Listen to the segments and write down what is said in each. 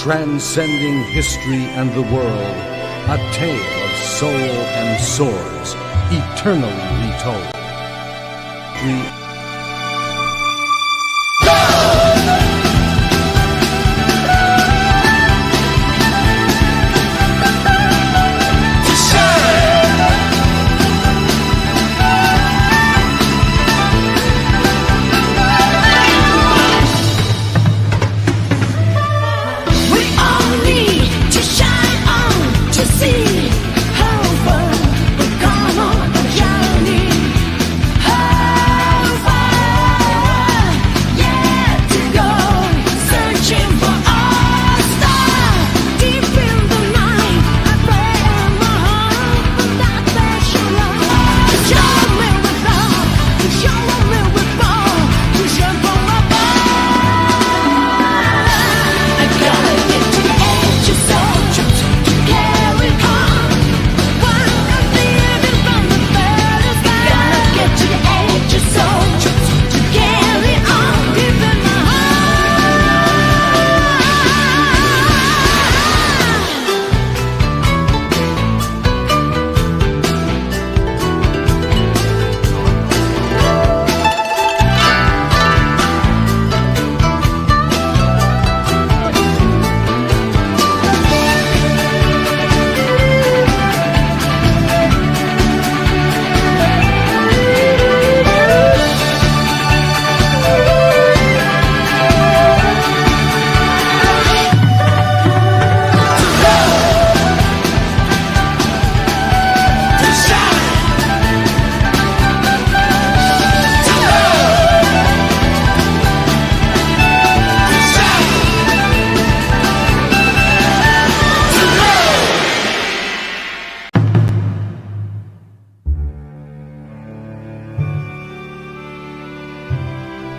Transcending history and the world, a tale of soul and swords, eternally retold.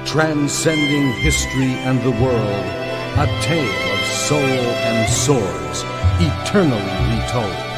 Transcending history and the world, a tale of soul and swords, eternally retold.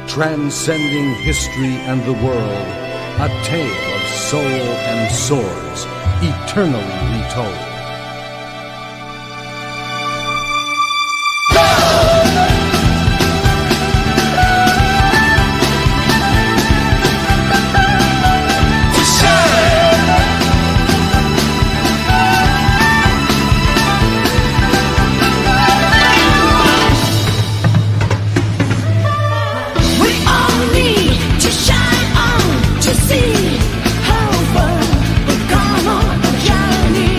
Transcending history and the world, a tale of soul and swords, eternally retold. See how far we've gone on a journey.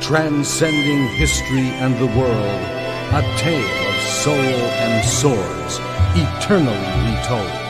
Transcending history and the world, a tale of soul and swords, eternally retold.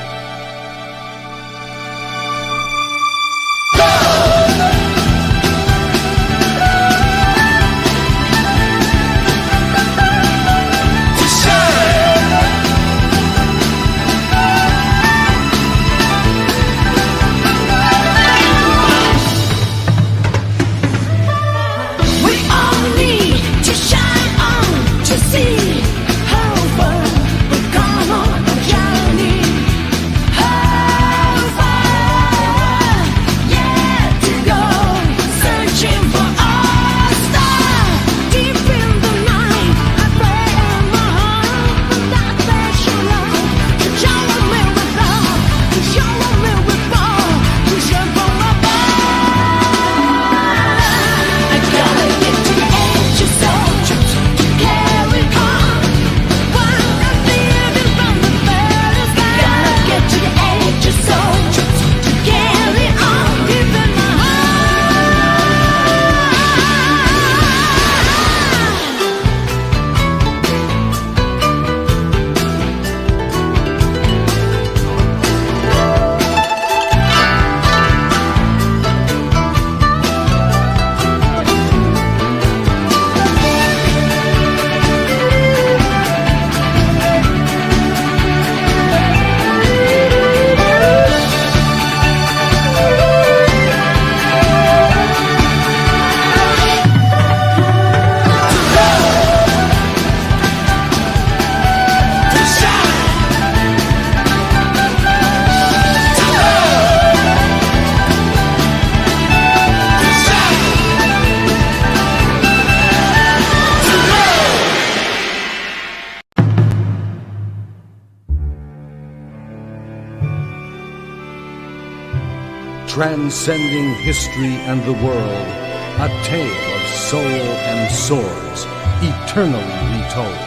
Transcending history and the world, a tale of soul and swords, eternally retold.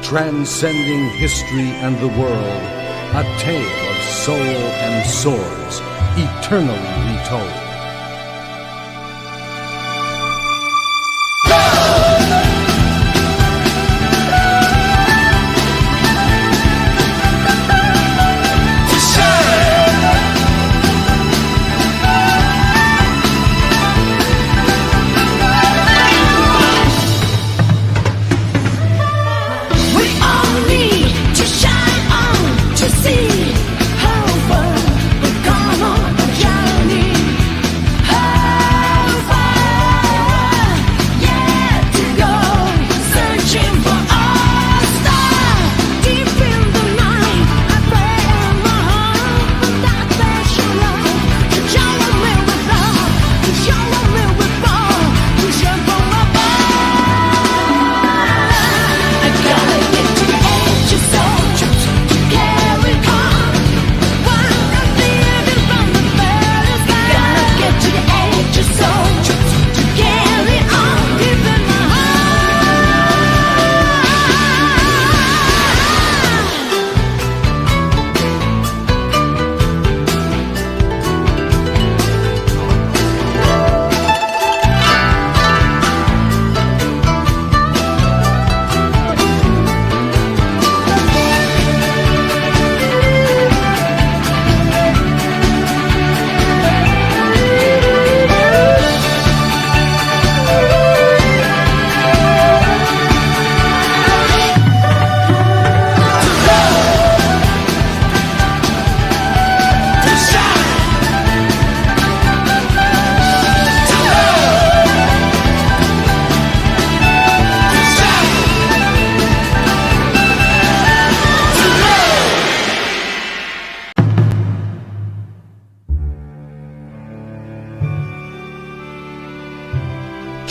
Transcending history and the world, a tale of soul and swords, eternally retold. See how far we've come on a journey.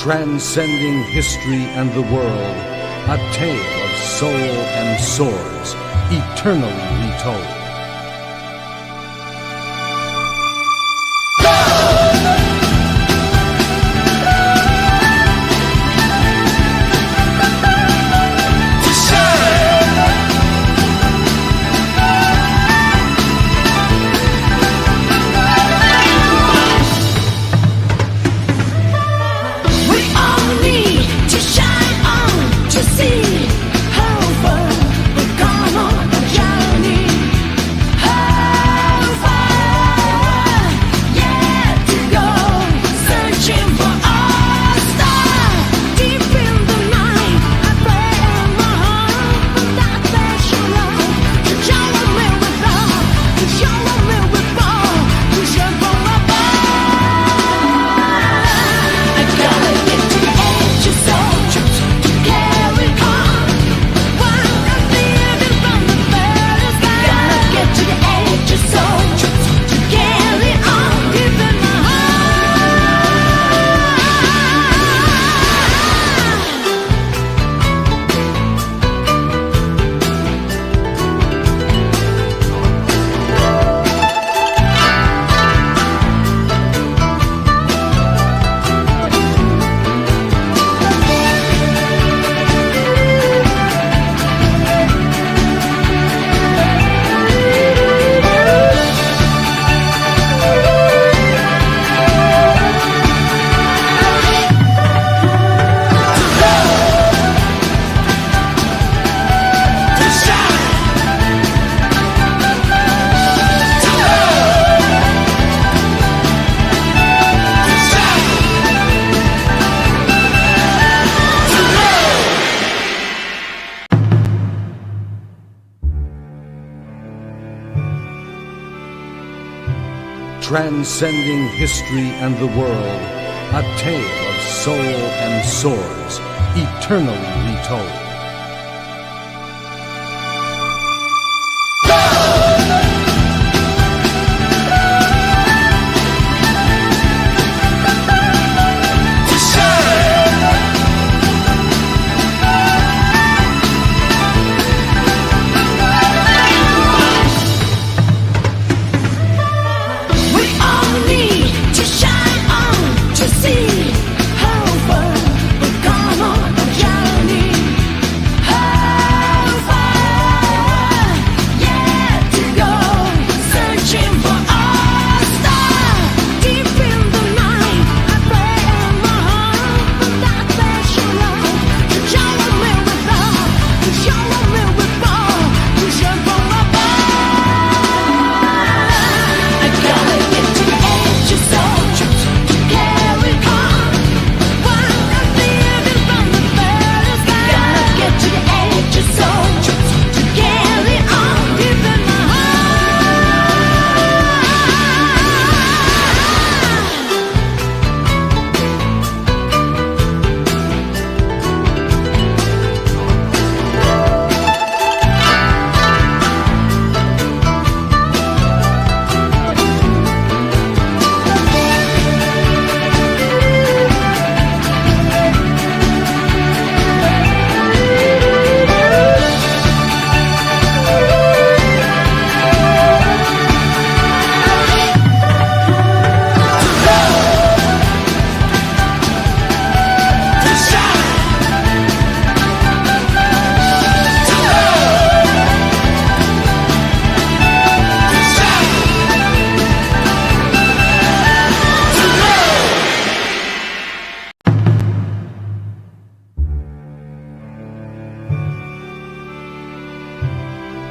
Transcending history and the world, a tale of soul and swords, eternally retold. Transcending history and the world, a tale of soul and swords, eternally retold.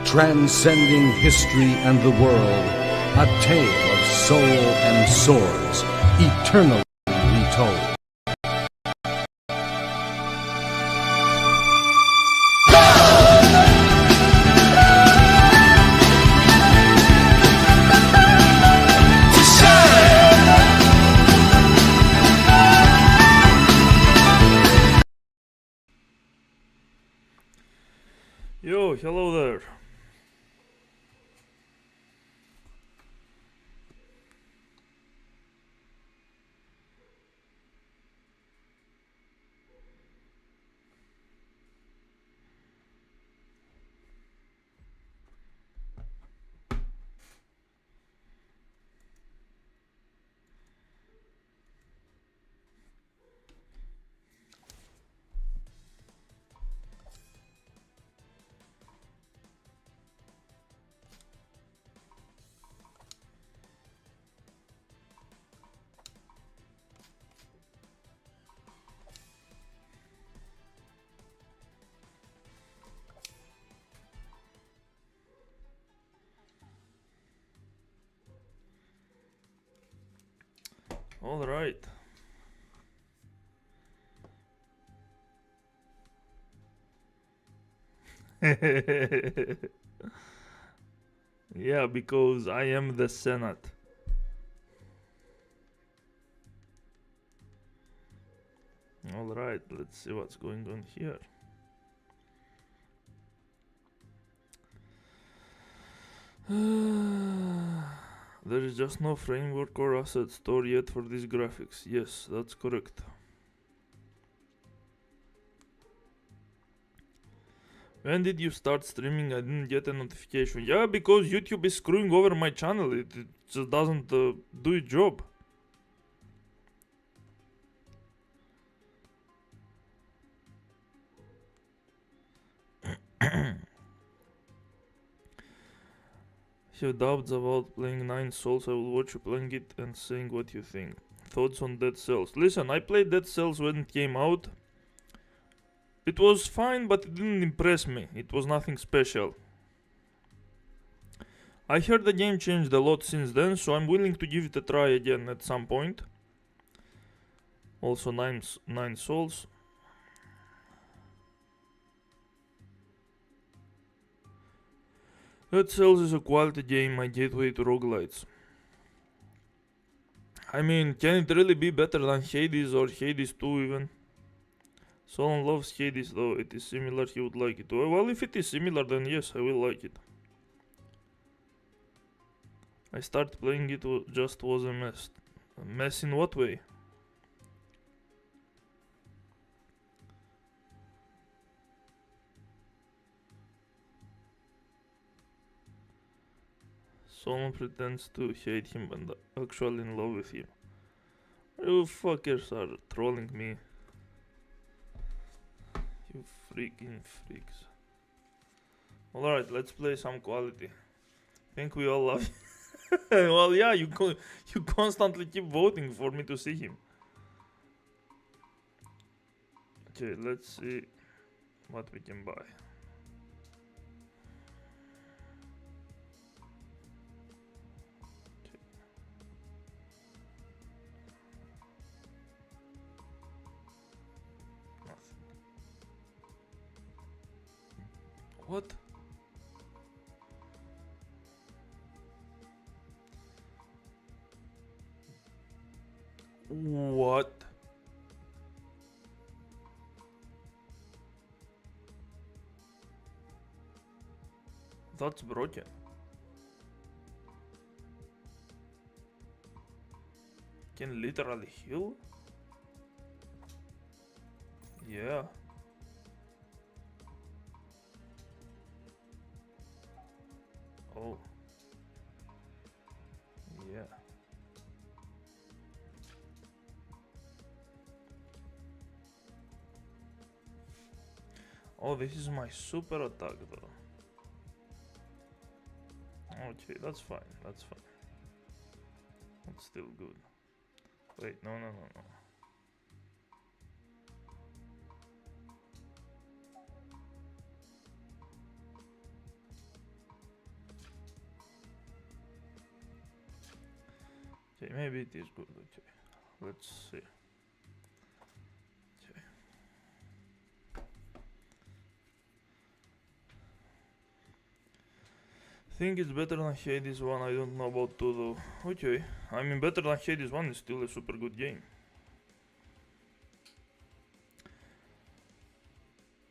Transcending history and the world, a tale of soul and swords, eternally retold. Yo, hello there. All right. Yeah, because I am the Senate. All right, let's see what's going on here. There is just no framework or asset store yet for these graphics. Yes, that's correct. When did you start streaming? I didn't get a notification. Yeah, because YouTube is screwing over my channel. It just doesn't do its job. If you have doubts about playing 9 Souls, I will watch you playing it and saying what you think. Thoughts on Dead Cells? Listen, I played Dead Cells when it came out. It was fine, but it didn't impress me. It was nothing special. I heard the game changed a lot since then, so I'm willing to give it a try again at some point. Also 9 Souls. Dead Cells is a quality game, my gateway to roguelites. I mean, can it really be better than Hades or Hades 2 even? Solon loves Hades though, it is similar, he would like it. Well, if it is similar, then yes, I will like it. I started playing it, just was a mess. A mess in what way? Solon pretends to hate him and actually in love with him. You fuckers are trolling me. You freaking freaks. Alright, let's play some quality. Think we all love you. Well, yeah, you constantly keep voting for me to see him. Okay, let's see what we can buy. What? What? That's broken. Can literally heal? Yeah. Oh. Yeah. Oh, this is my super attack though. Okay, that's fine, that's fine. That's still good. Wait, no. Okay, maybe it is good. Okay, let's see. Okay. Think it's better than Hades 1. I don't know about 2 though. Okay, I mean better than Hades 1 is still a super good game.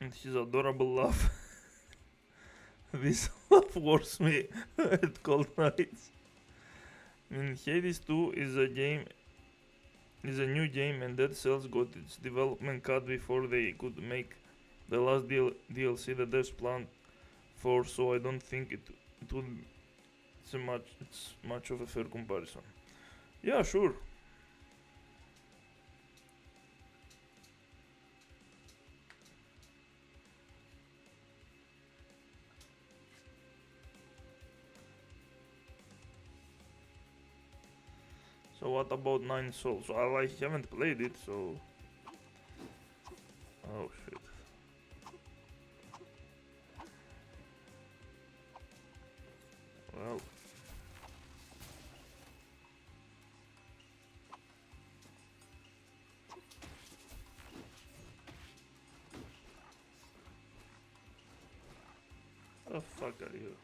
And his adorable laugh. This laugh works me at cold nights. Hades 2 is a new game, and Dead Cells got its development cut before they could make the last DLC that there's planned for, so I don't think it's much of a fair comparison. Yeah, sure. So what about 9 Souls? Well, I haven't played it, so... Oh shit. Well... The fuck are you?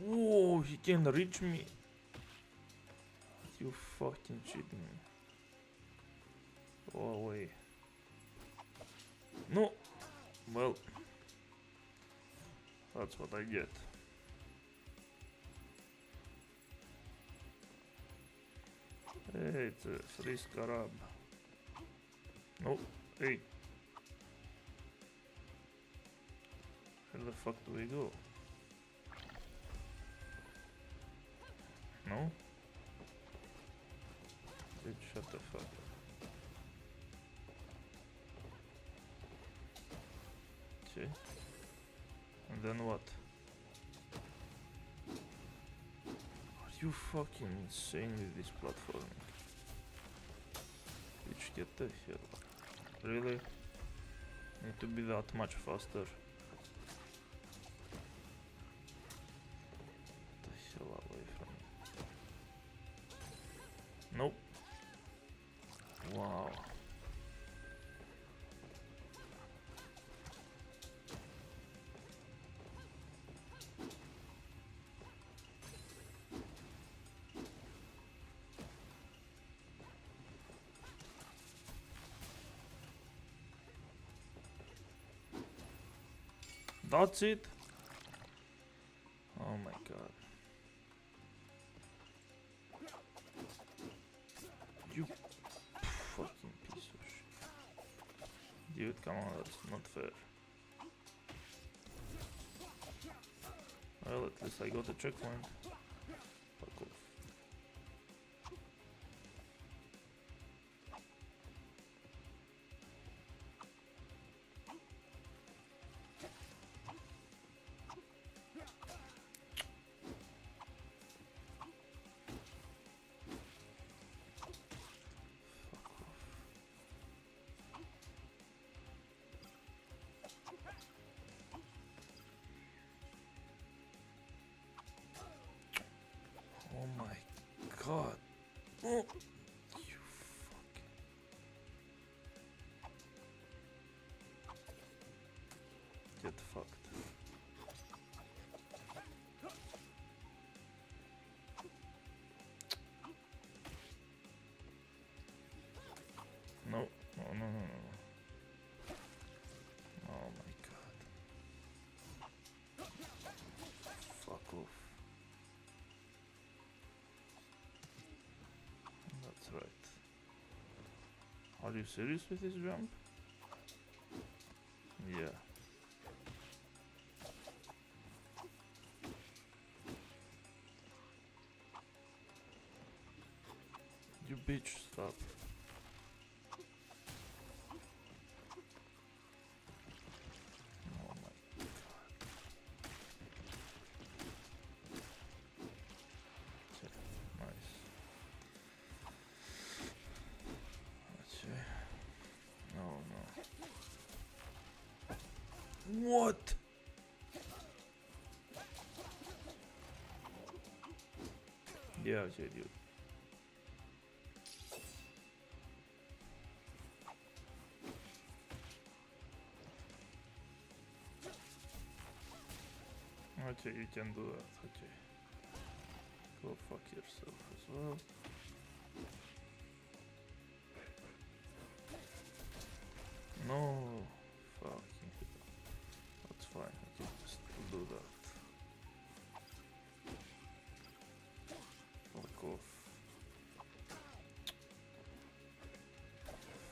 Whoa, he can reach me. You fucking cheating me. Go away. No. Well, that's what I get. Hey, it's a free scarab. No, hey. Where the fuck do we go? No? Bitch, shut the fuck up. Okay. And then what? Are you fucking insane with this platforming? Bitch, get the hell. Really? Need to be that much faster. Get the hell away from me. Nope. Wow. That's it? Oh my god. You fucking piece of shit. Dude, come on, that's not fair. Well, at least I got a checkpoint. Fuck off. Oh my god. Oh, you fucking. Get fucked. No, no, no, no, no. Oh my god. Fuck off. That's right. Are you serious with this jump? Yeah. You bitch, stop. Oh my god. Okay, nice. Okay. Oh no. What? Yeah, okay, dude. Okay, you can do that, okay. Go fuck yourself as well. No, fucking. That's fine, I can just do that. Fuck off.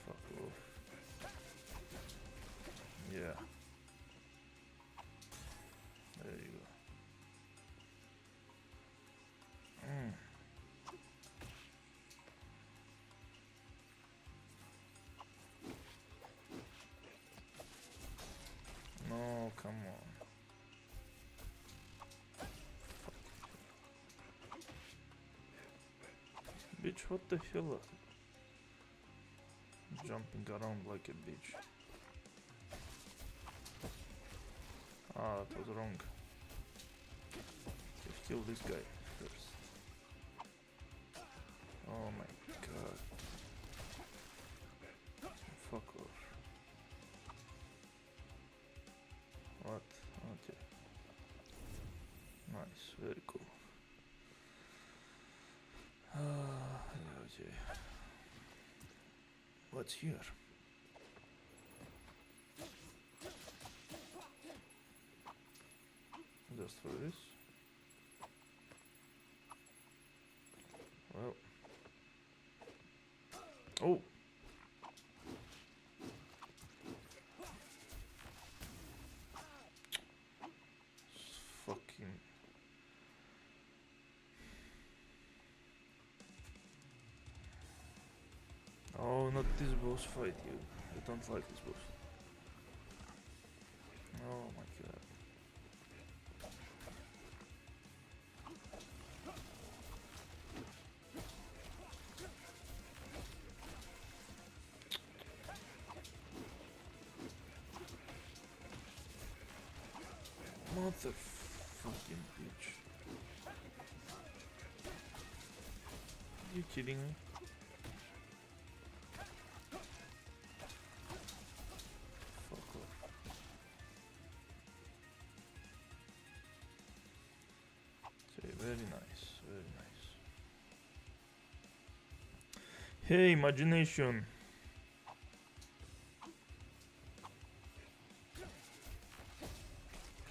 Fuck off. Yeah. There you go. No, come on. Fuck. Bitch, what the hell? Jumping around like a bitch. Ah, that was wrong. Let's kill this guy first. Oh my god. Fuck off. very cool. Okay. What's here? Just for this. Well. Oh! Fucking. Oh, not this boss fight, you. I don't like this boss. Oh my god. Motherfucking bitch. Are you kidding me? Fuck off. Okay, very nice, very nice. Hey, imagination!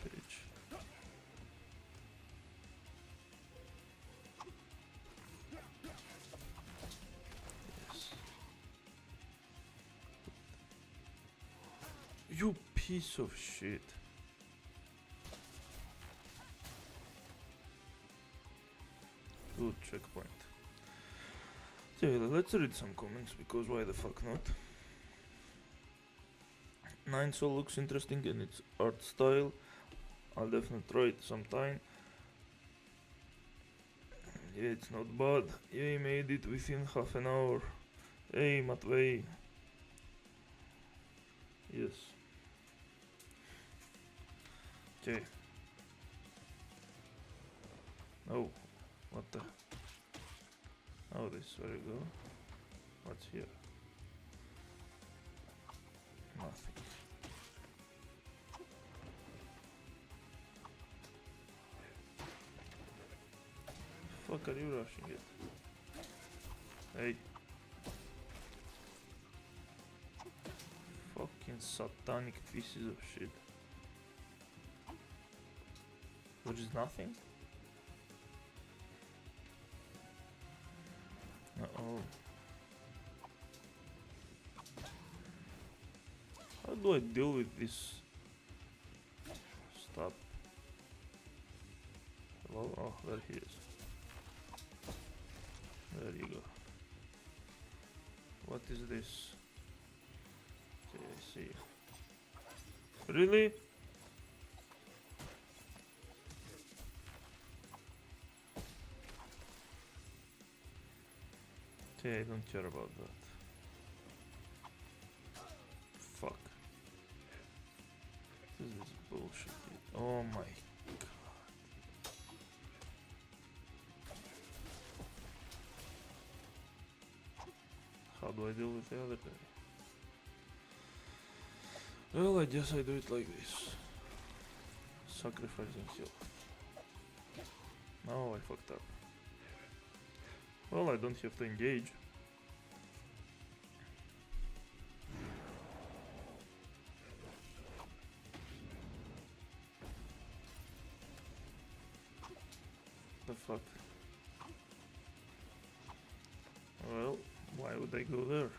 Page. Yes. You piece of shit. Good checkpoint. Okay, let's read some comments because why the fuck not? 9 Soul looks interesting in its art style. I'll definitely try it sometime. Yeah, it's not bad. Yeah, I made it within half an hour. Hey, Matvey. Yes. Okay. Oh, what the? Oh, this, where you go? What's here? Nothing. Fuck are you rushing it? Hey. Fucking satanic pieces of shit. There is nothing? Uh-oh. How do I deal with this stuff? Hello? Oh, there he is. There you go. What is this? Okay, I see. Really? Okay, I don't care about that. Fuck. This is bullshit. Oh my god. How do I deal with the other guy? Well, I guess I do it like this. Sacrificing health. No, I fucked up. Well, I don't have to engage. The fuck? Well, why would I go there?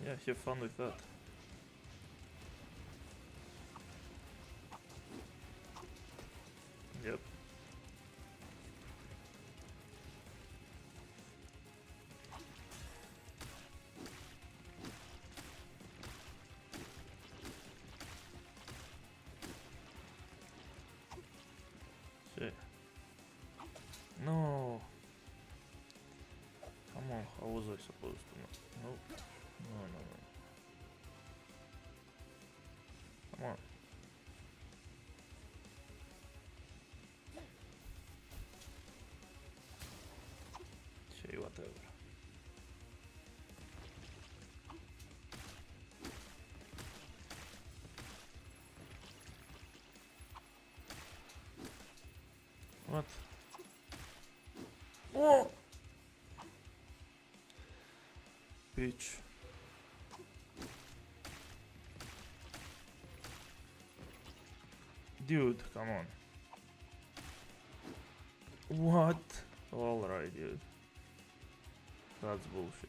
Yeah, have fun with that. Yep. Okay. No. Come on, how was I supposed to know? Nope. No, no, no. Come on. Okay, whatever. What? Oh! Bitch. Dude, come on. What? Alright, dude. That's bullshit.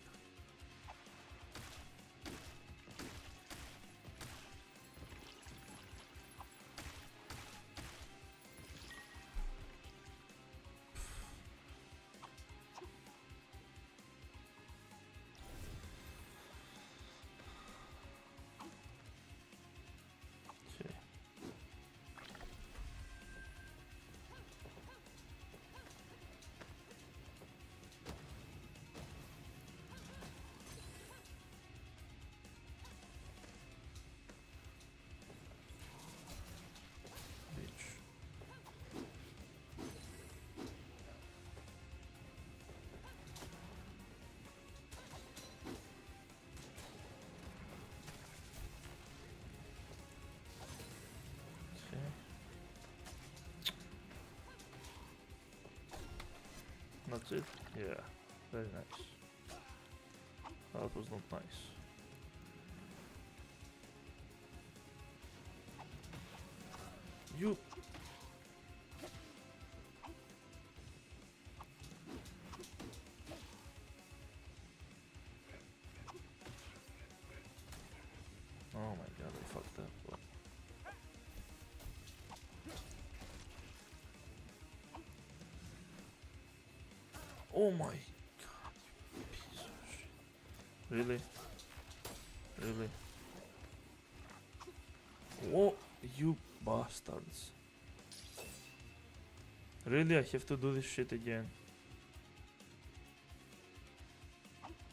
Okay. Bitch. Okay. That's it? Yeah. Very nice. That was not nice. You. Oh my god, I fucked up. Oh my god, you piece of shit. Really? Really? Oh, you bastards. Really, I have to do this shit again?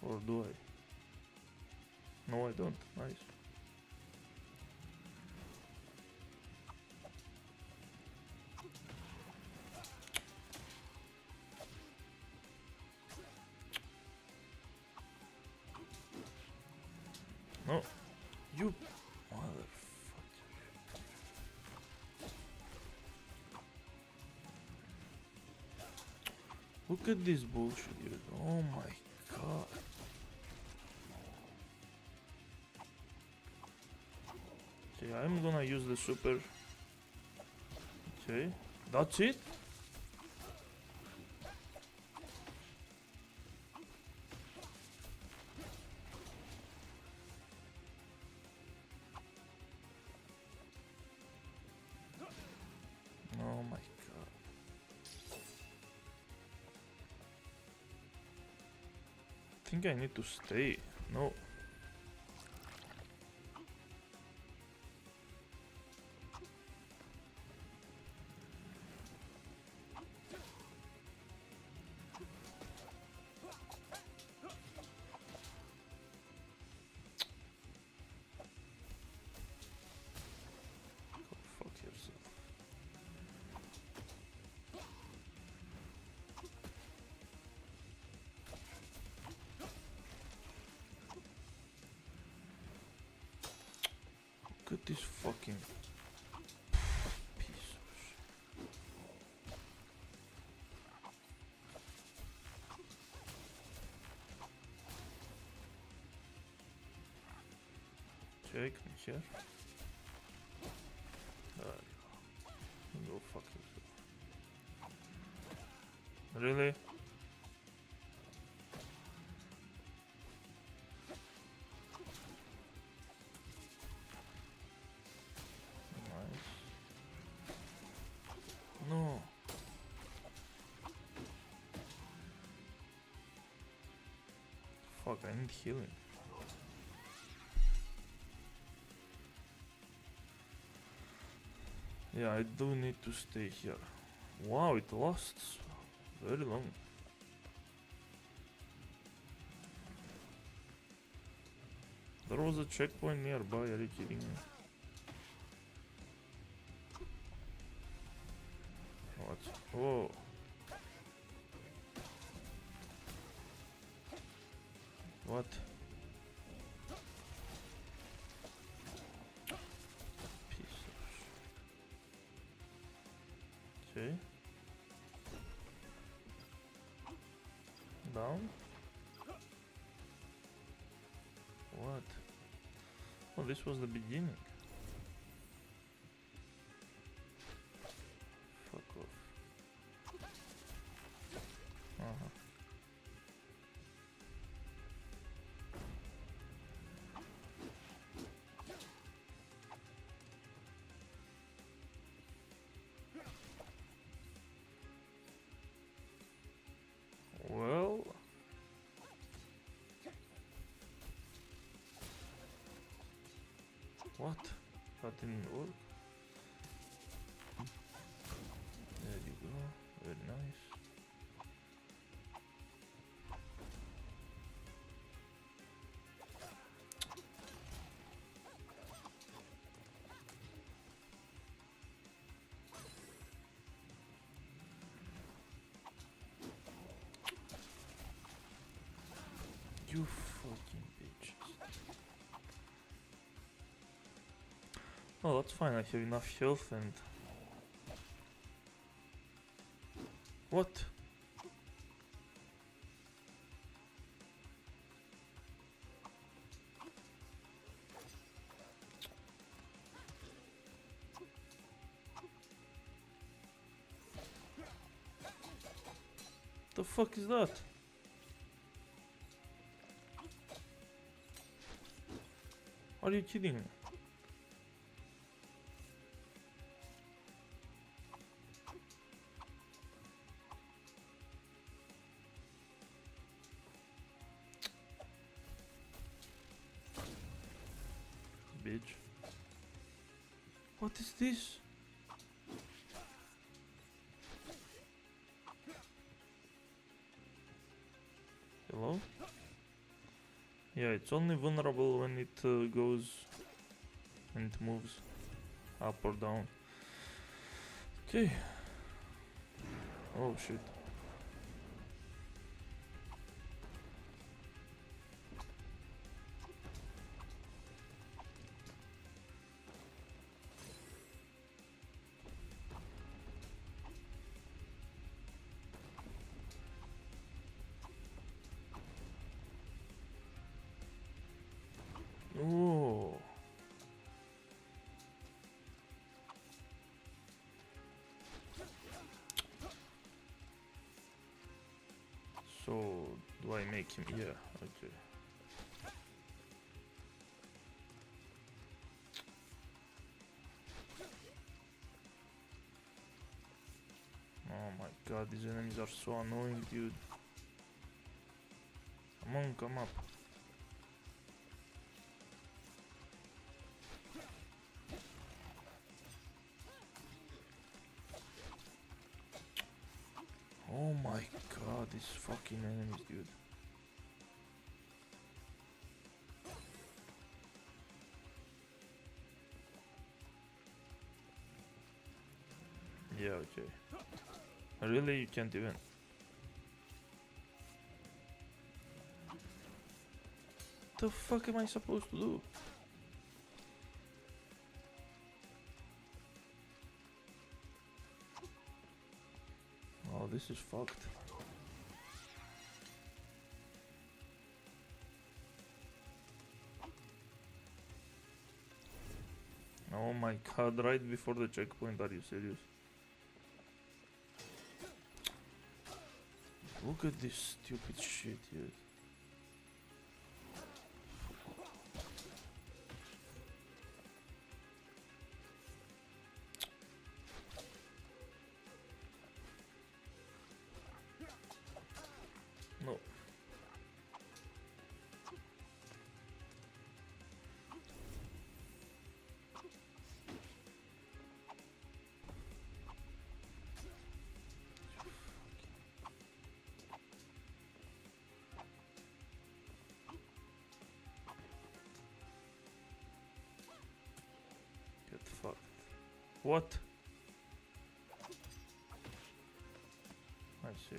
Or do I? No, I don't. Nice. No. You motherfucker. Look at this bullshit, dude. Oh my god. Okay, I'm gonna use the super. Okay, that's it? Oh my god. I think I need to stay. No. Go fuck yourself. Look at this fucking piece of shit. Okay, come here. There you go. Go fuck yourself. Really? Nice. No. Fuck, I need healing. Yeah, I do need to stay here. Wow, it lasts very long. There was a checkpoint nearby, are you kidding me? What? Oh. What? Piece of shit. Okay. Down? What? Oh, this was the beginning. Fuck off. Uh-huh. Well, what? That didn't work. There you go. Very nice. You fucking bitches. Oh, that's fine. I have enough health and... What? The fuck is that? Are you kidding me? Bitch. What is this? Hello? Yeah, it's only vulnerable when it goes and it moves up or down. Okay. Oh shit. Oh. So, do I make him? Yeah, okay. Oh my god, these enemies are so annoying, dude. Come on, come up. Oh my god, these fucking enemies, dude. Yeah, okay. Really, you can't even. The fuck am I supposed to do? Oh, this is fucked. Oh my god, right before the checkpoint, are you serious? Look at this stupid shit, dude. No. Get fucked. What? I see.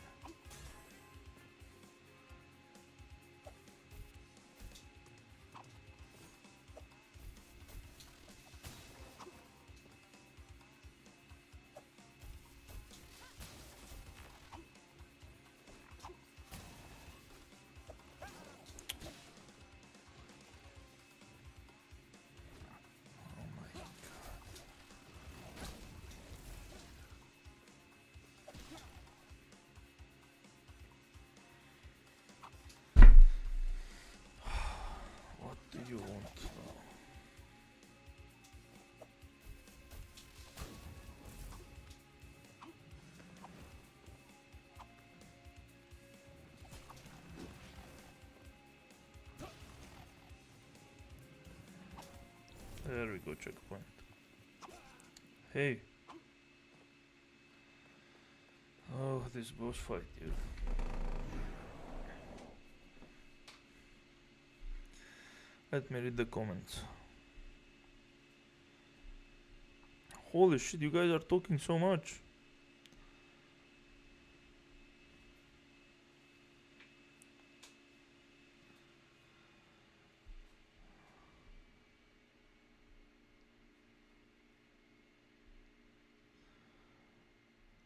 There we go, checkpoint. Hey. Oh, this boss fight, dude. Let me read the comments. Holy shit, you guys are talking so much.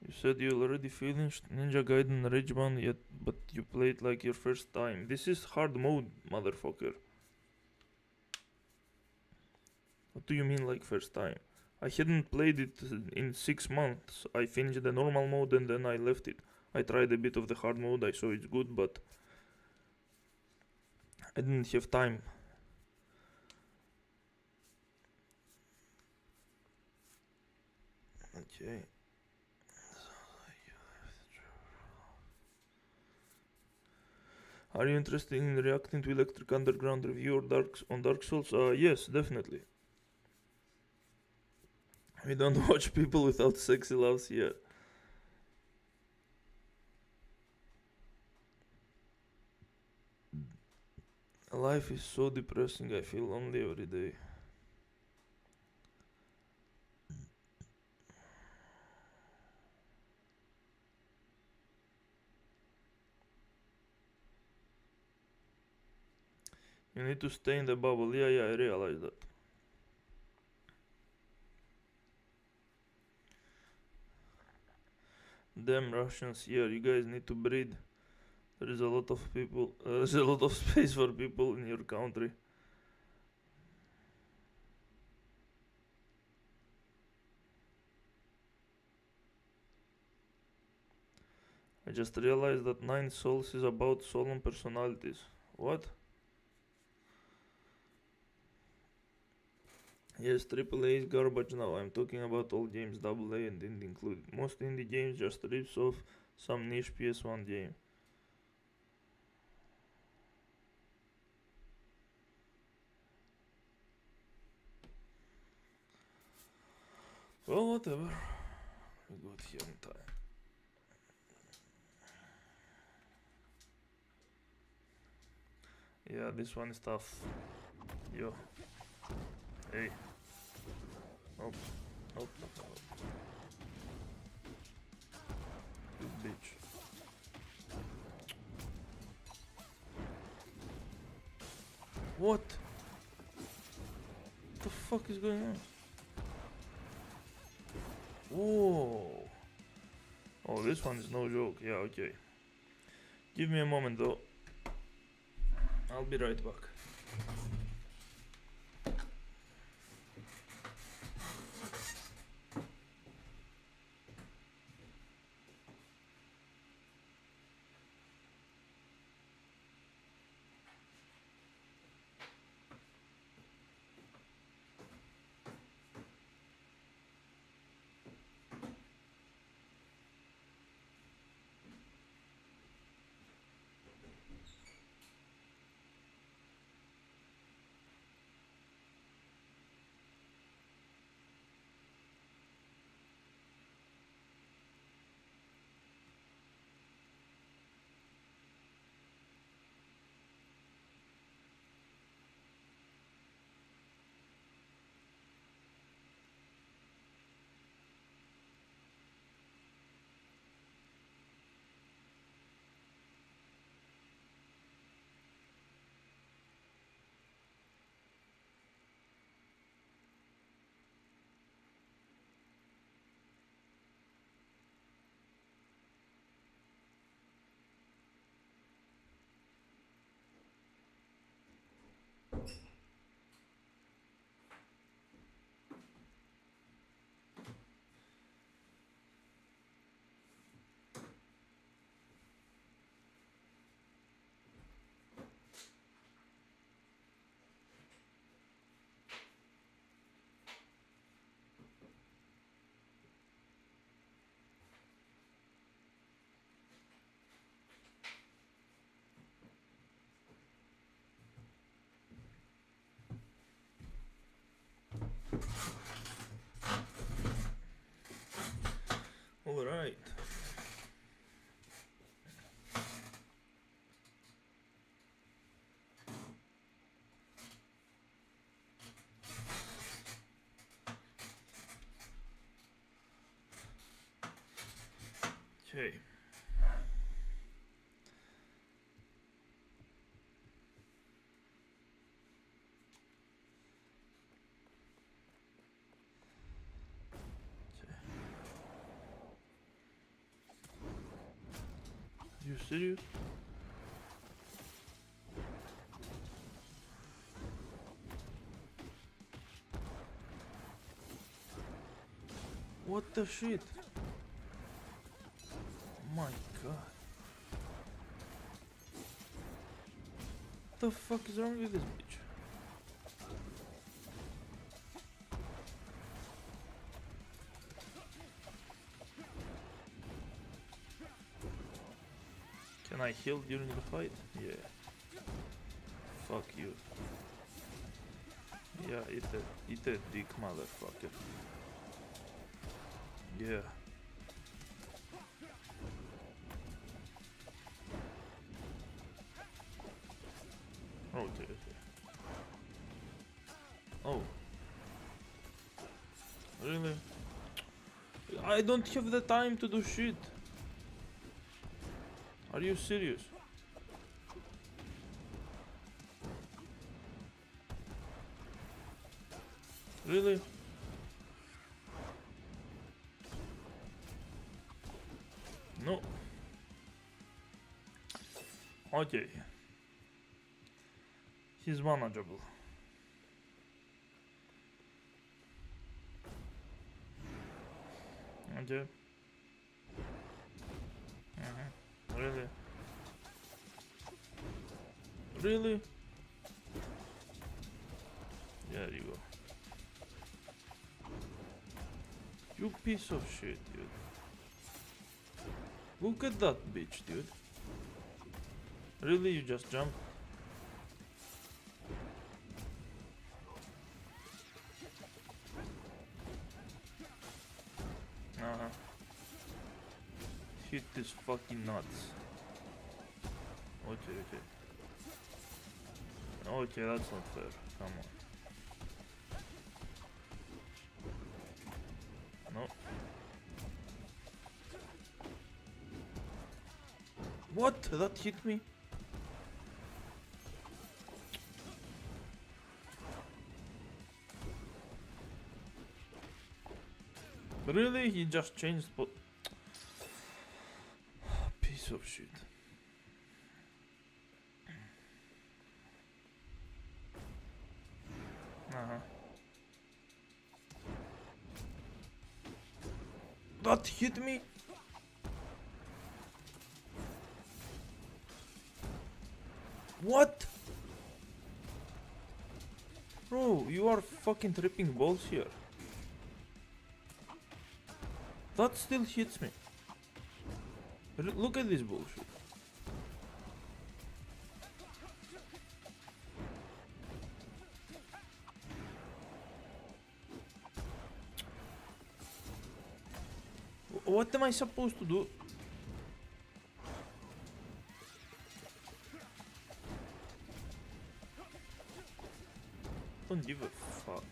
You said you already finished Ninja Gaiden Ragebound yet, but you played like your first time. This is hard mode, motherfucker. What do you mean like first time? I hadn't played it in 6 months. I finished the normal mode and then I left it. I tried a bit of the hard mode, I saw it's good, but I didn't have time. Okay. Are you interested in reacting to Electric Underground review or on Dark Souls? Yes, definitely. We don't watch people without sexy loves here. Life is so depressing, I feel lonely every day. You need to stay in the bubble. Yeah, I realize that. Damn Russians here, you guys need to breed. There is a lot of people, there's a lot of space for people in your country. I just realized that 9 Souls is about solemn personalities. What? Yes, AAA is garbage now. I'm talking about all games, AA and indie included. Most indie games just rips off some niche PS1 game. Well, whatever. We got here in time. Yeah, this one is tough. Yo. Hey. Oh. Oh. Good bitch. What? What the fuck is going on? Whoa. Oh, this one is no joke. Yeah, okay. Give me a moment though. I'll be right back. Alright. Okay. You serious? What the shit? Oh my god. What the fuck is wrong with this bitch? Can I heal during the fight? Yeah. Fuck you. Yeah, eat a dick, motherfucker. Yeah. Okay, okay. Oh. Really? I don't have the time to do shit. Are you serious? Really? No. Okay. He's manageable. Okay. Really? Really? There you go. You piece of shit, dude. Look at that bitch, dude. Really? You just jumped? Hit this fucking nuts. Okay, okay. Okay, that's not fair. Come on. No. What? That hit me? Really? He just changed piece of shit. That hit me? What? Bro, you are fucking tripping balls here. That still hits me. Look at this bullshit. What am I supposed to do? Don't give a fuck.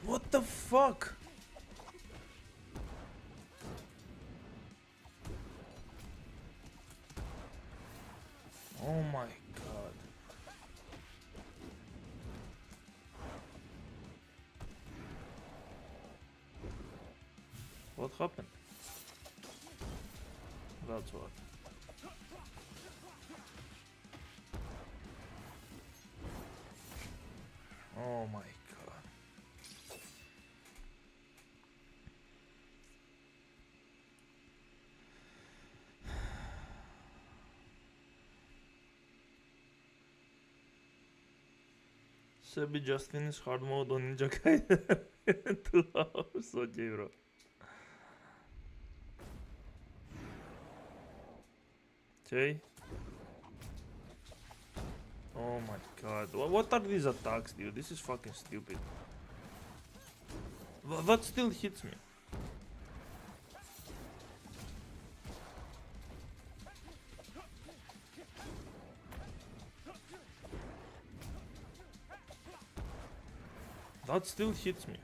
What the fuck? Oh my god. What happened? That's what. Oh my god. Sebby just finished hard mode on Ninja Gaiden 2 hours. Okay, bro. Okay. Oh my god. What are these attacks, dude? This is fucking stupid. That still hits me. That still hits me.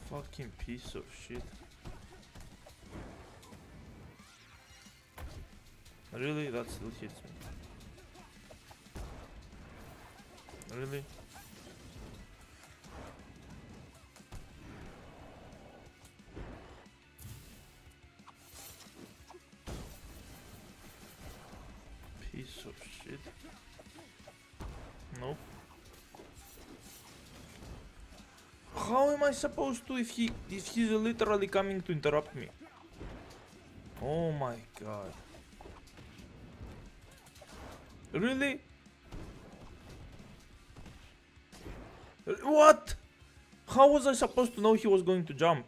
Fucking piece of shit. Really? That still hits me. Really? Piece of shit. Nope. How am I supposed to if he's literally coming to interrupt me? Oh my god. Really? What? How was I supposed to know he was going to jump?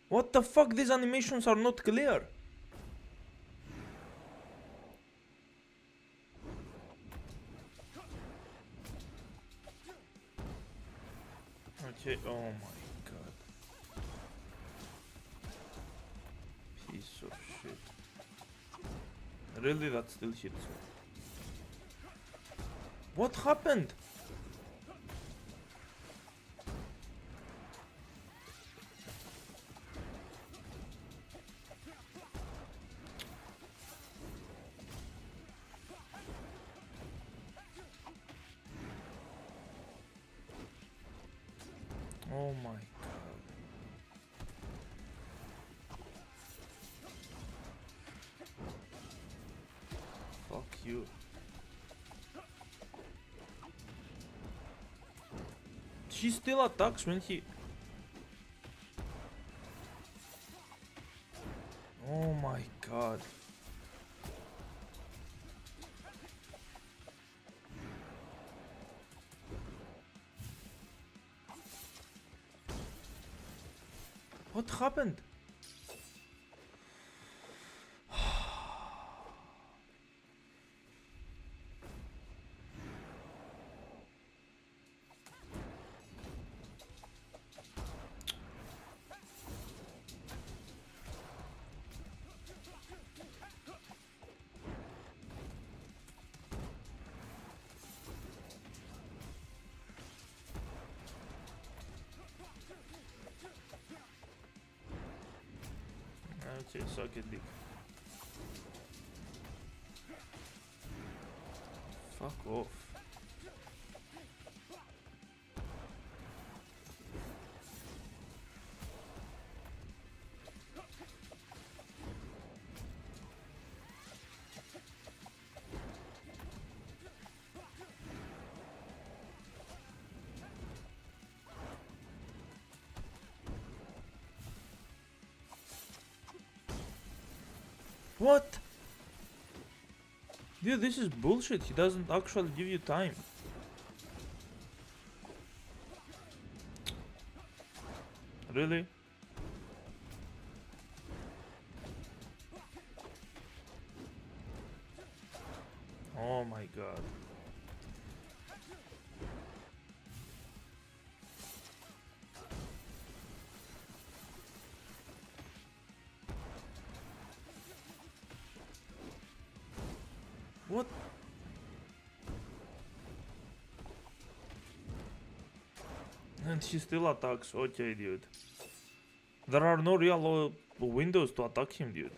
What the fuck? These animations are not clear. Okay, oh my god. Piece of shit. Really, that still hits me. What happened? Oh my god. Fuck you. She still attacks when he... Oh my god. What happened? Okay, suck it, dick. Fuck off. What? Dude, this is bullshit. He doesn't actually give you time. Really? Oh my god. What? And he still attacks. Okay, dude. There are no real windows to attack him, dude.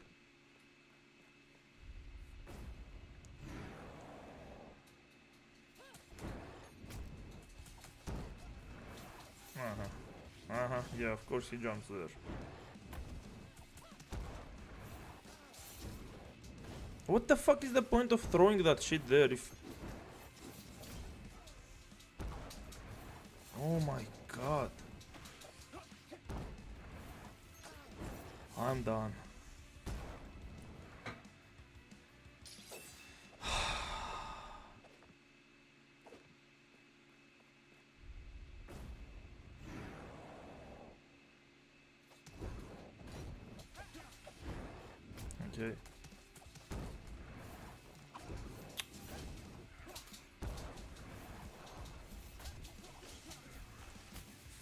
Yeah, of course he jumps there. What the fuck is the point of throwing that shit there if... Oh my god. I'm done. Okay.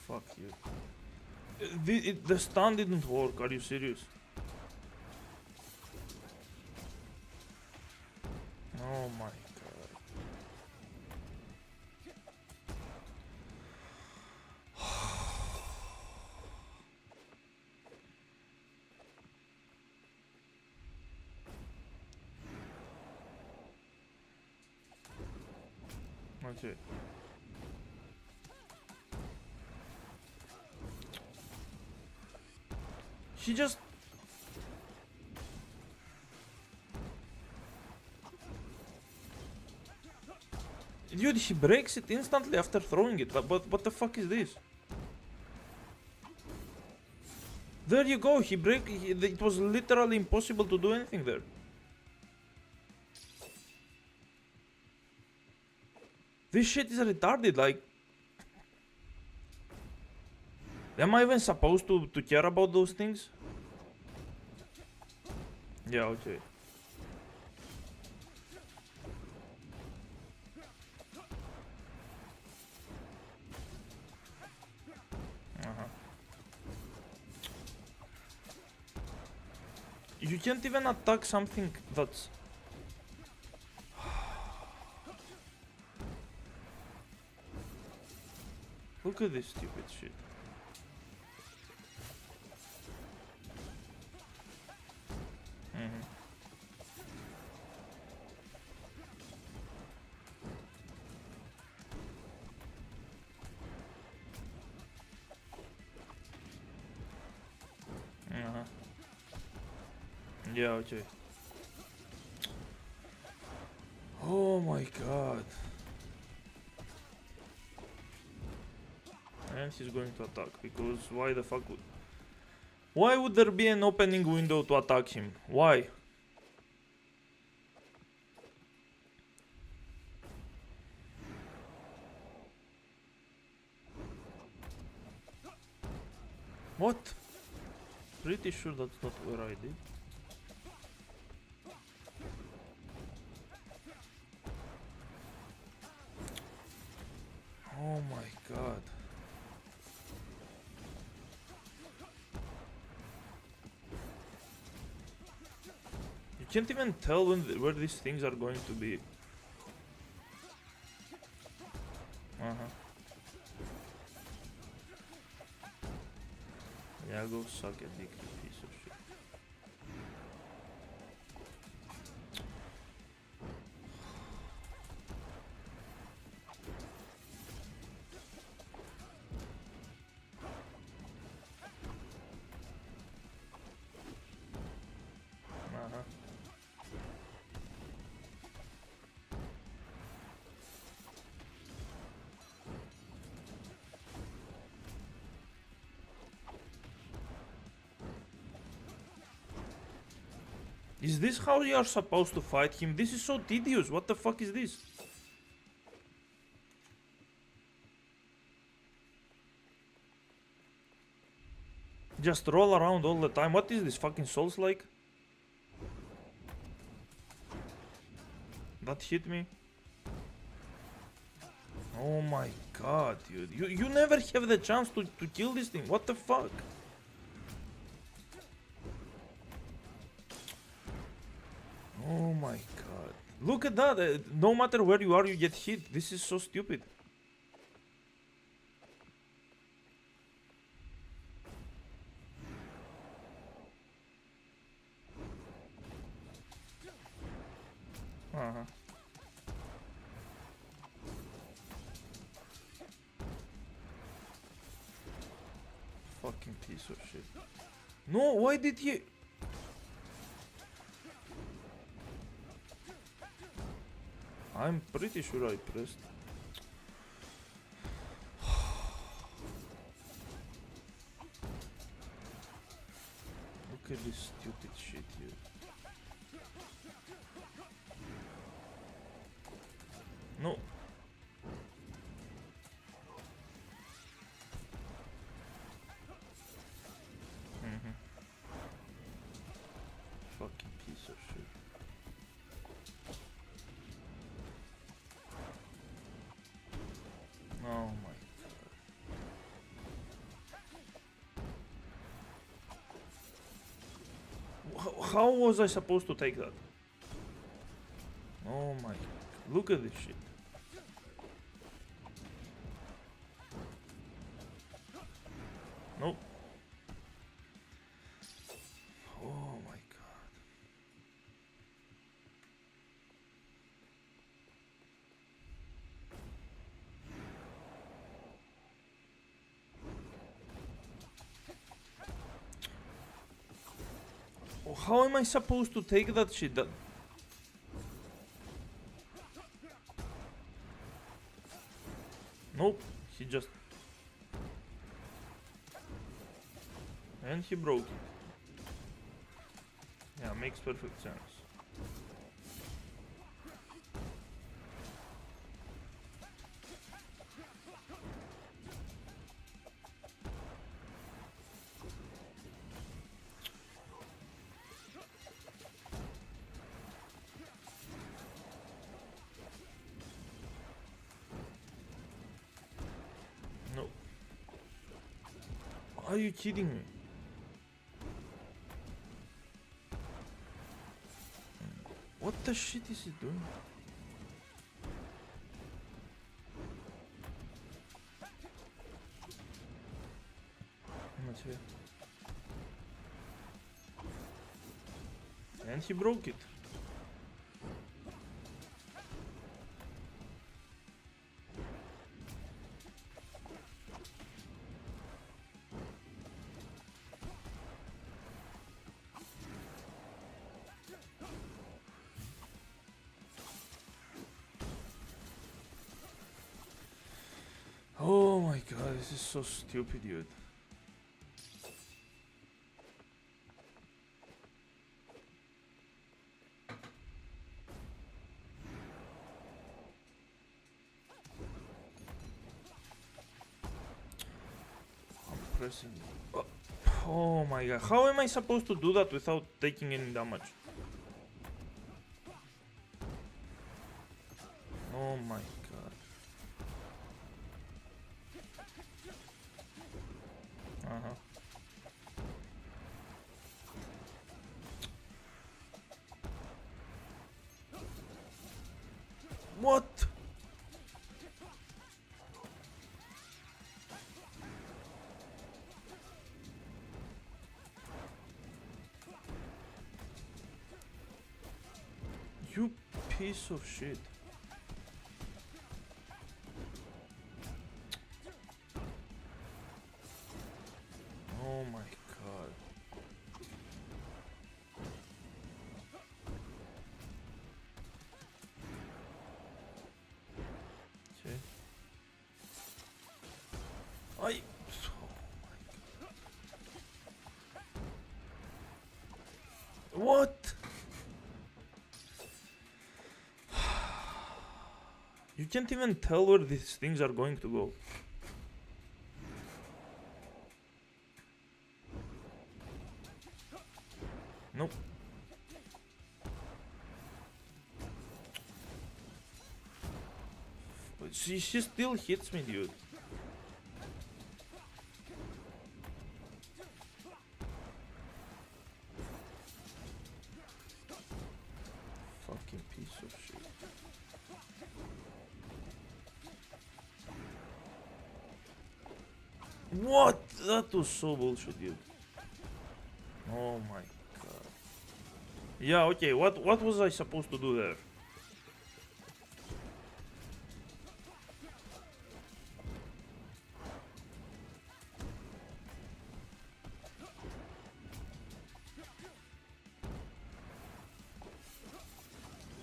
Fuck you. The stun didn't work, are you serious? Oh my god. Okay. She just... Dude, he breaks it instantly after throwing it. But what the fuck is this? There you go, it was literally impossible to do anything there. This shit is retarded, like... Am I even supposed to care about those things? Yeah, okay. You can't even attack something that's... Look at this stupid shit. Yeah, okay. Oh my god. And he's going to attack, because why the fuck would... Why would there be an opening window to attack him? Why? What? Pretty sure that's not where I did. Oh my god. You can't even tell where these things are going to be. Yeah, go suck a dick, you piece of shit. Is this how you are supposed to fight him? This is so tedious. What the fuck is this? Just roll around all the time. What is this, fucking Souls like? That hit me. Oh my god, dude. You never have the chance to kill this thing. What the fuck? Oh my god. Look at that. No matter where you are, you get hit. This is so stupid. Fucking piece of shit. No, why did he... I'm pretty sure I pressed. Look at this stupid shit here. No. Fucking piece of shit. Oh my god. How was I supposed to take that? Oh my. Look at this shit. Nope. Oh my god. Oh, how am I supposed to take that shit? Nope, he just... And he broke it. Yeah, makes perfect sense. No. Are you kidding me? What the shit is he doing? Not here. And he broke it. Oh my god, this is so stupid, dude. I'm pressing. Oh my god, how am I supposed to do that without taking any damage? Oh my god. Uh-huh. What? You piece of shit. Oh my god. Okay. Oh my god. What? You can't even tell where these things are going to go. Nope. She still hits me, dude. Fucking piece of shit. What? That was so bullshit, dude. Oh my god. Yeah, okay, what was I supposed to do there?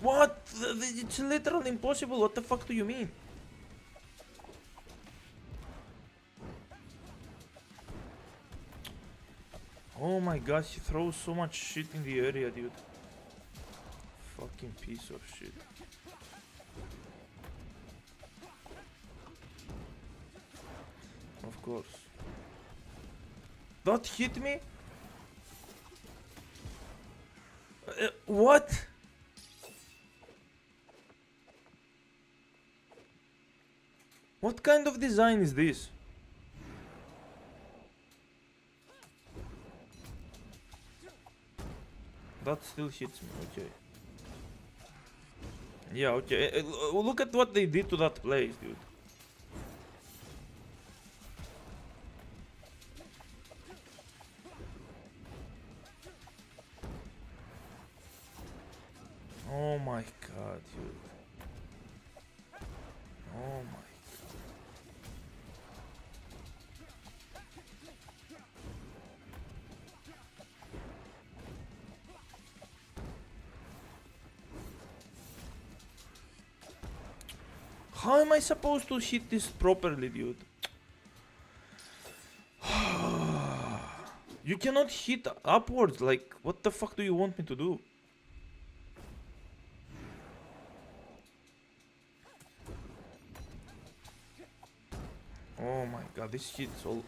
What? It's literally impossible. What the fuck do you mean? Oh my god, he throws so much shit in the area, dude. Fucking piece of shit. Of course. That hit me? What? What kind of design is this? That still hits me, okay. Yeah, okay. Look at what they did to that place, dude. Oh my god, dude. Oh my. How am I supposed to hit this properly, dude? You cannot hit upwards, like, what the fuck do you want me to do? Oh my god, this hits always.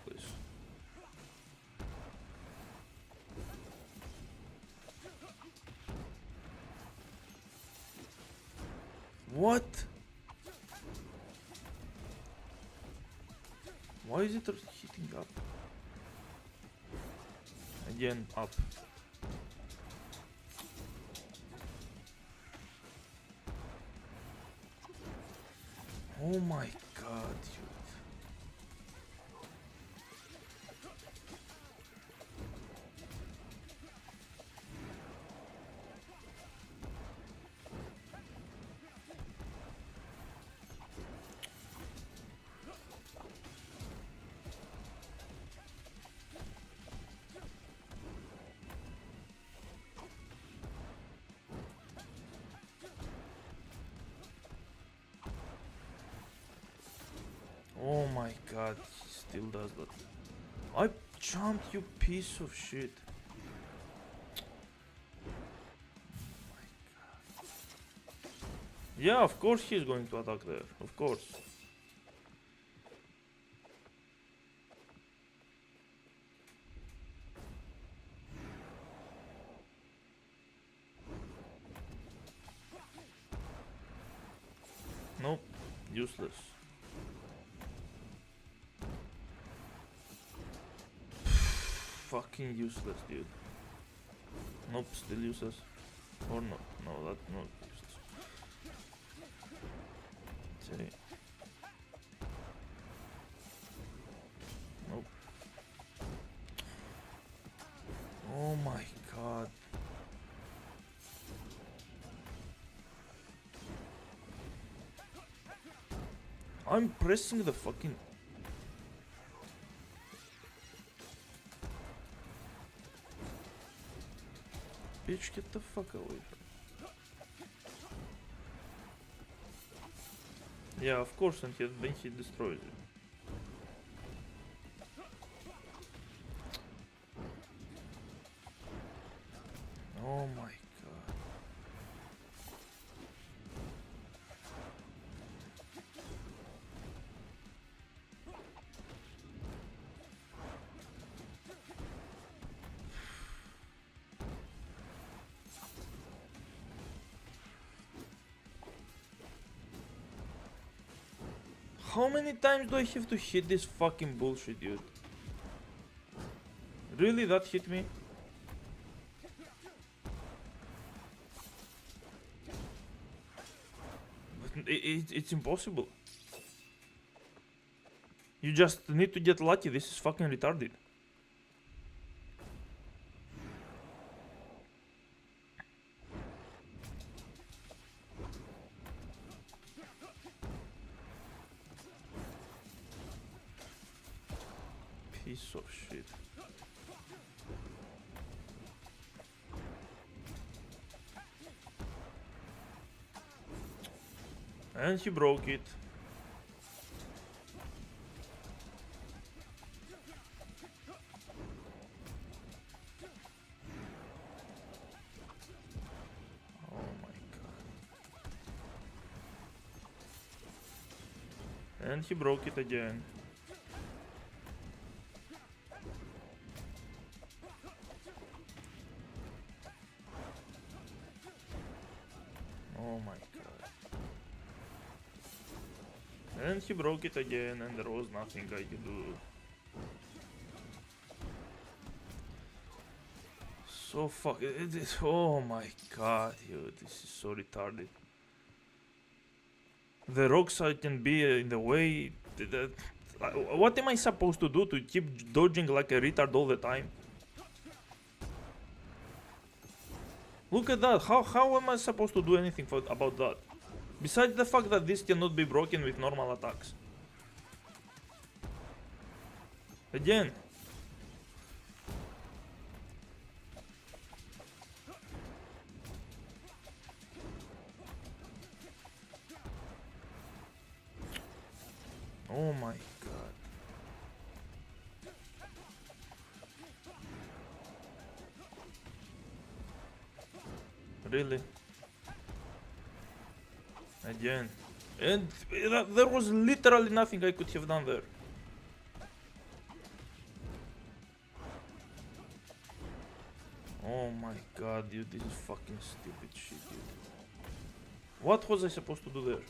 What? Why is it hitting up? Again, up. Oh my god, dude. Oh my god, he still does that. I jumped, you piece of shit. Oh my god. Yeah, of course he's going to attack there. Of course. Nope, useless. Fucking useless, dude. Nope, still useless. Or not. No, that's not useless. See. Nope. Oh my god. I'm pressing the fucking... Bitch, get the fuck away from me. Yeah, of course, and then he destroys you. Oh my god. How many times do I have to hit this fucking bullshit, dude? Really, that hit me? But it's impossible. You just need to get lucky. This is fucking retarded. Piece of shit. And he broke it. Oh my god. And he broke it again. my god. And he broke it again, and there was nothing I could do. So fuck it is. Oh my god, dude, this is so retarded. The rocks I can be in the way. What am I supposed to do to keep dodging like a retard all the time? Look at that. How am I supposed to do anything about that? Besides the fact that this cannot be broken with normal attacks. Again. Oh my god. Really? Again. And there was literally nothing I could have done there. Oh my god, dude, this is fucking stupid shit, dude. What was I supposed to do there?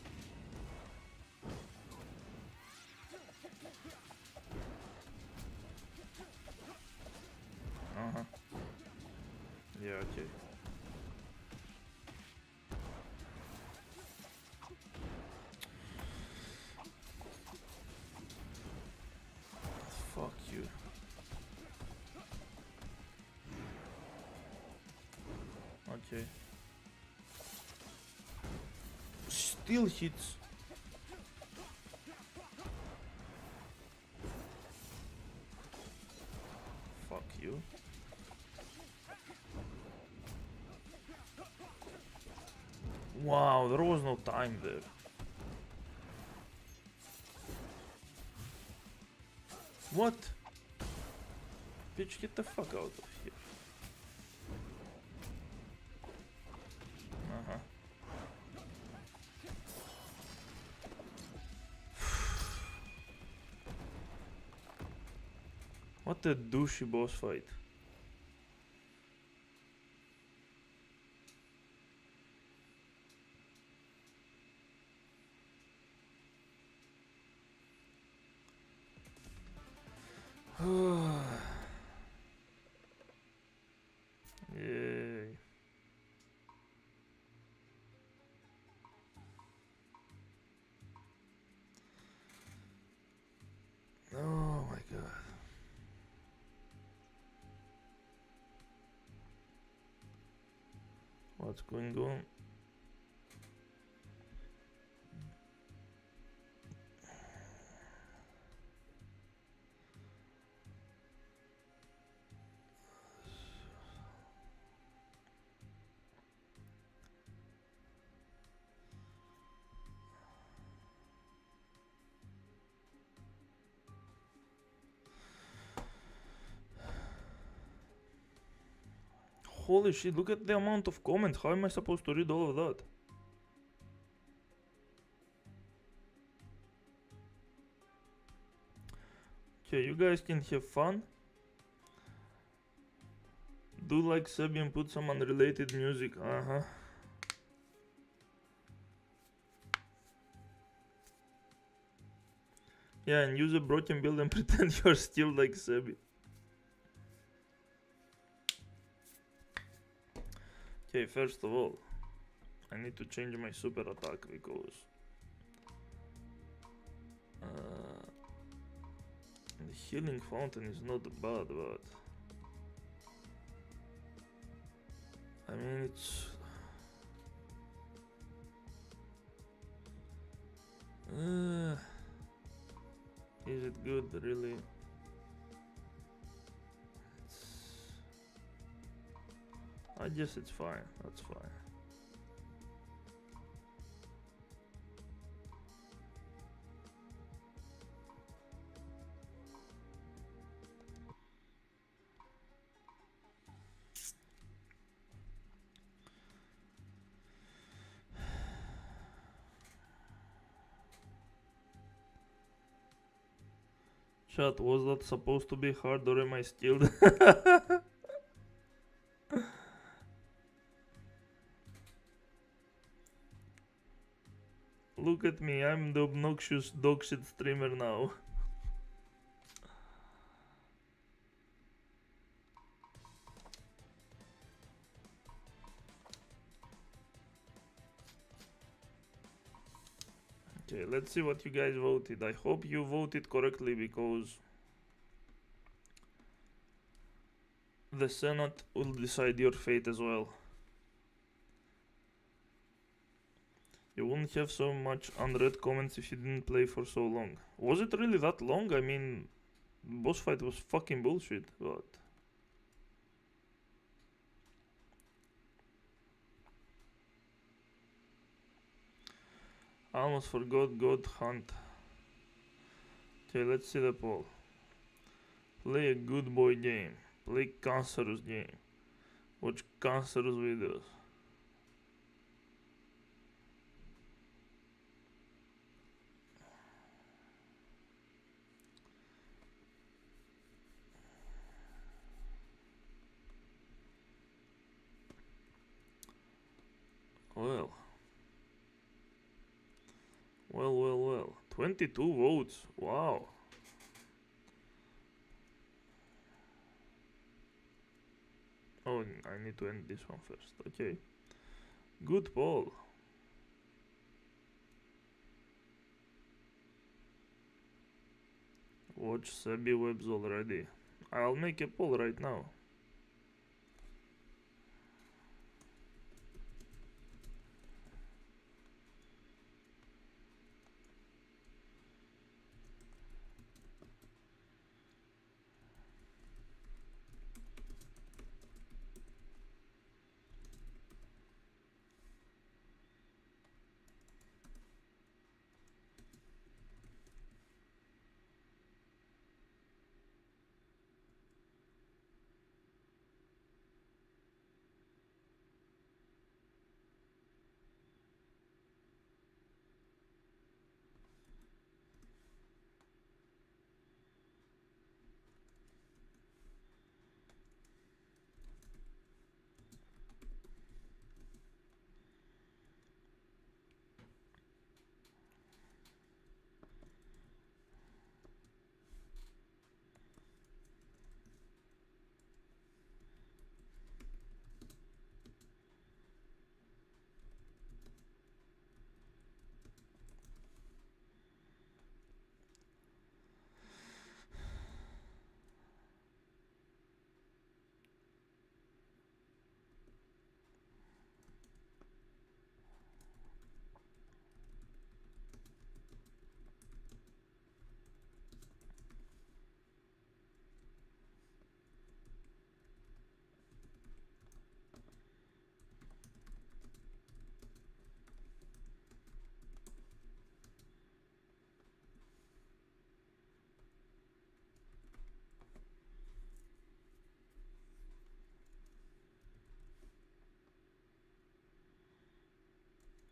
Uh-huh. Yeah, okay. Fuck you. Okay. Still hits. Fuck you. Wow, there was no time there. What? Bitch, get the fuck out of here. Uh-huh. What a douchey boss fight. Yay. Oh my god. What's going on? Holy shit, look at the amount of comments. How am I supposed to read all of that? Okay, you guys can have fun. Do like Sebby and put some unrelated music. Uh-huh. Yeah, and use a broken build and pretend you're still like Sebby. Okay, first of all, I need to change my super attack because the healing fountain is not bad, but I mean it's is it good really? I guess it's fine, that's fine. Chat, was that supposed to be hard or am I skilled? Look at me, I'm the obnoxious dogshit streamer now. Okay, let's see what you guys voted. I hope you voted correctly because the Senate will decide your fate as well. You wouldn't have so much unread comments if you didn't play for so long. Was it really that long? I mean, boss fight was fucking bullshit, but... I almost forgot God Hunt. Okay, let's see the poll. Play a good boy game. Play cancerous game. Watch cancerous videos. Well. Well. 22 votes. Wow. Oh, I need to end this one first. Okay. Good poll. Watch Sebbywebz already. I'll make a poll right now.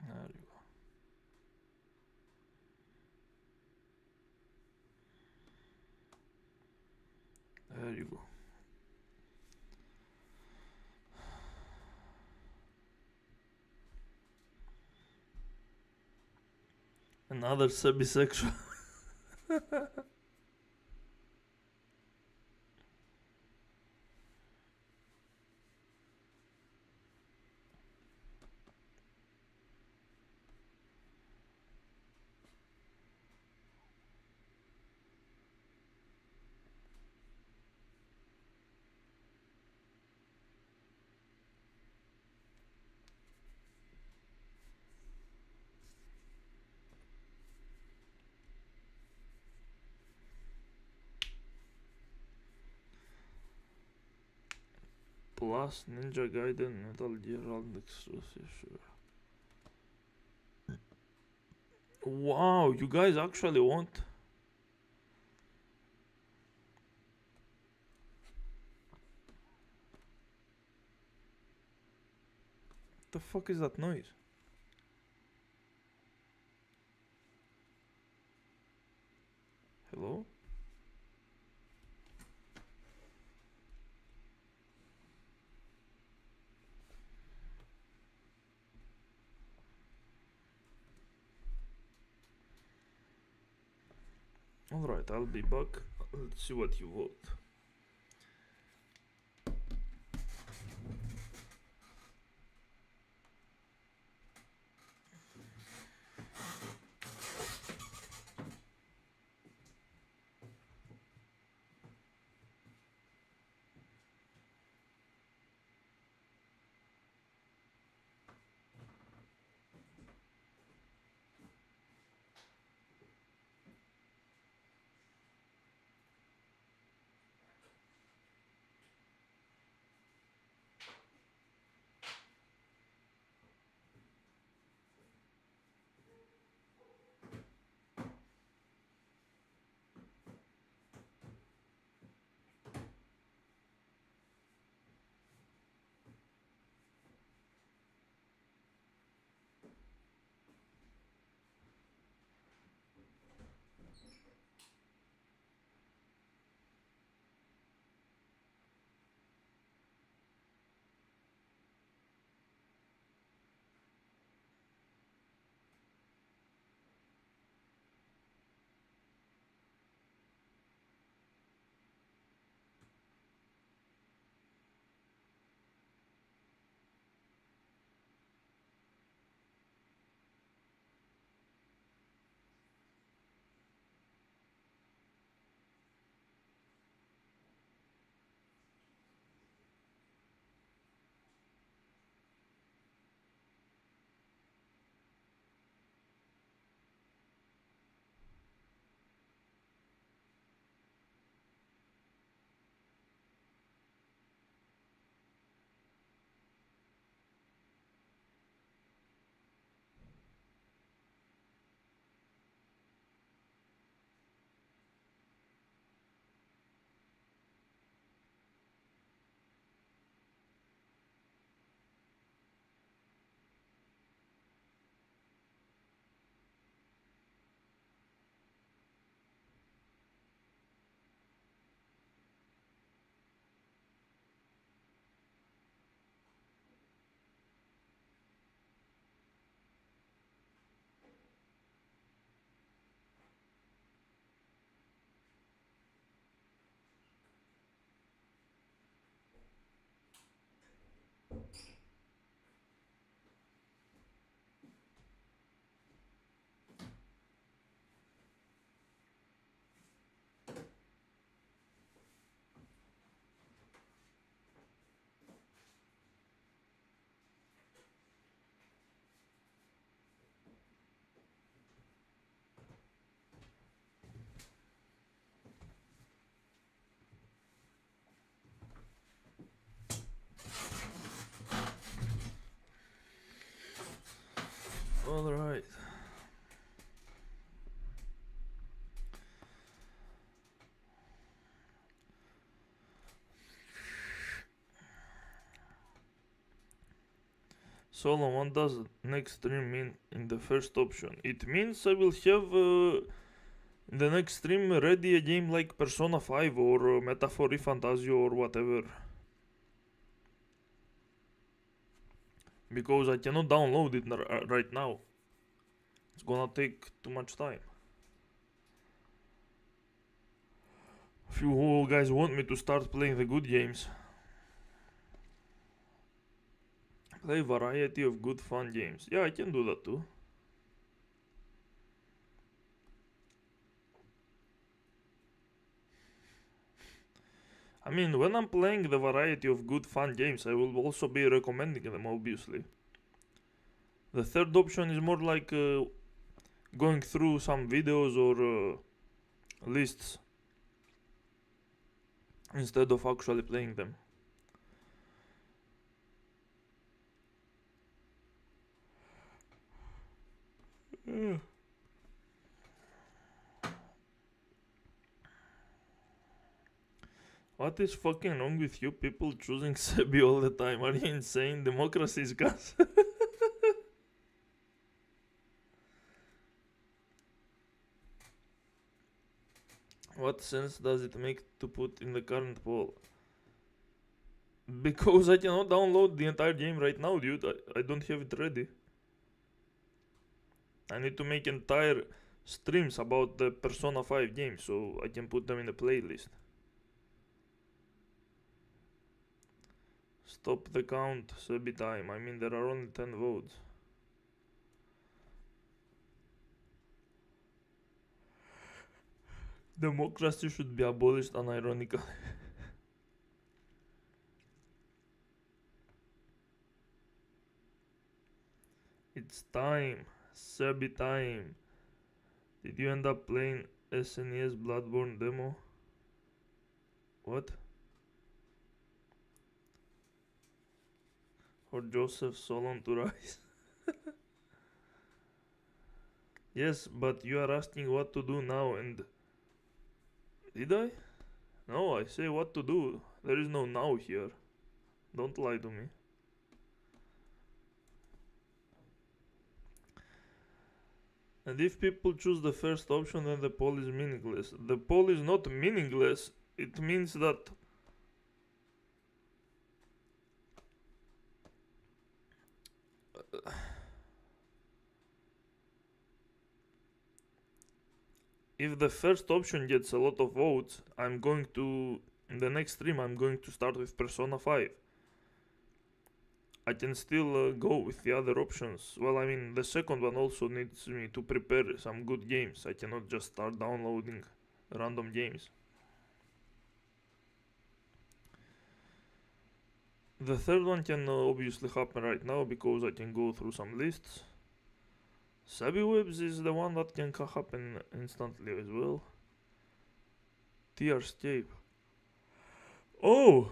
There you go. There you go. Another semi-sexual. Plus Ninja Gaiden Metal Gear Round exclusive, sure. Wow, you guys actually want? The fuck is that noise? Hello? Alright, I'll be back. Let's see what you vote. Alright. Solon, what does next stream mean in the first option? It means I will have in the next stream ready a game like Persona 5 or Metaphor Fantasio or whatever. Because I cannot download it right now. It's gonna take too much time. If you guys want me to start playing the good games, play variety of good fun games. Yeah, I can do that too. I mean, when I'm playing the variety of good fun games, I will also be recommending them, obviously. The third option is more like going through some videos or lists instead of actually playing them. What is fucking wrong with you people choosing Sebby all the time? Are you insane? Democracy is gas. What sense does it make to put in the current poll? Because I cannot download the entire game right now, dude. I don't have it ready. I need to make entire streams about the Persona 5 games, so I can put them in the playlist. Stop the count, Sebby time. I mean, there are only 10 votes. Democracy should be abolished unironically. It's time. Sebby time. Did you end up playing SNES Bloodborne demo? What? Or Joseph Solon to rise? Yes, but you are asking what to do now, and... Did I? No, I say what to do. There is no now here. Don't lie to me. And if people choose the first option, then the poll is meaningless. The poll is not meaningless. It means that if the first option gets a lot of votes, I'm going to, in the next stream, I'm going to start with Persona 5. I can still go with the other options. Well, I mean, the second one also needs me to prepare some good games. I cannot just start downloading random games. The third one can obviously happen right now because I can go through some lists. Sebbywebz is the one that can happen instantly as well. Tearscape. Oh.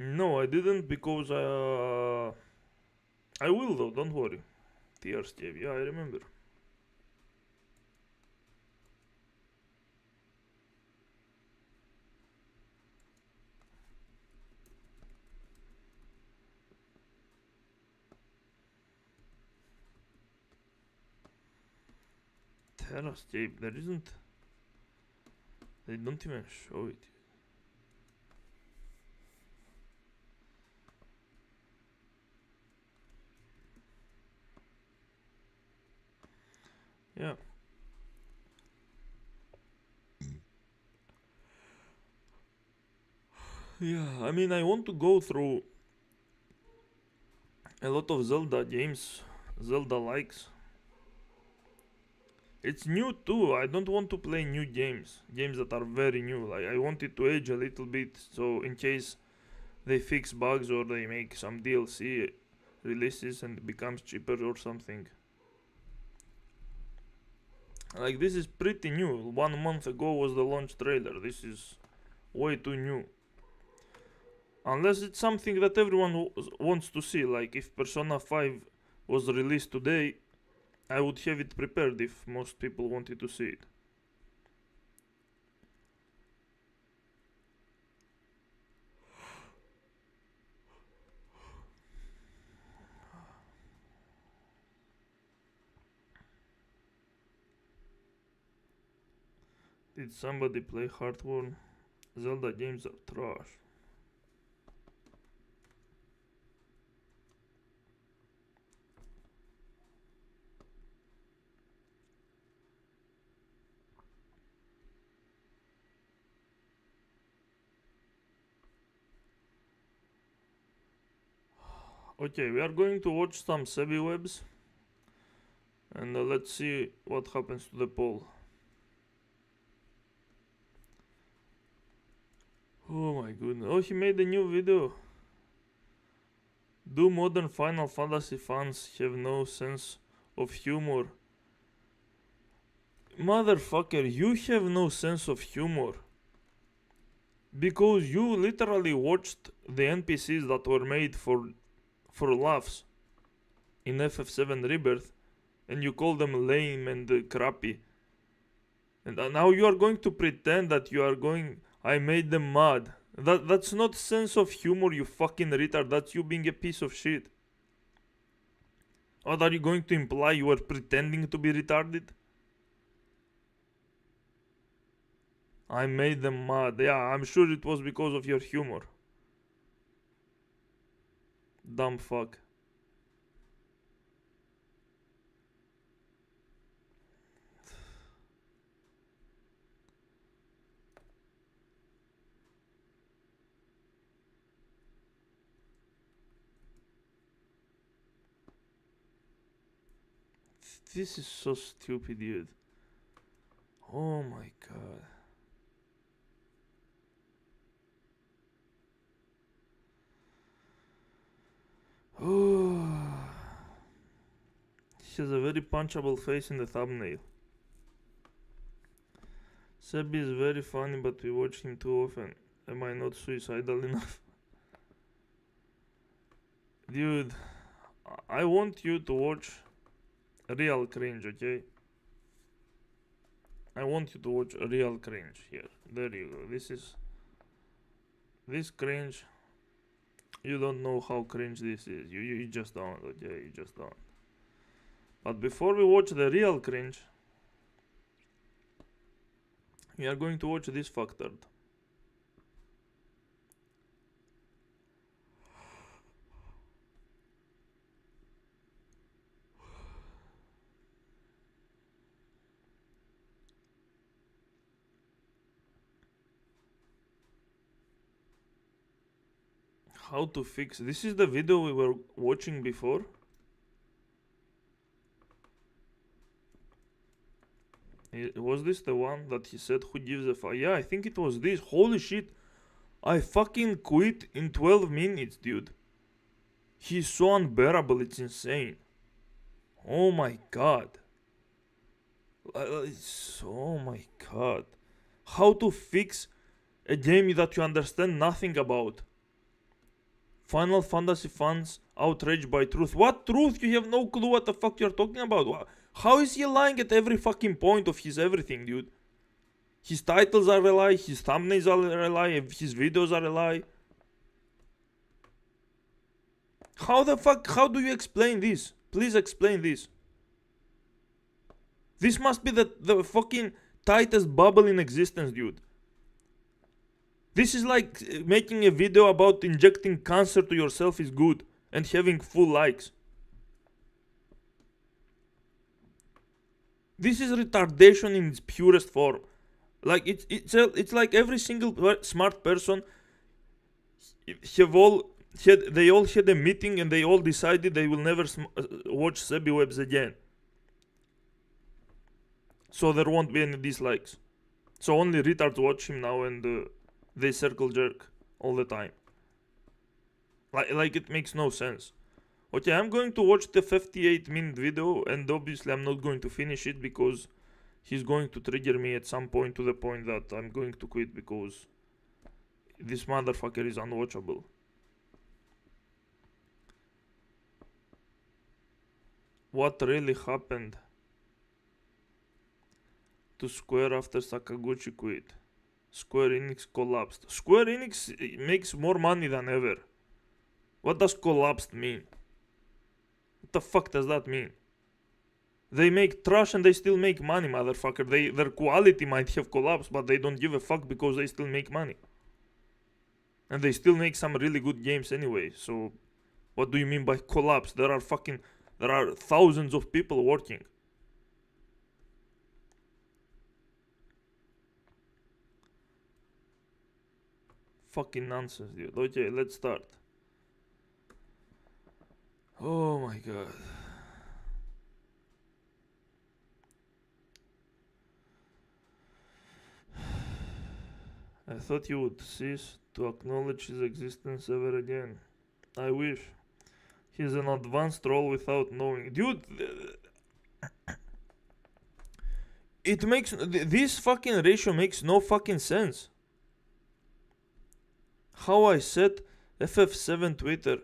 No, I didn't because I will though, don't worry. Tearscape, yeah, I remember. Tearscape, there isn't. They don't even show it. Yeah. Yeah, I mean, I want to go through a lot of Zelda games, Zelda likes. It's new too. I don't want to play new games that are very new. Like, I want it to age a little bit, so in case they fix bugs or they make some DLC releases and it becomes cheaper or something. Like, this is pretty new. 1 month ago was the launch trailer. This is way too new. Unless it's something that everyone wants to see. Like, if Persona 5 was released today, I would have it prepared if most people wanted to see it. Did somebody play Heartworn? Zelda games are trash. Okay, we are going to watch some Sebbywebz. And let's see what happens to the poll. Oh my goodness. Oh, he made a new video. Do modern Final Fantasy fans have no sense of humor? Motherfucker, you have no sense of humor. Because you literally watched the NPCs that were made for laughs in FF7 Rebirth, and you call them lame and crappy. And now you are going to pretend that you are going... I made them mad. That's not sense of humor, you fucking retard. That's you being a piece of shit. What are you going to imply? You were pretending to be retarded? I made them mad. Yeah, I'm sure it was because of your humor. Dumb fuck. This is so stupid, dude. Oh my god. Oh. He has a very punchable face in the thumbnail. Sebby is very funny, but we watch him too often. Am I not suicidal enough? Dude, I want you to watch real cringe, okay? I want you to watch real cringe here. There you go. This cringe. You don't know how cringe this is. You just don't, okay? You just don't. But before we watch the real cringe, we are going to watch this fucktard. How to fix. This is the video we were watching before. Was this the one that he said who gives a fuck? Yeah, I think it was this. Holy shit. I fucking quit in 12 minutes, dude. He's so unbearable, it's insane. Oh my god. Oh my god. How to fix a game that you understand nothing about. Final Fantasy fans outraged by truth. What truth? You have no clue what the fuck you're talking about. How is he lying at every fucking point of his everything, dude? His titles are a lie, his thumbnails are a lie, his videos are a lie. How the fuck, how do you explain this? Please explain this. This must be the fucking tightest bubble in existence, dude. This is like making a video about injecting cancer to yourself is good and having full likes. This is retardation in its purest form. Like it's like every single smart person they all had a meeting and they all decided they will never watch Sebbywebz again. So there won't be any dislikes. So only retards watch him now and they circle jerk all the time. Like it makes no sense. Okay, I'm going to watch the 58-minute video and obviously I'm not going to finish it because he's going to trigger me at some point to the point that I'm going to quit because this motherfucker is unwatchable. What really happened to Square after Sakaguchi quit? Square Enix collapsed. Square Enix makes more money than ever. What does collapsed mean? What the fuck does that mean? They make trash and they still make money, motherfucker. Their quality might have collapsed, but they don't give a fuck because they still make money. And they still make some really good games anyway. So, what do you mean by collapse? There are thousands of people working. Fucking nonsense, dude. Okay, let's start. Oh my god. I thought you would cease to acknowledge his existence ever again. I wish. He's an advanced troll without knowing. Dude, it makes... This fucking ratio makes no fucking sense. How I set FF7 Twitter.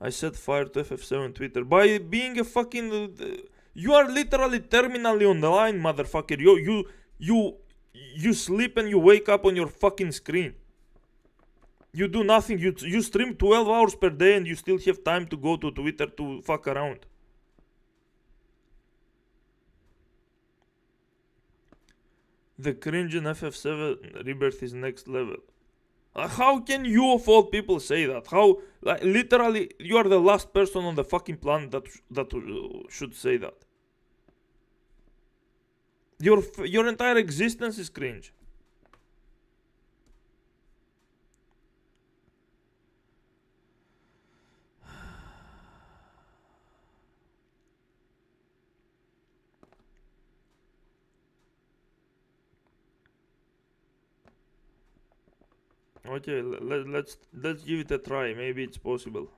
I set fire to FF7 Twitter by being a fucking... you are literally terminally on the line, motherfucker. You sleep and you wake up on your fucking screen. You do nothing. You stream 12 hours per day and you still have time to go to Twitter to fuck around. The cringe in FF7 Rebirth is next level. How can you of all people say that? How, like, literally, you are the last person on the fucking planet that should say that. Your entire existence is cringe. Okay, let's give it a try. Maybe it's possible.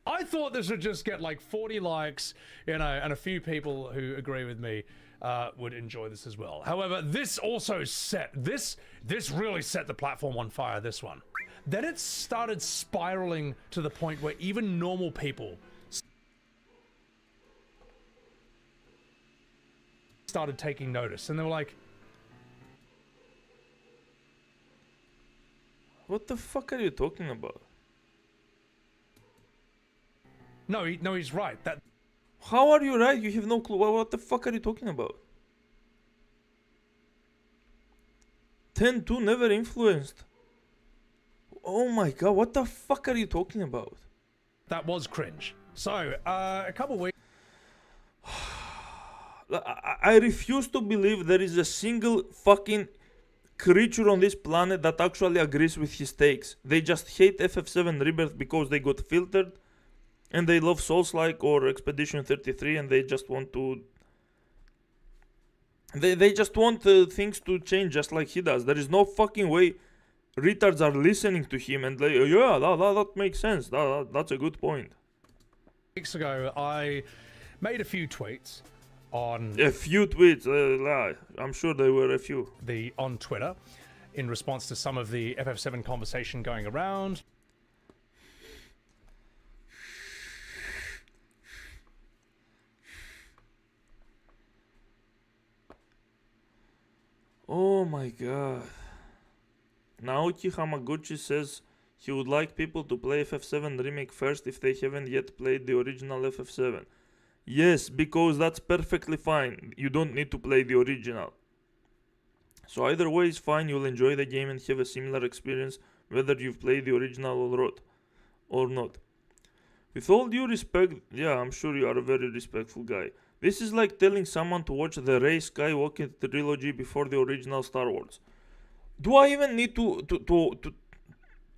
I thought this would just get like 40 likes, you know, and a few people who agree with me would enjoy this as well. However, this also this really set the platform on fire, this one. Then it started spiraling to the point where even normal people started taking notice, and they were like, what the fuck are you talking about? no, he's right. That How are you right? You have no clue. What the fuck are you talking about? 10-2 never influenced. Oh my god, what the fuck are you talking about? that was cringe. So, a couple weeks I refuse to believe there is a single fucking creature on this planet that actually agrees with his takes. They just hate FF7 Rebirth because they got filtered, and they love Souls-like or Expedition 33, and they just want to... They just want things to change just like he does. There is no fucking way retards are listening to him and like, yeah, that makes sense. That's a good point. ago, I made a few tweets on A few tweets, I'm sure there were a few. on Twitter in response to some of the FF7 conversation going around. Oh my god. Naoki Hamaguchi says he would like people to play FF7 Remake first if they haven't yet played the original FF7. Yes, because that's perfectly fine. You don't need to play the original. So either way is fine, you'll enjoy the game and have a similar experience whether you've played the original or not. With all due respect, yeah, I'm sure you are a very respectful guy. This is like telling someone to watch the Rey Skywalker trilogy before the original Star Wars. Do I even need to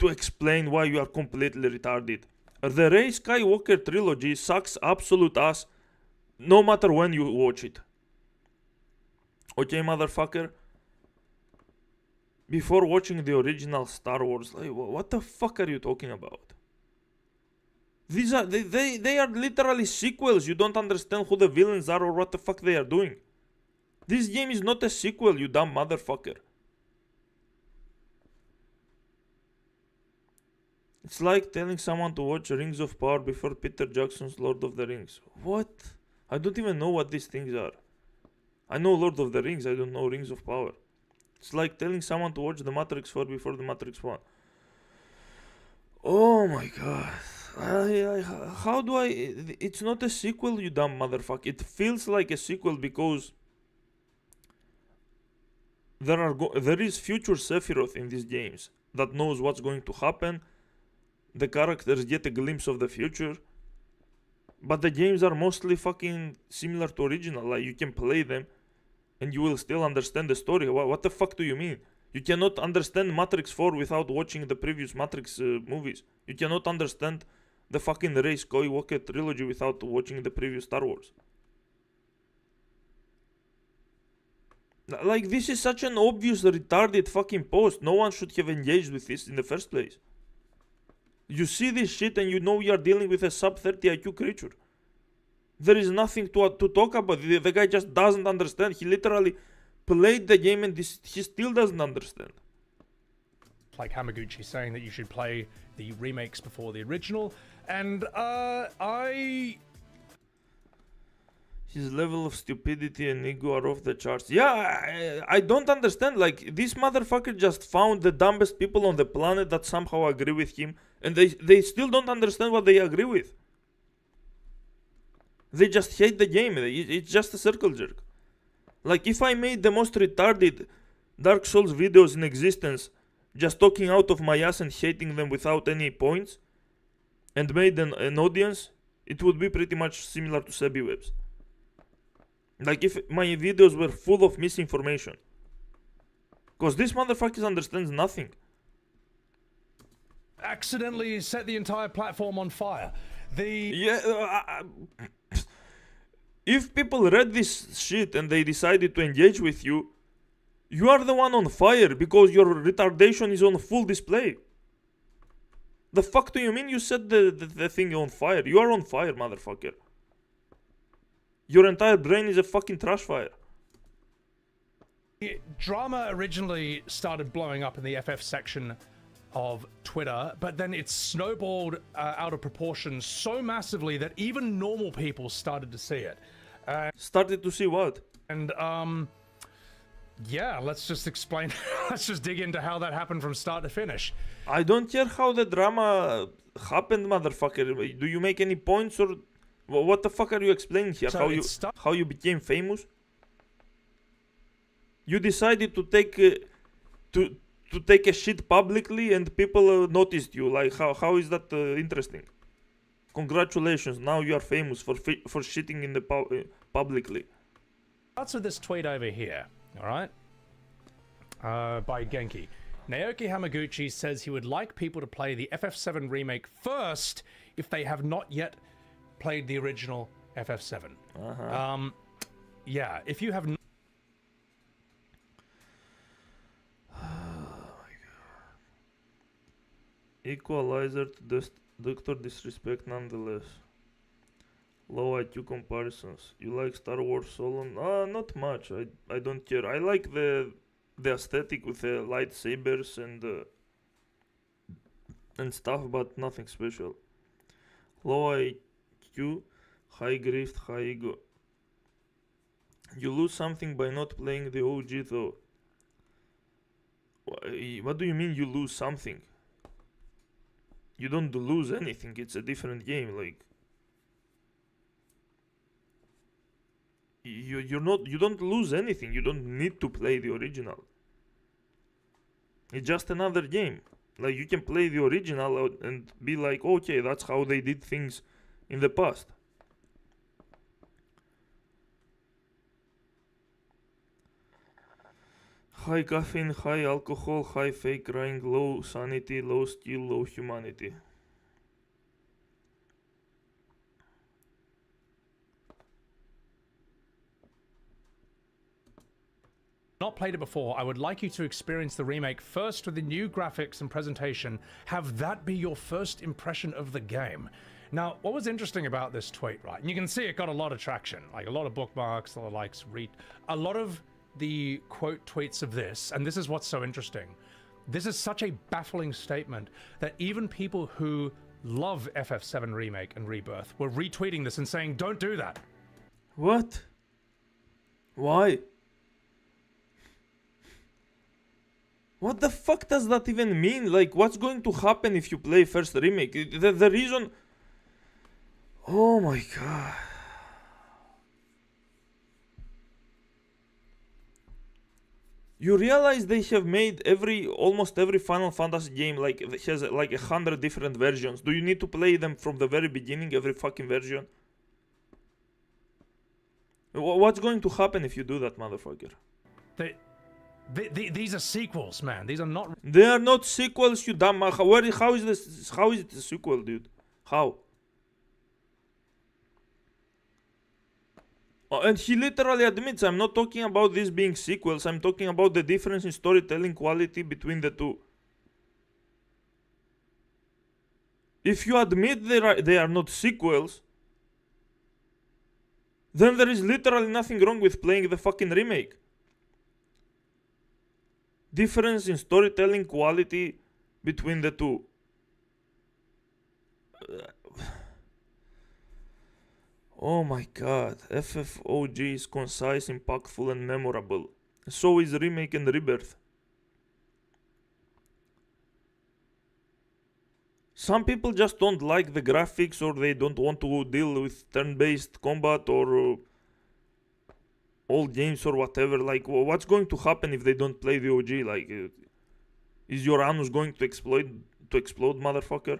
explain why you are completely retarded? The Rey Skywalker trilogy sucks absolute ass no matter when you watch it. Okay, motherfucker? Before watching the original Star Wars, like, what the fuck are you talking about? These are they are literally sequels. You don't understand who the villains are or what the fuck they are doing. This game is not a sequel, you dumb motherfucker. It's like telling someone to watch Rings of Power before Peter Jackson's Lord of the Rings. What? I don't even know what these things are. I know Lord of the Rings, I don't know Rings of Power. It's like telling someone to watch The Matrix 4 before The Matrix 1. Oh my god. How do I... It's not a sequel, you dumb motherfucker. It feels like a sequel because there is future Sephiroth in these games that knows what's going to happen. The characters get a glimpse of the future. But the games are mostly fucking similar to original. Like, you can play them and you will still understand the story. What the fuck do you mean? You cannot understand Matrix 4 without watching the previous Matrix movies. You cannot understand the fucking Rey Skywalker trilogy without watching the previous Star Wars. Like, this is such an obvious retarded fucking post. No one should have engaged with this in the first place. You see this shit and you know you are dealing with a sub 30 IQ creature. There is nothing to talk about. The guy just doesn't understand. He literally played the game and he still doesn't understand. Like Hamaguchi saying that you should play the remakes before the original, and his level of stupidity and ego are off the charts. Yeah, I don't understand. Like, this motherfucker just found the dumbest people on the planet that somehow agree with him, and they still don't understand what they agree with. They just hate the game. It's just a circle jerk. Like, if I made the most retarded Dark Souls videos in existence, just talking out of my ass and hating them without any points, and made an audience, it would be pretty much similar to Sebbywebz. Like if my videos were full of misinformation. Because this motherfucker understands nothing. Accidentally set the entire platform on fire. If people read this shit and they decided to engage with you, you are the one on fire because your retardation is on full display. The fuck do you mean you set the thing on fire? You are on fire, motherfucker. Your entire brain is a fucking trash fire. Drama originally started blowing up in the FF section of Twitter, but then it snowballed out of proportion so massively that even normal people started to see it. Started to see what? And yeah, let's just explain. Let's just dig into how that happened from start to finish. I don't care how the drama happened, motherfucker. Do you make any points or what the fuck are you explaining here? So How you became famous? You decided to take to take a shit publicly and people noticed you. Like how is that interesting? Congratulations, now you are famous for shitting in the publicly. Starts with this tweet over here, all right? By Genki. Naoki Hamaguchi says he would like people to play the FF7 remake first if they have not yet played the original FF7. Yeah, if you have not... Equalizer to Doctor Disrespect nonetheless. Low IQ comparisons. You like Star Wars Solo? Not much. I don't care. I like the aesthetic with the lightsabers and stuff, but nothing special. Low IQ, high grift, high ego. You lose something by not playing the OG though. What do you mean you lose something? You don't lose anything, it's a different game, like you don't lose anything, you don't need to play the original. It's just another game. Like you can play the original and be like, okay, that's how they did things in the past. High caffeine, high alcohol, high fake crying, low sanity, low skill, low humanity. Not played it before, I would like you to experience the remake first with the new graphics and presentation. Have that be your first impression of the game. Now, what was interesting about this tweet, right? And you can see it got a lot of traction, like a lot of bookmarks, a lot of likes, a lot of the quote tweets of this, and this is what's so interesting. This is such a baffling statement that even people who love FF7 Remake and Rebirth were retweeting this and saying, don't do that. What? Why? What the fuck does that even mean? Like, what's going to happen if you play first remake? The reason... Oh my god. You realize they have made almost every Final Fantasy game like has like 100 different versions. Do you need to play them from the very beginning, every fucking version? What's going to happen if you do that, motherfucker? These are sequels, man. These are not... They are not sequels, you dumb... How is it a sequel, dude? How? And he literally admits, I'm not talking about this being sequels, I'm talking about the difference in storytelling quality between the two. If you admit they are not sequels, then there is literally nothing wrong with playing the fucking remake. Difference in storytelling quality between the two. Oh my god, FFOG is concise, impactful and memorable. So is Remake and Rebirth. Some people just don't like the graphics, or they don't want to deal with turn-based combat or old games or whatever. Like, what's going to happen if they don't play the OG? Like, Is your anus going to explode, motherfucker?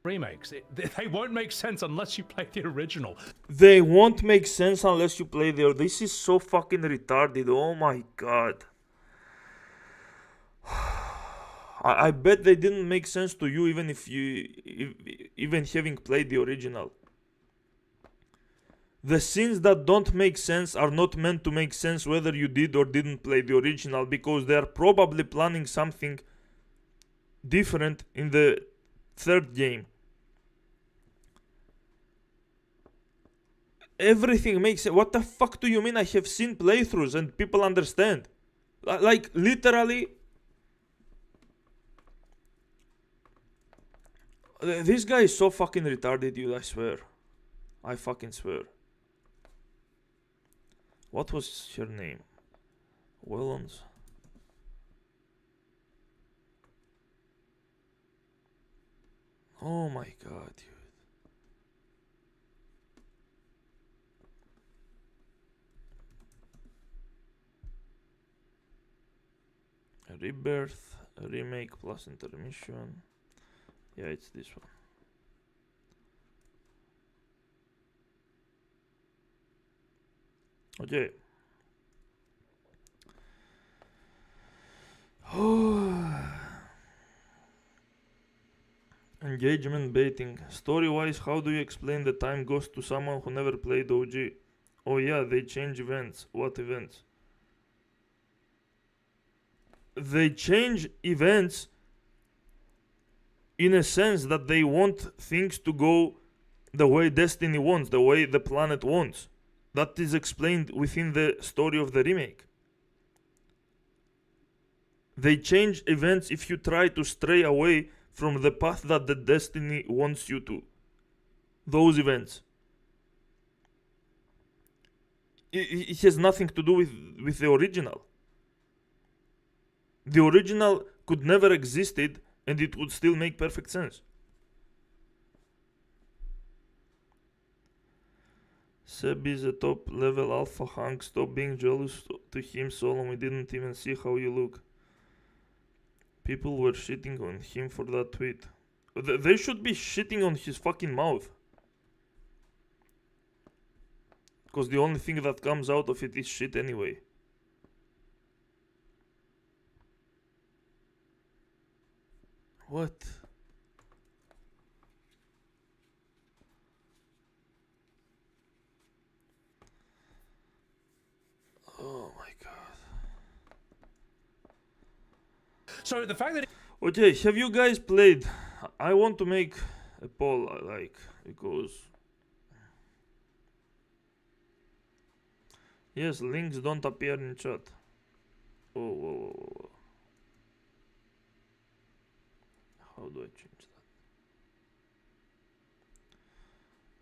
Remakes. They won't make sense unless you play the original. They won't make sense unless you play the... This is so fucking retarded. Oh my god. I bet they didn't make sense to you even even having played the original. The scenes that don't make sense are not meant to make sense whether you did or didn't play the original, because they are probably planning something different in the third game. Everything makes sense. What the fuck do you mean? I have seen playthroughs and people understand. Like, literally... This guy is so fucking retarded, dude, I swear. I fucking swear. What was her name? Wellons. Oh my god, dude. A rebirth, a remake plus intermission. Yeah, it's this one. Okay. Engagement baiting. Story-wise, how do you explain the time goes to someone who never played OG? Oh yeah, they change events. What events? They change events in a sense that they want things to go the way Destiny wants, the way the planet wants. That is explained within the story of the remake. They change events if you try to stray away from the path that the Destiny wants you to. Those events. It has nothing to do with the original. The original could never existed and it would still make perfect sense. Seb is a top level alpha hunk. Stop being jealous to him, Solon. We didn't even see how you look. People were shitting on him for that tweet. They should be shitting on his fucking mouth. Because the only thing that comes out of it is shit anyway. What? Oh my god. So the fact that... Okay, have you guys played? I want to make a poll, because... Yes, links don't appear in chat. Oh, whoa, whoa, whoa. How do I change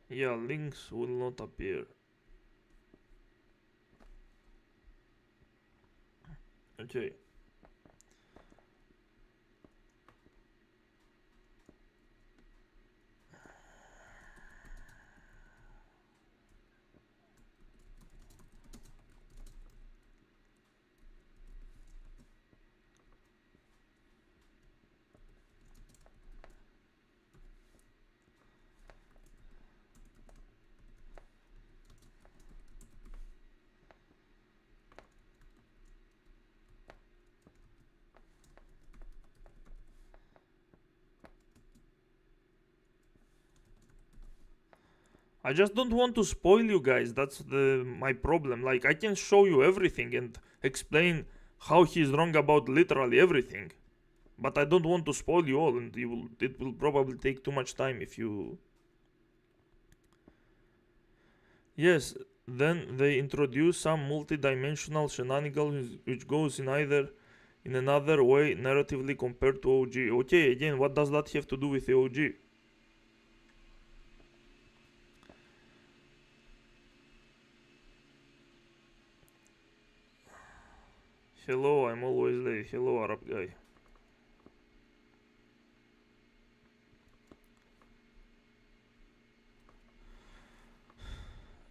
that? Yeah, links will not appear. Okay. I just don't want to spoil you guys. That's my problem. Like, I can show you everything and explain how he's wrong about literally everything. But I don't want to spoil you all, and it will probably take too much time if you... Yes, then they introduce some multi-dimensional shenanigans which goes in another way narratively compared to OG. Okay, again, what does that have to do with the OG? Hello, I'm always late. Hello, Arab guy.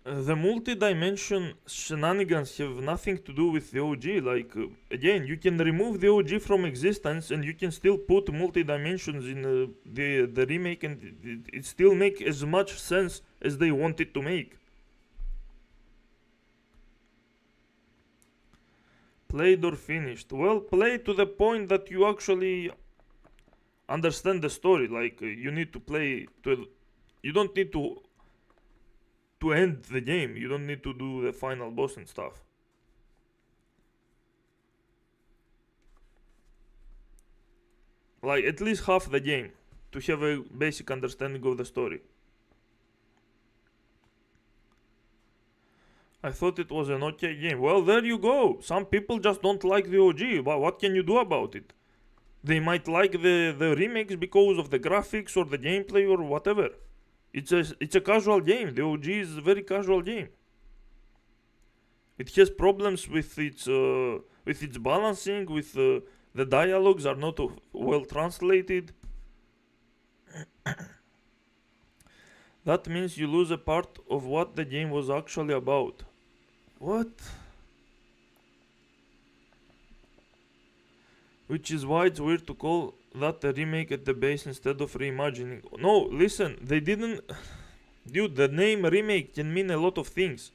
The multi-dimension shenanigans have nothing to do with the OG. Like, again, you can remove the OG from existence and you can still put multi-dimensions in the remake, and it still make as much sense as they want it to make. Played or finished? Well, play to the point that you actually understand the story. Like, you need to play to... You don't need to end the game. You don't need to do the final boss and stuff. Like, at least half the game to have a basic understanding of the story. I thought it was an okay game. Well, there you go. Some people just don't like the OG, but what can you do about it? They might like the remakes because of the graphics or the gameplay or whatever. It's a casual game. The OG is a very casual game. It has problems with its balancing, with the dialogues are not well translated. That means you lose a part of what the game was actually about. What? Which is why it's weird to call that a remake at the base instead of reimagining. No, listen, they didn't... Dude, the name remake can mean a lot of things.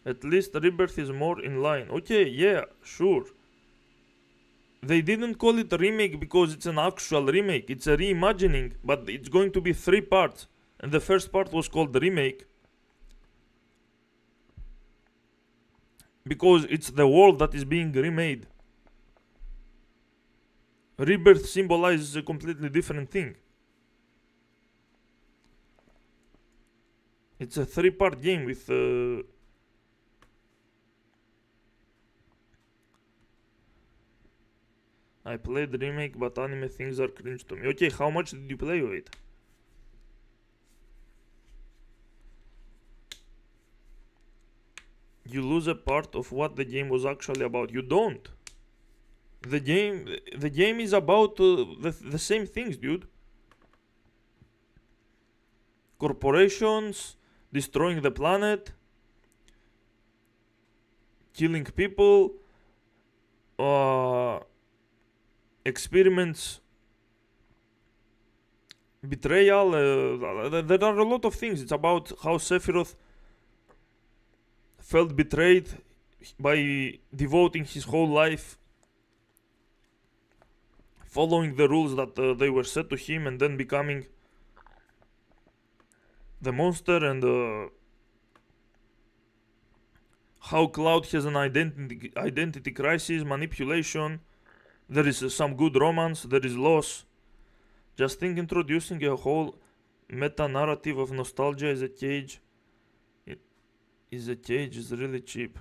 At least Rebirth is more in line. Okay, yeah, sure. They didn't call it a remake because it's an actual remake. It's a reimagining, but it's going to be 3 parts. And the first part was called the remake. Because it's the world that is being remade. Rebirth symbolizes a completely different thing. It's a 3-part game with... I played the remake, but anime things are cringe to me. Okay, how much did you play of it? You lose a part of what the game was actually about. You don't. The game is about the same things, dude. Corporations, destroying the planet, killing people, experiments, betrayal. There are a lot of things. It's about how Sephiroth felt betrayed by devoting his whole life following the rules that they were set to him, and then becoming the monster, and how Cloud has an identity crisis, manipulation. There is some good romance, there is loss. Just think introducing a whole meta-narrative of nostalgia as a cage is really cheap.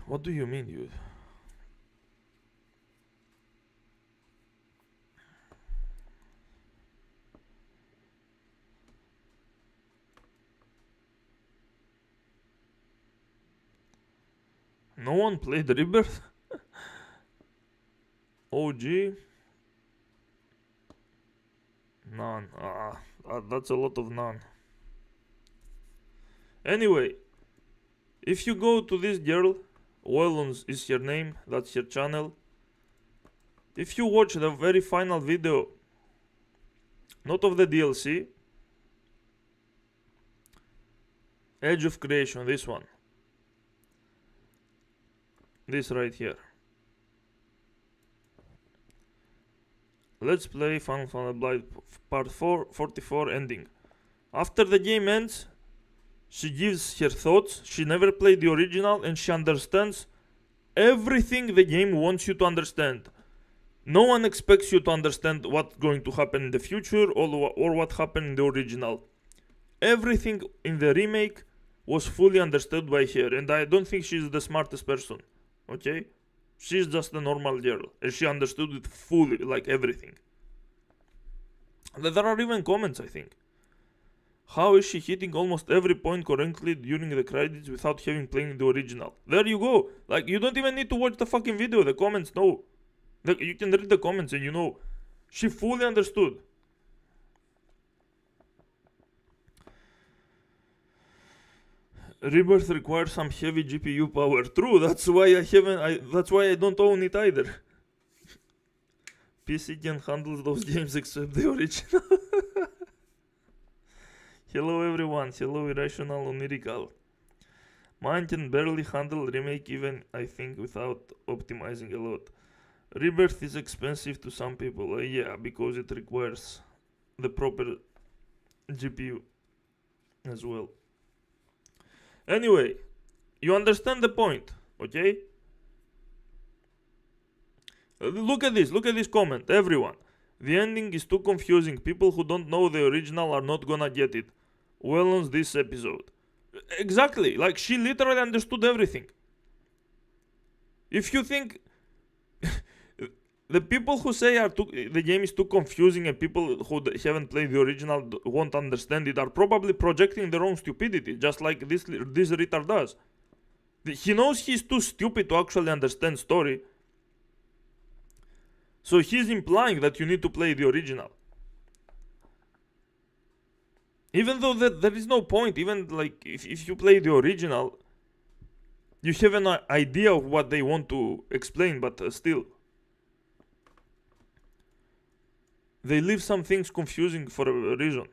What do you mean, dude? No one played Rebirth? OG? None. That's a lot of none. Anyway, if you go to this girl, Wellons is her name, that's her channel. If you watch the very final video, not of the DLC, Edge of Creation, this one. This right here. Let's play Final Fantasy Blight Part 44 ending. After the game ends, she gives her thoughts. She never played the original and she understands everything the game wants you to understand. No one expects you to understand what's going to happen in the future or what happened in the original. Everything in the remake was fully understood by her, and I don't think she's the smartest person. Okay? She's just a normal girl, and she understood it fully, like everything. There are even comments, I think. How is she hitting almost every point correctly during the credits without having played the original? There you go. Like, you don't even need to watch the fucking video. The comments know. You can read the comments and you know. She fully understood. Rebirth requires some heavy GPU power. True, that's why I don't own it either. PC can handle those games except the original. Hello everyone, hello Irrational Onirical. Mine can barely handle remake even, I think, without optimizing a lot. Rebirth is expensive to some people, yeah, because it requires the proper GPU as well. Anyway, you understand the point, okay? Look at this comment, everyone. The ending is too confusing. People who don't know the original are not gonna get it. Well on this episode. Exactly, like she literally understood everything. If you think the people who say the game is too confusing and people who haven't played the original won't understand it are probably projecting their own stupidity, just like this retard does. He knows he's too stupid to actually understand story. So he's implying that you need to play the original. Even though there is no point, even like if you play the original, you have an idea of what they want to explain, but still. They leave some things confusing for a reason.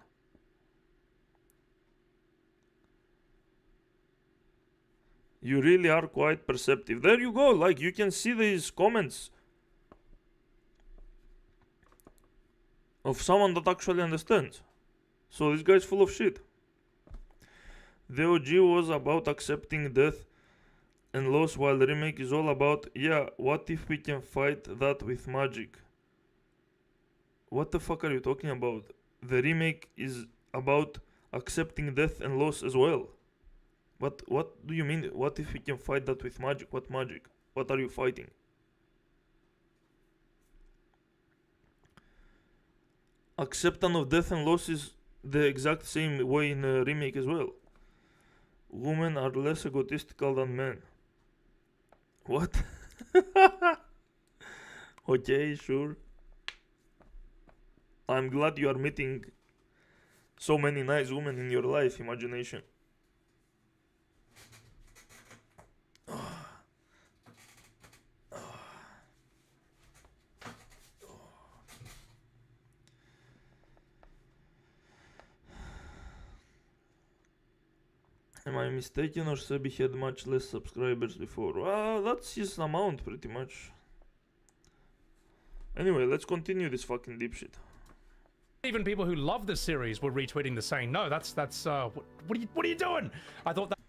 You really are quite perceptive. There you go, like you can see these comments of someone that actually understands. So this guy's full of shit. The OG was about accepting death and loss, while the remake is all about, yeah, what if we can fight that with magic? What the fuck are you talking about? The remake is about accepting death and loss as well. What do you mean? What if we can fight that with magic? What magic? What are you fighting? Acceptance of death and loss is the exact same way in a remake as well. Women are less egotistical than men. What? Okay, sure. I'm glad you are meeting so many nice women in your life, imagination. Am I mistaken, or Sebby had much less subscribers before? Well, that's his amount pretty much. Anyway, let's continue this fucking deep shit. Even people who love the series were retweeting this saying, no, that's what are you doing? I thought that.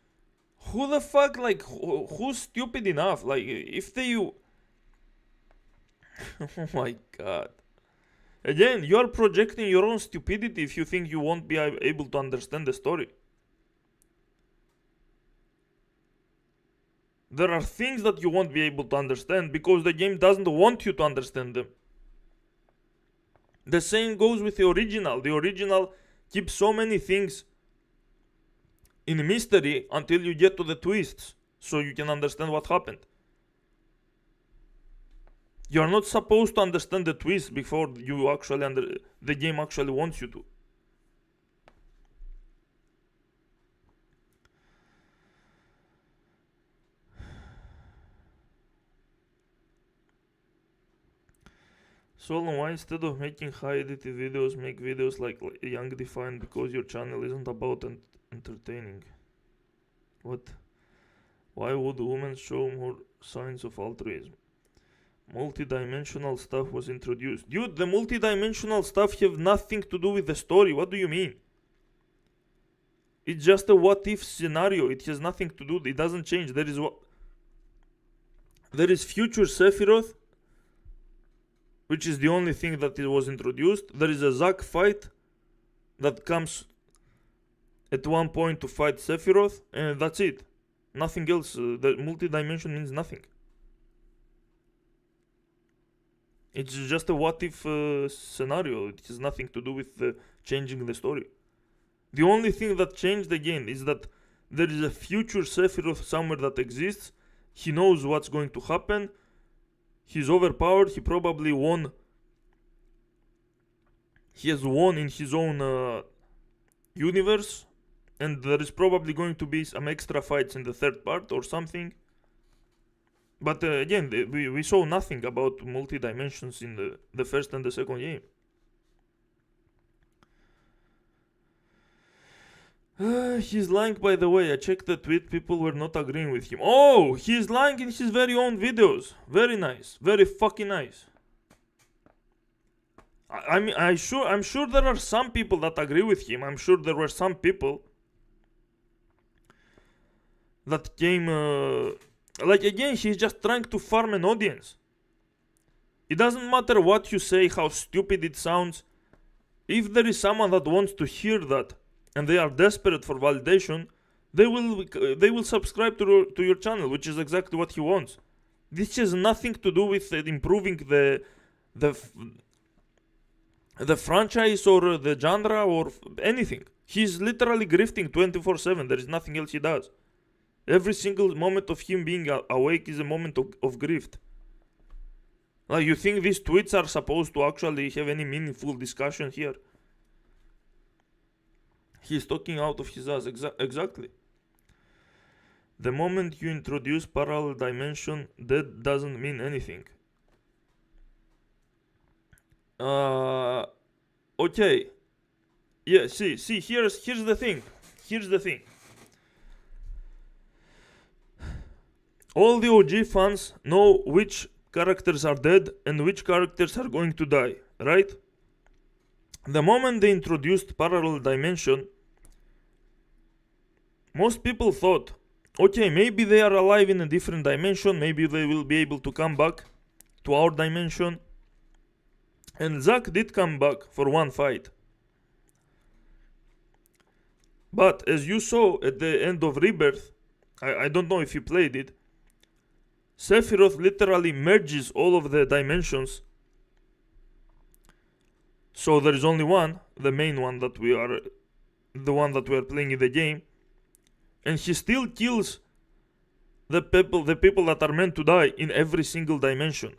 Who the fuck, like, who's stupid enough? Like, if they... Oh my god. Again, you are projecting your own stupidity if you think you won't be able to understand the story. There are things that you won't be able to understand because the game doesn't want you to understand them. The same goes with the original. The original keeps so many things in mystery until you get to the twists, so you can understand what happened. You are not supposed to understand the twist before you actually the game actually wants you to. Solon, why instead of making high edited videos, make videos like Young Defined, because your channel isn't about entertaining? What? Why would women show more signs of altruism? Multi-dimensional stuff was introduced. Dude, the multi-dimensional stuff have nothing to do with the story. What do you mean? It's just a what-if scenario. It has nothing to do. It doesn't change. There is future Sephiroth, which is the only thing that it was introduced. There is a Zack fight that comes at one point to fight Sephiroth, and that's it. Nothing else. The multi-dimension means nothing. It's just a what-if scenario. It has nothing to do with changing the story. The only thing that changed again is that there is a future Sephiroth somewhere that exists. He knows what's going to happen. He's overpowered. He probably won he has won in his own universe, and there is probably going to be some extra fights in the third part or something. But again, we saw nothing about multi-dimensions in the first and the second game. He's lying, by the way. I checked the tweet, people were not agreeing with him. Oh, he's lying in his very own videos. Very nice. Very fucking nice. I mean, I'm sure there are some people that agree with him. I'm sure there were some people that came... like, again, he's just trying to farm an audience. It doesn't matter what you say, how stupid it sounds. If there is someone that wants to hear that, and they are desperate for validation, they will subscribe to your channel, which is exactly what he wants. This has nothing to do with improving the franchise or the genre or anything. He's literally grifting 24/7. There is nothing else he does. Every single moment of him being awake is a moment of grift. Like, you think these tweets are supposed to actually have any meaningful discussion here? He's talking out of his ass. Exactly. The moment you introduce parallel dimension, that doesn't mean anything. Okay. Yeah, see, here's the thing. Here's the thing. All the OG fans know which characters are dead and which characters are going to die, right? The moment they introduced parallel dimension, most people thought, okay, maybe they are alive in a different dimension, maybe they will be able to come back to our dimension. And Zack did come back for one fight. But as you saw at the end of Rebirth, I don't know if you played it, Sephiroth literally merges all of the dimensions. So there is only one, the main one that we are playing in the game. And he still kills the people that are meant to die in every single dimension.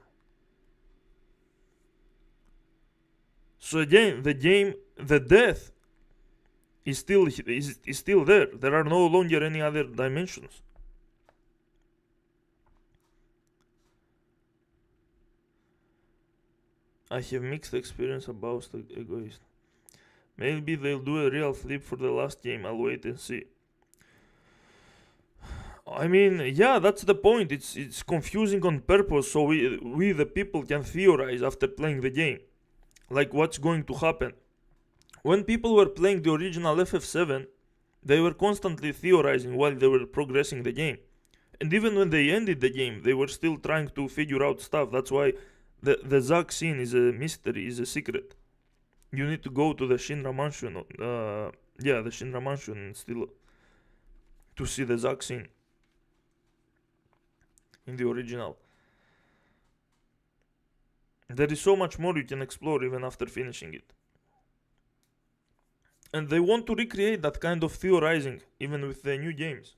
So again, the death is still there. There are no longer any other dimensions. I have mixed experience about the Egoist. Maybe they'll do a real flip for the last game. I'll wait and see. I mean, yeah, that's the point. It's confusing on purpose, so we the people can theorize after playing the game, like what's going to happen. When people were playing the original FF7, they were constantly theorizing while they were progressing the game, and even when they ended the game, they were still trying to figure out stuff. That's why the Zack scene is a mystery, is a secret. You need to go to the Shinra Mansion, the Shinra Mansion, still to see the Zack scene in the original. There is so much more you can explore even after finishing it. And they want to recreate that kind of theorizing even with the new games.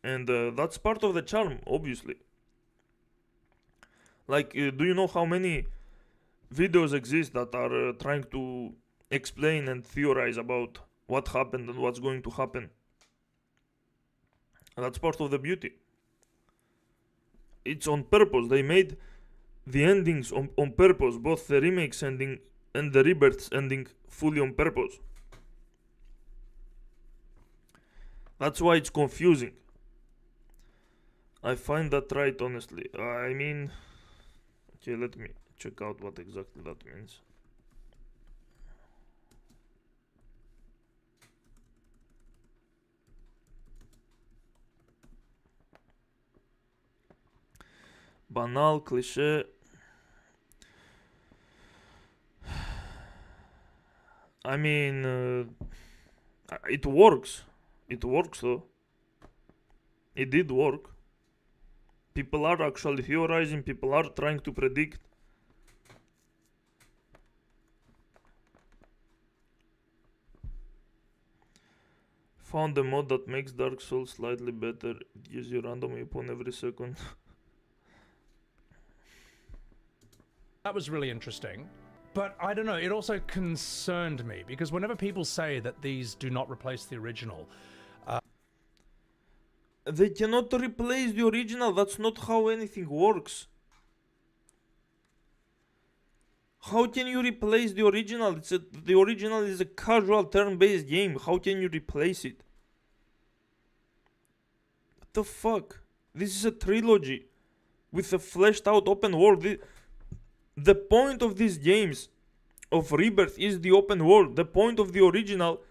And that's part of the charm, obviously. Like, do you know how many videos exist that are trying to explain and theorize about what happened and what's going to happen? And that's part of the beauty. It's on purpose. They made the endings on purpose, both the remakes ending and the Rebirths ending fully on purpose. That's why it's confusing. I find that right, honestly. I mean, okay, let me check out what exactly that means. Banal, cliché. I mean, it works. It works though. It did work. People are actually theorizing, people are trying to predict. Found a mod that makes Dark Souls slightly better. It gives you random weapon every second. That was really interesting. But I don't know, it also concerned me, because whenever people say that these do not replace the original... They cannot replace the original, that's not how anything works. How can you replace the original? The original is a casual turn-based game. How can you replace it? What the fuck? This is a trilogy with a fleshed out open world. The point of these games of Rebirth is the open world. The point of the original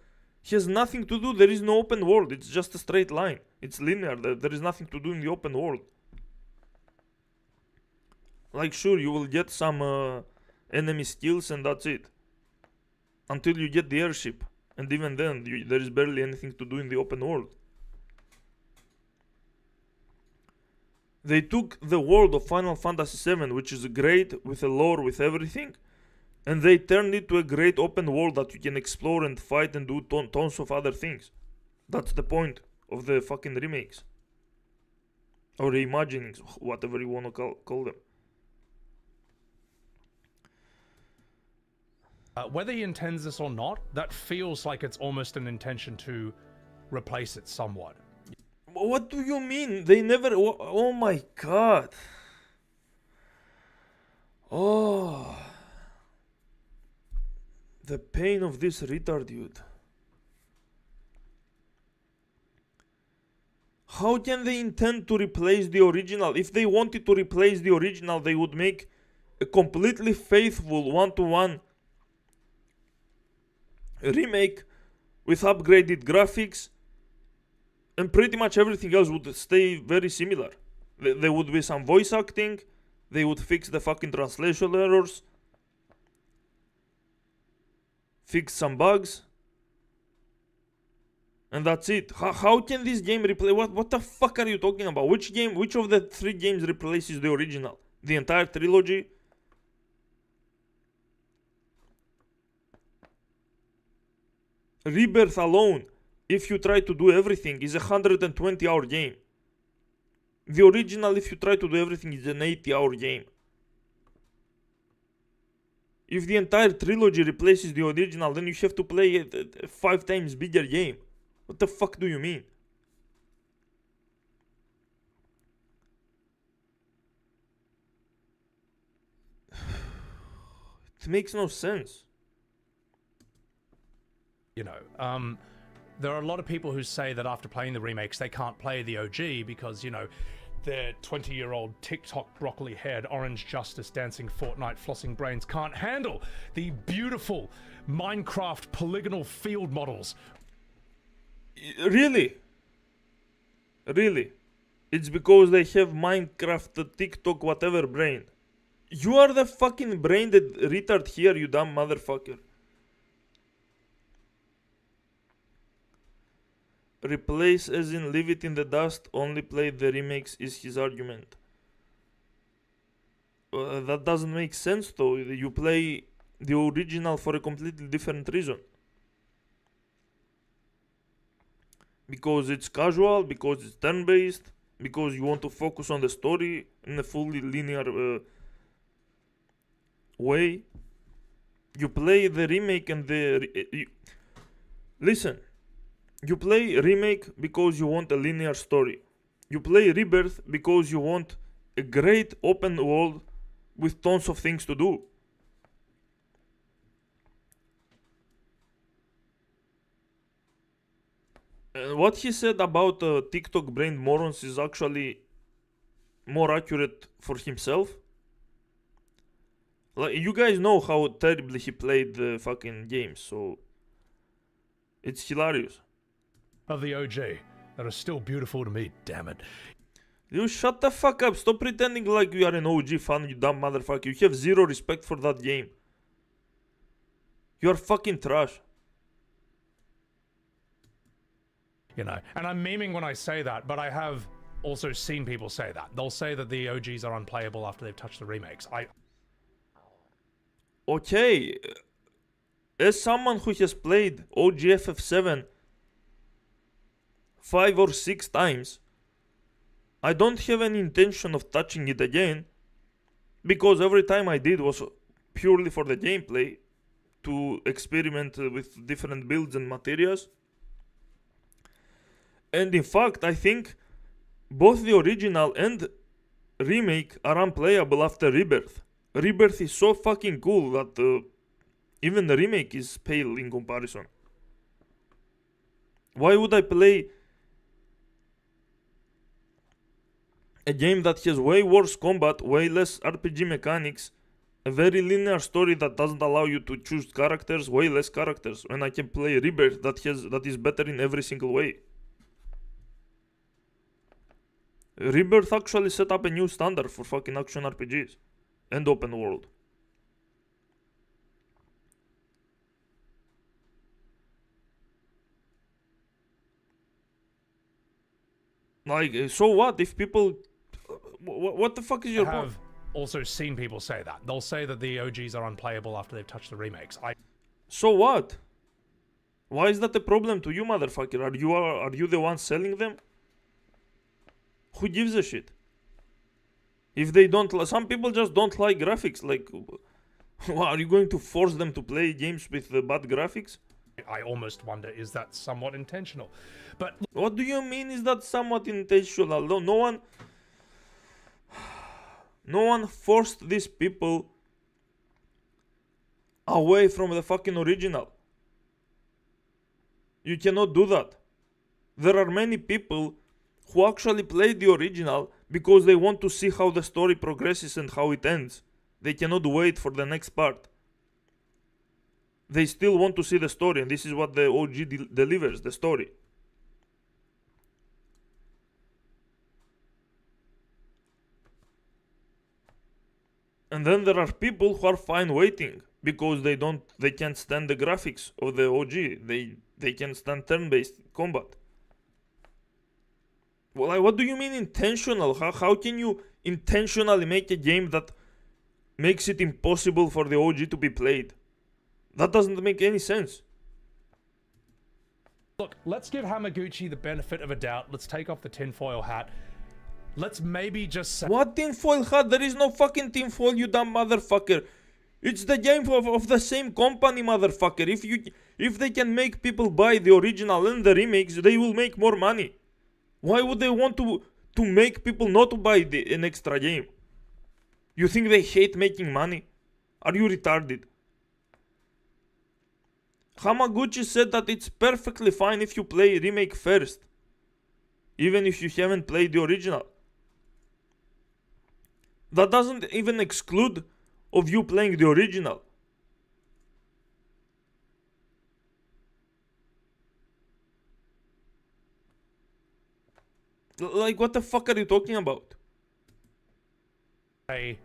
has nothing to do. There is no open world. It's just a straight line. It's linear. There is nothing to do in the open world. Like, sure, you will get some enemy skills and that's it. Until you get the airship. And even then, there is barely anything to do in the open world. They took the world of Final Fantasy VII, which is great, with a lore, with everything, and they turned it to a great open world that you can explore and fight and do tons of other things. That's the point of the fucking remakes. Or reimaginings, whatever you want to call them. Whether he intends this or not, that feels like it's almost an intention to replace it somewhat. What do you mean? They never... Oh my god. Oh. The pain of this retard, dude. How can they intend to replace the original? If they wanted to replace the original, they would make a completely faithful one-to-one remake with upgraded graphics, and pretty much everything else would stay very similar. There would be some voice acting, they would fix the fucking translation errors, fix some bugs, and that's it. How can this game replace... What the fuck are you talking about? Which of the 3 games replaces the original? The entire trilogy? Rebirth alone, if you try to do everything, is a 120-hour game. The original, if you try to do everything, is an 80-hour game. If the entire trilogy replaces the original, then you have to play a 5 times bigger game. What the fuck do you mean? It makes no sense. You know, there are a lot of people who say that after playing the remakes, they can't play the OG because, you know, their 20-year-old TikTok broccoli-haired orange justice dancing Fortnite flossing brains can't handle the beautiful Minecraft polygonal field models. Really? Really? It's because they have Minecraft, TikTok, whatever brain. You are the fucking brain that retard here, you dumb motherfucker. Replace as in leave it in the dust, only play the remakes is his argument. That doesn't make sense though. You play the original for a completely different reason. Because it's casual, because it's turn-based, because you want to focus on the story in a fully linear way. You play the remake and listen. You play remake because you want a linear story. You play Rebirth because you want a great open world with tons of things to do. What he said about TikTok brain morons is actually more accurate for himself. Like, you guys know how terribly he played the fucking games, so it's hilarious. Of the OG that are still beautiful to me, damn it. You shut the fuck up. Stop pretending like you are an OG fan, you dumb motherfucker. You have zero respect for that game. You are fucking trash. You know, and I'm memeing when I say that, but I have also seen people say that. They'll say that the OGs are unplayable after they've touched the remakes. Okay. As someone who has played OG FF7 5 or 6 times, I don't have any intention of touching it again, because every time I did was purely for the gameplay, to experiment with different builds and materials. And in fact, I think both the original and remake are unplayable after Rebirth. Rebirth is so fucking cool that even the remake is pale in comparison. Why would I play a game that has way worse combat, way less RPG mechanics, a very linear story that doesn't allow you to choose characters, way less characters, when I can play Rebirth that is better in every single way? Rebirth actually set up a new standard for fucking action RPGs and open world. Like, so what if people... What the fuck is your point? I've also seen people say that. They'll say that the OGs are unplayable after they've touched the remakes. So what? Why is that a problem to you, motherfucker? Are you the one selling them? Who gives a shit? If they don't... Some people just don't like graphics. Like, are you going to force them to play games with bad graphics? I almost wonder, is that somewhat intentional? But what do you mean is that somewhat intentional? No one forced these people away from the fucking original. You cannot do that. There are many people who actually play the original because they want to see how the story progresses and how it ends. They cannot wait for the next part. They still want to see the story, and this is what the OG delivers, the story. And then there are people who are fine waiting because they can't stand the graphics of the OG. They can't stand turn-based combat. Well, what do you mean intentional? How can you intentionally make a game that makes it impossible for the OG to be played? That doesn't make any sense. look, let's give Hamaguchi the benefit of a doubt. Let's take off the tinfoil hat. Let's maybe just say... What tinfoil hat? There is no fucking tinfoil, you dumb motherfucker. It's the game of the same company, motherfucker. If they can make people buy the original and the remakes, they will make more money. Why would they want to make people not to buy an extra game? You think they hate making money? Are you retarded? Hamaguchi said that it's perfectly fine if you play remake first, even if you haven't played the original. That doesn't even exclude of you playing the original. Like, what the fuck are you talking about? Maybe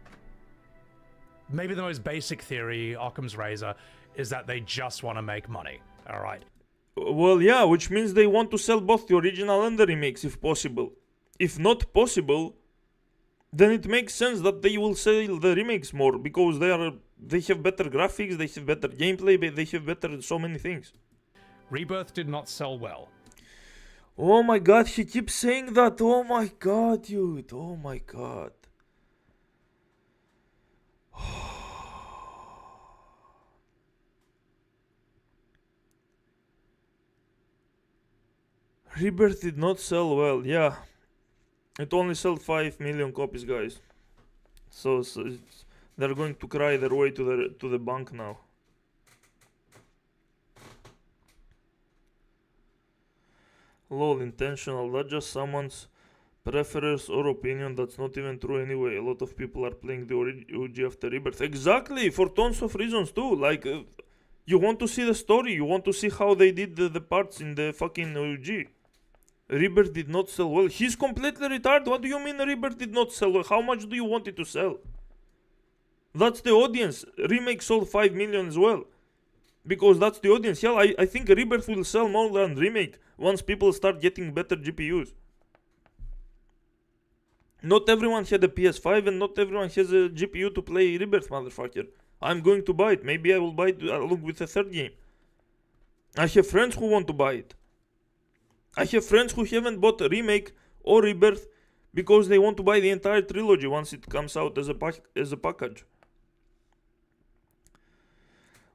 the most basic theory, Occam's razor, is that they just want to make money. All right. Well, yeah, which means they want to sell both the original and the remakes if possible. If not possible, then it makes sense that they will sell the remakes more because they have better graphics, they have better gameplay, they have better so many things. Rebirth did not sell well. Oh my god, he keeps saying that. Oh my god, dude. Oh my god. Rebirth did not sell well, yeah. It only sold 5 million copies, guys. So they're going to cry their way to the bank now. Lol, intentional. That's just someone's preference or opinion. That's not even true anyway. A lot of people are playing the OG after Rebirth. Exactly, for tons of reasons too. Like, you want to see the story. You want to see how they did the parts in the fucking OG. Rebirth did not sell well. He's completely retarded. What do you mean Rebirth did not sell well? How much do you want it to sell? That's the audience. Remake sold 5 million as well. Because that's the audience. Hell, I think Rebirth will sell more than Remake once people start getting better GPUs. Not everyone had a PS5 and not everyone has a GPU to play Rebirth, motherfucker. I'm going to buy it. Maybe I will buy it along with a third game. I have friends who want to buy it. I have friends who haven't bought a Remake or Rebirth because they want to buy the entire trilogy once it comes out as a package.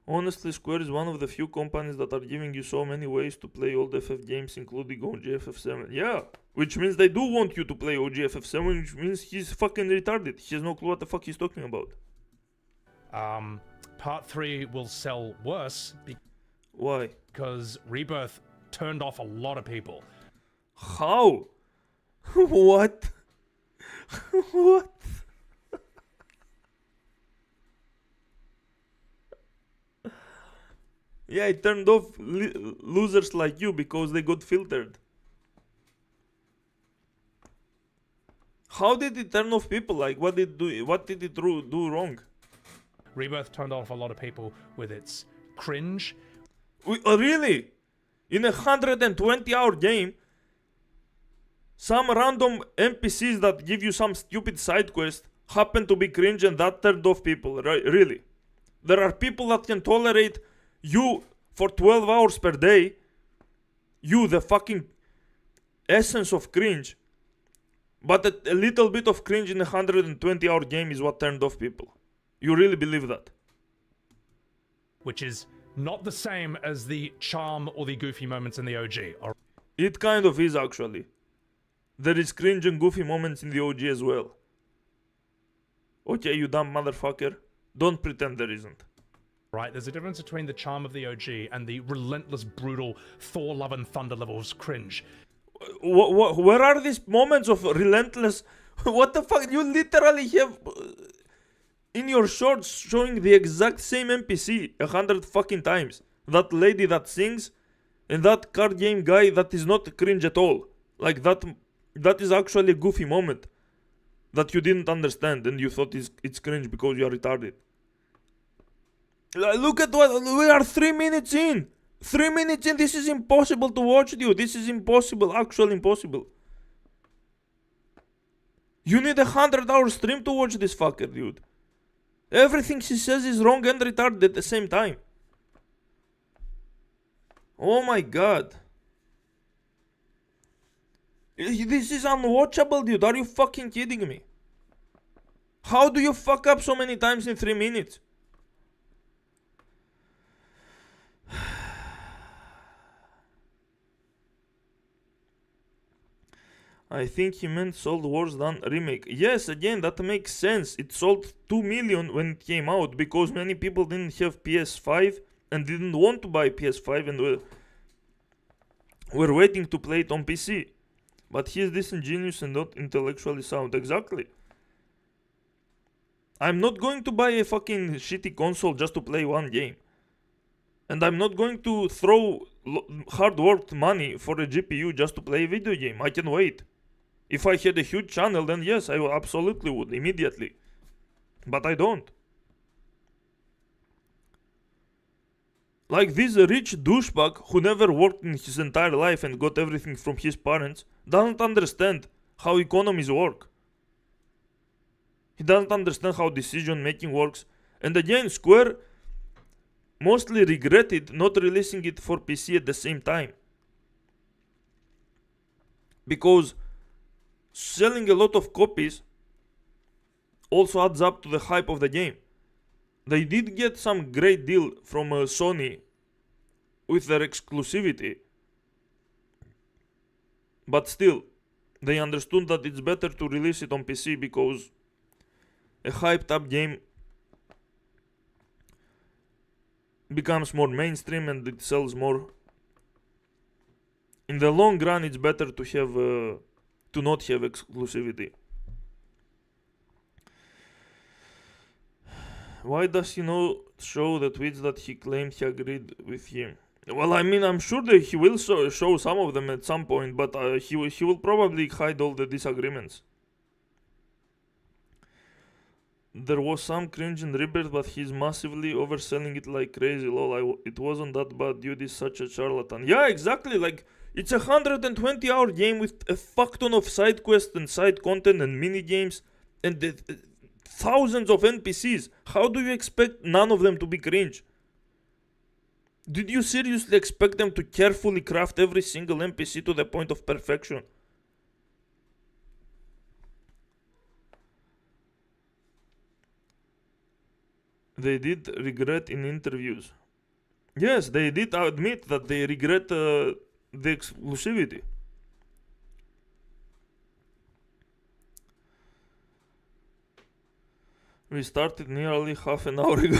Honestly, Square is one of the few companies that are giving you so many ways to play old FF games, including OG FF7. Yeah, which means they do want you to play OG FF7, which means he's fucking retarded. He has no clue what the fuck he's talking about. Part 3 will sell worse Why? because Rebirth turned off a lot of people. How? What? What? Yeah, it turned off losers like you because they got filtered. How did it turn off people? Like, what did it do wrong? Rebirth turned off a lot of people with its cringe. Really? In a 120-hour game, some random NPCs that give you some stupid side quest happen to be cringe, and that turned off people, right? Really? There are people that can tolerate you for 12 hours per day. You, the fucking essence of cringe. But a little bit of cringe in a 120-hour game is what turned off people. You really believe that? Which is not the same as the charm or the goofy moments in the OG. It kind of is, actually. There is cringe and goofy moments in the OG as well. Okay, you dumb motherfucker. Don't pretend there isn't. Right, there's a difference between the charm of the OG and the relentless, brutal Thor Love and Thunder levels cringe. Where are these moments of relentless... What the fuck? You literally have... in your shorts showing the exact same NPC 100 fucking times. That lady that sings and that card game guy that is not cringe at all. Like that is actually a goofy moment that you didn't understand and you thought it's cringe because you are retarded. Look at what we are 3 minutes in. 3 minutes in, this is impossible to watch, dude. This is impossible, actually impossible. You need a 100-hour stream to watch this fucker, dude. Everything she says is wrong and retarded at the same time. Oh my god. This is unwatchable, dude. Are you fucking kidding me? How do you fuck up so many times in 3 minutes? I think he meant sold worse than remake. Yes, again, that makes sense. It sold 2 million when it came out because many people didn't have PS5 and didn't want to buy PS5 and were waiting to play it on PC. But he is disingenuous and not intellectually sound. Exactly. I'm not going to buy a fucking shitty console just to play one game. And I'm not going to throw hard-worked money for a GPU just to play a video game. I can wait. If I had a huge channel, then yes, I absolutely would, immediately. But I don't. Like this rich douchebag who never worked in his entire life and got everything from his parents doesn't understand how economies work. He doesn't understand how decision making works. And again, Square mostly regretted not releasing it for PC at the same time. Because selling a lot of copies also adds up to the hype of the game. They did get some great deal from Sony with their exclusivity. But still, they understood that it's better to release it on PC because a hyped up game becomes more mainstream and it sells more. In the long run, it's better to have to not have exclusivity. Why does he not show the tweets that he claimed he agreed with him? Well, I mean, I'm sure that he will show some of them at some point, but he will probably hide all the disagreements. There was some cringe in Rebirth, but he's massively overselling it like crazy. Lol, it wasn't that bad. Dude is such a charlatan. Yeah, exactly. Like, it's a 120-hour game with a fuck ton of side quests and side content and mini games and thousands of NPCs. How do you expect none of them to be cringe? Did you seriously expect them to carefully craft every single NPC to the point of perfection? They did regret in interviews. Yes, they did admit that they regret the exclusivity. We started nearly half an hour ago.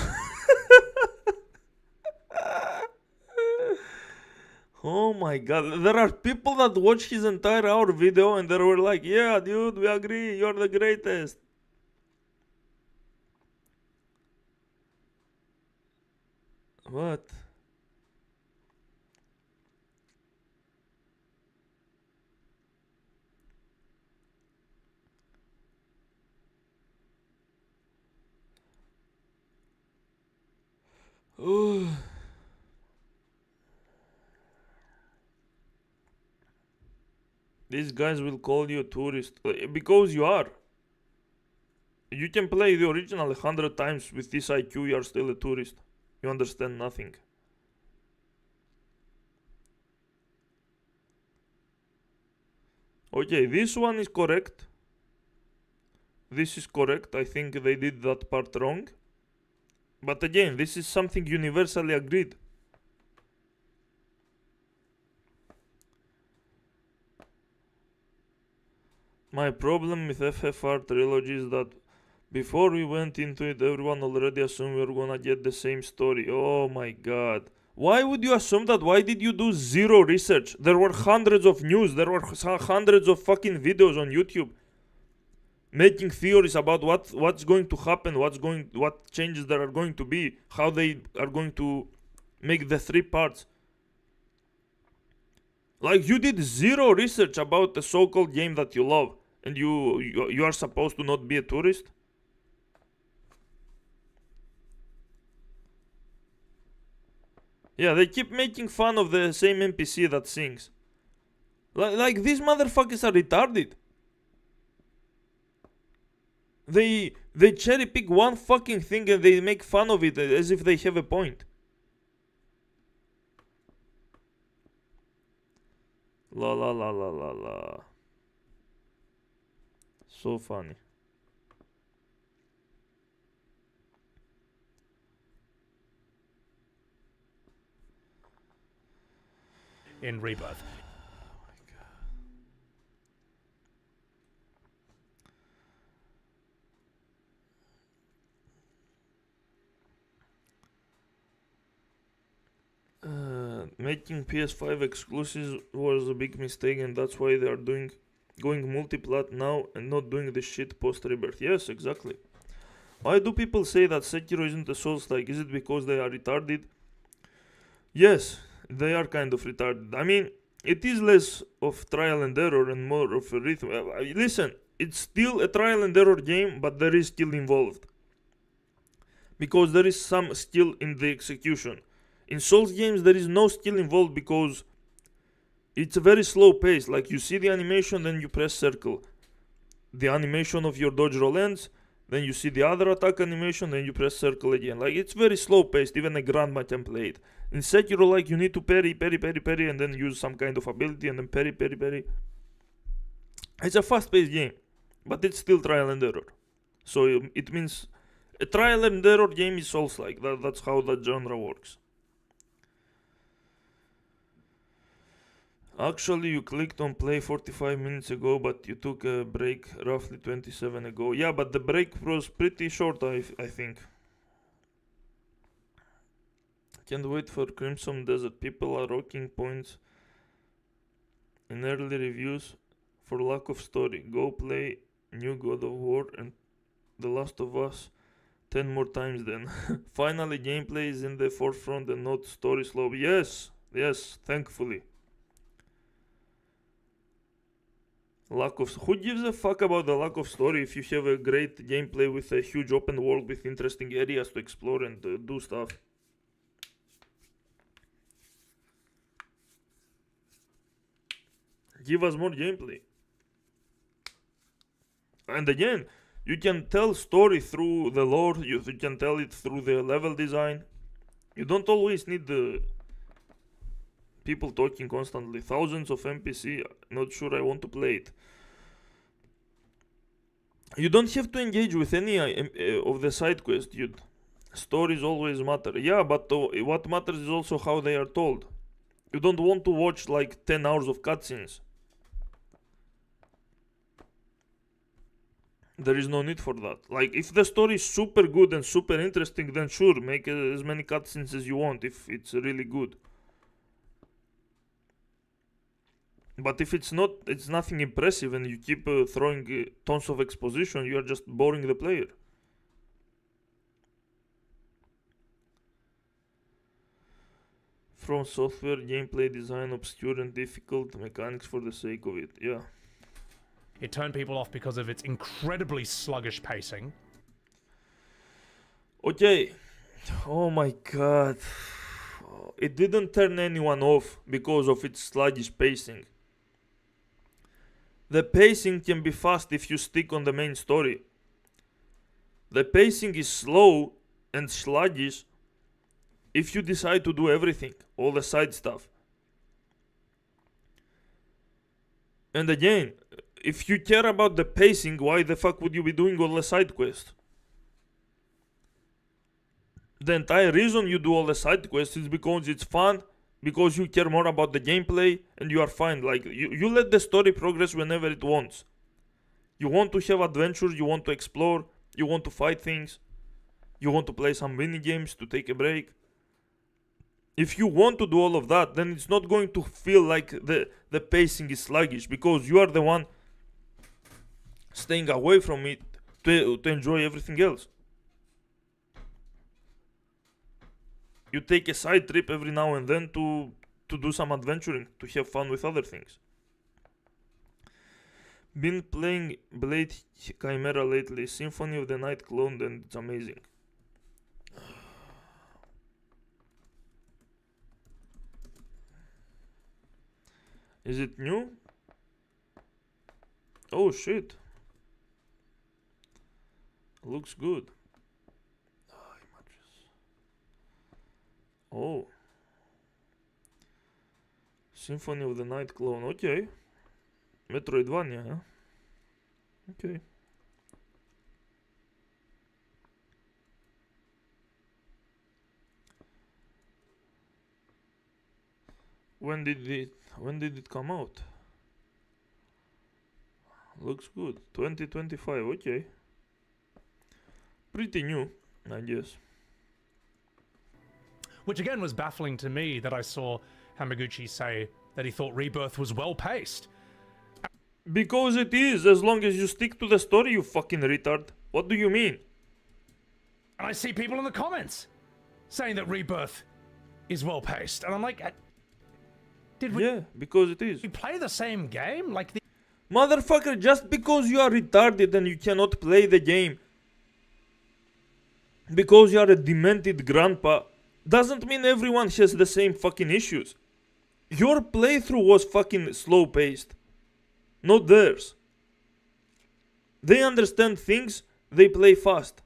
Oh my god, there are people that watch his entire hour video and they were like, yeah dude, we agree, you're the greatest. What? These guys will call you a tourist because you are. You can play the original 100 times with this IQ, you are still a tourist. You understand nothing. Okay, this one is correct. This is correct. I think they did that part wrong. But again, this is something universally agreed. My problem with FFR trilogy is that before we went into it, everyone already assumed we were gonna get the same story. Oh my god. Why would you assume that? Why did you do zero research? There were hundreds of news, there were hundreds of fucking videos on YouTube making theories about what's going to happen, what changes there are going to be, how they are going to make the 3 parts. Like, you did zero research about the so-called game that you love, and you are supposed to not be a tourist? Yeah, they keep making fun of the same NPC that sings. Like these motherfuckers are retarded. They cherry pick one fucking thing and they make fun of it as if they have a point. La la la la la la. So funny. In Rebirth. Making PS5 exclusives was a big mistake, and that's why they are going multiplat now and not doing the shit post Rebirth. Yes, exactly. Why do people say that Sekiro isn't a Souls-like? Is it because they are retarded? Yes, they are kind of retarded. I mean, it is less of trial and error and more of a rhythm. Listen, it's still a trial and error game, but there is skill involved. Because there is some skill in the execution. In Souls games, there is no skill involved because it's a very slow pace. Like, you see the animation, then you press circle. The animation of your dodge roll ends, then you see the other attack animation, then you press circle again. Like, it's very slow paced, even a grandma can play it. In Sekiro, like, you need to parry, and then use some kind of ability, and then parry. It's a fast paced game, but it's still trial and error. So it means a trial and error game is Souls-like. That's how that genre works. Actually, you clicked on play 45 minutes ago, but you took a break roughly 27 ago. Yeah, but the break was pretty short, I think. Can't wait for Crimson Desert. People are rocking points in early reviews for lack of story. Go play new God of War and The Last of Us 10 more times then. Finally, gameplay is in the forefront and not story slow. Yes, thankfully. Who gives a fuck about the lack of story if you have a great gameplay with a huge open world with interesting areas to explore and do stuff? Give us more gameplay. And again, you can tell story through the lore, you can tell it through the level design. You don't always need the people talking constantly. Thousands of NPC, not sure I want to play it. You don't have to engage with any of the side quests, dude. Stories always matter. Yeah, but what matters is also how they are told. You don't want to watch like 10 hours of cutscenes. There is no need for that. Like, if the story is super good and super interesting, then sure, make as many cutscenes as you want if it's really good. But if it's not, it's nothing impressive and you keep throwing tons of exposition, you are just boring the player. From Software, gameplay design obscure and difficult, mechanics for the sake of it. Yeah. It turned people off because of its incredibly sluggish pacing. Okay. Oh my god. It didn't turn anyone off because of its sluggish pacing. The pacing can be fast if you stick on the main story. The pacing is slow and sluggish if you decide to do everything, all the side stuff. And again, if you care about the pacing, why the fuck would you be doing all the side quests? The entire reason you do all the side quests is because it's fun, because you care more about the gameplay, and you are fine. Like, you let the story progress whenever it wants. You want to have adventures, you want to explore, you want to fight things, you want to play some mini games to take a break. If you want to do all of that, then it's not going to feel like the pacing is sluggish, because you are the one staying away from it to enjoy everything else. You take a side trip every now and then to do some adventuring, to have fun with other things. Been playing Blade Chimera lately, Symphony of the Night cloned, and it's amazing. Is it new? Oh shit. Looks good. Oh. Symphony of the Night clone. Okay. Metroidvania, huh? Okay. When did it come out? Looks good. 2025, okay. Pretty new, I guess. Which again was baffling to me that I saw Hamaguchi say that he thought Rebirth was well paced. Because it is, as long as you stick to the story, you fucking retard. What do you mean? And I see people in the comments saying that Rebirth is well paced. And I'm like, did we Yeah, because it is. play the same game? Like the Motherfucker, just because you are retarded and you cannot play the game, because you are a demented grandpa, doesn't mean everyone has the same fucking issues. Your playthrough was fucking slow paced, not theirs. They understand things, they play fast.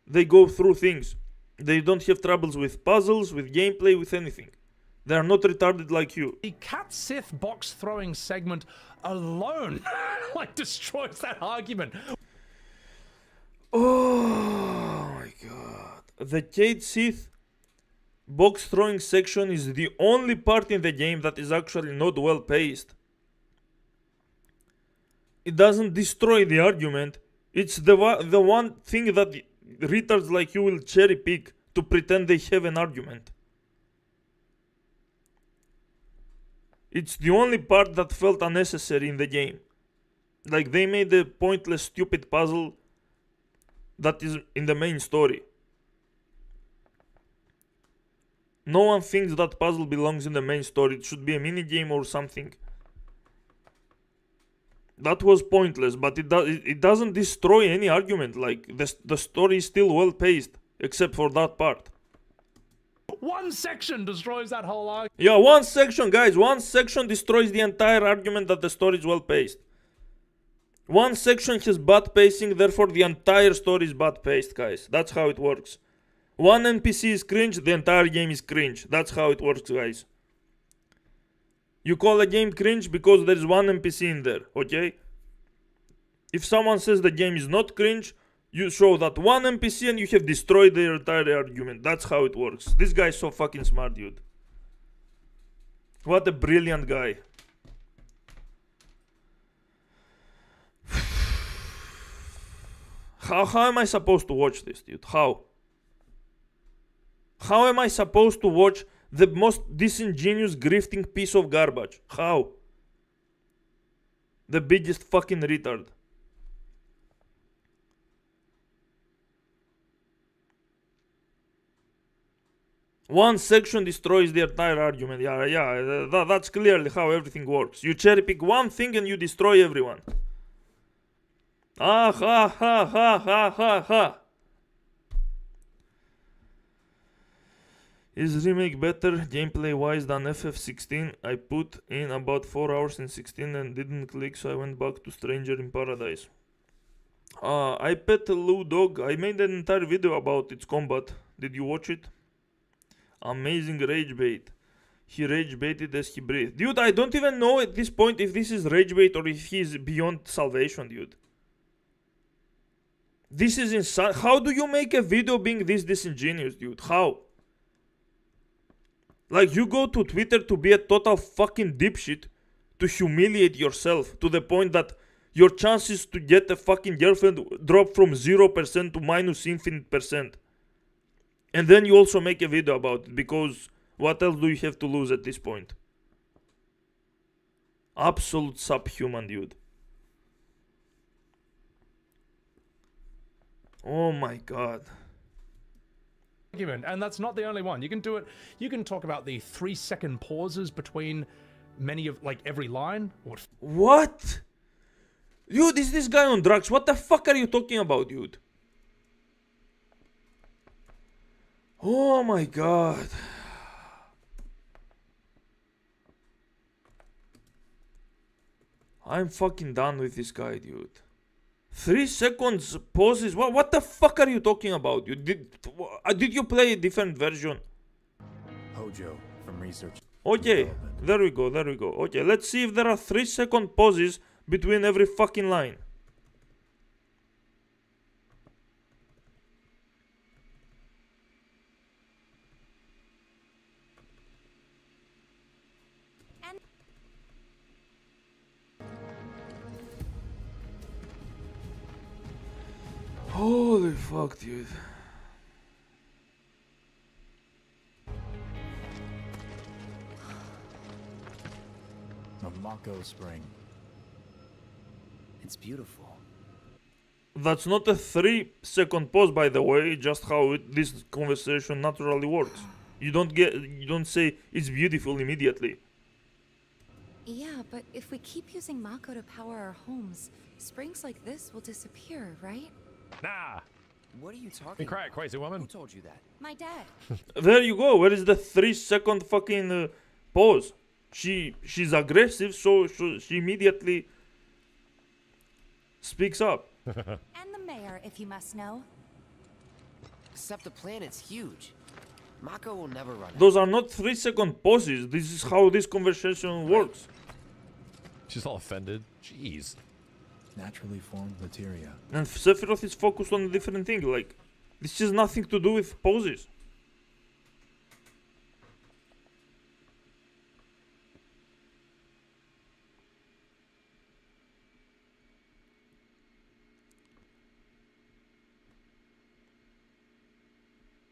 They go through things. They don't have troubles with puzzles, with gameplay, with anything. They are not retarded like you. The Cat Sith box throwing segment alone like destroys that argument. Oh my god. The Cade Sith box throwing section is the only part in the game that is actually not well paced. It doesn't destroy the argument. It's the one thing that retards like you will cherry pick to pretend they have an argument. It's the only part that felt unnecessary in the game. Like, they made a pointless stupid puzzle that is in the main story. No one thinks that puzzle belongs in the main story. It should be a mini game or something. That was pointless, but it doesn't destroy any argument. Like, the story is still well paced, except for that part. One section destroys that whole argument. Yeah, one section, guys. One section destroys the entire argument that the story is well paced. One section has bad pacing, therefore the entire story is bad paced, guys. That's how it works. One NPC is cringe, the entire game is cringe. That's how it works, guys. You call a game cringe because there is one NPC in there, okay? If someone says the game is not cringe, You show that one NPC and you have destroyed their entire argument. That's how it works. This guy is so fucking smart, dude. What a brilliant guy. How am I supposed to watch this, dude? How? How am I supposed to watch the most disingenuous grifting piece of garbage? How? The biggest fucking retard. One section destroys the entire argument. That's clearly how everything works. You cherry pick one thing and you destroy everyone. Ah ha ha ha ha ha ha. Is remake better gameplay wise than FF16? I put in about 4 hours in 16 and didn't click, so I went back to Stranger in Paradise. I pet Lou Dog. I made an entire video about its combat. Did you watch it? Amazing rage bait. He rage baited as he breathed. Dude, I don't even know at this point if this is rage bait or if he's beyond salvation, dude. This is insane. How do you make a video being this disingenuous, dude? How? Like, you go to Twitter to be a total fucking dipshit, to humiliate yourself to the point that your chances to get a fucking girlfriend drop from 0% to minus infinite percent. And then you also make a video about it, because what else do you have to lose at this point? Absolute subhuman, dude. Oh my god. And that's not the only one. You can do it. You can talk about the 3-second pauses between many of, like, every line. What? Dude, is this guy on drugs? What the fuck are you talking about, dude? Oh my god. I'm fucking done with this guy, dude. 3 seconds pauses. What the fuck are you talking about, dude? Did you play a different version? Hojo from research. Okay, there we go. Okay, let's see if there are 3-second pauses between every fucking line. Holy fuck, dude. A Mako spring. It's beautiful. That's not a 3-second pause, by the way, just how this conversation naturally works. You don't say it's beautiful immediately. Yeah, but if we keep using Mako to power our homes, springs like this will disappear, right? Nah. What are you talking Be quiet, crazy woman. Who told you that? My dad. There you go. Where is the 3-second fucking pause? She's aggressive, so she immediately speaks up. And the mayor, if you must know. Except the planet's huge. Mako will never run out. Those are not 3-second pauses. This is how this conversation works. She's all offended. Jeez. Naturally formed materia. And Sephiroth is focused on a different thing. Like, this has nothing to do with pauses.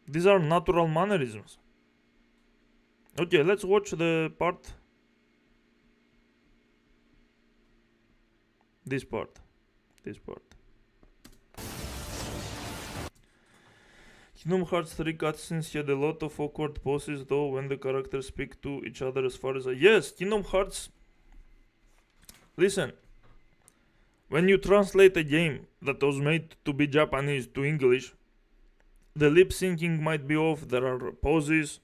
These are natural mannerisms. Okay, let's watch the part. This part. Kingdom Hearts 3 cutscenes had a lot of awkward pauses though when the characters speak to each other, as far as yes, Kingdom Hearts. Listen. When you translate a game that was made to be Japanese to English, the lip syncing might be off, there are pauses.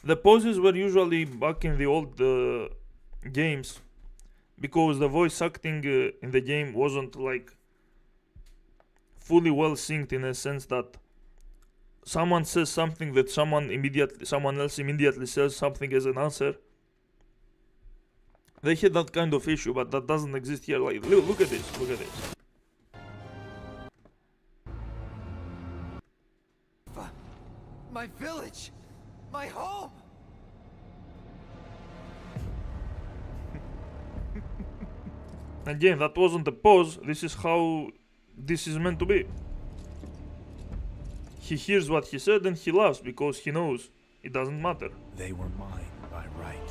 The pauses were usually back in the old games, because the voice acting in the game wasn't like fully well synced, in a sense that someone says something that someone else immediately says something as an answer. They had that kind of issue, but that doesn't exist here. Like, look at this. My village! My home! Again, that wasn't a pause. This is how this is meant to be. He hears what he said and he laughs because he knows it doesn't matter. They were mine by right.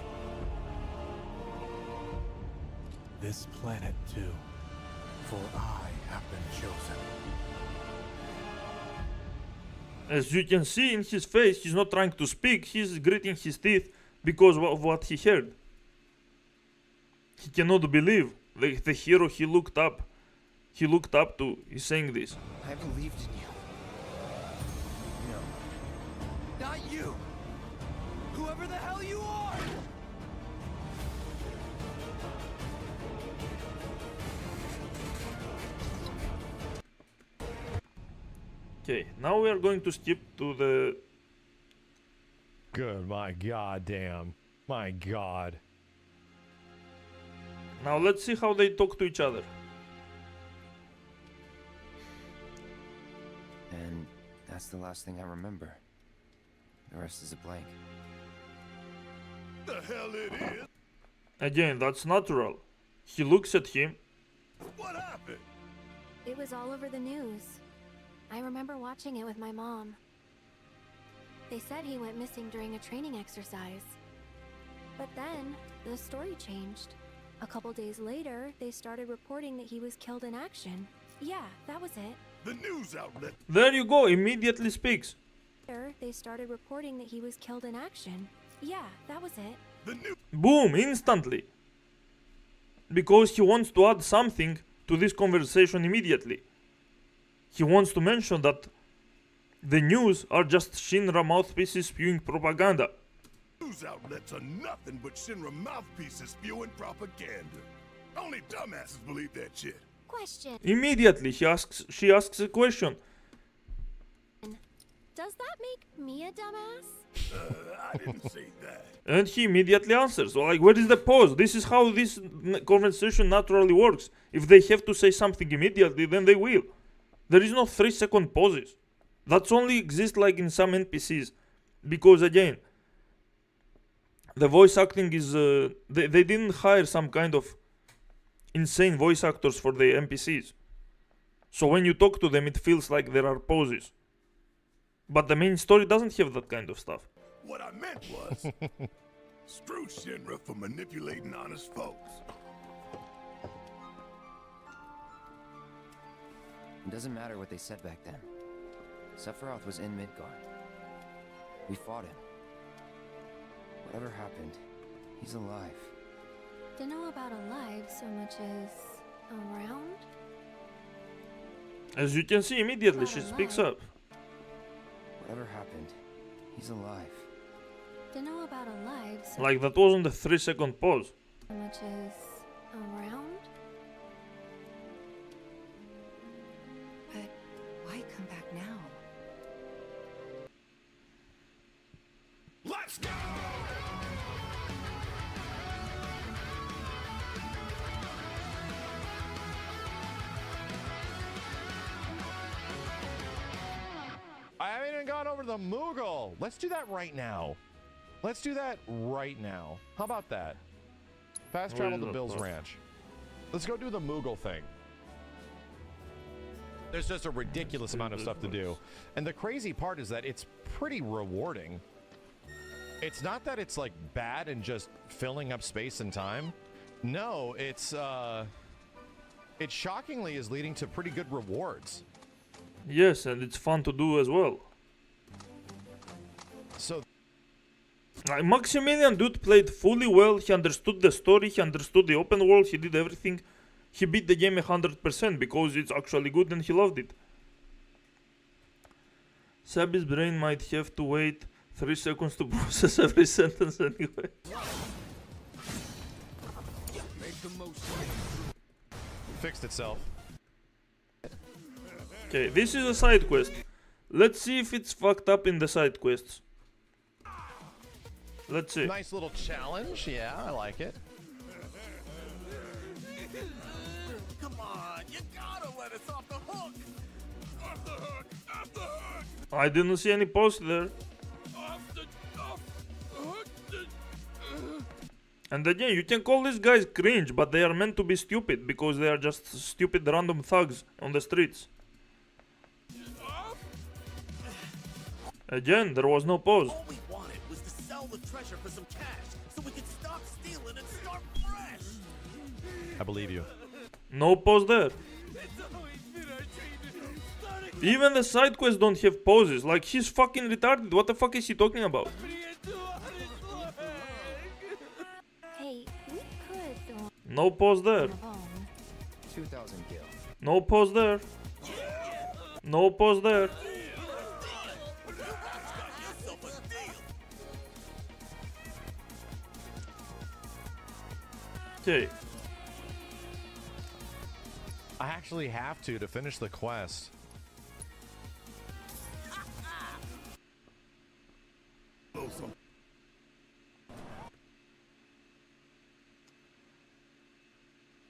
This planet too, for I have been chosen. As you can see in his face, he's not trying to speak, he's gritting his teeth because of what he heard. He cannot believe the hero he looked up to is saying this. I believed in you. No. Not you! Whoever the hell you are! Okay, now we are going to skip to the... Good, my god damn. My god. Now let's see how they talk to each other. And that's the last thing I remember. The rest is a blank. The hell it is? Again, that's natural. He looks at him. What happened? It was all over the news. I remember watching it with my mom. They said he went missing during a training exercise. But then, the story changed. A couple days later, they started reporting that he was killed in action. Yeah, that was it. The news outlet. There you go, immediately speaks. Later, they started reporting that he was killed in action. Yeah, that was it. The news. Boom, instantly. Because he wants to add something to this conversation immediately. He wants to mention that the news are just Shinra mouthpieces spewing propaganda. News outlets are nothing but Shinra mouthpieces spewing propaganda. Only dumbasses believe that shit. Question. Immediately she asks a question. Does that make me a dumbass? I didn't say that. And he immediately answers. So like, where is the pause? This is how this conversation naturally works. If they have to say something immediately, then they will. There is no 3-second pauses. That's only exists like in some NPCs. Because again, the voice acting is... they didn't hire some kind of insane voice actors for the NPCs. So when you talk to them, it feels like there are pauses. But the main story doesn't have that kind of stuff. What I meant was, screw Shinra for manipulating honest folks. It doesn't matter what they said back then. Sephiroth was in Midgard. We fought him. Whatever happened, he's alive. To know about alive so much as around? As you can see immediately, she speaks up. Whatever happened, he's alive. To know about alive so Like that wasn't a 3-second pause. much as around? But why come back now? Let's go! I haven't even gone over the Moogle. Let's do that right now. Let's do that right now. How about that? Fast Where travel is to that Bill's part? Ranch. Let's go do the Moogle thing. There's just a ridiculous amount of stuff to do. And the crazy part is that it's pretty rewarding. It's not that it's like bad and just filling up space and time. No, it shockingly is leading to pretty good rewards. Yes, and it's fun to do as well. So Like Maximilian dude played fully well, he understood the story, he understood the open world, he did everything. He beat the game 100% because it's actually good and he loved it. Sabby's brain might have to wait 3 seconds to process every sentence anyway. fixed itself. Okay, this is a side quest. Let's see if it's fucked up in the side quests. Let's see. Nice little challenge. Yeah, I like it. Come on, you gotta let us off the hook. Off the hook, off the hook. I didn't see any post there. And again, you can call these guys cringe, but they are meant to be stupid because they are just stupid random thugs on the streets. Again, there was no pause. All we wanted was to sell the treasure for some cash so we could stop stealing and start fresh. I believe you. No pause there. Even the side quests don't have pauses. Like, he's fucking retarded. What the fuck is he talking about? Hey, we could throw No pause there. him a bone. 2,000 gil. No pause there. No pause there. Okay. I actually have to finish the quest. Blow some.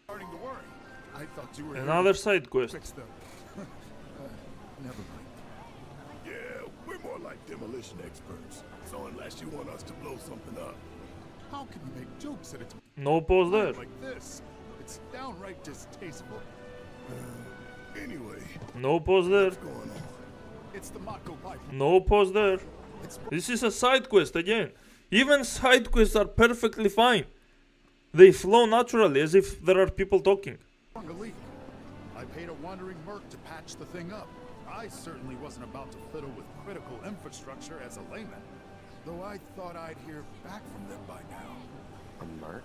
Starting to worry. I thought you were Another side quest. fix them. Never mind. Yeah, we're more like demolition experts. So unless you want us to blow something up, how can you make jokes at a time No pause there. like this? It's downright distasteful. Anyway, No pause there. what's going on? It's the Mako pipeline. No pause there. It's This is a side quest again. Even side quests are perfectly fine. They flow naturally as if there are people talking. A leak. I paid a wandering merc to patch the thing up. I certainly wasn't about to fiddle with critical infrastructure as a layman, though I thought I'd hear back from them by now. A merc?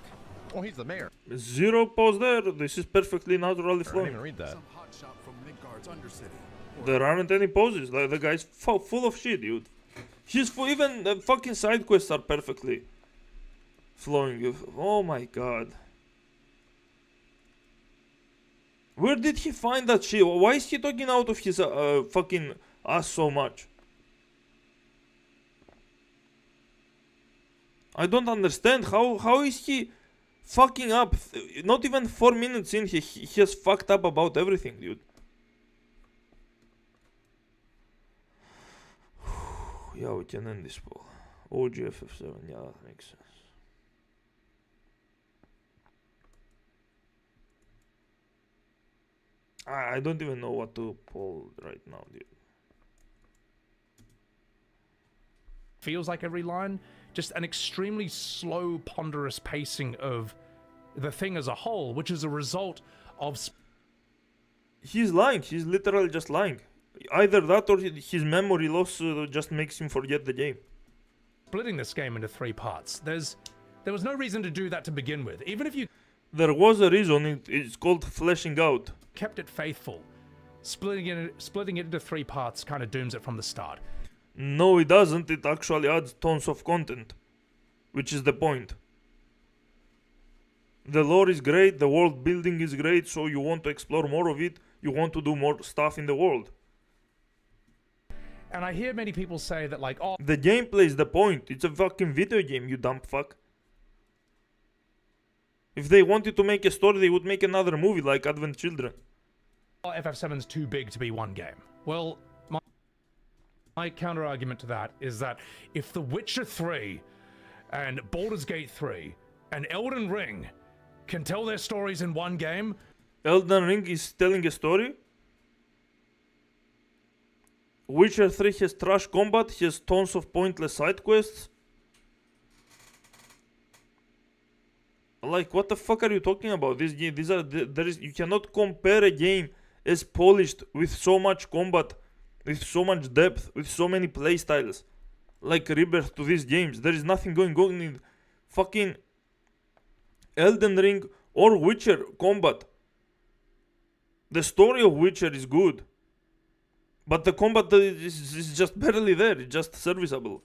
Oh, he's the mayor. Zero pause there. This is perfectly naturally I didn't flowing. even read that. Some hotshot from Midgard's Undercity. There aren't any pauses. Like, the guy's full of shit, dude. He's full. Even the fucking side quests are perfectly flowing. Oh my god. Where did he find that shit? Why is he talking out of his fucking ass so much? I don't understand. How is he fucking up? Not even 4 minutes in, he has fucked up about everything, dude. Yeah, we can end this poll. OGFF7, yeah, that makes sense. I don't even know what to poll right now, dude. Feels like every line, just an extremely slow, ponderous pacing of the thing as a whole, which is a result of He's lying. He's literally just lying. Either that or his memory loss just makes him forget the game. splitting this game into 3 parts. There was no reason to do that to begin with. Even if you There was a reason. It's called fleshing out. kept it faithful, splitting it into 3 parts kind of dooms it from the start. No, it doesn't. It actually adds tons of content, which is the point. The lore is great, the world building is great, so you want to explore more of it, you want to do more stuff in the world. And I hear many people say that, like, oh, The gameplay is the point. It's a fucking video game, you dumb fuck. If they wanted to make a story, they would make another movie like Advent Children. FF7's too big to be one game. Well, my counter argument to that is that if The Witcher 3 and Baldur's Gate 3 and Elden Ring can tell their stories in one game, Elden Ring is telling a story. Witcher 3 has trash combat, has tons of pointless side quests. Like, what the fuck are you talking about? You cannot compare a game as polished with so much combat, with so much depth, with so many playstyles, like Rebirth, to these games. There is nothing going on in fucking Elden Ring or Witcher combat. The story of Witcher is good, but the combat is just barely there. It's just serviceable.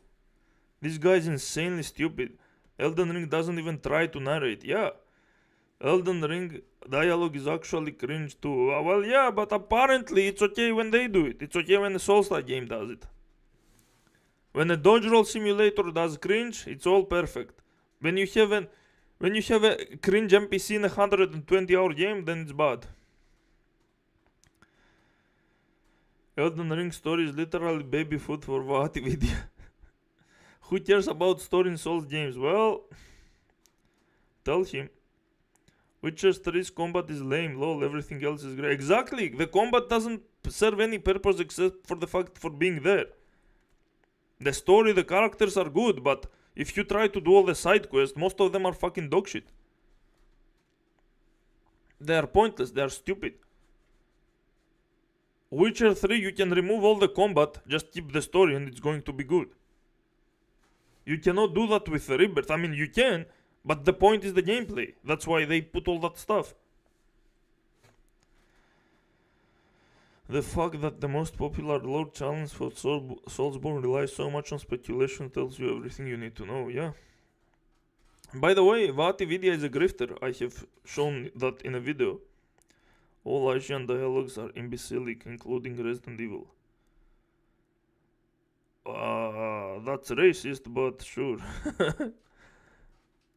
This guy is insanely stupid. Elden Ring doesn't even try to narrate. Yeah, Elden Ring dialogue is actually cringe too. Well, yeah, but apparently it's okay when they do it. It's okay when a Soulstards game does it. When a dodge roll simulator does cringe, it's all perfect. When you have a cringe NPC in a 120-hour game, then it's bad. Elden Ring story is literally baby food for Vahati Vidya. Who cares about story in Souls games? Well, Tell him. Witcher 3's combat is lame, lol, everything else is great. Exactly, the combat doesn't serve any purpose except for the fact for being there. The story, the characters are good, but if you try to do all the side quests, most of them are fucking dog shit. They are pointless, they are stupid. Witcher 3, you can remove all the combat, just keep the story and it's going to be good. You cannot do that with the Rebirth. I mean, you can, but the point is the gameplay. That's why they put all that stuff. The fact that the most popular lore challenge for Soulsborne relies so much on speculation tells you everything you need to know, yeah. By the way, Vati Vidya is a grifter. I have shown that in a video. All Asian dialogues are imbecilic, including Resident Evil. That's racist, but sure.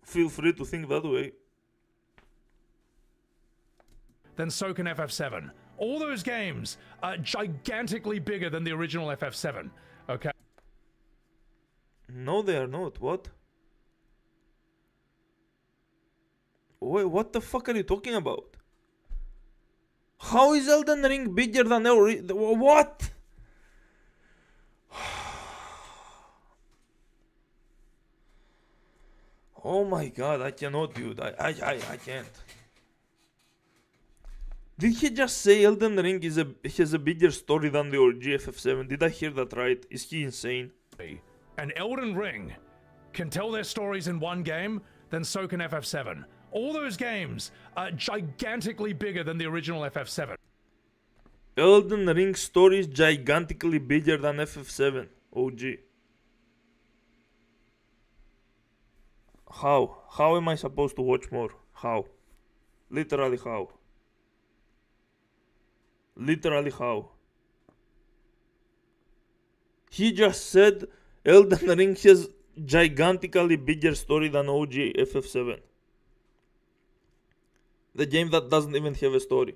Feel free to think that way. Then so can FF7. All those games are gigantically bigger than the original FF7. Okay. No, they are not. What? Wait, what the fuck are you talking about? How is Elden Ring bigger than what? Oh my god, I cannot, dude. I can't. Did he just say Elden Ring has a bigger story than the GFF7? Did I hear that right? Is he insane? And Elden Ring can tell their stories in one game, then so can FF7. All those games are gigantically bigger than the original FF7. Elden Ring story is gigantically bigger than FF7 OG. How? How am I supposed to watch more? How? Literally how? Literally how? He just said Elden Ring has gigantically bigger story than OG FF7. The game that doesn't even have a story.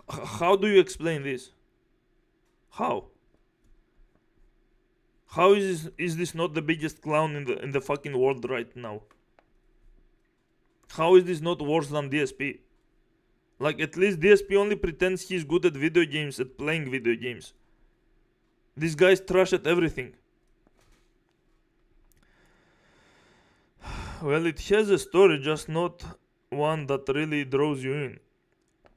How do you explain this? How? How is this not the biggest clown in the fucking world right now? How is this not worse than DSP? Like, at least DSP only pretends he's good at video games, at playing video games. This guy's trash at everything. Well, it has a story, just not one that really draws you in.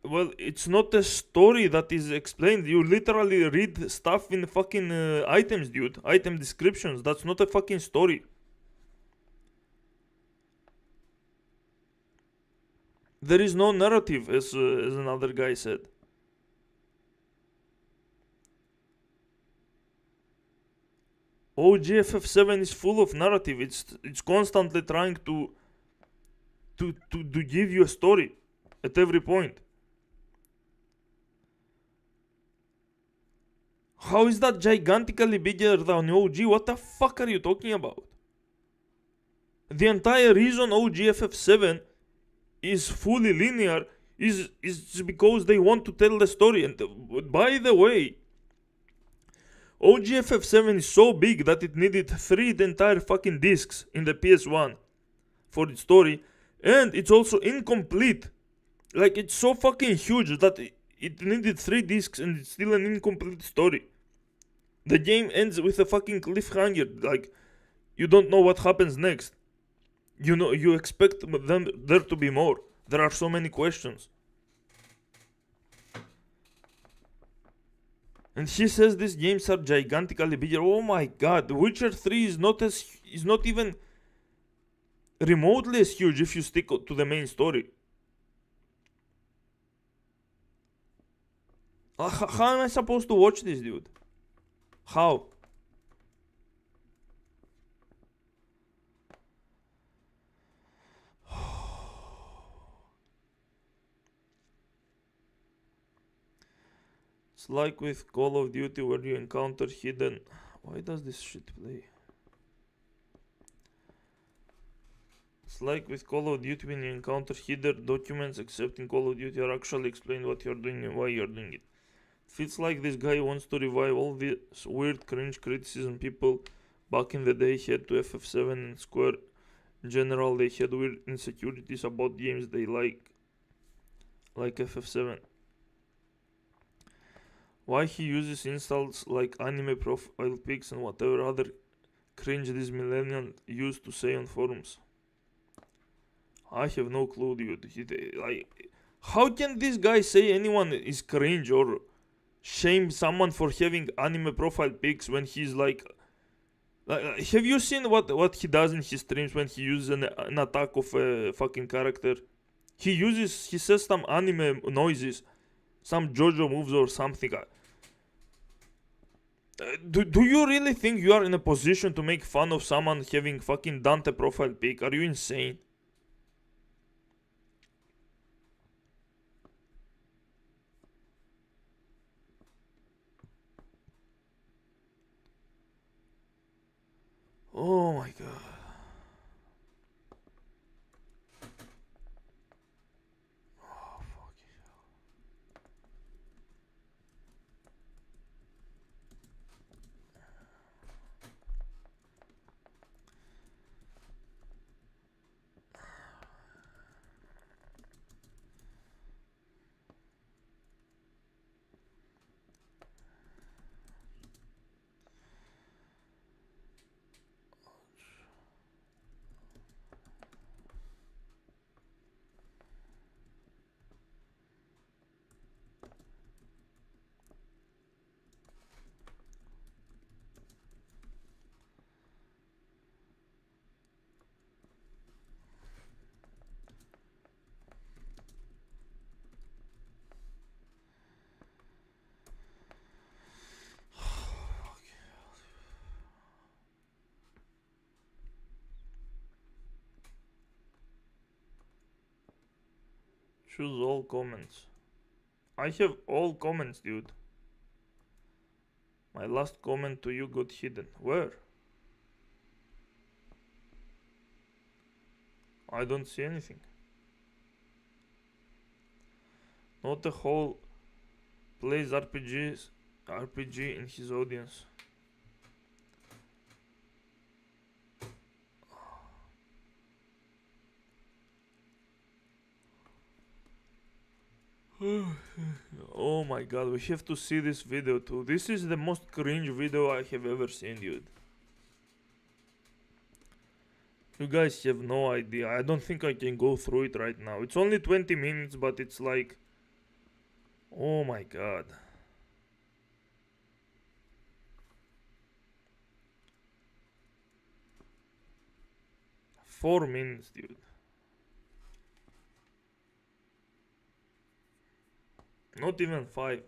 Well, it's not a story that is explained. You literally read stuff in fucking items, dude. Item descriptions. That's not a fucking story. There is no narrative, as another guy said. OGFF7 is full of narrative. It's constantly trying to give you a story at every point. How is that gigantically bigger than OG? What the fuck are you talking about? The entire reason OGFF7 is fully linear is because they want to tell the story. And by the way, OGFF7 is so big that it needed 3 entire fucking discs in the PS1 for its story, and it's also incomplete. Like, it's so fucking huge that it needed 3 discs and it's still an incomplete story. The game ends with a fucking cliffhanger. Like, you don't know what happens next. You know, you expect there to be more. There are so many questions. And he says these games are gigantically bigger. Oh my god, Witcher 3 is not even remotely as huge if you stick to the main story. How am I supposed to watch this, dude? How? It's like with Call of Duty where you encounter hidden... Why does this shit play? It's like with Call of Duty when you encounter hidden documents, except in Call of Duty are actually explained what you're doing and why you're doing it. Feels like this guy wants to revive all this weird cringe criticism people back in the day had to FF7 and Square. In general, they had weird insecurities about games they like FF7. Why he uses insults like anime profile pics and whatever other cringe this millennial used to say on forums. I have no clue, dude. How can this guy say anyone is cringe or shame someone for having anime profile pics when he's like have you seen what he does in his streams when he uses an attack of a fucking character? He says some anime noises, some JoJo moves or something. Do you really think you are in a position to make fun of someone having fucking Dante profile pic? Are you insane? Oh my god. Oh fucking hell. Choose all comments. I have all comments, dude. My last comment to you got hidden. Where? I don't see anything. Not a whole plays RPG in his audience. Oh my god, we have to see this video too. This is the most cringe video I have ever seen, dude. You guys have no idea. I don't think I can go through it right now. It's only 20 minutes, but it's like... Oh my god. Four minutes, dude. Not even 5.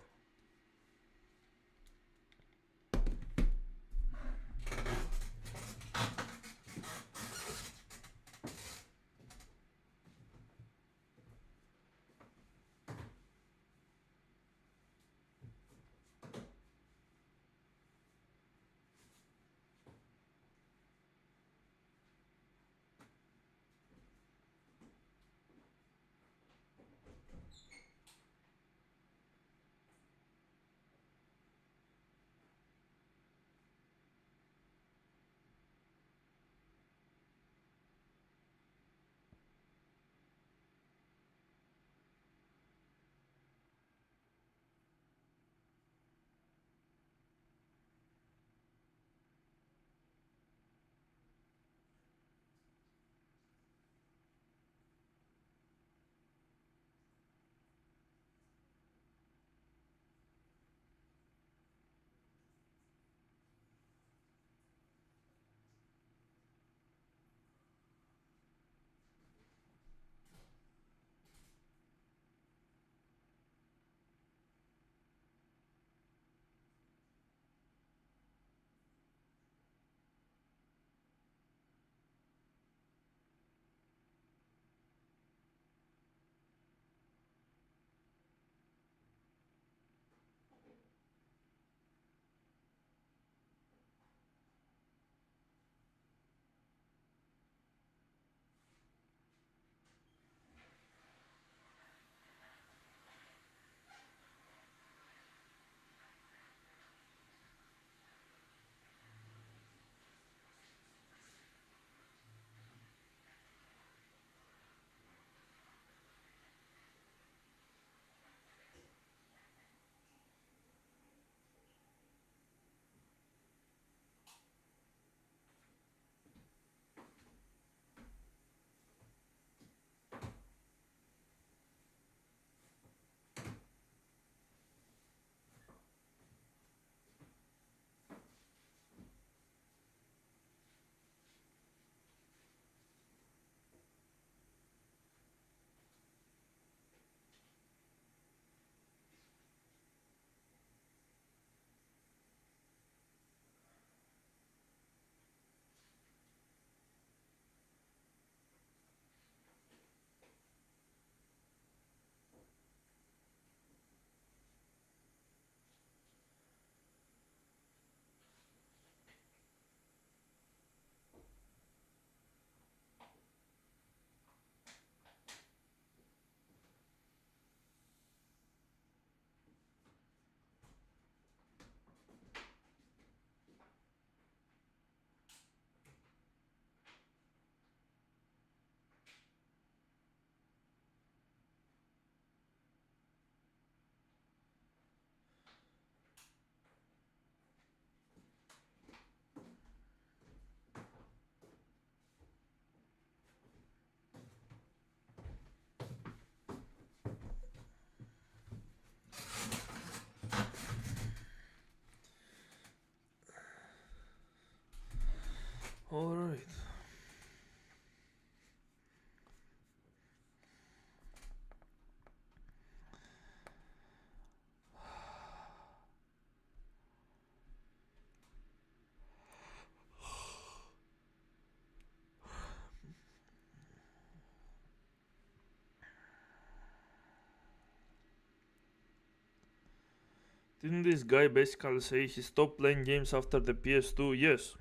Didn't this guy basically say he stopped playing games after the PS2? Yes.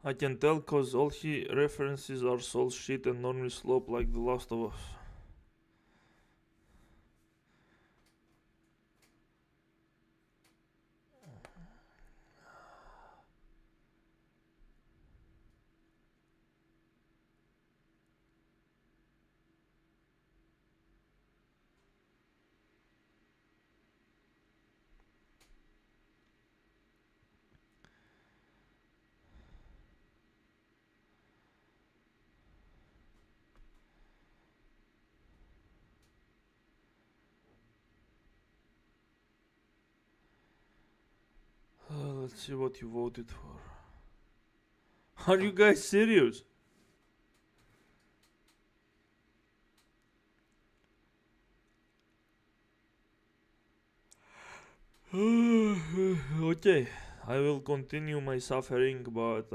I can tell cause all he references are Souls shit and normally slope like The Last of Us. Let's see what you voted for. Are you guys serious? Okay, I will continue my suffering, but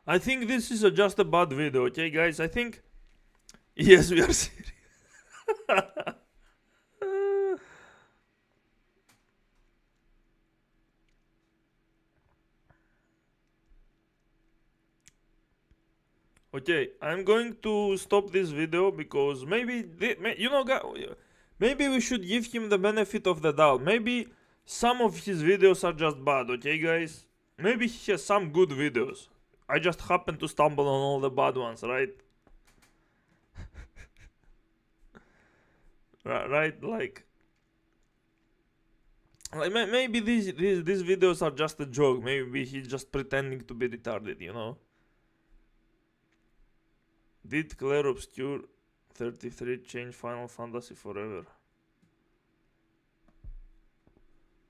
I think this is just a bad video, okay guys? I think... Yes, we are serious. Okay, I'm going to stop this video because maybe, maybe we should give him the benefit of the doubt. Maybe some of his videos are just bad, okay guys? Maybe he has some good videos. I just happen to stumble on all the bad ones, right? Right, like maybe these videos are just a joke. Maybe he's just pretending to be retarded, you know? Did Claire Obscure 33 change Final Fantasy forever?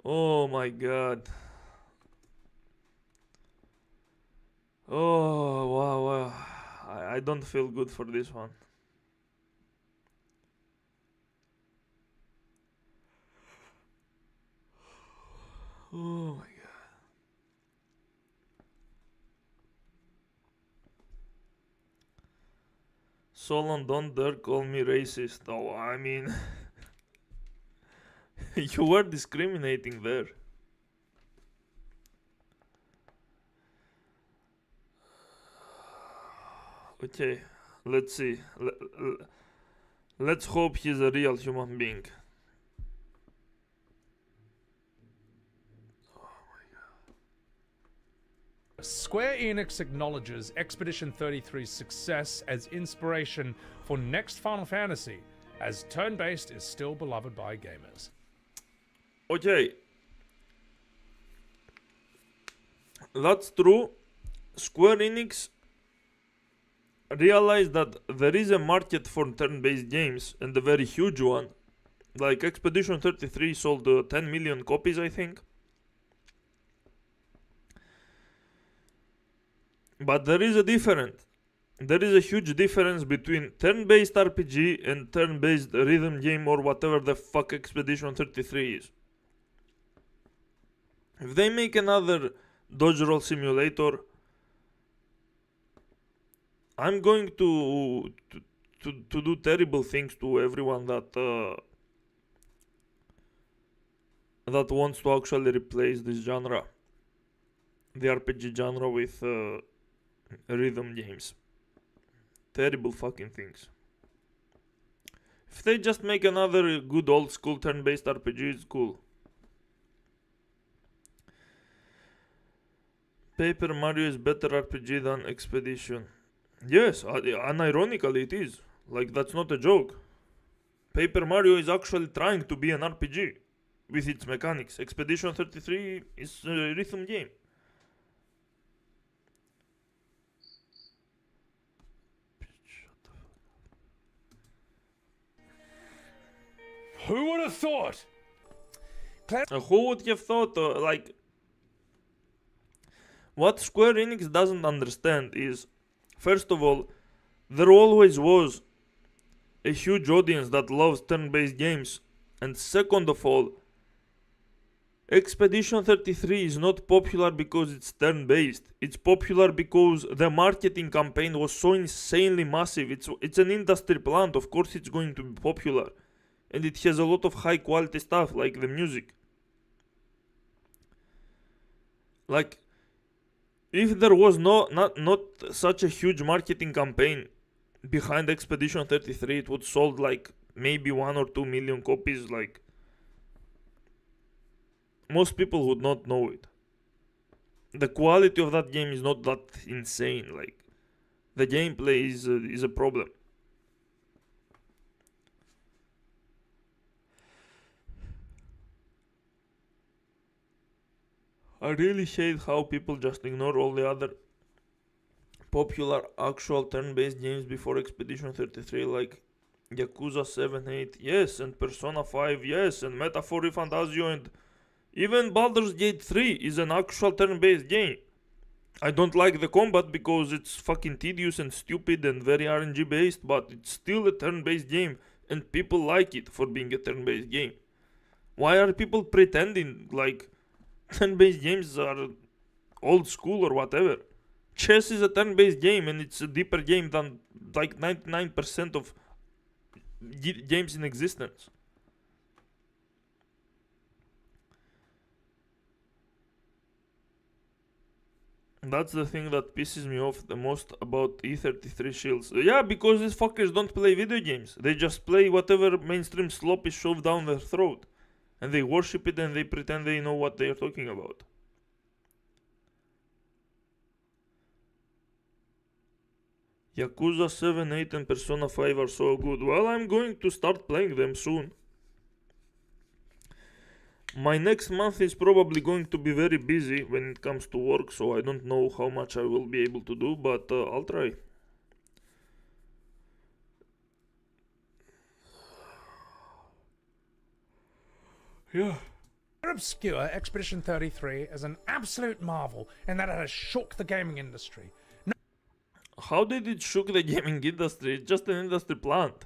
Oh my god. Oh wow. I don't feel good for this one. Oh my god. Solon, don't dare call me racist. Oh, I mean... you were discriminating there. Okay, let's see. Let's hope he's a real human being. Square Enix acknowledges Expedition 33's success as inspiration for next Final Fantasy, as turn-based is still beloved by gamers. Okay. That's true. Square Enix realized that there is a market for turn-based games, and a very huge one. Like Expedition 33 sold 10 million copies, I think. But there is a difference. There is a huge difference between turn-based RPG and turn-based rhythm game or whatever the fuck Expedition 33 is. If they make another dodge roll simulator, I'm going to do terrible things to everyone that wants to actually replace this genre, the RPG genre, with rhythm games. Terrible fucking things. If they just make another good old school turn-based RPG, it's cool. Paper Mario is better RPG than Expedition. Yes, unironically it is. Like, that's not a joke. Paper Mario is actually trying to be an RPG with its mechanics. Expedition 33 is a rhythm game. Who would have thought? Who would have thought, like... What Square Enix doesn't understand is, first of all, there always was a huge audience that loves turn-based games. And second of all, Expedition 33 is not popular because it's turn-based. It's popular because the marketing campaign was so insanely massive. It's an industry plant. Of course it's going to be popular. and it has a lot of high quality stuff, like the music. Like, if there was not such a huge marketing campaign behind Expedition 33, it would sold like maybe 1 or 2 million copies. Like, most people would not know it. The quality of that game is not that insane. Like, the gameplay is a problem. I really hate how people just ignore all the other popular actual turn-based games before Expedition 33, like Yakuza 7, 8, yes, and Persona 5, yes, and Metaphor Fantasio, and even Baldur's Gate 3 is an actual turn-based game. I don't like the combat because it's fucking tedious and stupid and very RNG based, but it's still a turn-based game and people like it for being a turn-based game. Why are people pretending like turn-based games are old school or whatever? Chess is a turn-based game and it's a deeper game than like 99% of games in existence. That's the thing that pisses me off the most about E33 shields. Yeah, because these fuckers don't play video games. They just play whatever mainstream slop is shoved down their throat. And they worship it and they pretend they know what they are talking about. Yakuza 7, 8 and Persona 5 are so good. Well, I'm going to start playing them soon. My next month is probably going to be very busy when it comes to work, so I don't know how much I will be able to do, but I'll try. Yeah. Obscure Expedition 33 is an absolute marvel in that it has shook the gaming industry. How did it shook the gaming industry? It's just an industry plant.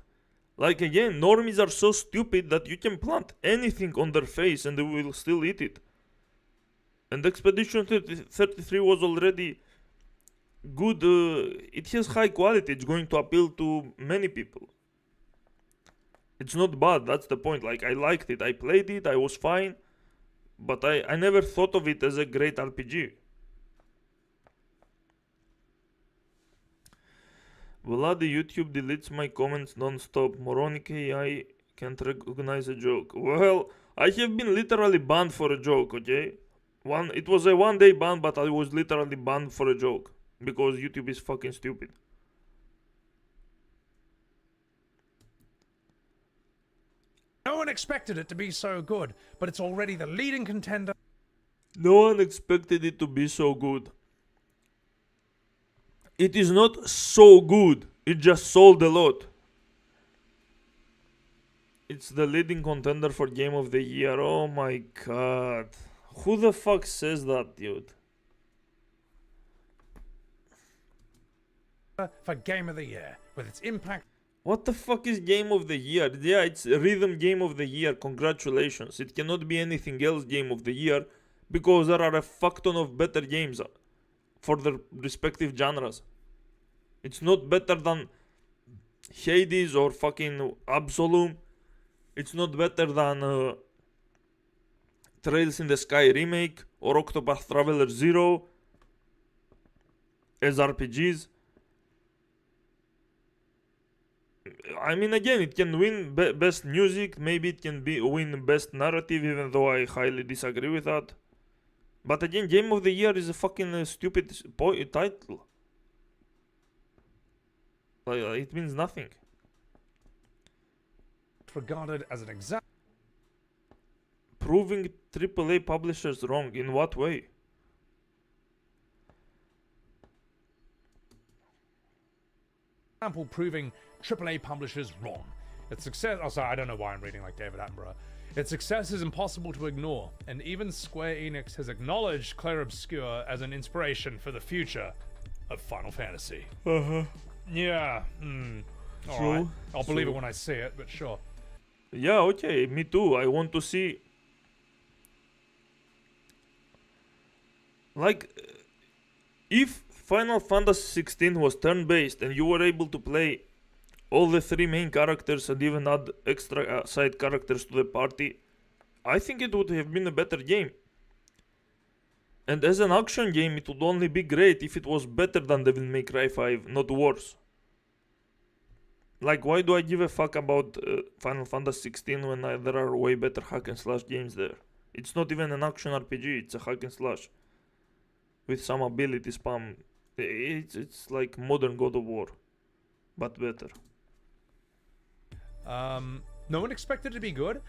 Like, again, normies are so stupid that you can plant anything on their face and they will still eat it. And Expedition 33 was already good. It has high quality. It's going to appeal to many people. It's not bad, that's the point. Like, I liked it. I played it. I was fine. But I never thought of it as a great RPG. Vladi, YouTube deletes my comments non-stop. Moronic AI can't recognize a joke. Well, I have been literally banned for a joke, okay? It was a one-day ban, but I was literally banned for a joke. Because YouTube is fucking stupid. No one expected it to be so good, but it's already the leading contender. No one expected it to be so good. It is not so good. It just sold a lot. It's the leading contender for Game of the Year. Oh my god. Who the fuck says that, dude? For Game of the Year, with its impact. What the fuck is Game of the Year? Yeah, it's Rhythm Game of the Year. Congratulations. It cannot be anything else Game of the Year because there are a fuck ton of better games for their respective genres. It's not better than Hades or fucking Absolum. It's not better than Trails in the Sky Remake or Octopath Traveler 0 as RPGs. I mean, again, it can win best music. Maybe it can win best narrative, even though I highly disagree with that. But again, Game of the Year is a fucking stupid title. It means nothing. Regarded as an example. Proving AAA publishers wrong. In what way? Proving AAA publishers wrong. Its success. Oh, sorry, I don't know why I'm reading like David Attenborough. Its success is impossible to ignore, and even Square Enix has acknowledged Clair Obscur as an inspiration for the future of Final Fantasy. Yeah. Alright. I'll believe it when I see it, but sure. Yeah, okay, me too. I want to see. Like, if Final Fantasy 16 was turn-based and you were able to play all the 3 main characters and even add extra side characters to the party, I think it would have been a better game. And as an action game, it would only be great if it was better than Devil May Cry 5, not worse. Like, why do I give a fuck about Final Fantasy 16 when there are way better hack and slash games there? It's not even an action RPG, it's a hack and slash. With some ability spam. It's like modern God of War, but better. No one expected it to be good.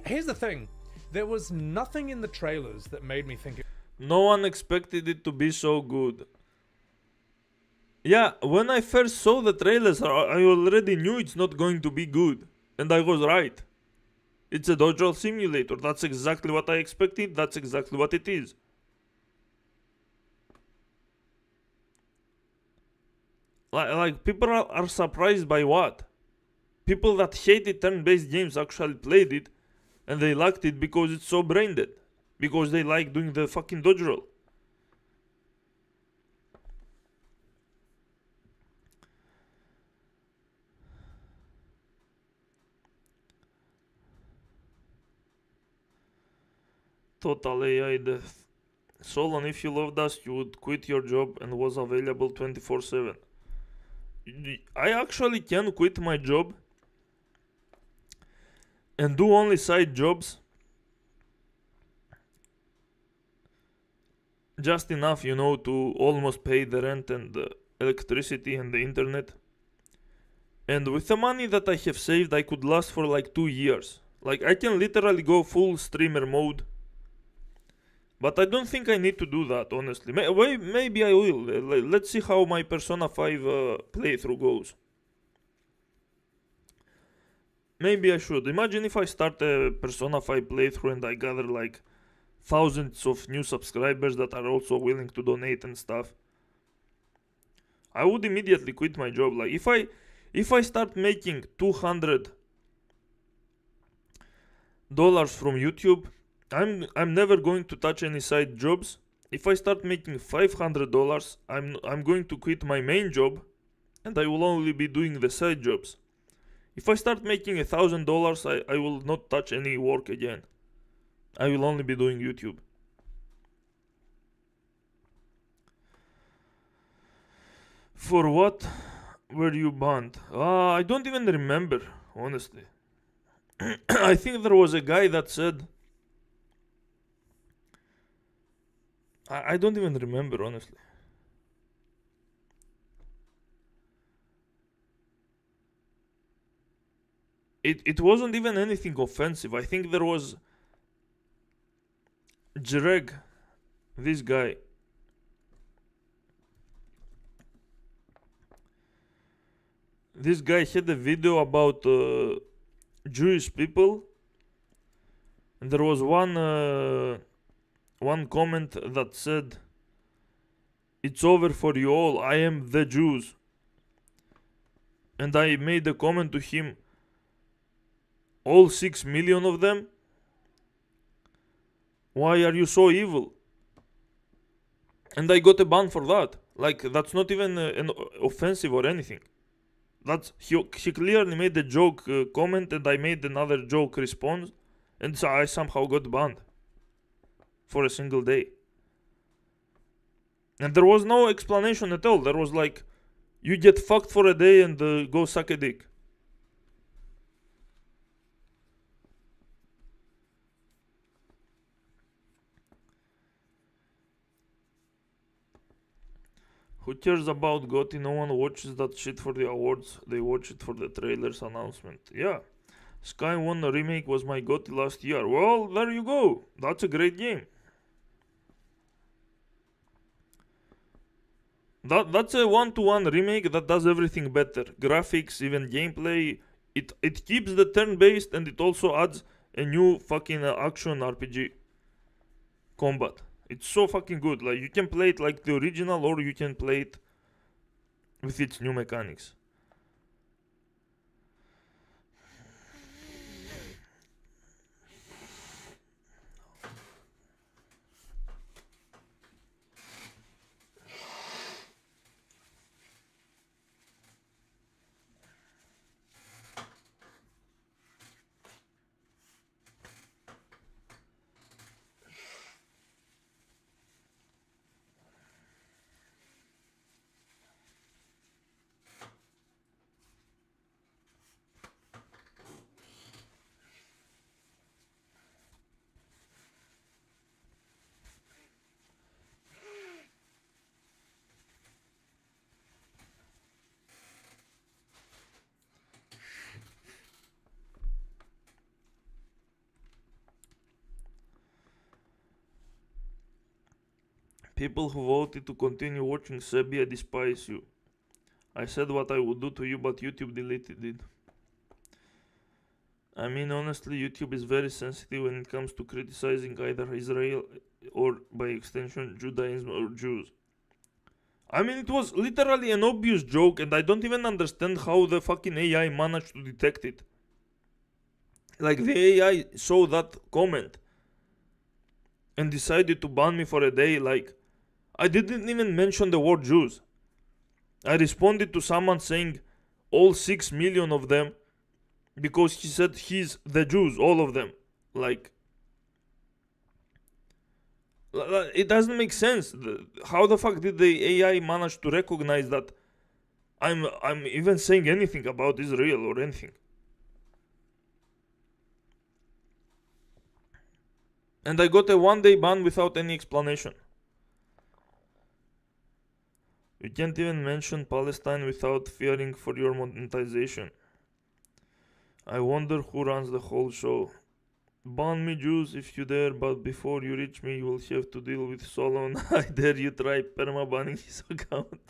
Here's the thing. There was nothing in the trailers that made me think No one expected it to be so good. Yeah, when I first saw the trailers, I already knew it's not going to be good. And I was right. It's a dodgeball simulator. That's exactly what I expected. That's exactly what it is. Like people are surprised by what? People that hated turn-based games actually played it. And they liked it because it's so brain-dead. Because they like doing the fucking dodge roll. Total AI death. Solon, if you loved us, you would quit your job and was available 24/7. I actually can quit my job and do only side jobs. Just enough, you know, to almost pay the rent and the electricity and the internet. And with the money that I have saved, I could last for like 2 years. Like, I can literally go full streamer mode. But I don't think I need to do that, honestly. Maybe I will. Let's see how my Persona 5 playthrough goes. Maybe I should. Imagine if I start a Persona 5 playthrough and I gather like thousands of new subscribers that are also willing to donate and stuff. I would immediately quit my job. Like, if I start making $200 from YouTube, I'm never going to touch any side jobs. If I start making $500, I'm going to quit my main job, and I will only be doing the side jobs. If I start making $1,000, I will not touch any work again. I will only be doing YouTube. For what were you banned? I don't even remember, honestly. I think there was a guy that said... I don't even remember, honestly. It wasn't even anything offensive. I think there was... Greg, this guy. This guy had a video about Jewish people. And there was one comment that said, "It's over for you all, I am the Jews." And I made a comment to him, "All 6 million of them? Why are you so evil?" And I got a ban for that. Like, that's not even an offensive or anything. That's he clearly made a joke comment and I made another joke response. And so I somehow got banned. For a single day. And there was no explanation at all. There was like, you get fucked for a day and go suck a dick. Who cares about GOTY? No one watches that shit for the awards. They watch it for the trailers announcement. Yeah. Sky 1 remake was my GOTY last year. Well, there you go. That's a great game. That's a one-to-one remake that does everything better. Graphics, even gameplay. It keeps the turn-based and it also adds a new fucking action RPG combat. It's so fucking good. Like, you can play it like the original or you can play it with its new mechanics. People who voted to continue watching Sebby, I despise you. I said what I would do to you, but YouTube deleted it. I mean, honestly, YouTube is very sensitive when it comes to criticizing either Israel or, by extension, Judaism or Jews. I mean, it was literally an obvious joke, and I don't even understand how the fucking AI managed to detect it. Like, the AI saw that comment and decided to ban me for a day. Like, I didn't even mention the word Jews. I responded to someone saying all 6 million of them because he said he's the Jews, all of them. Like, it doesn't make sense. How the fuck did the AI manage to recognize that I'm even saying anything about Israel or anything? And I got a 1-day ban without any explanation. You can't even mention Palestine without fearing for your monetization. I wonder who runs the whole show. Ban me, Jews, if you dare, but before you reach me, you will have to deal with Solon. I dare you try perma-banning his account.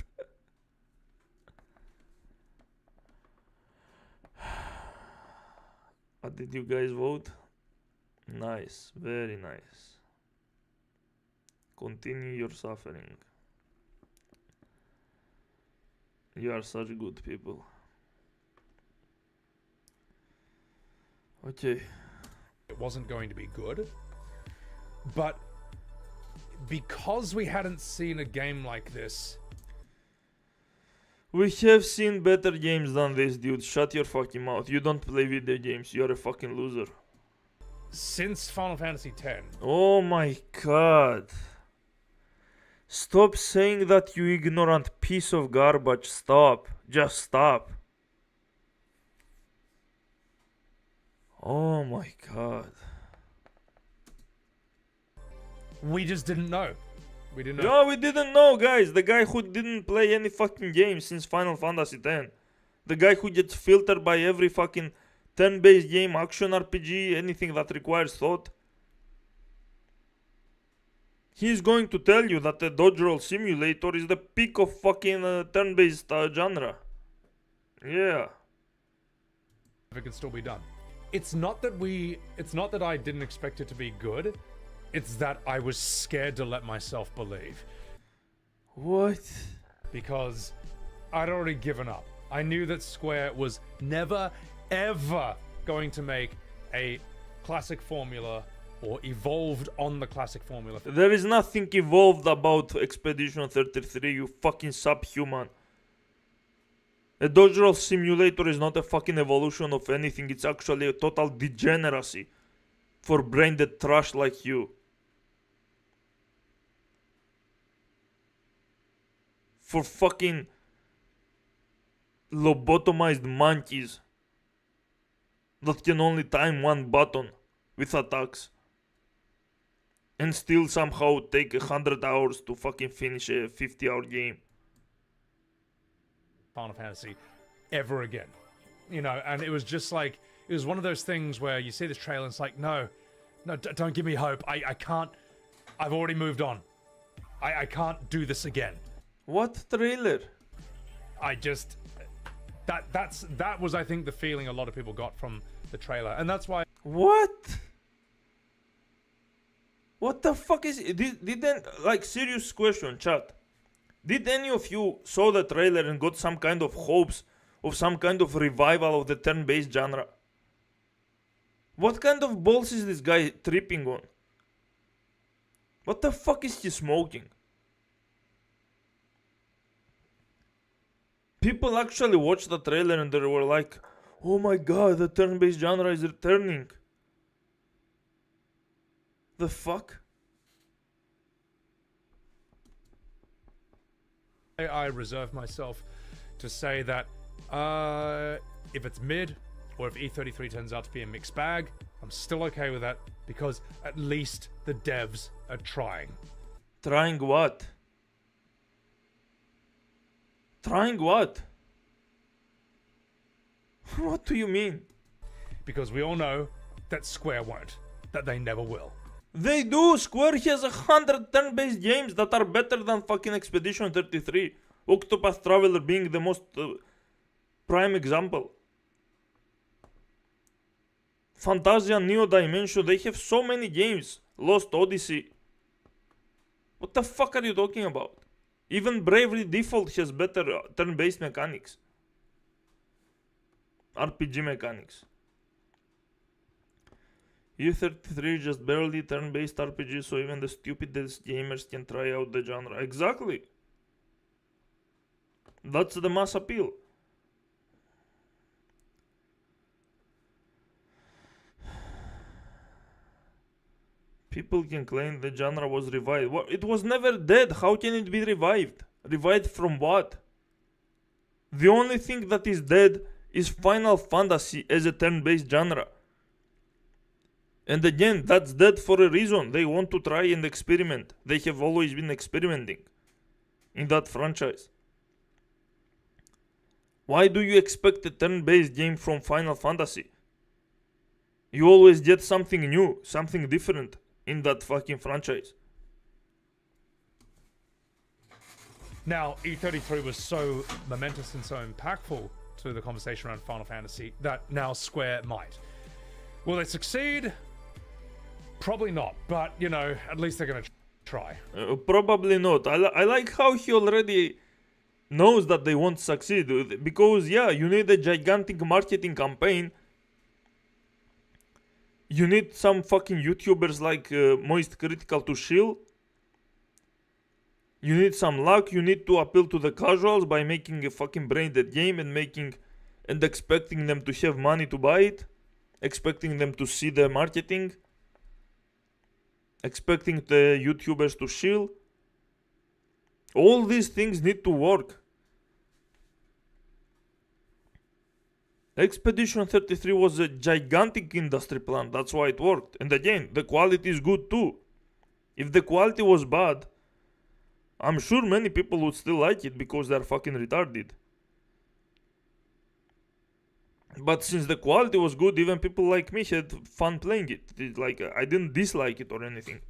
Did you guys vote? Nice, very nice. Continue your suffering. You are such good people. Okay. It wasn't going to be good, but because we hadn't seen a game like this, we have seen better games than this, dude. Shut your fucking mouth. You don't play video games. You're a fucking loser. Since Final Fantasy X. Oh my god. Stop saying that, you ignorant piece of garbage. Stop. Just stop. Oh my god. We just didn't know. We didn't know. No, we didn't know, guys. The guy who didn't play any fucking game since Final Fantasy X. The guy who gets filtered by every fucking turn-based game, action RPG, anything that requires thought. He's going to tell you that the dodge roll simulator is the peak of fucking turn-based genre. Yeah. It can still be done. It's not that I didn't expect it to be good. It's that I was scared to let myself believe. What? Because I'd already given up. I knew that Square was never, ever going to make a classic formula or evolved on the classic formula. There is nothing evolved about Expedition 33, you fucking subhuman. A dodge roll simulator is not a fucking evolution of anything. It's actually a total degeneracy for brain-dead trash like you. For fucking lobotomized monkeys that can only time one button with attacks and still somehow take 100 hours to fucking finish a 50-hour game. Final Fantasy ever again, you know, and it was just like, it was one of those things where you see this trailer and it's like, no, don't give me hope. I can't, I've already moved on. I can't do this again. What trailer? I just, that was, I think, the feeling a lot of people got from the trailer, and that's why. What? What the fuck is it? Didn't, like, serious question, chat. Did any of you saw the trailer and got some kind of hopes of some kind of revival of the turn-based genre? What kind of balls is this guy tripping on? What the fuck is he smoking? People actually watched the trailer and they were like, oh my god, the turn-based genre is returning. The fuck? I reserve myself to say that if it's mid or if E33 turns out to be a mixed bag, I'm still okay with that because at least the devs are trying. Trying what? Trying what? What do you mean? Because we all know that Square won't, that they never will. They do! Square has 100 turn-based games that are better than fucking Expedition 33. Octopath Traveler being the most prime example. Fantasia, Neo Dimension, they have so many games. Lost Odyssey. What the fuck are you talking about? Even Bravely Default has better turn-based mechanics. RPG mechanics. U33 is just barely turn-based RPG, so even the stupidest gamers can try out the genre. Exactly. That's the mass appeal. People can claim the genre was revived. Well, it was never dead. How can it be revived? Revived from what? The only thing that is dead is Final Fantasy as a turn-based genre. And again, that's dead for a reason. They want to try and experiment. They have always been experimenting in that franchise. Why do you expect a turn-based game from Final Fantasy? You always get something new, something different in that fucking franchise. Now, E33 was so momentous and so impactful to the conversation around Final Fantasy that now Square might. Will they succeed? Probably not, but, you know, at least they're going to try. Probably not. I like how he already knows that they won't succeed. Because, yeah, you need a gigantic marketing campaign. You need some fucking YouTubers like Moist Critical to shield. You need some luck. You need to appeal to the casuals by making a fucking brain-dead game and expecting them to have money to buy it. Expecting them to see the marketing. Expecting the YouTubers to shield. All these things need to work. Expedition 33 was a gigantic industry plan. That's why it worked. And again, the quality is good too. If the quality was bad, I'm sure many people would still like it because they're fucking retarded. But since the quality was good, even people like me had fun playing it. Like, I didn't dislike it or anything.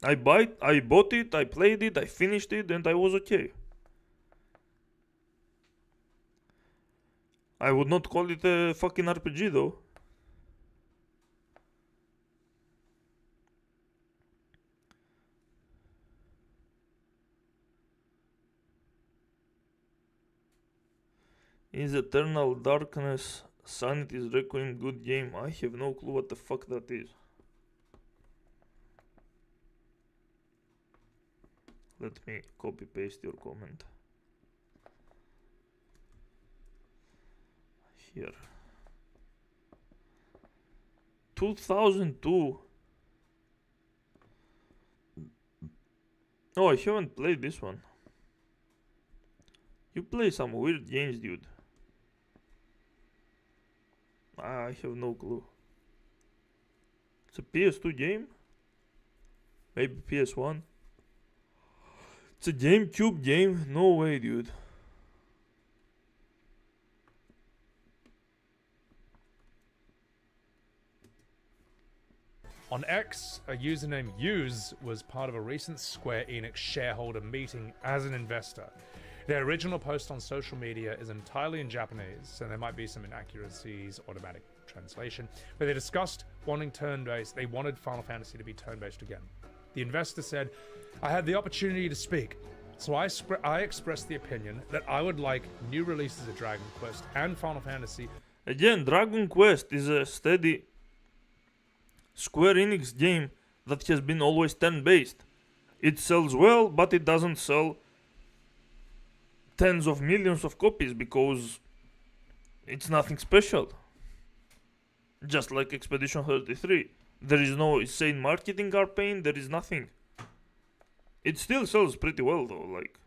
I bought it, I played it, I finished it, and I was okay. I would not call it a fucking RPG though. Is Eternal Darkness Sanity's Requiem good game? I have no clue what the fuck that is. Let me copy paste your comment. Here. 2002. Oh, I haven't played this one. You play some weird games, dude. I have no clue. It's a PS2 game? Maybe PS1? It's a GameCube game? No way, dude. On X, a username Use was part of a recent Square Enix shareholder meeting as an investor. Their original post on social media is entirely in Japanese, and there might be some inaccuracies, automatic translation, but they discussed wanting turn-based. They wanted Final Fantasy to be turn-based again. The investor said, I had the opportunity to speak, so I expressed the opinion that I would like new releases of Dragon Quest and Final Fantasy. Again, Dragon Quest is a steady Square Enix game that has been always turn-based. It sells well, but it doesn't sell tens of millions of copies because it's nothing special. Just like Expedition 33. There is no insane marketing campaign, there is nothing. It still sells pretty well though, like.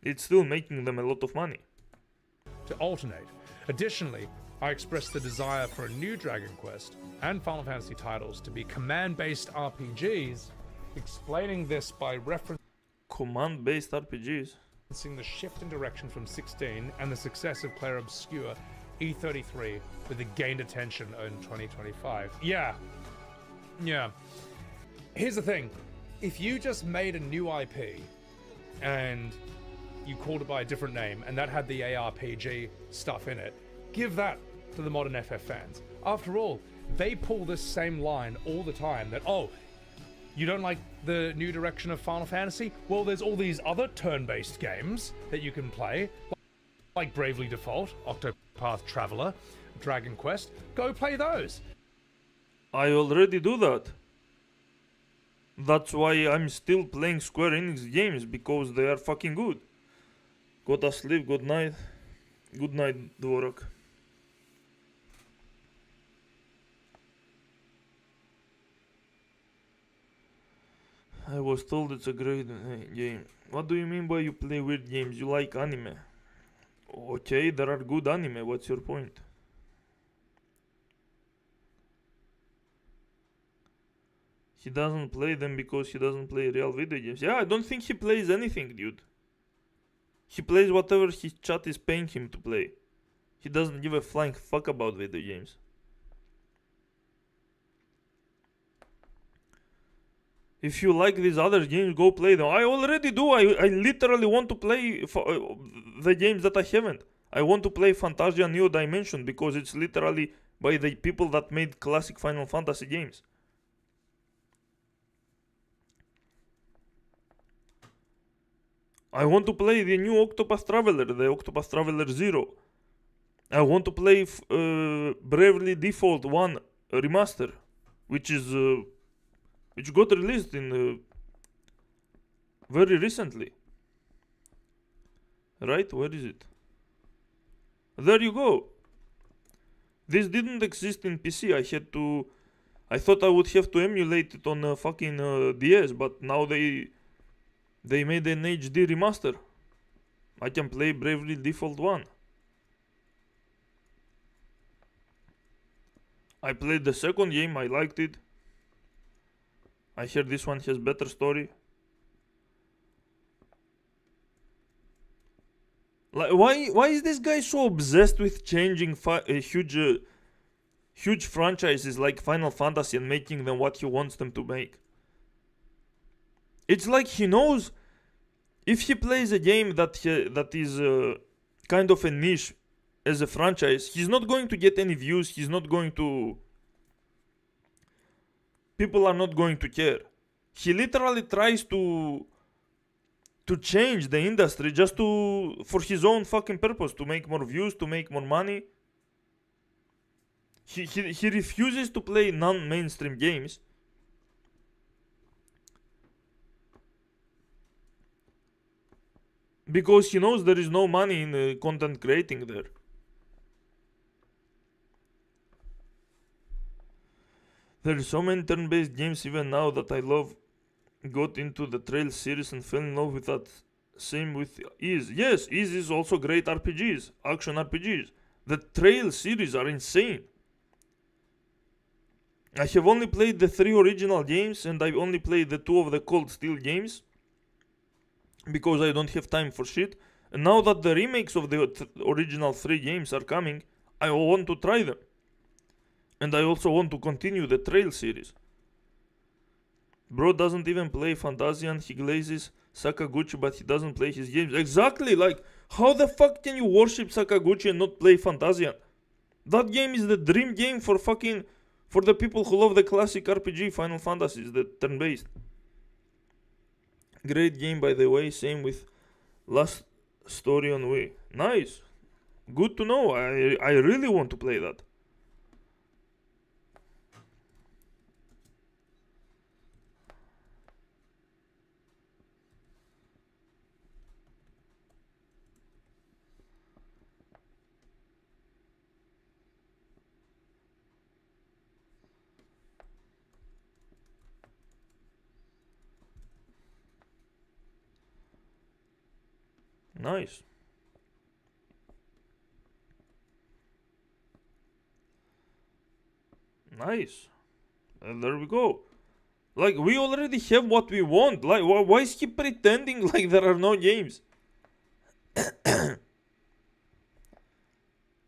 It's still making them a lot of money. To alternate. Additionally, I expressed the desire for a new Dragon Quest and Final Fantasy titles to be command-based RPGs, explaining this by referencing Command-based RPGs? The shift in direction from 16 and the success of Clair Obscur E33 with the gained attention in 2025. Yeah, Yeah. Here's the thing. If you just made a new IP and you called it by a different name and that had the ARPG stuff in it, give that to the modern FF fans. After all, they pull this same line all the time that, oh, you don't like the new direction of Final Fantasy? Well, there's all these other turn-based games that you can play, like Bravely Default, Octopath Traveler, Dragon Quest. Go play those. I already do that. That's why I'm still playing Square Enix games, because they are fucking good. Go to sleep, good night. Good night, Dvorak. I was told it's a great game. What do you mean by you play weird games? You like anime? Okay, there are good anime. What's your point? He doesn't play them because he doesn't play real video games. Yeah, I don't think he plays anything, dude. He plays whatever his chat is paying him to play. He doesn't give a flying fuck about video games. If you like these other games, go play them. I already do. I literally want to play the games that I haven't. I want to play Fantasia New Dimension because it's literally by the people that made classic Final Fantasy games. I want to play the new Octopath Traveler, the Octopath Traveler 0. I want to play Bravely Default 1 Remaster, which got released in very recently. Right? Where is it? There you go. This didn't exist in PC. I thought I would have to emulate it on fucking DS, but now they made an HD remaster. I can play Bravely Default 1. I played the second game, I liked it. I hear this one has better story. Like, why is this guy so obsessed with changing huge franchises like Final Fantasy and making them what he wants them to make? It's like he knows if he plays a game that is kind of a niche as a franchise, he's not going to get any views. He's not going to. People are not going to care. He literally tries to change the industry just for his own fucking purpose, to make more views, to make more money. He refuses to play non-mainstream games. Because he knows there is no money in content creating there. There are so many turn-based games even now that I love. Got into the Trail series and fell in love with that. Same with Ys. Yes, Ys is also great RPGs, action RPGs. The Trail series are insane. I have only played the 3 original games and I've only played the 2 of the Cold Steel games. Because I don't have time for shit. And now that the remakes of the original 3 games are coming, I want to try them. And I also want to continue the Trail series. Bro doesn't even play Fantasian, he glazes Sakaguchi, but he doesn't play his games. Exactly, like, how the fuck can you worship Sakaguchi and not play Fantasian? That game is the dream game for the people who love the classic RPG Final Fantasies, the turn-based. Great game, by the way, same with Last Story on Wii. Nice. Good to know, I really want to play that. Nice. Nice. And there we go. Like, we already have what we want. Like, why is he pretending like there are no games?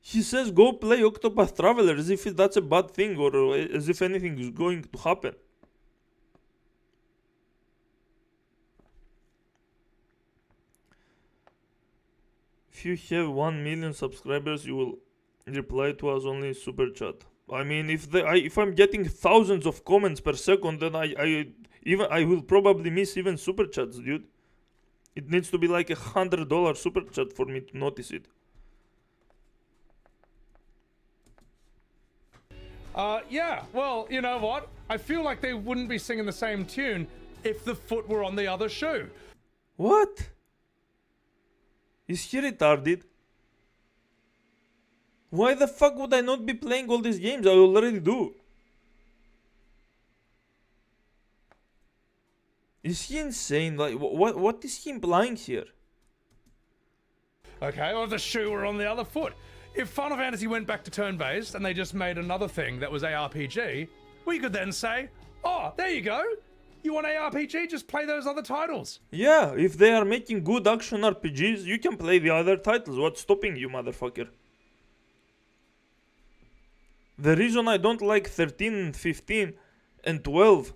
He says go play Octopath Traveler as if that's a bad thing or as if anything is going to happen. If you have 1 million subscribers, you will reply to us only in super chat. I mean, if I'm getting thousands of comments per second, then I will probably miss even super chats, dude. It needs to be like $100 super chat for me to notice it. Yeah, well, you know what? I feel like they wouldn't be singing the same tune if the foot were on the other shoe. What? Is he retarded? Why the fuck would I not be playing all these games? I already do. Is he insane? Like, what is he implying here? Okay, or if the shoe were on the other foot. If Final Fantasy went back to turn-based and they just made another thing that was ARPG, we could then say, oh, there you go. You want ARPG? Just play those other titles. Yeah, if they are making good action RPGs, you can play the other titles. What's stopping you, motherfucker? The reason I don't like 13, 15, and 12,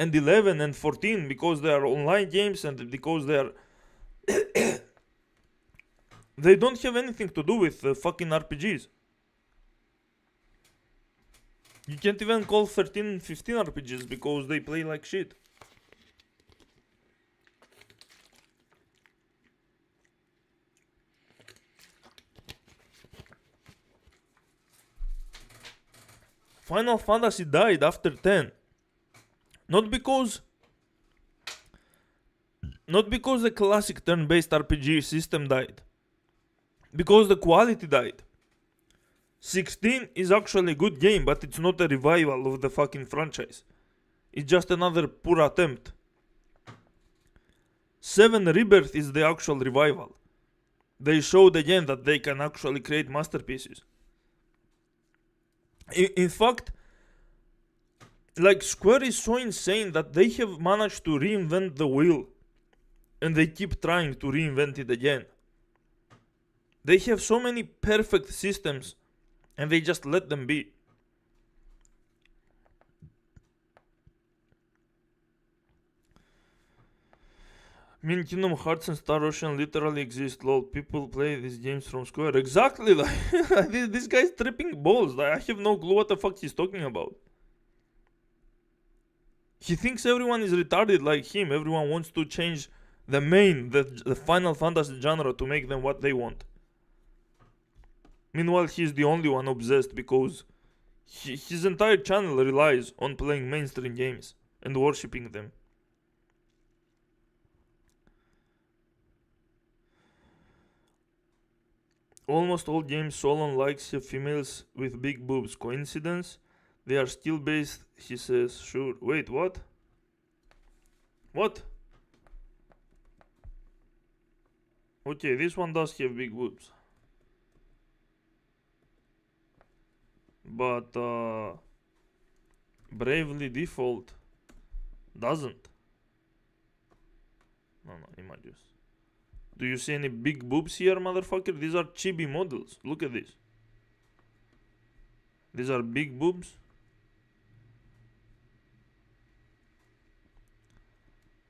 and 11, and 14, because they are online games and because they are... they don't have anything to do with fucking RPGs. You can't even call 13 and 15 RPGs because they play like shit. Final Fantasy died after 10. Not because the classic turn-based RPG system died. Because the quality died. 16 is actually a good game, but it's not a revival of the fucking franchise. It's just another poor attempt. 7 Rebirth is the actual revival. They showed again that they can actually create masterpieces. In fact, like, Square is so insane that they have managed to reinvent the wheel. And they keep trying to reinvent it again. They have so many perfect systems, and they just let them be. I mean, Kingdom Hearts and Star Ocean literally exist, lol. People play these games from Square. Exactly, like, this guy's tripping balls. Like, I have no clue what the fuck he's talking about. He thinks everyone is retarded like him. Everyone wants to change the Final Fantasy genre to make them what they want. Meanwhile, he's the only one obsessed because his entire channel relies on playing mainstream games and worshipping them. Almost all games Solon likes have females with big boobs. Coincidence? They are skill based, he says. Sure. Wait, what? What? Okay, this one does have big boobs. But Bravely Default doesn't. No, images. Do you see any big boobs here, motherfucker? These are chibi models. Look at this. These are big boobs.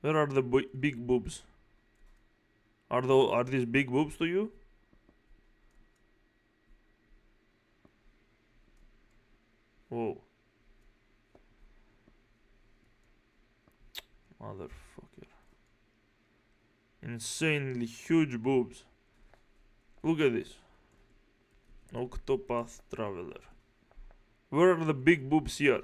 Where are the big boobs? Are these big boobs to you? Whoa. Motherfucker. Insanely huge boobs. Look at this. Octopath Traveler. Where are the big boobs here?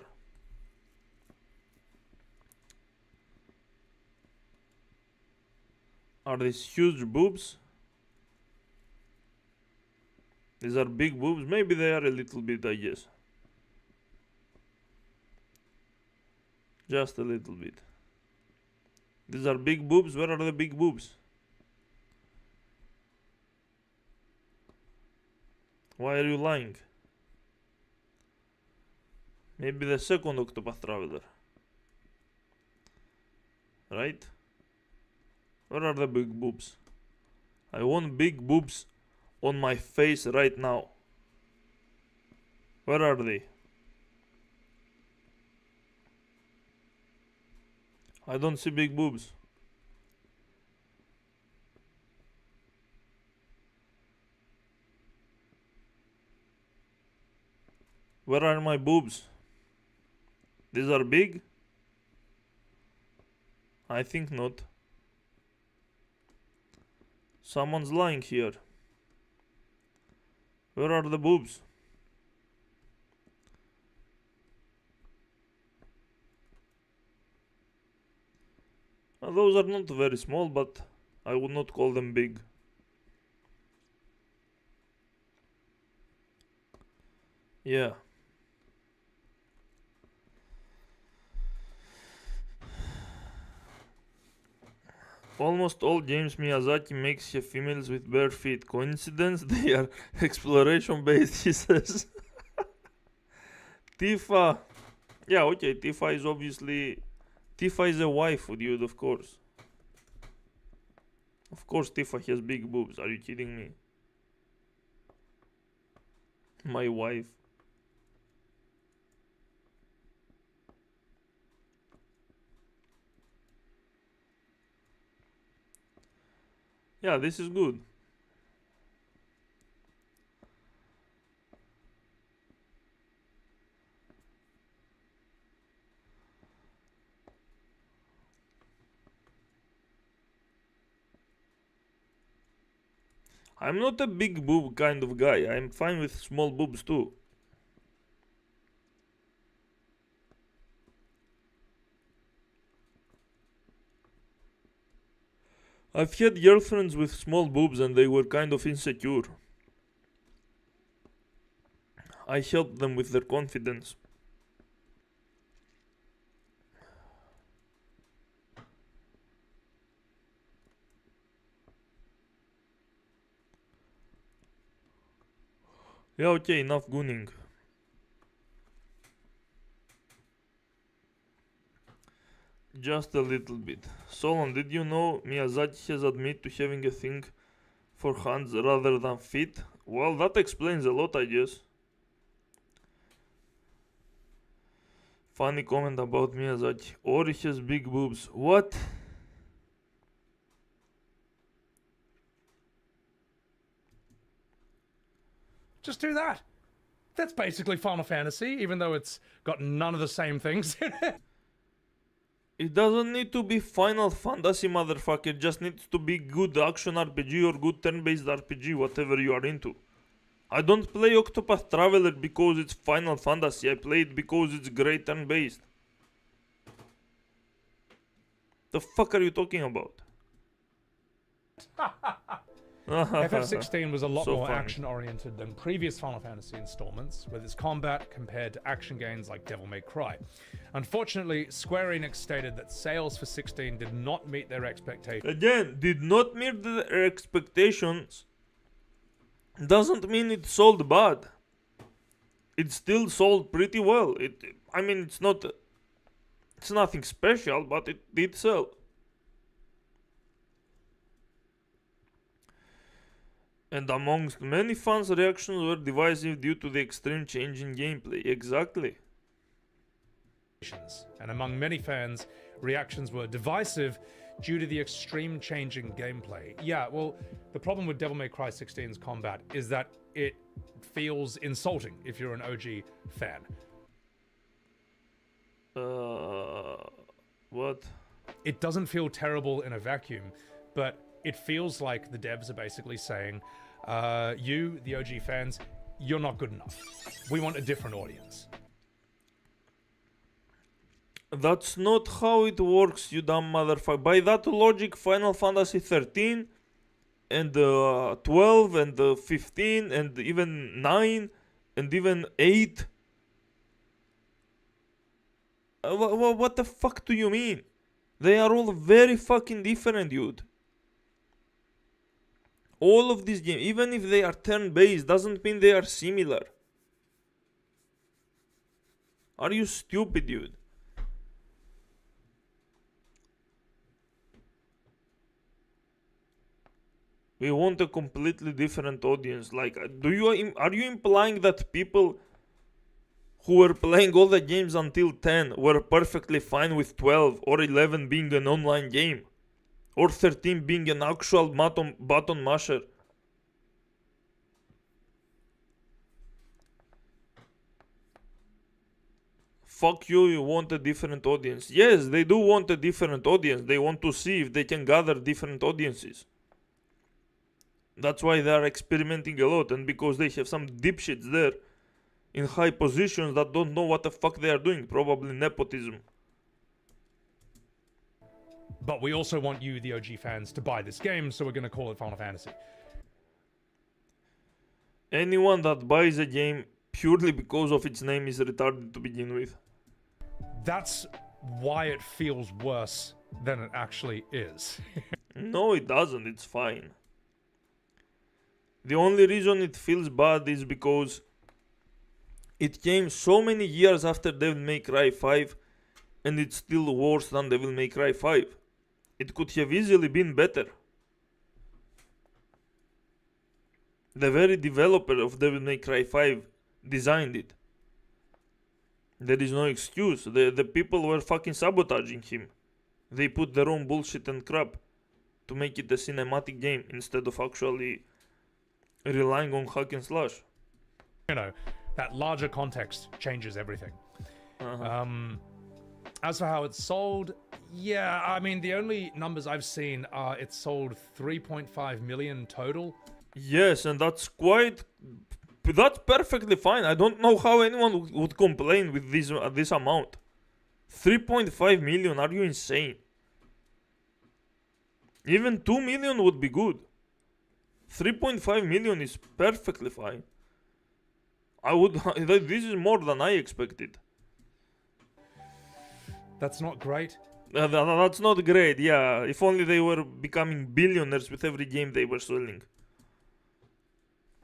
Are these huge boobs? These are big boobs? Maybe they are a little bit, I guess. Just a little bit. These are big boobs? Where are the big boobs? Why are you lying? Maybe the second Octopath Traveler. Right? Where are the big boobs? I want big boobs on my face right now. Where are they? I don't see big boobs. Where are my boobs? These are big? I think not. Someone's lying here. Where are the boobs? Those are not very small, but I would not call them big. Yeah. Almost all James Miyazaki makes have females with bare feet. Coincidence? They are exploration based, he says. Tifa. Yeah, okay, Tifa is obviously... Tifa is a waifu, dude, of course. Of course Tifa has big boobs. Are you kidding me? My wife. Yeah, this is good. I'm not a big boob kind of guy. I'm fine with small boobs too. I've had girlfriends with small boobs and they were kind of insecure. I helped them with their confidence. Yeah, okay, enough gooning. Just a little bit. Solon, did you know Miyazaki has admitted to having a thing for hands rather than feet? Well, that explains a lot, I guess. Funny comment about Miyazaki. Ori has big boobs. What? Just do that. That's basically Final Fantasy, even though it's got none of the same things in it. It doesn't need to be Final Fantasy, motherfucker. It just needs to be good action RPG or good turn-based RPG, whatever you are into. I don't play Octopath Traveler because it's Final Fantasy. I play it because it's great turn-based. The fuck are you talking about? FF16 was a lot So more funny. action-oriented than previous Final Fantasy installments, with its combat compared to action games like Devil May Cry. Unfortunately, Square Enix stated that sales for 16 did not meet their expectations. Again, did not meet their expectations. Doesn't mean it sold bad. It still sold pretty well. I mean, it's nothing special, but it did sell. And amongst many fans, reactions were divisive due to the extreme change in gameplay. Exactly. And among many fans, reactions were divisive due to the extreme change in gameplay. Yeah, well, the problem with Devil May Cry 16's combat is that it feels insulting if you're an OG fan. What? It doesn't feel terrible in a vacuum, but it feels like the devs are basically saying, you, the OG fans, you're not good enough. We want a different audience. That's not how it works, you dumb motherfucker. By that logic, Final Fantasy 13 and 12 and 15 and even 9 and even 8. What the fuck do you mean? They are all very fucking different, dude. All of these games, even if they are turn-based, doesn't mean they are similar. Are you stupid, dude? We want a completely different audience. Like, are you implying that people who were playing all the games until 10 were perfectly fine with 12 or 11 being an online game? Or 13 being an actual button masher? Fuck you, you want a different audience. Yes, they do want a different audience. They want to see if they can gather different audiences. That's why they are experimenting a lot, and because they have some dipshits there in high positions that don't know what the fuck they are doing. Probably nepotism. But we also want you, the OG fans, to buy this game, so we're going to call it Final Fantasy. Anyone that buys a game purely because of its name is retarded to begin with. That's why it feels worse than it actually is. No, it doesn't. It's fine. The only reason it feels bad is because it came so many years after Devil May Cry 5, and it's still worse than Devil May Cry 5. It could have easily been better. The very developer of Devil May Cry 5 designed it. There is no excuse. The people were fucking sabotaging him. They put their own bullshit and crap to make it a cinematic game instead of actually relying on hack and slash. You know, that larger context changes everything. As for how it's sold, yeah, I mean, the only numbers I've seen are it's sold 3.5 million total. Yes, and that's perfectly fine. I don't know how anyone would complain with this amount. 3.5 million, are you insane? Even 2 million would be good. 3.5 million is perfectly fine. This is more than I expected. That's not great. That's not great, yeah. If only they were becoming billionaires with every game they were selling.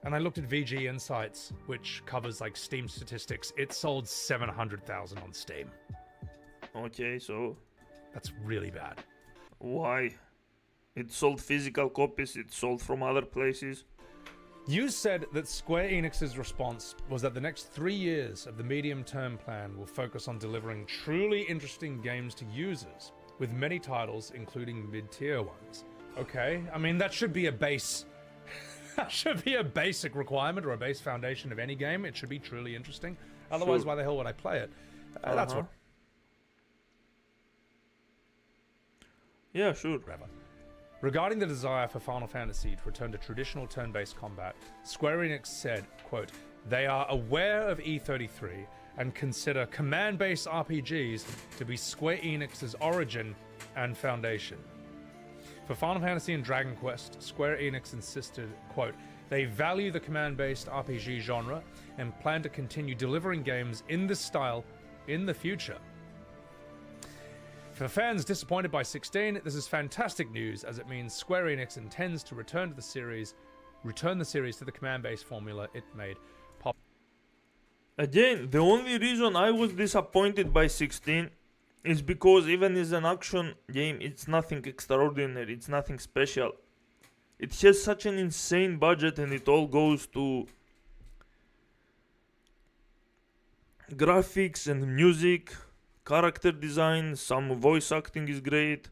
And I looked at VG Insights, which covers like Steam statistics. It sold 700,000 on Steam. Okay, so that's really bad. Why? It sold physical copies, it sold from other places. You said that Square Enix's response was that the next 3 years of the medium-term plan will focus on delivering truly interesting games to users, with many titles, including mid-tier ones. Okay, I mean, that should be a base... that should be a basic requirement or a base foundation of any game. It should be truly interesting. Otherwise, why the hell would I play it? That's what... Yeah, sure. Regarding the desire for Final Fantasy to return to traditional turn-based combat, Square Enix said, quote, "They are aware of E33 and consider command-based RPGs to be Square Enix's origin and foundation." For Final Fantasy and Dragon Quest, Square Enix insisted, quote, "They value the command-based RPG genre and plan to continue delivering games in this style in the future." For fans disappointed by 16, this is fantastic news, as it means Square Enix intends to return the series to the command-based formula it made popular. Again, the only reason I was disappointed by 16 is because even as an action game, it's nothing extraordinary, it's nothing special. It has such an insane budget and it all goes to graphics and music, character design, some voice acting is great.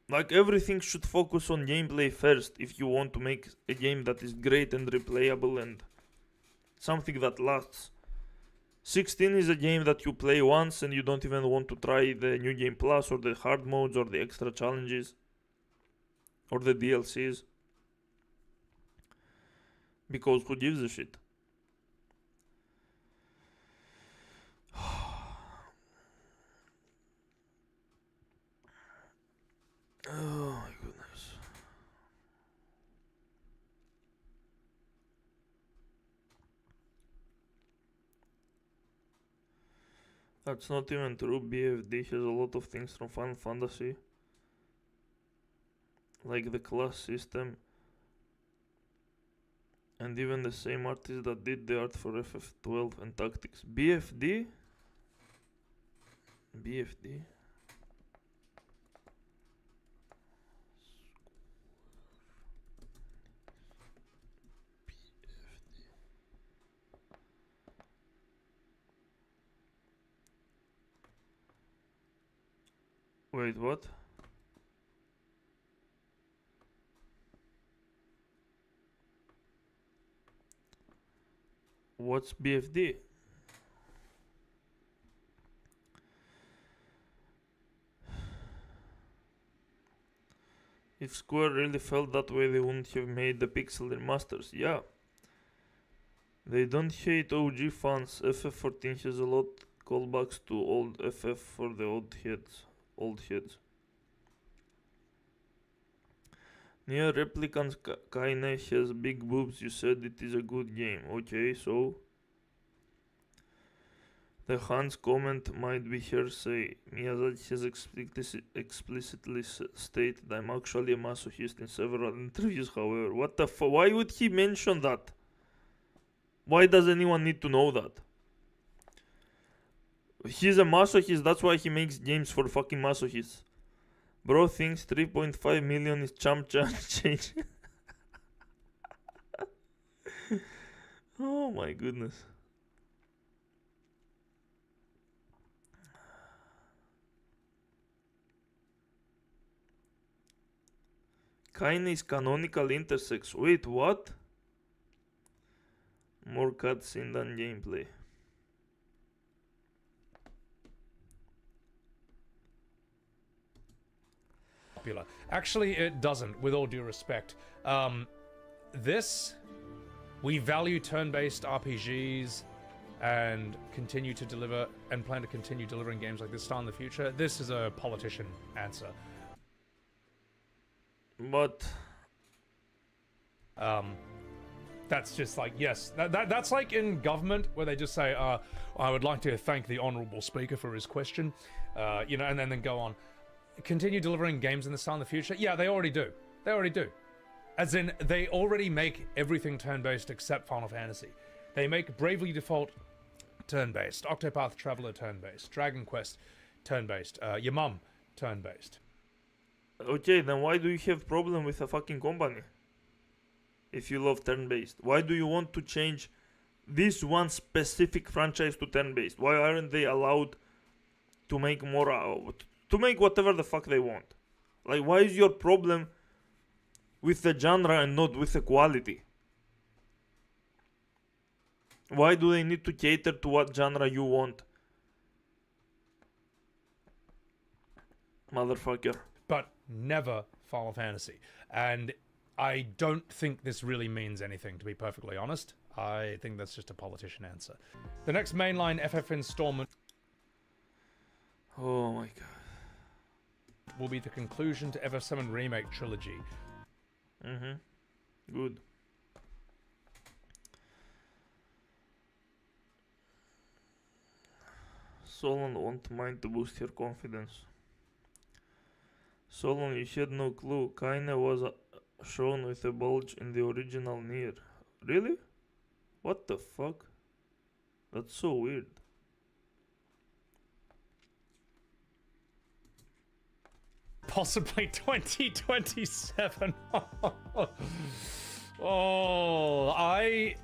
Like, everything should focus on gameplay first if you want to make a game that is great and replayable and something that lasts. 16 is a game that you play once and you don't even want to try the New Game Plus or the hard modes or the extra challenges or the DLCs. Because who gives a shit? Oh my goodness. That's not even true. BFD has a lot of things from Final Fantasy, like the class system, and even the same artist that did the art for FF12 and Tactics. BFD? BFD? Wait, what? What's BFD? If Square really felt that way, they wouldn't have made the pixel remasters. Yeah. They don't hate OG fans. FF14 has a lot callbacks to old FF for the old heads. Near Replicants Kaine has big boobs. You said it is a good game. Okay, so the Hans comment might be hearsay. Miyazaki has explicitly stated I'm actually a masochist in several interviews, however. What the fuck? Why would he mention that? Why does anyone need to know that? He's a masochist, that's why he makes games for fucking masochists. Bro thinks 3.5 million is chump change. Oh my goodness. Kaine is canonical intersex. Wait, what? More cutscene than gameplay. Popular. Actually, it doesn't, with all due respect. We value turn-based RPGs and continue to deliver and plan to continue delivering games like this style in the future. This is a politician answer. But that's just like, yes, that's like in government where they just say, I would like to thank the honorable speaker for his question, and then go on. Continue delivering games in this style in the future? Yeah, they already do. They already do. As in, they already make everything turn-based except Final Fantasy. They make Bravely Default turn-based, Octopath Traveler turn-based, Dragon Quest turn-based, Your Mum turn-based. Okay, then why do you have problem with a fucking company? If you love turn-based, why do you want to change this one specific franchise to turn-based? Why aren't they allowed to make more to make whatever the fuck they want? Like, why is your problem with the genre and not with the quality? Why do they need to cater to what genre you want? Motherfucker. But never Final Fantasy. And I don't think this really means anything, to be perfectly honest. I think that's just a politician answer. The next mainline FF installment... Oh my god. ...will be the conclusion to FF7 Remake Trilogy. Good. Solon won't mind to boost her confidence. Solon, you had no clue. Kaine was shown with a bulge in the original Nier. Really? What the fuck? That's so weird. Possibly 2027. Oh, I...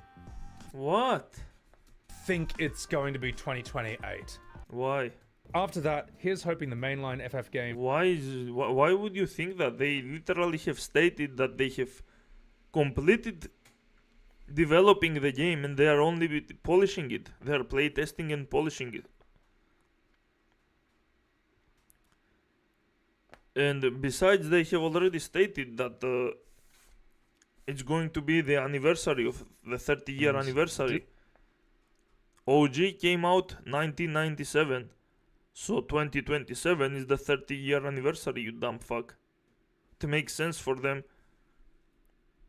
What? think it's going to be 2028. Why? After that, here's hoping the mainline FF game... Why would you think that? They literally have stated that they have completed developing the game and they are only polishing it. They are playtesting and polishing it. And besides, they have already stated that it's going to be the anniversary of the 30-year anniversary. OG came out 1997. So 2027 is the 30-year anniversary, you dumb fuck. It makes sense for them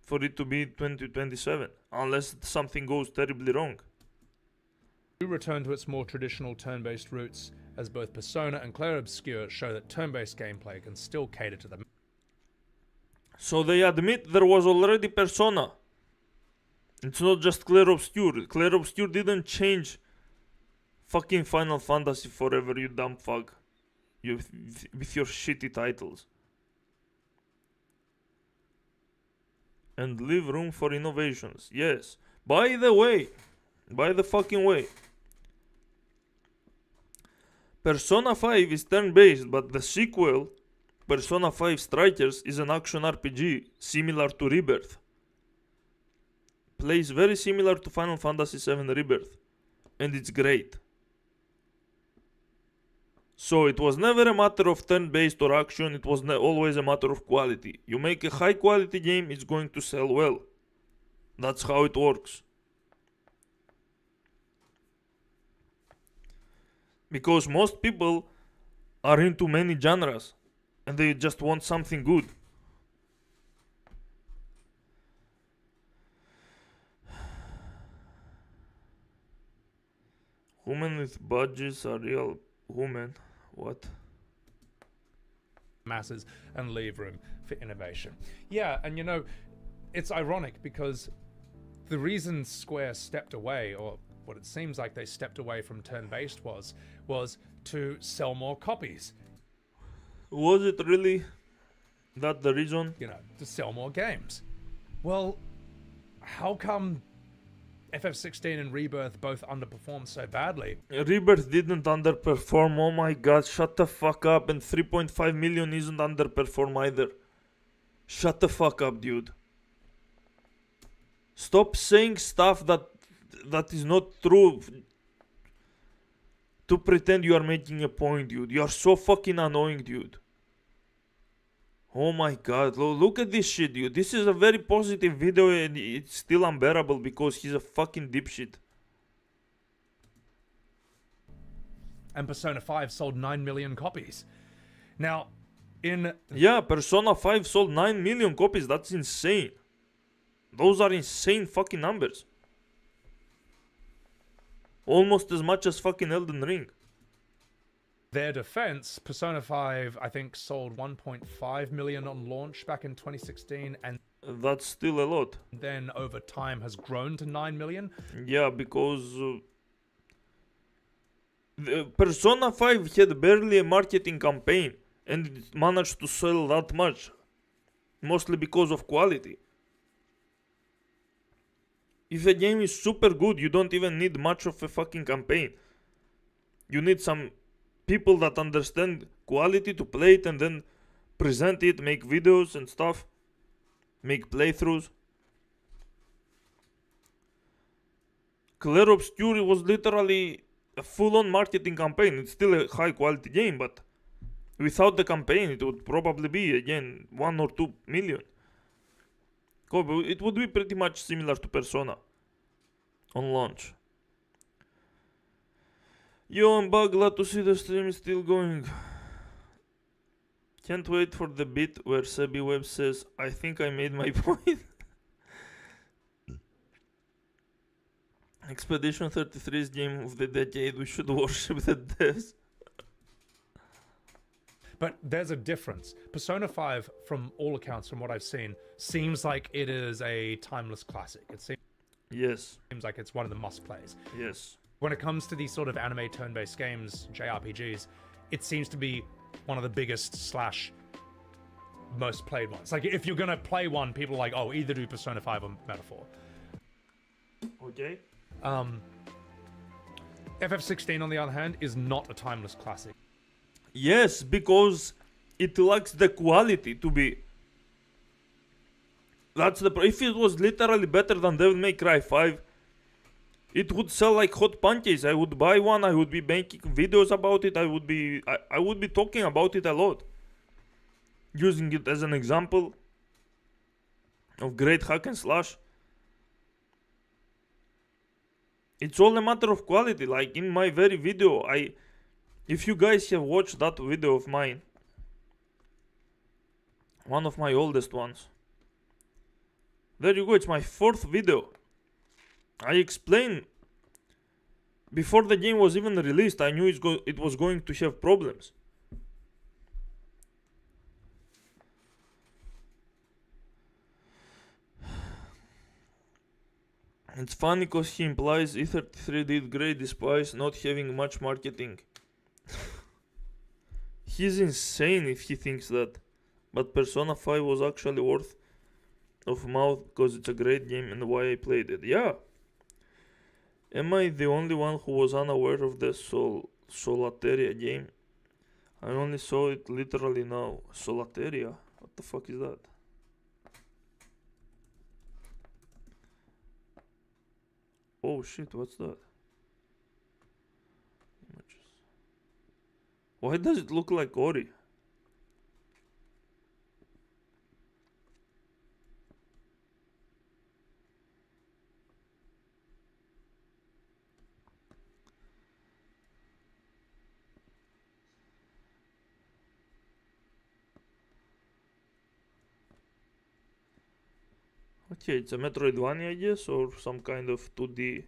for it to be 2027, unless something goes terribly wrong. To return to its more traditional turn-based roots, as both Persona and Clair Obscur show that turn-based gameplay can still cater to them. So they admit there was already Persona. It's not just Clair Obscur. Clair Obscur didn't change fucking Final Fantasy forever, you dumb fuck. With your shitty titles. And leave room for innovations. Yes. By the way. By the fucking way. Persona 5 is turn-based, but the sequel, Persona 5 Strikers, is an action RPG similar to Rebirth. Plays very similar to Final Fantasy VII Rebirth, and it's great. So it was never a matter of turn-based or action, it was always a matter of quality. You make a high-quality game, it's going to sell well. That's how it works. Because most people are into many genres, and they just want something good. Women with budgets are real women. What? Masses and leave room for innovation. Yeah, and you know, it's ironic because the reason Square stepped away, or what it seems like they stepped away from turn-based was to sell more copies. Was it really that the reason? You know, to sell more games. Well, how come FF16 and Rebirth both underperformed so badly? Rebirth didn't underperform, oh my god, shut the fuck up, and 3.5 million isn't underperform either. Shut the fuck up, dude. Stop saying stuff that is not true to pretend you are making a point, dude. You are so fucking annoying, dude. Oh my god, look at this shit, dude. This is a very positive video and it's still unbearable because he's a fucking dipshit. And Persona 5 sold 9 million copies. Now, Yeah, Persona 5 sold 9 million copies. That's insane. Those are insane fucking numbers. Almost as much as fucking Elden Ring. Their defense, Persona 5, I think, sold 1.5 million on launch back in 2016, and that's still a lot. Then over time has grown to 9 million. Yeah, because Persona 5 had barely a marketing campaign, and it managed to sell that much, mostly because of quality. If a game is super good, you don't even need much of a fucking campaign. You need some people that understand quality to play it and then present it, make videos and stuff, make playthroughs. Clair Obscur was literally a full-on marketing campaign. It's still a high-quality game, but without the campaign, it would probably be, again, 1 or 2 million. It would be pretty much similar to Persona on launch. Yo, I'm glad to see the stream is still going. Can't wait for the bit where Sebbywebz says, I think I made my point. Expedition 33's game of the decade. We should worship the devs. But there's a difference. Persona 5, from all accounts, from what I've seen, seems like it is a timeless classic. It seems like it's one of the must-plays. Yes. When it comes to these sort of anime turn-based games, JRPGs, it seems to be one of the biggest / most played ones. Like, if you're gonna play one, people are like, oh, either do Persona 5 or Metaphor. Okay. FF16, on the other hand, is not a timeless classic. Yes, because it lacks the quality to be. That's the. If it was literally better than Devil May Cry 5, it would sell like hot pancakes. I would buy one. I would be making videos about it. I would be talking about it a lot, using it as an example of great hack and slash. It's all a matter of quality. Like in my very video, if you guys have watched that video of mine, one of my oldest ones, there you go, it's my 4th video. I explain, before the game was even released, I knew it was going to have problems. It's funny because he implies E33 did great despite not having much marketing. He's insane if he thinks that. But Persona 5 was actually worth of mouth because it's a great game and why I played it. Yeah. Am I the only one who was unaware of the Solateria game. I only saw it literally now. Solateria? What the fuck is that? Oh shit, what's that? Images. Why does it look like Ori? Okay, it's a Metroidvania, I guess, or some kind of 2D.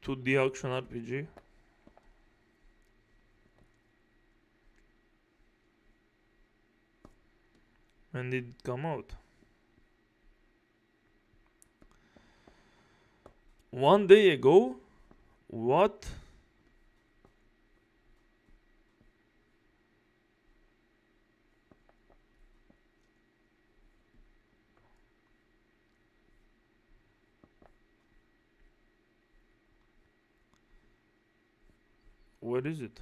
Action RPG. When did it come out? 1 day ago? What? Where is it?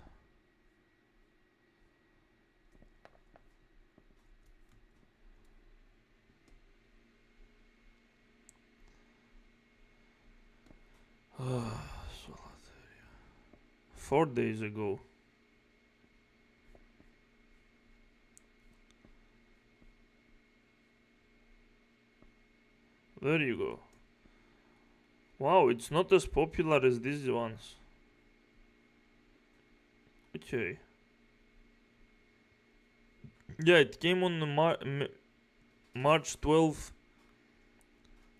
Solateria. 4 days ago. There you go. Wow, it's not as popular as these ones. Okay. Yeah, it came on March 12th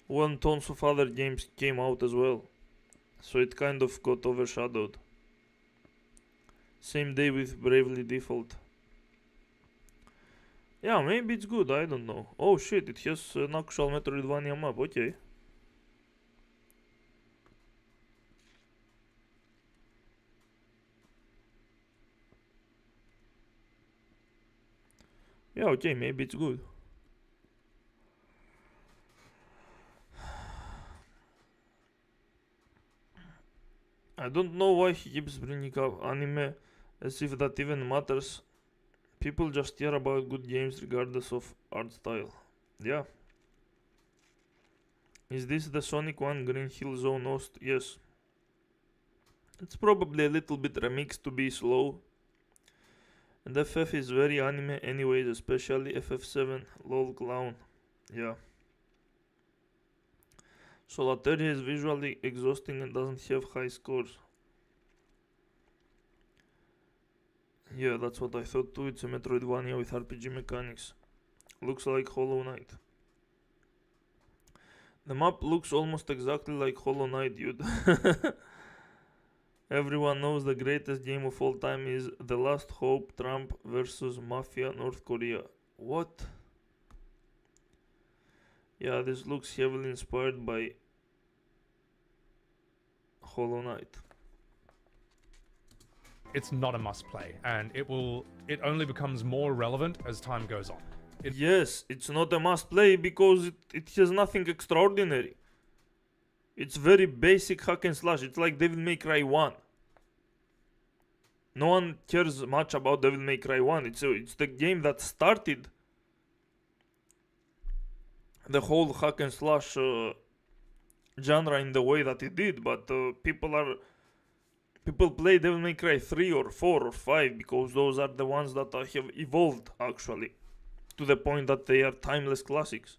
when tons of other games came out as well. So it kind of got overshadowed. Same day with Bravely Default. Yeah, maybe it's good, I don't know. Oh shit, it has an actual Metroidvania map, okay. Yeah, okay, maybe it's good. I don't know why he keeps bringing up anime as if that even matters. People just care about good games regardless of art style. Yeah. Is this the Sonic 1 Green Hill Zone host? Yes. It's probably a little bit remixed to be slow. And FF is very anime anyways, especially FF7. Lol clown. Yeah. Solateria is visually exhausting and doesn't have high scores. Yeah, that's what I thought too. It's a Metroidvania with RPG mechanics. Looks like Hollow Knight. The map looks almost exactly like Hollow Knight, dude. Everyone knows the greatest game of all time is The Last Hope Trump versus Mafia North Korea. What? Yeah, this looks heavily inspired by Hollow Knight. It's not a must play, and it only becomes more relevant as time goes on. Yes, it's not a must play because it has nothing extraordinary. It's very basic hack and slash. It's like Devil May Cry 1. No one cares much about Devil May Cry 1. It's the game that started the whole hack and slash genre in the way that it did. But people play Devil May Cry 3 or 4 or 5 because those are the ones that have evolved actually to the point that they are timeless classics.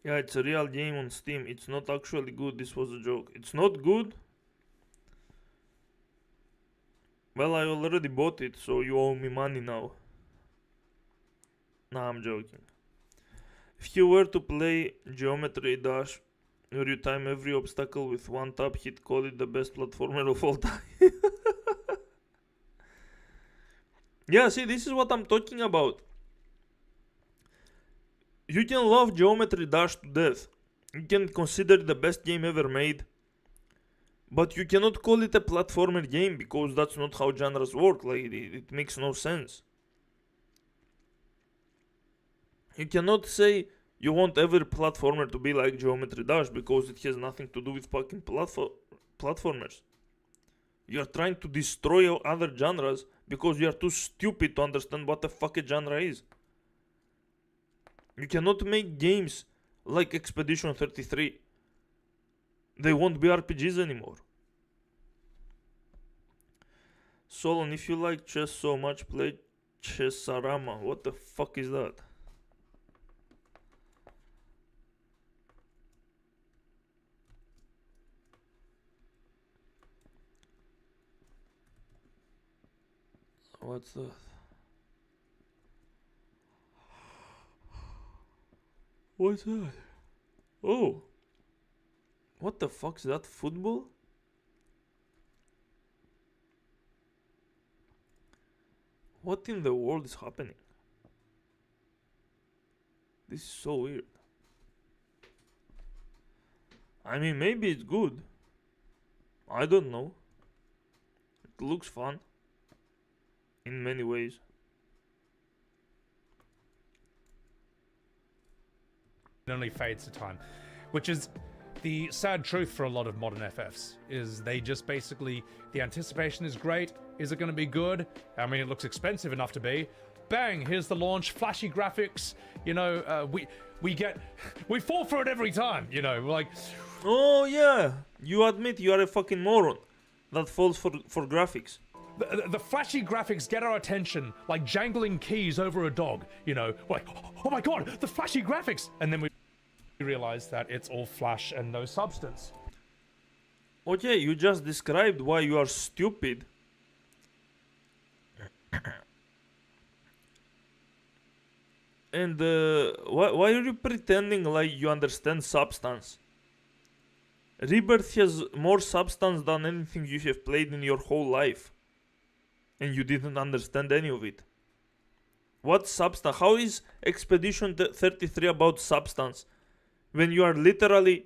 Yeah, it's a real game on Steam. It's not actually good. This was a joke. It's not good? Well, I already bought it, so you owe me money now. Nah, I'm joking. If you were to play Geometry Dash, where you time every obstacle with one tap, he'd call it the best platformer of all time. Yeah, see, this is what I'm talking about. You can love Geometry Dash to death. You can consider it the best game ever made. But you cannot call it a platformer game because that's not how genres work. Like, it makes no sense. You cannot say you want every platformer to be like Geometry Dash because it has nothing to do with fucking platformers. You are trying to destroy other genres because you are too stupid to understand what the fuck a genre is. You cannot make games like Expedition 33. They won't be RPGs anymore. Solon, if you like chess so much, play Chessarama. What the fuck is that? What's that? What's that? Oh. What the fuck is that? Football? What in the world is happening? This is so weird. I mean, maybe it's good. I don't know. It looks fun. In many ways. It only fades to time, which is the sad truth for a lot of modern FFs, is they just basically, the anticipation is great. Is it going to be good? I mean, it looks expensive enough to be. Bang, here's the launch, flashy graphics, you know, we fall for it every time, you know, like... Oh yeah, you admit you are a fucking moron that falls for graphics. The flashy graphics get our attention like jangling keys over a dog, you know, like, oh my god, the flashy graphics! And then we realize that it's all flash and no substance. Okay, you just described why you are stupid. And why are you pretending like you understand substance? Rebirth has more substance than anything you have played in your whole life. And you didn't understand any of it. What substance? How is Expedition 33 about substance? When you are literally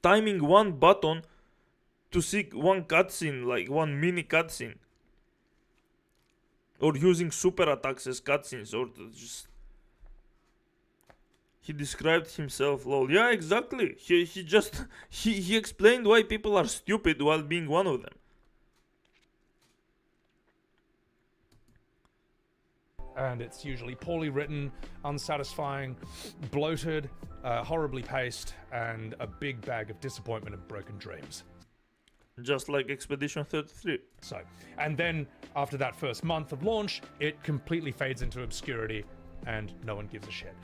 timing one button to see one cutscene, like one mini cutscene. Or using super attacks as cutscenes, or just... He described himself, lol. Yeah, exactly. He explained why people are stupid while being one of them. And it's usually poorly written, unsatisfying, bloated, horribly paced, and a big bag of disappointment and broken dreams. Just like Expedition 33. So, and then after that first month of launch, it completely fades into obscurity, and no one gives a shit.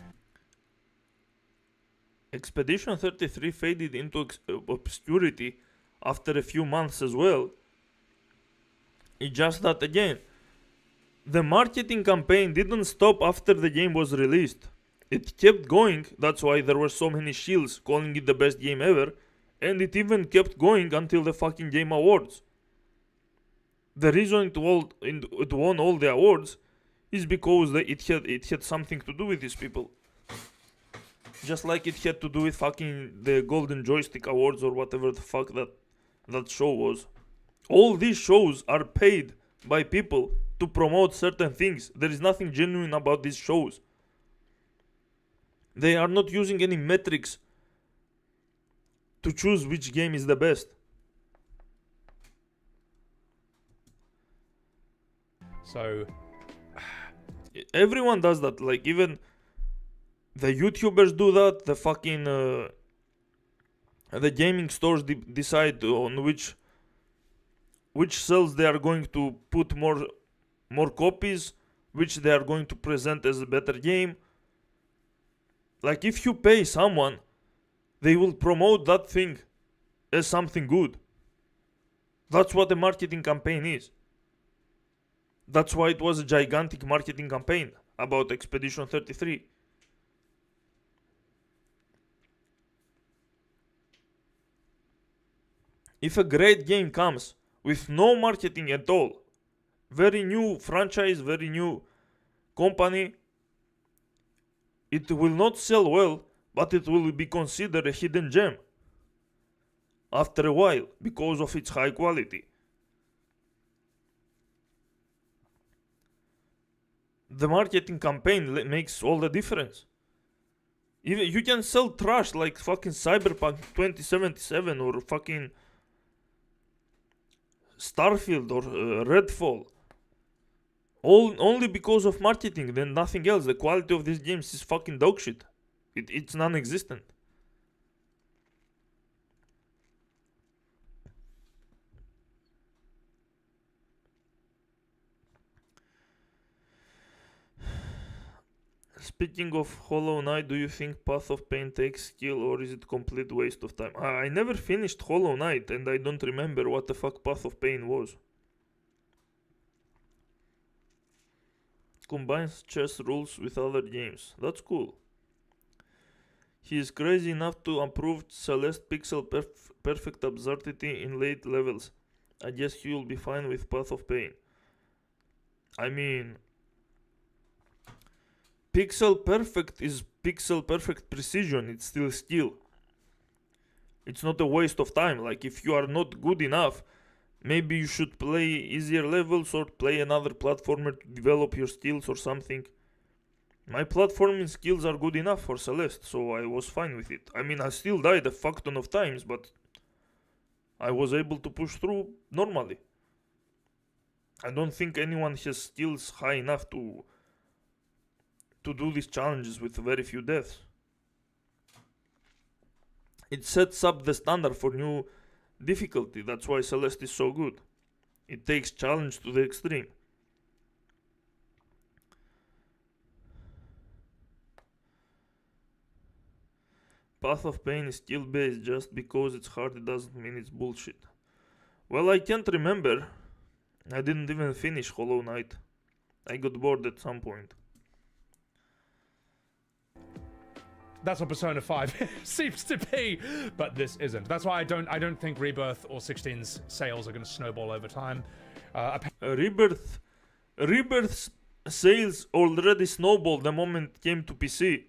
Expedition 33 faded into obscurity after a few months as well. It's just that, again, the marketing campaign didn't stop after the game was released. It kept going, that's why there were so many shields calling it the best game ever, and it even kept going until the fucking Game Awards. The reason it won all the awards is because it had something to do with these people. Just like it had to do with fucking the Golden Joystick Awards or whatever the fuck that show was. All these shows are paid by people to promote certain things. There is nothing genuine about these shows. They are not using any metrics to choose which game is the best. So everyone does that. Like, even the YouTubers do that. The fucking the gaming stores decide on which cells they are going to put more copies, which they are going to present as a better game. Like, if you pay someone, they will promote that thing as something good. That's what a marketing campaign is. That's why it was a gigantic marketing campaign about Expedition 33. If a great game comes with no marketing at all, very new franchise, very new company, it will not sell well, but it will be considered a hidden gem after a while because of its high quality. the marketing campaign makes all the difference. Even you can sell trash like fucking Cyberpunk 2077 or fucking Starfield or Redfall. Only because of marketing, then nothing else. The quality of these games is fucking dog shit. It's non-existent. Speaking of Hollow Knight, do you think Path of Pain takes skill or is it complete waste of time? I never finished Hollow Knight and I don't remember what the fuck Path of Pain was. Combines chess rules with other games. That's cool. He is crazy enough to approve Celeste pixel perfect absurdity in late levels. I guess he will be fine with Path of Pain. I mean, pixel perfect is pixel perfect precision. It's still skill. It's not a waste of time. Like, if you are not good enough, maybe you should play easier levels or play another platformer to develop your skills or something. My platforming skills are good enough for Celeste, so I was fine with it. I mean, I still died a fuck ton of times, but I was able to push through normally. I don't think anyone has skills high enough to do these challenges with very few deaths. It sets up the standard for new difficulty. That's why Celeste is so good. It takes challenge to the extreme. Path of Pain is skill based. Just because it's hard it doesn't mean it's bullshit. Well, I can't remember. I didn't even finish Hollow Knight. I got bored at some point. That's what Persona 5 seems to be, but this isn't. That's why I don't think Rebirth or 16's sales are going to snowball over time. Rebirth's sales already snowballed the moment it came to PC.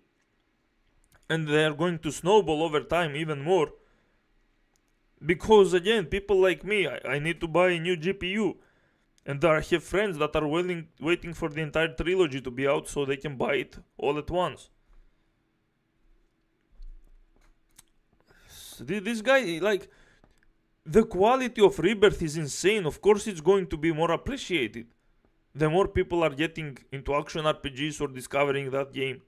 And they are going to snowball over time even more. Because again, people like me, I need to buy a new GPU. And I have friends that are waiting for the entire trilogy to be out so they can buy it all at once. This guy, like, the quality of Rebirth is insane. Of course it's going to be more appreciated the more people are getting into action RPGs or discovering that game.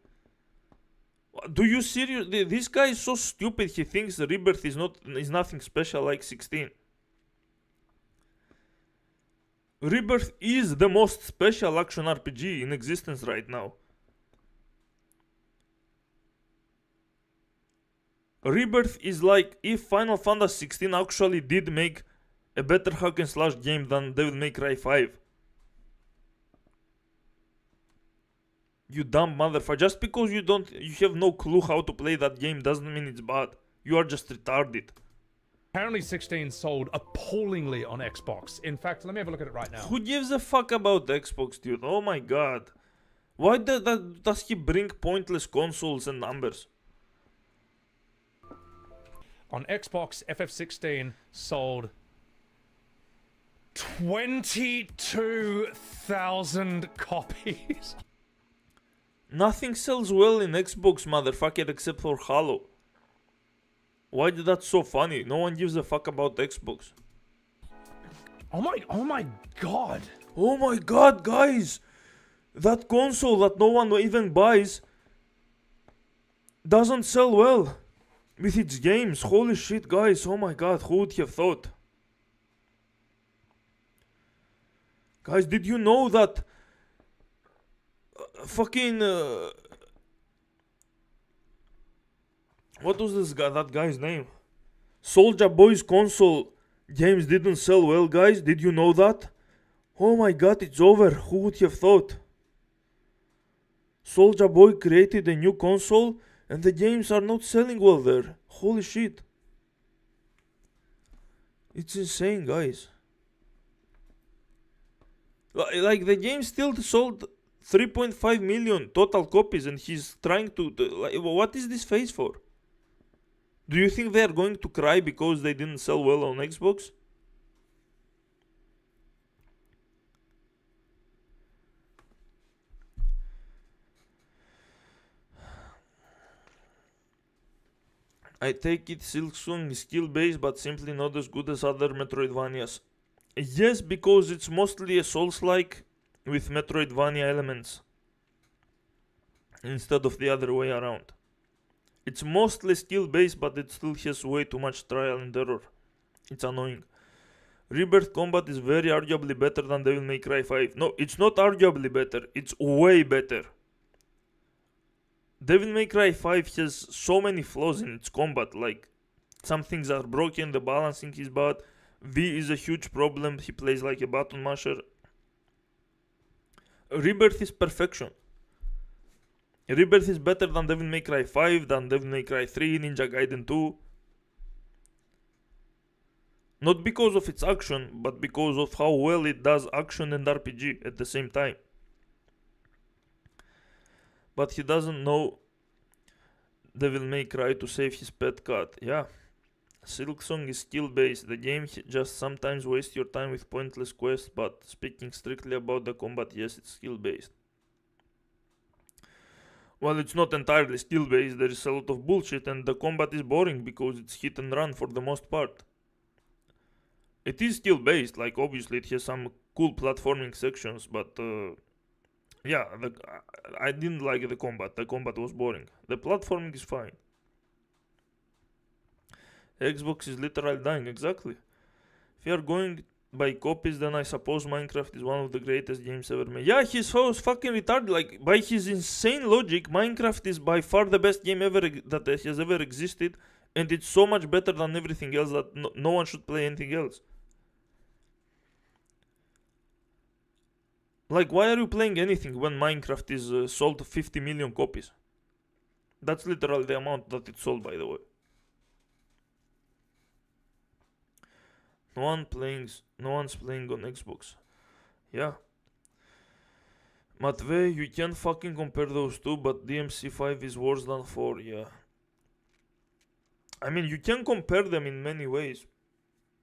Do you seriously? This guy is so stupid. He thinks the Rebirth is nothing special like 16. Rebirth is the most special action RPG in existence right now. Rebirth is like if Final Fantasy 16 actually did make a better hack and slash game than Devil May Cry 5. You dumb motherfucker. Just because you have no clue how to play that game doesn't mean it's bad. You are just retarded. Apparently 16 sold appallingly on Xbox. In fact, let me have a look at it right now. Who gives a fuck about Xbox, dude? Oh my god. Why does he bring pointless consoles and numbers? On Xbox, FF16 sold 22,000 copies. Nothing sells well in Xbox, motherfucker, except for Halo. Why is that so funny? No one gives a fuck about Xbox. Oh my god. Oh my god, guys. That console that no one even buys doesn't sell well with its games. Holy shit, guys. Oh my god, who would have thought? Guys, did you know that what was that guy's name? Soulja Boy's console games didn't sell well, guys. Did you know that? Oh my god, it's over. Who would have thought? Soulja Boy created a new console and the games are not selling well there. Holy shit. It's insane, guys. Like, the game still sold 3.5 million total copies and he's trying to like, what is this face for? Do you think they are going to cry because they didn't sell well on Xbox? I take it Silksong is skill based but simply not as good as other Metroidvanias. Yes, because it's mostly a Souls-like with Metroidvania elements instead of the other way around. It's mostly skill based, but it still has way too much trial and error. It's annoying. Rebirth combat is very arguably better than Devil May Cry 5. No, it's not arguably better, it's way better. Devil May Cry 5 has so many flaws in its combat, like some things are broken, the balancing is bad, V is a huge problem, he plays like a button masher. Rebirth is perfection. Rebirth is better than Devil May Cry 5, than Devil May Cry 3, Ninja Gaiden 2. Not because of its action, but because of how well it does action and RPG at the same time. But he doesn't know Devil May Cry to save his pet cat. Yeah. Silksong is skill based. The game just sometimes wastes your time with pointless quests, but speaking strictly about the combat, yes, it's skill based. Well, it's not entirely skill based, there is a lot of bullshit, and the combat is boring because it's hit and run for the most part. It is skill based, like obviously it has some cool platforming sections, but yeah, I didn't like the combat. The combat was boring. The platforming is fine. Xbox is literally dying, exactly. If you are going by copies, then I suppose Minecraft is one of the greatest games ever made. Yeah, he's so fucking retarded. Like, by his insane logic, Minecraft is by far the best game ever that has ever existed, and it's so much better than everything else that no one should play anything else. Like, why are you playing anything when Minecraft is sold 50 million copies? That's literally the amount that it's sold, by the way. No one's playing on Xbox. Yeah. Matvey, you can't fucking compare those two, but DMC5 is worse than 4, yeah. I mean, you can compare them in many ways.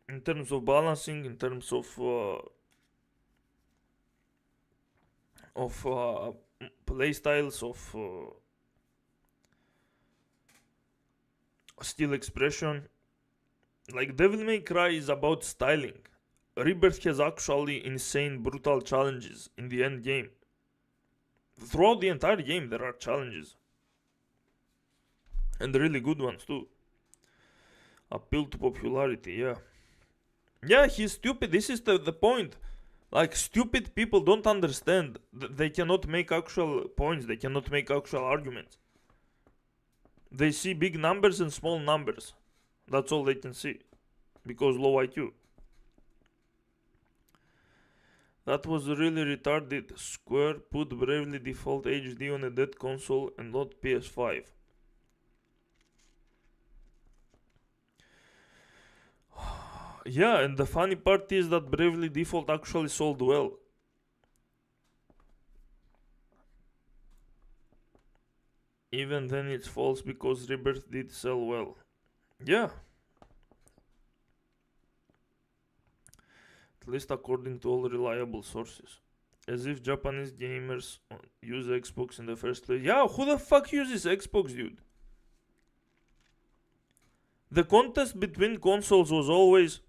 In terms of balancing, in terms of playstyles, of skill expression. Like, Devil May Cry is about styling. Rebirth has actually insane, brutal challenges in the end game. Throughout the entire game, there are challenges. And really good ones, too. Appeal to popularity, yeah. Yeah, he's stupid. This is the point. Like, stupid people don't understand. They cannot make actual points. They cannot make actual arguments. They see big numbers and small numbers. That's all they can see. Because low IQ. That was really retarded. Square put Bravely Default HD on a dead console and not PS5. Yeah, and the funny part is that Bravely Default actually sold well. Even then it's false because Rebirth did sell well. Yeah. At least according to all reliable sources. As if Japanese gamers use Xbox in the first place. Yeah, who the fuck uses Xbox, dude? The contest between consoles was always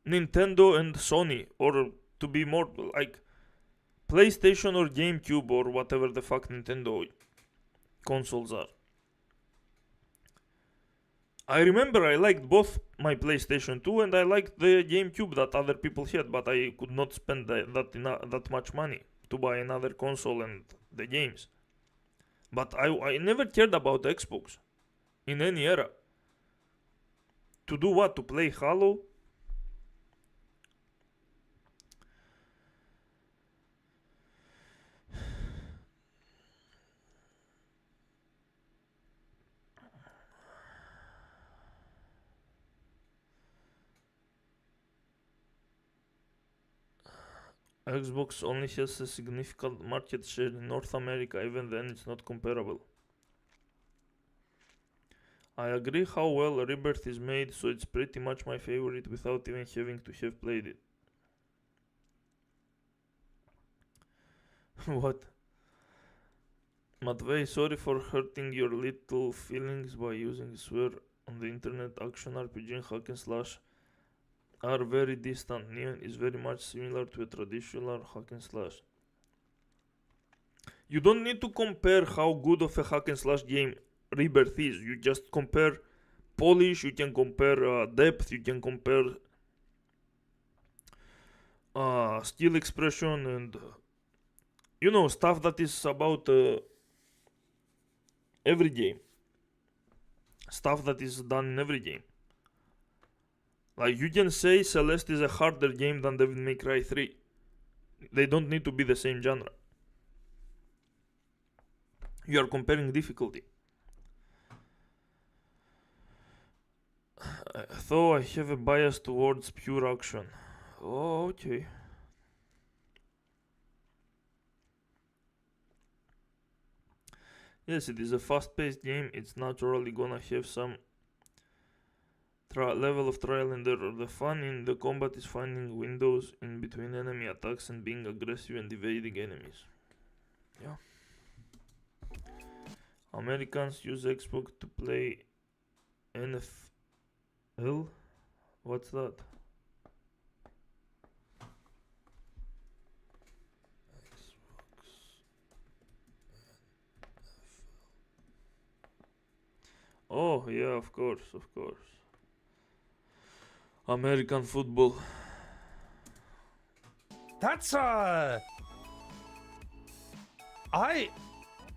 Nintendo and Sony, or to be more like PlayStation or GameCube or whatever the fuck Nintendo consoles are. I remember I liked both my PlayStation 2 and I liked the GameCube that other people had, but I could not spend that much money to buy another console and the games. But I never cared about Xbox in any era. To do what? To play Halo? Xbox only has a significant market share in North America, even then it's not comparable. I agree how well Rebirth is made, so it's pretty much my favorite without even having to have played it. What? Matvey, sorry for hurting your little feelings by using swear on the internet. Action RPG and hack and slash are very distant. Neon is very much similar to a traditional hack and slash. You don't need to compare how good of a hack and slash game Rebirth is. You just compare polish, you can compare depth, you can compare skill expression and you know, stuff that is about every game. Stuff that is done in every game. Like you can say Celeste is a harder game than Devil May Cry 3. They don't need to be the same genre. You are comparing difficulty. Though I have a bias towards pure action. Oh, okay. Yes, it is a fast-paced game. It's naturally gonna have some level of trial and error. The fun in the combat is finding windows in between enemy attacks and being aggressive and evading enemies. Yeah. Americans use Xbox to play NFL? What's that? Oh, yeah, of course, of course. American football. That's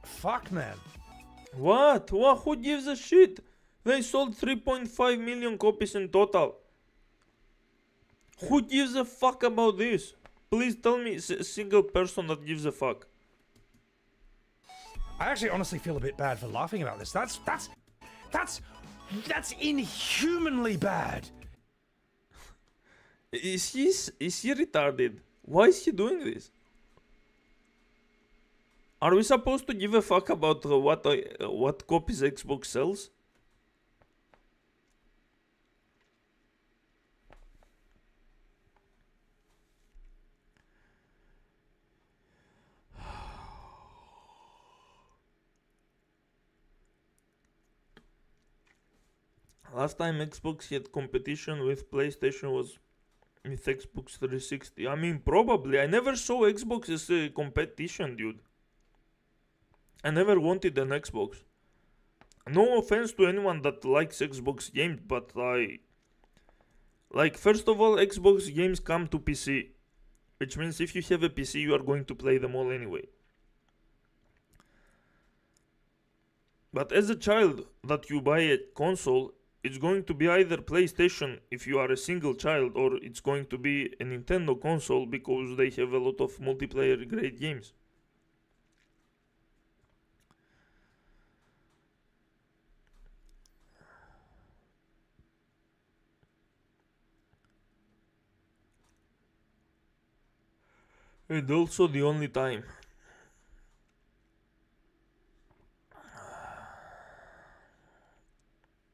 fuck, man. What? What? Who gives a shit? They sold 3.5 million copies in total. Who gives a fuck about this? Please tell me a single person that gives a fuck. I actually honestly feel a bit bad for laughing about this. That's inhumanly bad. Is he retarded? Why is he doing this? Are we supposed to give a fuck about what copies Xbox sells? Last time Xbox had competition with PlayStation was with Xbox 360. I mean, probably. I never saw Xbox as a competition, dude. I never wanted an Xbox. No offense to anyone that likes Xbox games, but first of all, Xbox games come to PC. Which means if you have a PC, you are going to play them all anyway. But as a child that you buy a console, it's going to be either PlayStation if you are a single child, or it's going to be a Nintendo console because they have a lot of multiplayer great games. And also the only time.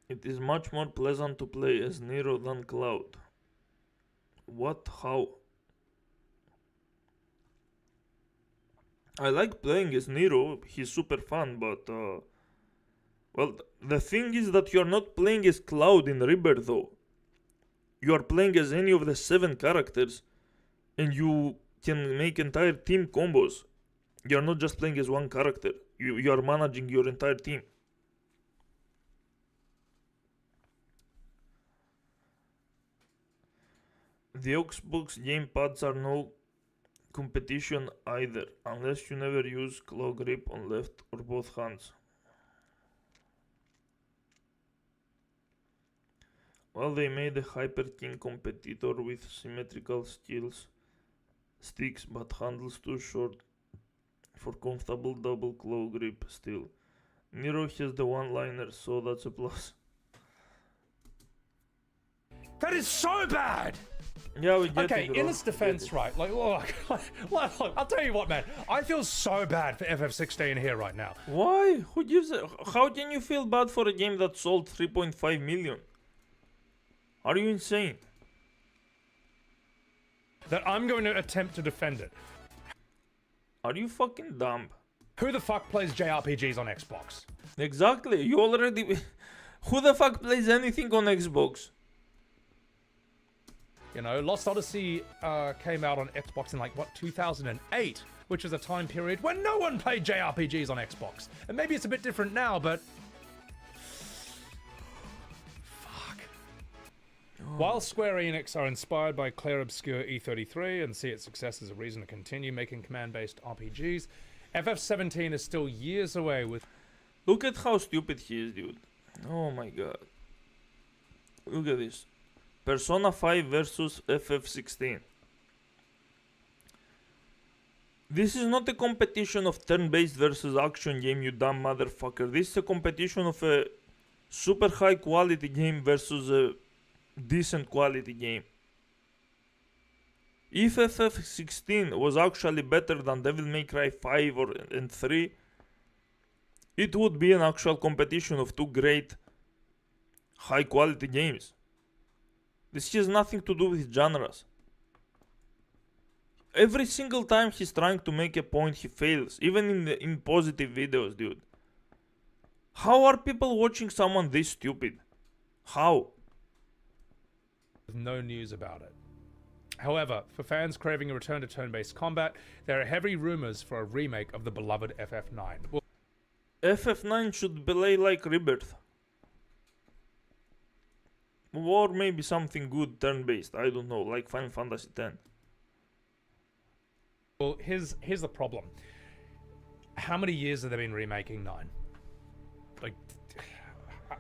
It is much more pleasant to play as Nero than Cloud. What? How? I like playing as Nero, he's super fun, but well, the thing is that you are not playing as Cloud in Rebirth though. You are playing as any of the 7 characters, and you can make entire team combos. You are not just playing as one character, you are managing your entire team. The Xbox gamepads are no competition either, unless you never use claw grip on left or both hands. Well, they made a Hyper King competitor with symmetrical sticks, but handles too short for comfortable double claw grip still. Nero has the one-liner, so that's a plus. That is so bad! Yeah, we get okay, it. in its defense, right? Look, I'll tell you what, man. I feel so bad for FF16 here right now. Why? Who gives a... How can you feel bad for a game that sold 3.5 million? Are you insane? That I'm going to attempt to defend it. Are you fucking dumb? Who the fuck plays JRPGs on Xbox? Exactly. You already. Who the fuck plays anything on Xbox? You know, Lost Odyssey came out on Xbox in like, what, 2008? Which is a time period when no one played JRPGs on Xbox. And maybe it's a bit different now, but... Fuck. While Square Enix are inspired by Claire Obscure E33 and see its success as a reason to continue making command-based RPGs, FF17 is still years away with... Look at how stupid he is, dude. Oh my god. Look at this. Persona 5 versus FF16. This is not a competition of turn-based versus action game, you dumb motherfucker. This is a competition of a super high quality game versus a decent quality game. If FF16 was actually better than Devil May Cry 5 and 3, it would be an actual competition of two great high quality games. This has nothing to do with genres. Every single time he's trying to make a point, he fails. Even in positive videos, dude. How are people watching someone this stupid? How? With no news about it. However, for fans craving a return to turn-based combat, there are heavy rumors for a remake of the beloved FF9. Well, FF9 should play like Rebirth. Or maybe something good turn-based, I don't know, like Final Fantasy X. Well, here's the problem. How many years have they been remaking 9? Like,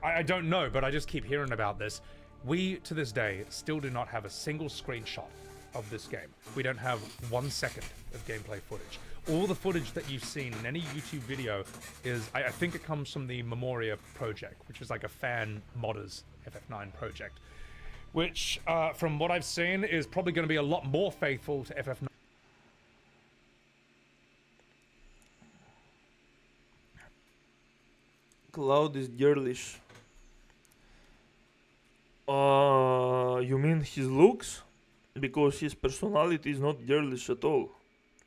I don't know, but I just keep hearing about this. We, to this day, still do not have a single screenshot of this game. We don't have 1 second of gameplay footage. All the footage that you've seen in any YouTube video is, I think it comes from the Memoria project, which is like a fan modders FF9 project, which, from what I've seen, is probably going to be a lot more faithful to FF9. Cloud is girlish. You mean his looks? Because his personality is not girlish at all.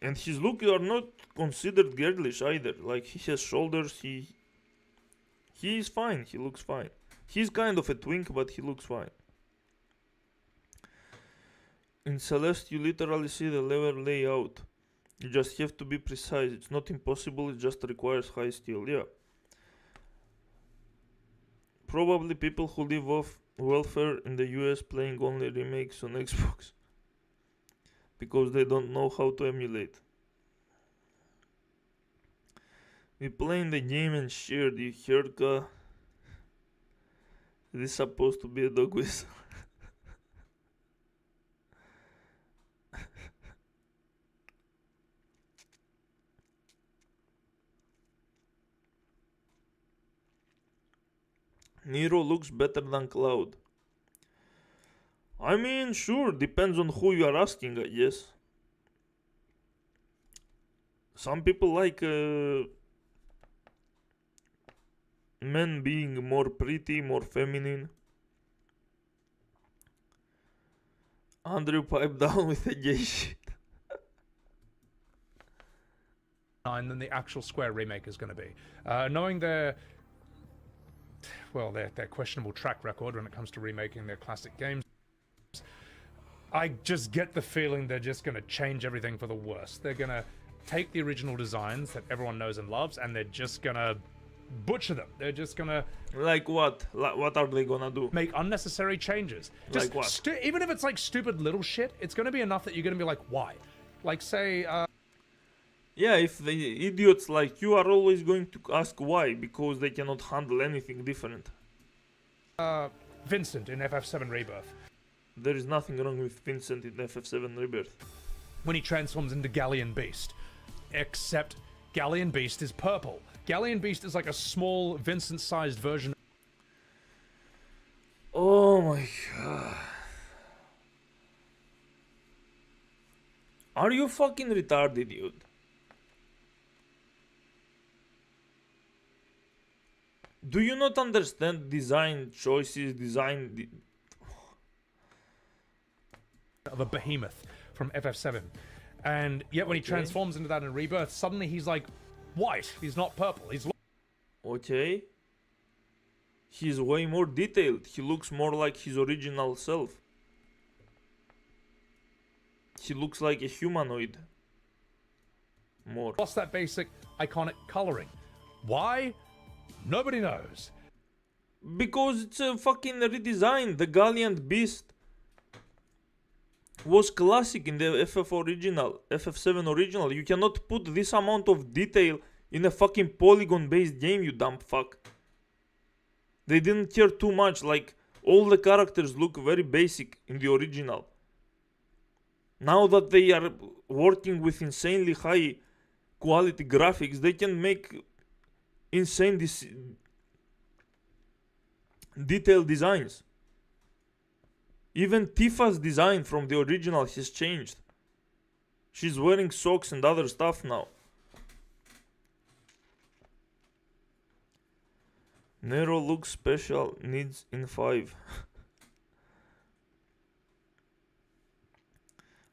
And his looks are not considered girlish either. Like, he has shoulders, he is fine, he looks fine. He's kind of a twink, but he looks fine. In Celeste, you literally see the level layout. You just have to be precise. It's not impossible, it just requires high skill. Yeah. Probably people who live off welfare in the US playing only remakes on Xbox. Because they don't know how to emulate. We playing the game and shared, you heard ka? Is this supposed to be a dog whistle? Nero looks better than Cloud. I mean, sure, depends on who you are asking, I guess. Some people like men being more pretty, more feminine. Andrew pipe down with a gay shit. Than the actual Square remake is going to be. Knowing their questionable track record when it comes to remaking their classic games, I just get the feeling they're just going to change everything for the worse. They're going to take the original designs that everyone knows and loves, and they're just going to butcher them. They're just going to... Like what? What are they going to do? Make unnecessary changes. Just like what? Even if it's like stupid little shit, it's going to be enough that you're going to be like, why? Like, say... Yeah, if the idiots like you are always going to ask why, because they cannot handle anything different. Vincent in FF7 Rebirth. There is nothing wrong with Vincent in FF7 Rebirth. When he transforms into Galleon Beast. Except Galleon Beast is purple. Galleon Beast is like a small Vincent-sized version. Oh my god. Are you fucking retarded, dude? Do you not understand design choices, of a behemoth from FF7. And yet when he transforms into that in Rebirth, suddenly he's like white. He's not purple. He's Okay. He's way more detailed. He looks more like his original self. He looks like a humanoid. More. lost that basic iconic coloring. Why? Nobody knows. Because it's a fucking redesign. The Gallant Beast was classic in the FF7 original. You cannot put this amount of detail in a fucking polygon-based game, you dumb fuck. They didn't care too much. Like, all the characters look very basic in the original. Now that they are working with insanely high quality graphics, they can make insane detailed designs. Even Tifa's design from the original has changed. She's wearing socks and other stuff now. Nero looks special, needs in 5.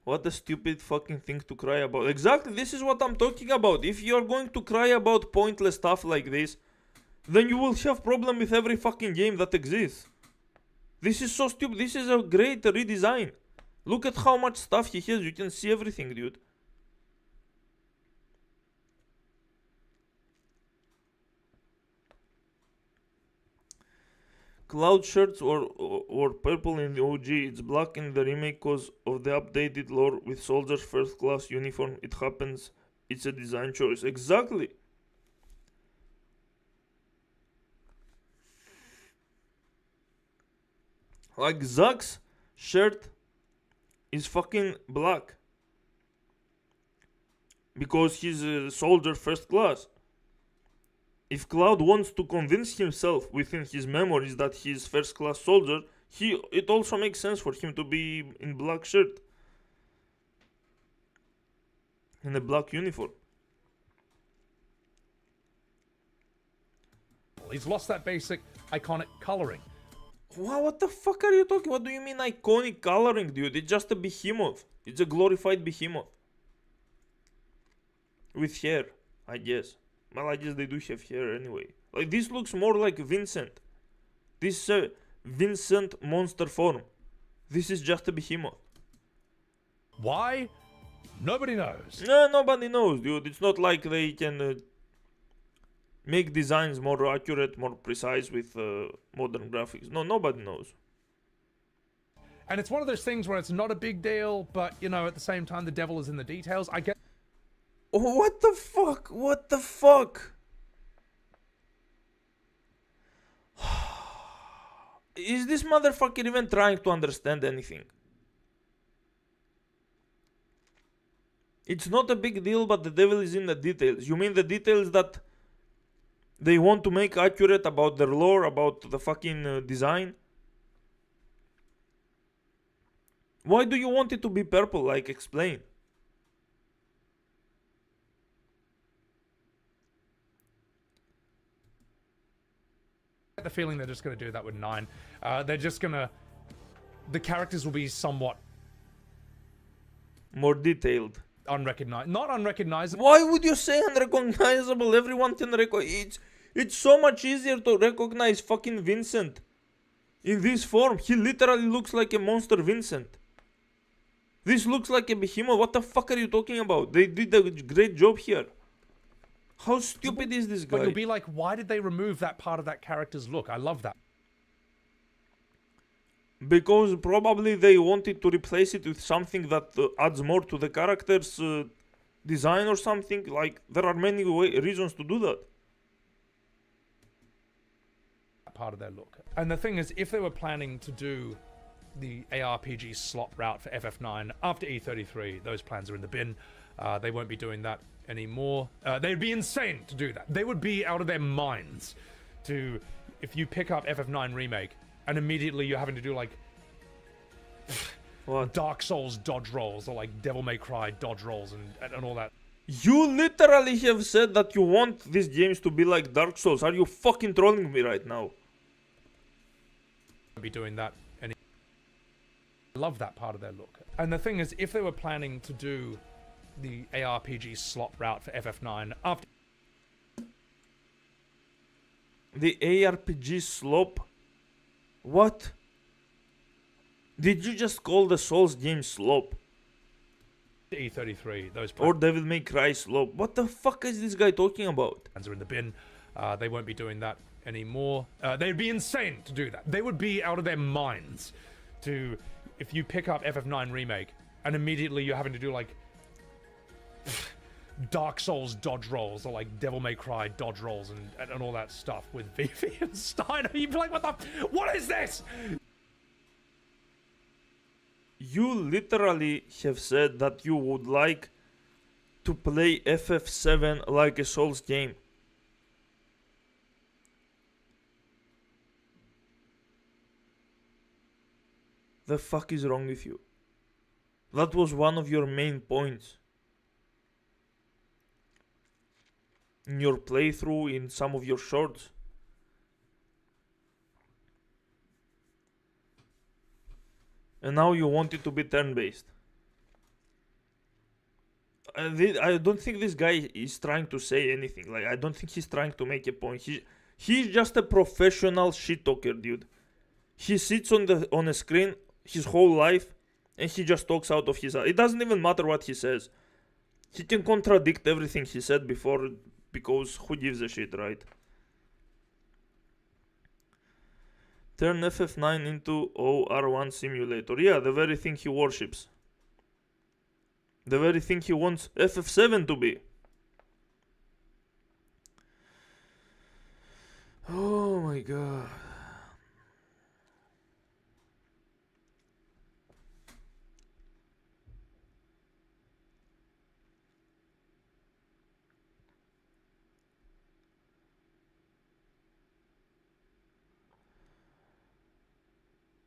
What a stupid fucking thing to cry about. Exactly, this is what I'm talking about. If you're going to cry about pointless stuff like this, then you will have problem with every fucking game that exists. This is so stupid. This is a great redesign. Look at how much stuff he has. You can see everything, dude. Cloud shirts or purple in the OG. It's black in the remake because of the updated lore with Soldier's first class uniform. It happens. It's a design choice. Exactly. Like Zack's shirt is fucking black because he's a soldier first class. If Cloud wants to convince himself within his memories that he's first class soldier, it also makes sense for him to be in black shirt, in a black uniform. He's lost that basic iconic coloring. Wow, what the fuck are you talking? What do you mean iconic coloring, dude? It's just a behemoth. It's a glorified behemoth. With hair, I guess. Well, I guess they do have hair anyway. Like, this looks more like Vincent. This is a Vincent monster form. This is just a behemoth. Why? Nobody knows. No, nobody knows, dude. It's not like they can make designs more accurate, more precise with modern graphics. No, nobody knows. And it's one of those things where it's not a big deal, but, you know, at the same time, the devil is in the details. I get... Oh, what the fuck? What the fuck? Is this motherfucker even trying to understand anything? It's not a big deal, but the devil is in the details. You mean the details that they want to make accurate about their lore, about the fucking design? Why do you want it to be purple? Like, explain. The feeling they're just going to do that with 9. They're just going to... The characters will be somewhat... More detailed. Unrecognized. Not unrecognizable. Why would you say unrecognizable? Everyone can recognize. It's so much easier to recognize fucking Vincent. In this form, he literally looks like a monster Vincent. This looks like a behemoth. What the fuck are you talking about? They did a great job here. How stupid is this guy? But you'll be like, why did they remove that part of that character's look? I love that. Because probably they wanted to replace it with something that adds more to the character's design or something. Like, there are many reasons to do that. Part of their look. And the thing is, if they were planning to do the ARPG slot route for FF9 after E33, those plans are in the bin. They won't be doing that anymore. They'd be insane to do that. They would be out of their minds to, if you pick up FF9 Remake and immediately you're having to do like what? Dark Souls dodge rolls or like Devil May Cry dodge rolls and all that. You literally have said that you want these games to be like Dark Souls. Are you fucking trolling me right now? Be doing that any... I love that part of their look. And the thing is, if they were planning to do the ARPG slot route for FF9 after... The ARPG slop? What? Did you just call the Souls game slop? E33, those Or Devil May Cry slop? What the fuck is this guy talking about? plans are in the bin. They won't be doing that anymore. They'd be insane to do that. They would be out of their minds to, if you pick up FF9 Remake and immediately you're having to do like Dark Souls dodge rolls or like Devil May Cry dodge rolls and all that stuff with Vivi and Steiner. You'd be like, what is this? You literally have said that you would like to play FF7 like a Souls game. The fuck is wrong with you? That was one of your main points in your playthrough, in some of your shorts. And now you want it to be turn-based. I don't think this guy is trying to say anything. Like, I don't think he's trying to make a point. He's just a professional shit talker, dude. He sits on a screen his whole life and he just talks out of his ass. It doesn't even matter what he says. He can contradict everything he said before, because who gives a shit, right? Turn FF9 into OR1 simulator. Yeah, the very thing he worships. The very thing he wants FF7 to be. Oh my god.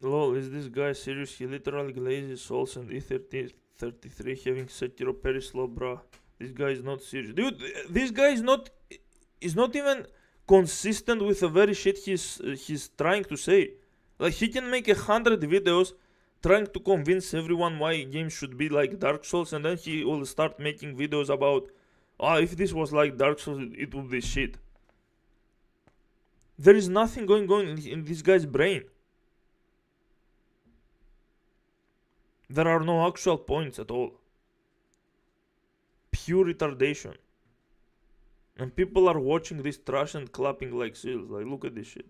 Lol, is this guy serious? He literally glazes Souls and E33 having Sekiro Perislow, bruh. This guy is not serious. Dude, this guy is not even consistent with the very shit he's trying to say. Like, he can make 100 videos trying to convince everyone why games should be like Dark Souls, and then he will start making videos about, if this was like Dark Souls, it would be shit. There is nothing going on in this guy's brain. There are no actual points at all. Pure retardation. And people are watching this trash and clapping like seals. Like, look at this shit.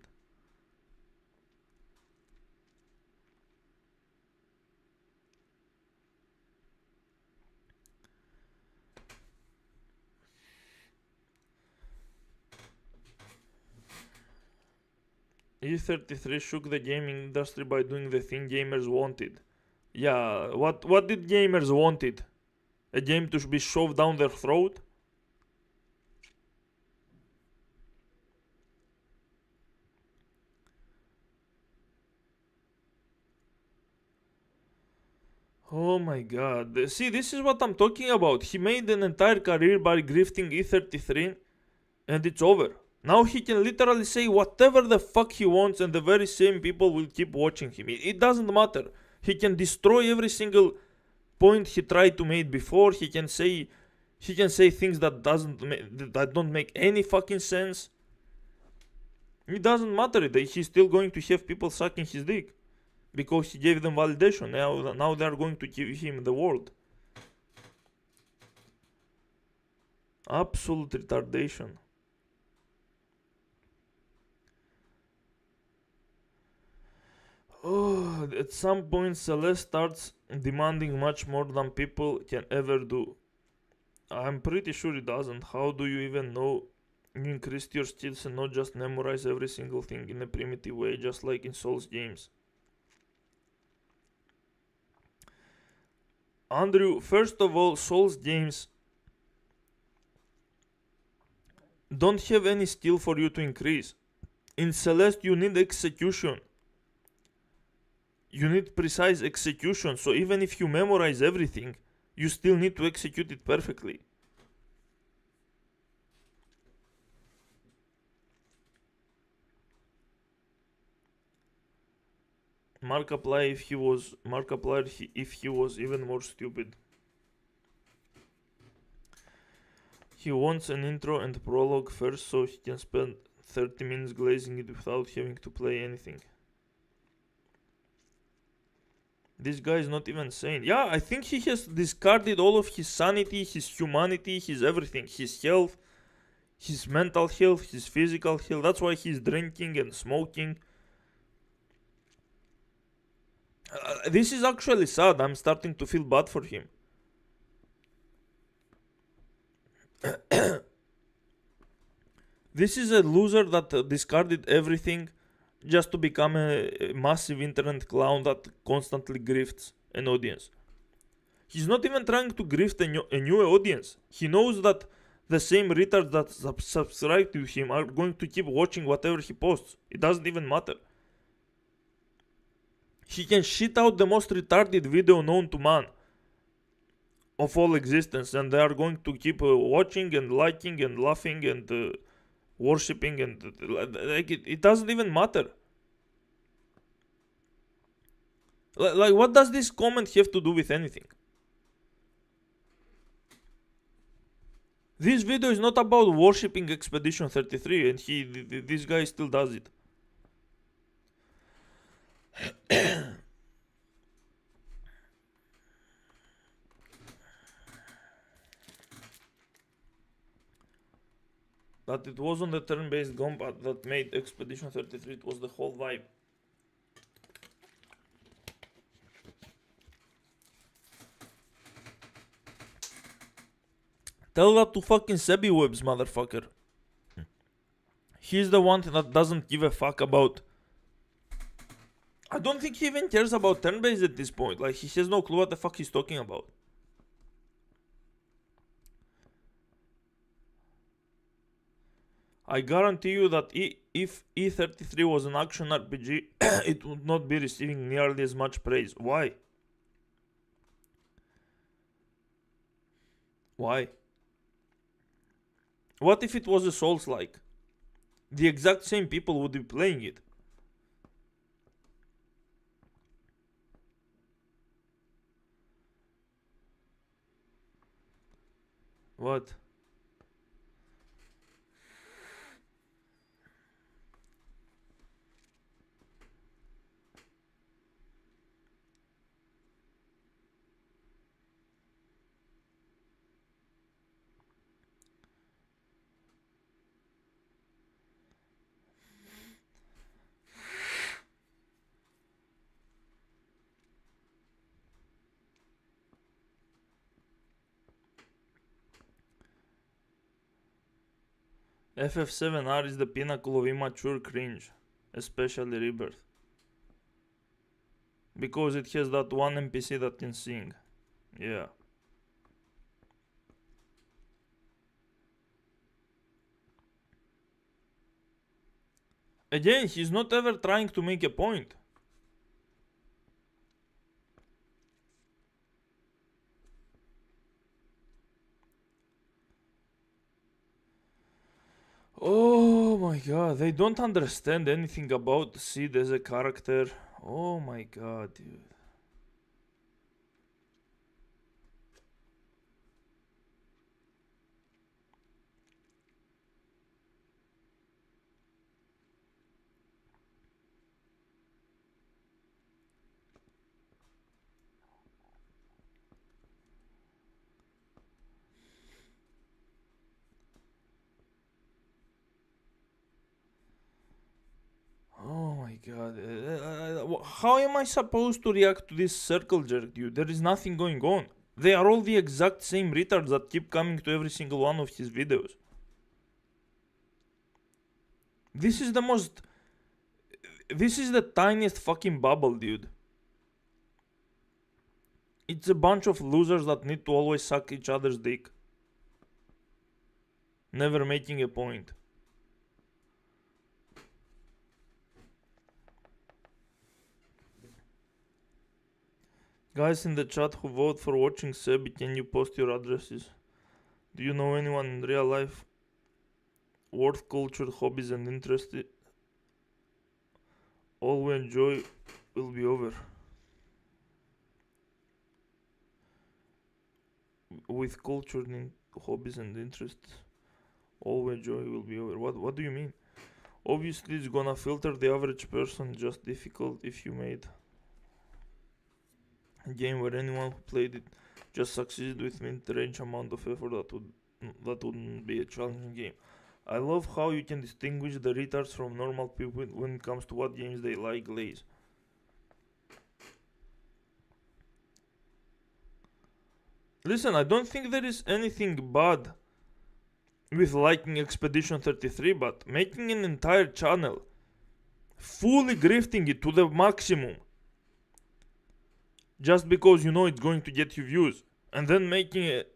E33 shook the gaming industry by doing the thing gamers wanted. Yeah, what did gamers wanted? A game to be shoved down their throat? Oh my god. See, this is what I'm talking about. He made an entire career by grifting E33 and it's over. Now he can literally say whatever the fuck he wants and the very same people will keep watching him. It doesn't matter. He can destroy every single point he tried to make before. He can say things that don't make any fucking sense. It doesn't matter. He's still going to have people sucking his dick because he gave them validation. Now they are going to give him the world. Absolute retardation. Oh, at some point Celeste starts demanding much more than people can ever do. I'm pretty sure it doesn't. How do you even know you increased your skills and not just memorize every single thing in a primitive way, just like in Souls games? Andrew, first of all, Souls games don't have any skill for you to increase. In Celeste you need execution. You need precise execution, so even if you memorize everything, you still need to execute it perfectly. Markiplier if he was even more stupid. He wants an intro and prologue first so he can spend 30 minutes glazing it without having to play anything. This guy is not even sane. Yeah, I think he has discarded all of his sanity, his humanity, his everything. His health, his mental health, his physical health. That's why he's drinking and smoking. This is actually sad. I'm starting to feel bad for him. This is a loser that discarded everything just to become a massive internet clown that constantly grifts an audience. He's not even trying to grift a new audience. He knows that the same retards that subscribe to him are going to keep watching whatever he posts. It doesn't even matter. He can shit out the most retarded video known to man of all existence, and they are going to keep watching and liking and laughing and worshipping, and like it doesn't even matter. Like, what does this comment have to do with anything? This video is not about worshipping Expedition 33, and this guy still does it. That it wasn't the turn-based combat that made Expedition 33, it was the whole vibe. Tell that to fucking Sebbywebz, motherfucker. He's the one that doesn't give a fuck about... I don't think he even cares about turn-based at this point. Like, he has no clue what the fuck he's talking about. I guarantee you that if E33 was an action RPG, it would not be receiving nearly as much praise. Why? Why? What if it was a Souls-like? The exact same people would be playing it. What? FF7R is the pinnacle of immature cringe, especially Rebirth. Because it has that one NPC that can sing. Yeah. Again, he's not ever trying to make a point. Oh my god, they don't understand anything about Sid as a character. Oh my god, dude. Oh my god. How am I supposed to react to this circle jerk, dude? There is nothing going on. They are all the exact same retards that keep coming to every single one of his videos. This is the most... This is the tiniest fucking bubble, dude. It's a bunch of losers that need to always suck each other's dick. Never making a point. Guys in the chat who vote for watching Sebby, can you post your addresses? Do you know anyone in real life worth culture, hobbies and interests? All we enjoy will be over. With culture and hobbies and interests, all we enjoy will be over. What do you mean? Obviously, it's gonna filter the average person. Just difficult if you made a game where anyone who played it just succeeded with mid-range amount of effort. That wouldn't be a challenging game. I love how you can distinguish the retards from normal people when it comes to what games they like. Glaze. Listen, I don't think there is anything bad with liking Expedition 33, but making an entire channel, fully grifting it to the maximum, just because you know it's going to get you views, and then making it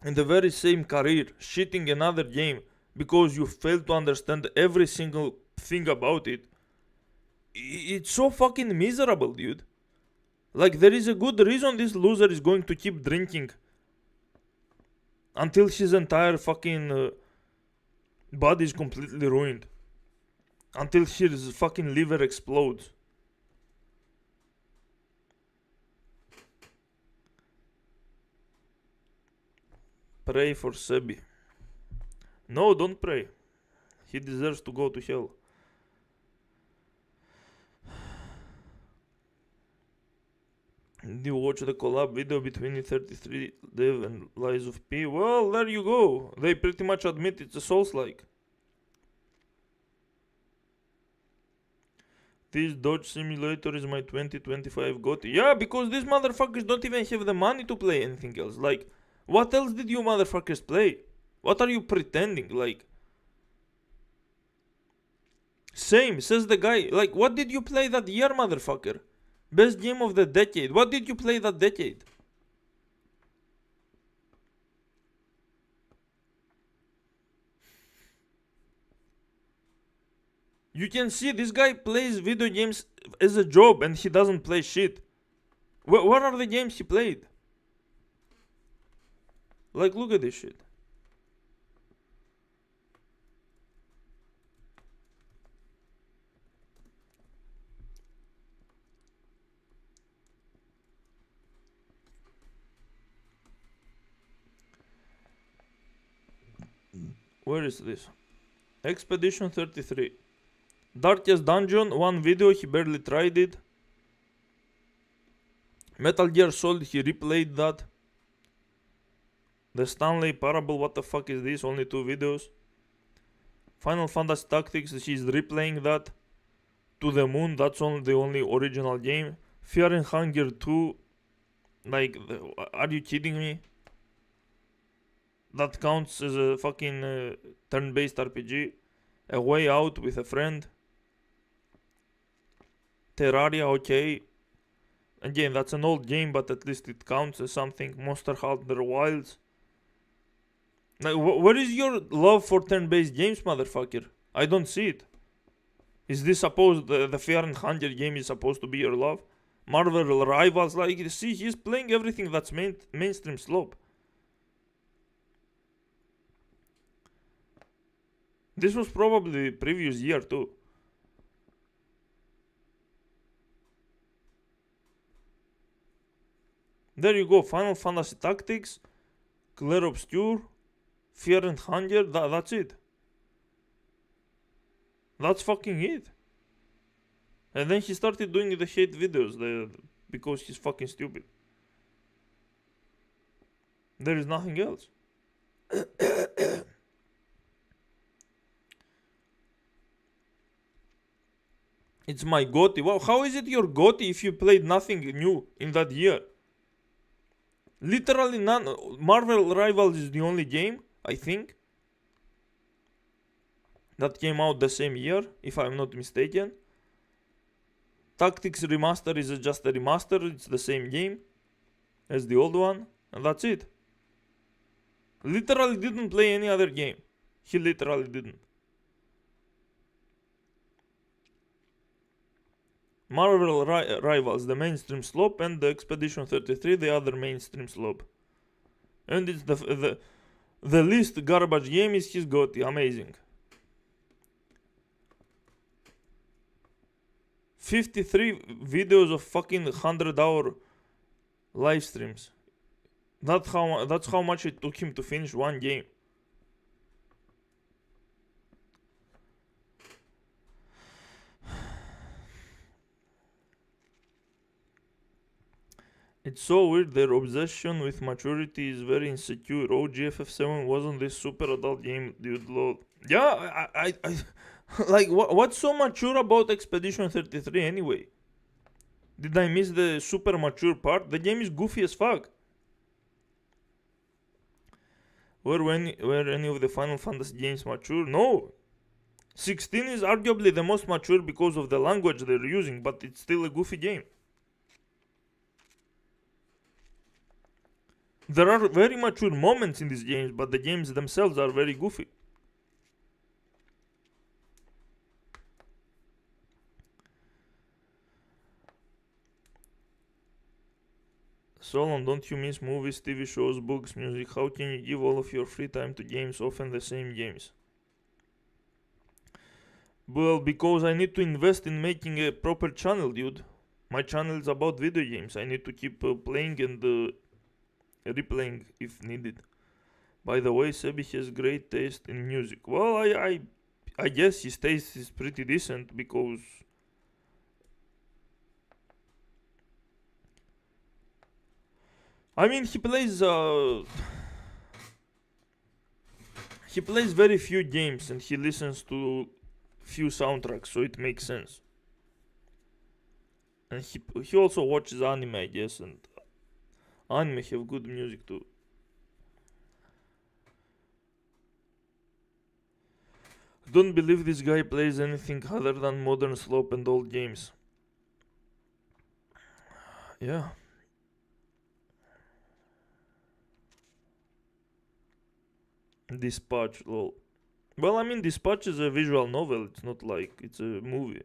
in the very same career, shitting another game because you fail to understand every single thing about it, it's so fucking miserable, dude. Like, there is a good reason this loser is going to keep drinking until his entire fucking body is completely ruined. Until his fucking liver explodes. Pray for Sebby. No, don't pray. He deserves to go to hell. Did you watch the collab video between 33 Dev and Lies of P? Well, there you go. They pretty much admit it's a Souls-like. This Dodge Simulator is my 2025 GOTY. Yeah, because these motherfuckers don't even have the money to play anything else. Like, what else did you motherfuckers play? What are you pretending? Like, same, says the guy. Like, what did you play that year, motherfucker? Best game of the decade. What did you play that decade? You can see this guy plays video games as a job and he doesn't play shit. What are the games he played? Like, look at this shit. Where is this? Expedition 33. Darkest Dungeon, one video, he barely tried it. Metal Gear Solid, he replayed that. The Stanley Parable, what the fuck is this? Only 2 videos. Final Fantasy Tactics, he's replaying that. To the Moon, that's the only original game. Fear and Hunger 2, like, are you kidding me? That counts as a fucking turn-based RPG. A Way Out with a friend. Terraria, okay. Again, that's an old game, but at least it counts as something. Monster Hunter Wilds. Like, where is your love for turn-based games, motherfucker? I don't see it. Is this supposed, the Fear and Hunger game is supposed to be your love? Marvel Rivals, like, see, he's playing everything that's mainstream slop. This was probably the previous year too. There you go, Final Fantasy Tactics, Clair Obscure, Fear and Hunger, that's it. That's fucking it. And then he started doing the hate videos because he's fucking stupid. There is nothing else. It's my GOTY. Wow, how is it your GOTY if you played nothing new in that year? Literally none. Marvel Rivals is the only game, I think, that came out the same year, if I'm not mistaken. Tactics Remaster is just a remaster. It's the same game as the old one. And that's it. Literally didn't play any other game. He literally didn't. Marvel Rivals, the mainstream slop, and the Expedition 33, the other mainstream slop. And it's the least garbage game is his GOTY. Amazing. 53 videos of fucking 100-hour live streams. That's how much it took him to finish one game. It's so weird. Their obsession with maturity is very insecure. OGFF7 wasn't this super adult game, dude. Lol. Yeah, I like what's so mature about Expedition 33 anyway? Did I miss the super mature part? The game is goofy as fuck. Were any of the Final Fantasy games mature? No. 16 is arguably the most mature because of the language they're using, but it's still a goofy game. There are very mature moments in these games, but the games themselves are very goofy. Solon, don't you miss movies, TV shows, books, music? How can you give all of your free time to games, often the same games? Well, because I need to invest in making a proper channel, dude. My channel is about video games. I need to keep playing and replaying if needed. By the way, Sebi has great taste in music. Well, I guess his taste is pretty decent because I mean he plays very few games and he listens to few soundtracks, so it makes sense. And he also watches anime, I guess, and anime have good music too. Don't believe this guy plays anything other than modern slop and old games. Yeah. Dispatch, lol. Well, I mean, Dispatch is a visual novel. It's not like it's a movie.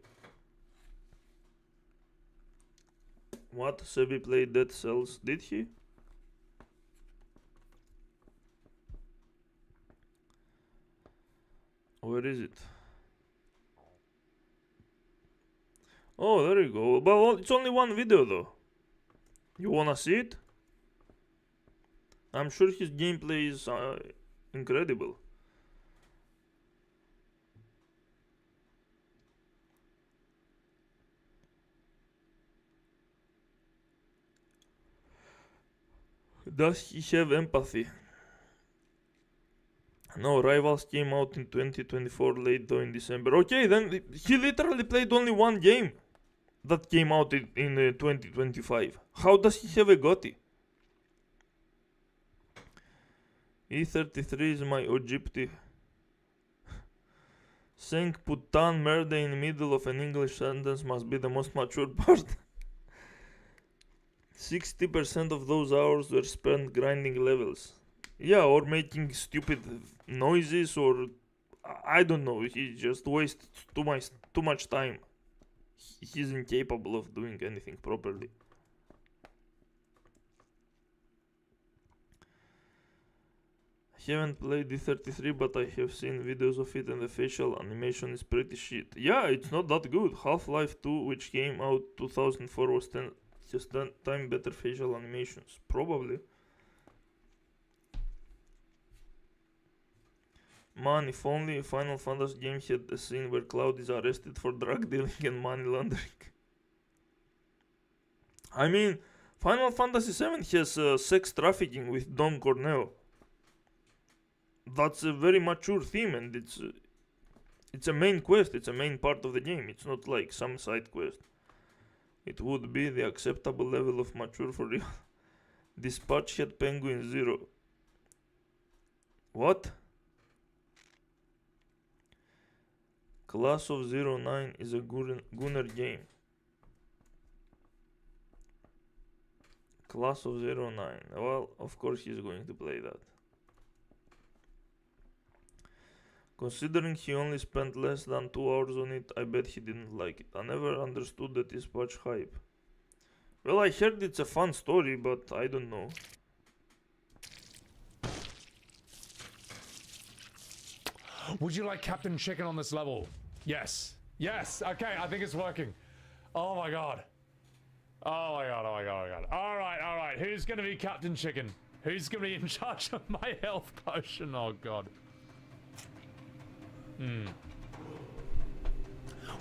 What? Sebi played Dead Cells. Did he? Where is it? Oh, there you go. But it's only one video though. You wanna see it? I'm sure his gameplay is incredible. Does he have empathy? No, Rivals came out in 2024, late though in December. Okay, then he literally played only one game that came out in 2025. How does he have a GOTY? E33 is my objective. Saying putan merde in the middle of an English sentence must be the most mature part. 60% of those hours were spent grinding levels. Yeah, or making stupid noises, or I don't know. He just wastes too much time. He's incapable of doing anything properly. I haven't played D33, but I have seen videos of it, and the facial animation is pretty shit. Yeah, it's not that good. Half-Life 2, which came out 2004, was 10 times better facial animations. Probably. Man, if only a Final Fantasy game had a scene where Cloud is arrested for drug dealing and money laundering. I mean, Final Fantasy VII has sex trafficking with Dom Corneo. That's a very mature theme, and it's a main quest. It's a main part of the game. It's not like some side quest. It would be the acceptable level of mature for real. Dispatch had Penguin 0. What? Class of 09 is a Gunner game. Class of 09. Well, of course he's going to play that. Considering he only spent less than 2 hours on it, I bet he didn't like it. I never understood the Dispatch hype. Well, I heard it's a fun story, but I don't know. Would you like Captain Chicken on this level? Yes. Yes. Okay, I think it's working. Oh my god. Oh my god, oh my god, oh my god. Alright. Who's gonna be Captain Chicken? Who's gonna be in charge of my health potion? Oh god.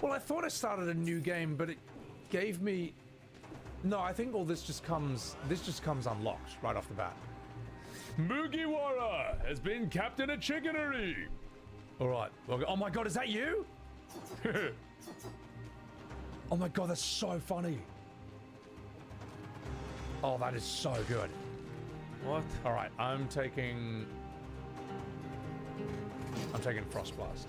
Well, I thought I started a new game, but it gave me No, I think all this just comes unlocked right off the bat. Mugiwara has been Captain of Chickenery. All right. Oh my God, is that you? Oh my God, that's so funny. Oh, that is so good. What? All right, I'm taking Frost Blast.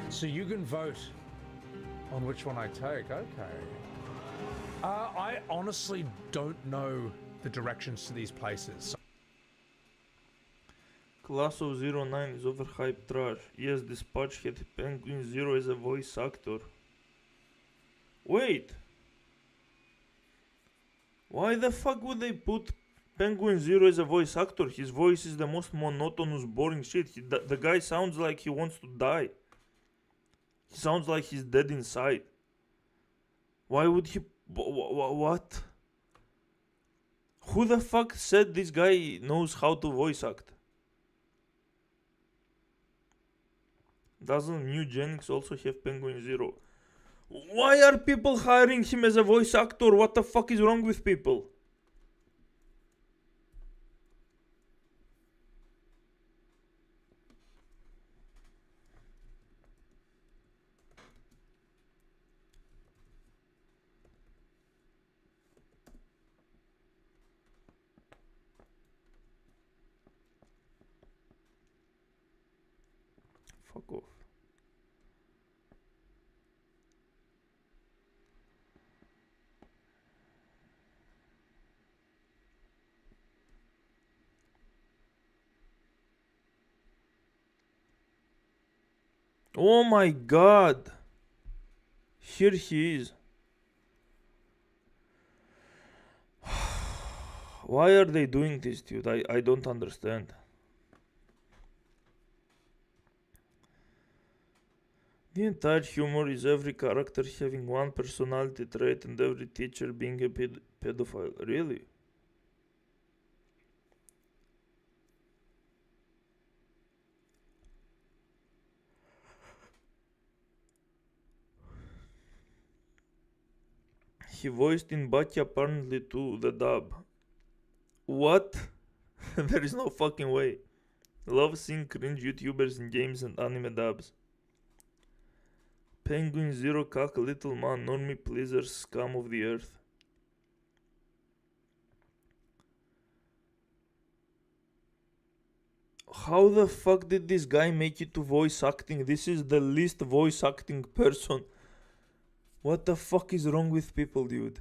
So you can vote on which one I take. Okay. I honestly don't know the directions to these places. Class of 09 is overhyped trash. Yes, Dispatch had Penguin Zero as a voice actor. Wait! Why the fuck would they put Penguin Zero as a voice actor? His voice is the most monotonous, boring shit. The guy sounds like he wants to die. He sounds like he's dead inside. Why would he... What? Who the fuck said this guy knows how to voice act? Doesn't Newgenix also have Penguin Zero? Why are people hiring him as a voice actor? What the fuck is wrong with people? Fuck off. Oh my god. Here he is. Why are they doing this, dude? I don't understand. The entire humor is every character having one personality trait and every teacher being a pedophile. Really? He voiced in Baki apparently too, the dub. What? There is no fucking way. Love seeing cringe YouTubers in games and anime dubs. Penguin Zero Cock Little Man, normie pleaser, scum of the earth. How the fuck did this guy make it to voice acting? This is the least voice acting person. What the fuck is wrong with people, dude?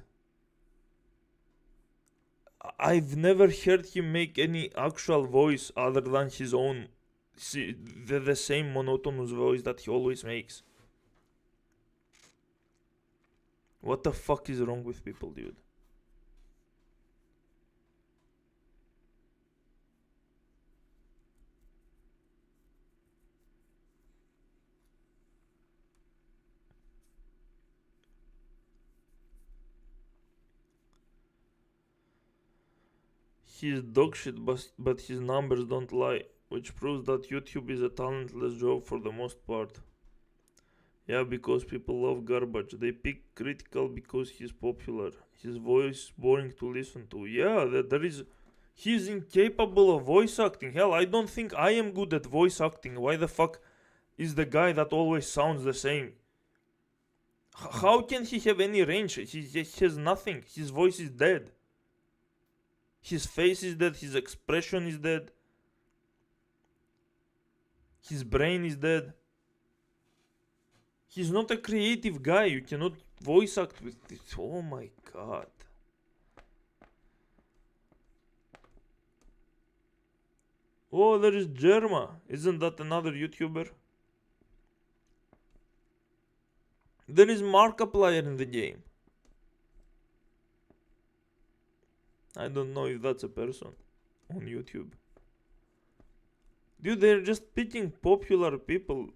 I've never heard him make any actual voice other than his own. The same monotonous voice that he always makes. What the fuck is wrong with people, dude? He's dog shit, but his numbers don't lie, which proves that YouTube is a talentless job for the most part. Yeah, because people love garbage. They pick Critical because he's popular. His voice boring to listen to. Yeah, he's incapable of voice acting. Hell, I don't think I am good at voice acting. Why the fuck is the guy that always sounds the same? How can he have any range? He has nothing. His voice is dead. His face is dead. His expression is dead. His brain is dead. He's not a creative guy. You cannot voice act with this. Oh my god. Oh, there is Germa. Isn't that another YouTuber? There is Markiplier in the game. I don't know if that's a person on YouTube. Dude, they're just picking popular people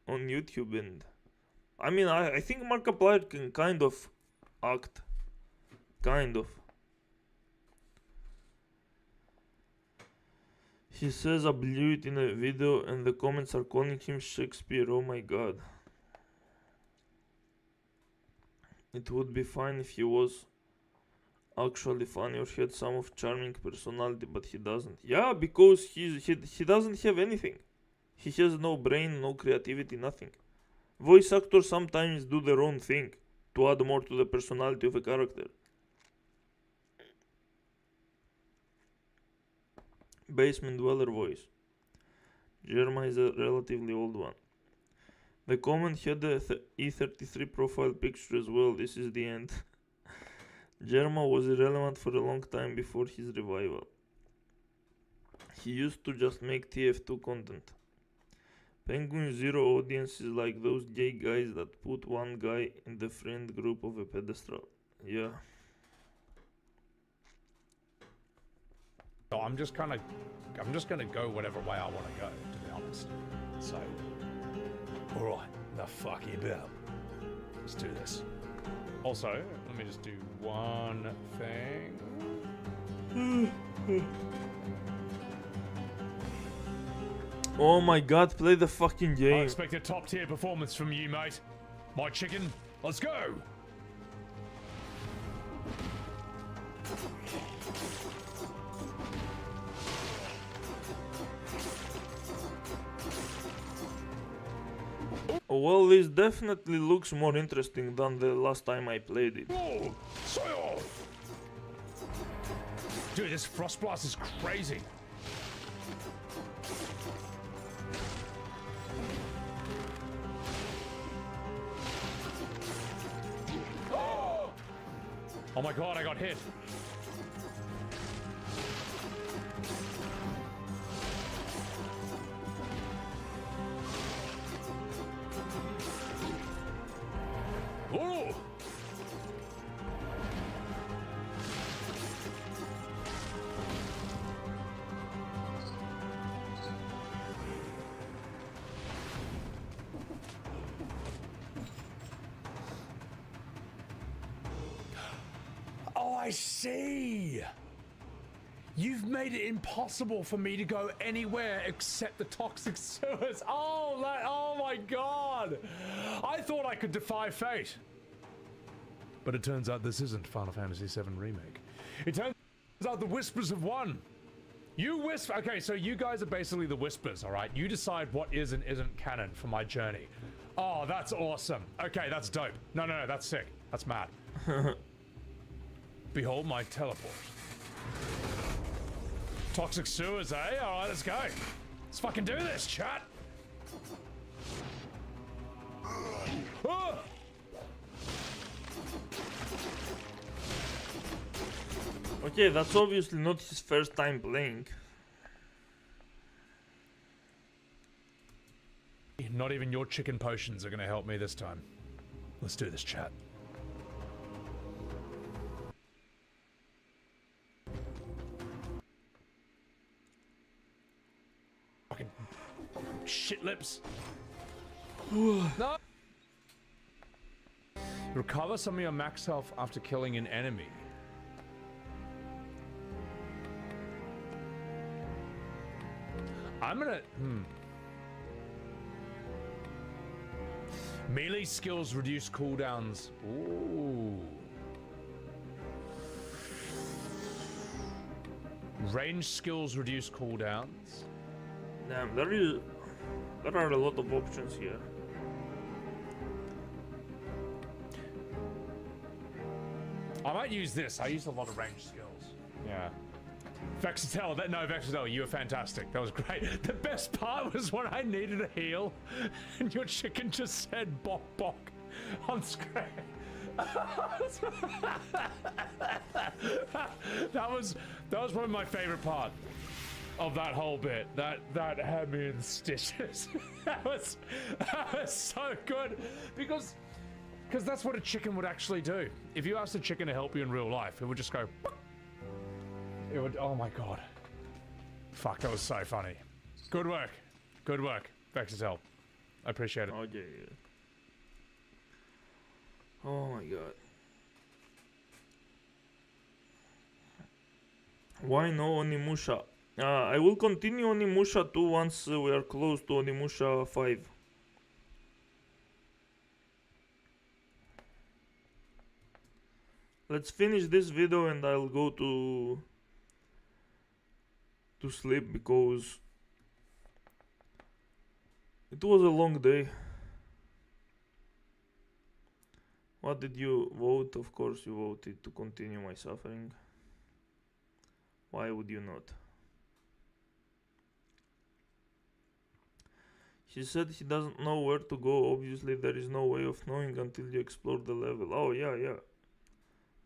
on YouTube, and I mean, I think Markiplier can kind of act. Kind of. He says I blew it in a video and the comments are calling him Shakespeare. Oh my god. It would be fine if he was actually funny or had some of charming personality, but he doesn't. Yeah, because he doesn't have anything. He has no brain, no creativity, nothing. Voice actors sometimes do their own thing to add more to the personality of a character. Basement dweller voice. Germa is a relatively old one. The comment had the E33 profile picture as well. This is the end. Germa was irrelevant for a long time before his revival. He used to just make TF2 content. Penguin Zero audience is like those gay guys that put one guy in the friend group of a pedestal. Yeah. So I'm just gonna go whatever way I want to go, to be honest. So, all right, the fuck you about. Let's do this. Also, let me just do one thing. Oh my god, play the fucking I game. expect a top tier performance from you, mate. My chicken, let's go. Well, this definitely looks more interesting than the last time I played it. Whoa! Soy off! Dude, this frost blast is crazy. Oh my god, I got hit. Oh! Oh, I see. You've made it impossible for me to go anywhere except the toxic sewers. Oh my god. I thought I could defy fate. But it turns out this isn't Final Fantasy VII Remake. It turns out the Whispers have won. You whisper. Okay, so you guys are basically the Whispers, all right? You decide what is and isn't canon for my journey. Oh, that's awesome. Okay, that's dope. No, that's sick. That's mad. Behold my teleport. Toxic sewers, eh? All right, let's go. Let's fucking do this, chat. Oh! Okay, that's obviously not his first time playing. Not even your chicken potions are gonna help me this time. Let's do this, chat. Fucking shit lips. No. Recover some of your max health after killing an enemy. I'm gonna. Melee skills reduce cooldowns. Ooh. Range skills reduce cooldowns. Damn, there are a lot of options here. I might use this. I use a lot of range skills. Yeah. Vexitel, Vexitel, you were fantastic. That was great. The best part was when I needed a heal and your chicken just said bok bok on screen. that was one of my favorite parts of that whole bit. That had me in stitches. that was so good because that's what a chicken would actually do. If you asked a chicken to help you in real life, it would just go. It would. Oh my god. Fuck, that was so funny. Good work. Good work, Vexitel. I appreciate it. Okay. Oh my god. Why no Onimusha? I will continue Onimusha 2 once we are close to Onimusha 5. let's finish this video and I'll go to sleep because it was a long day. What did you vote? Of course you voted to continue my suffering. Why would you not? He said he doesn't know where to go. Obviously there is no way of knowing until you explore the level. Oh yeah.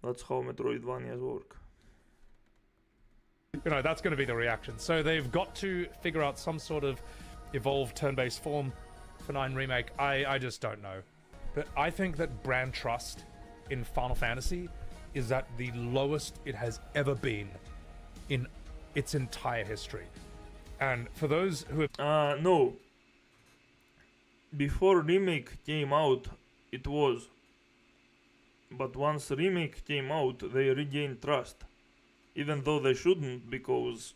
That's how Metroidvanias work. You know, that's going to be the reaction. So they've got to figure out some sort of evolved turn-based form for 9 Remake. I just don't know. But I think that brand trust in Final Fantasy is at the lowest it has ever been in its entire history. And for those who have... no. Before Remake came out, it was. But once Remake came out, they regained trust. Even though they shouldn't, because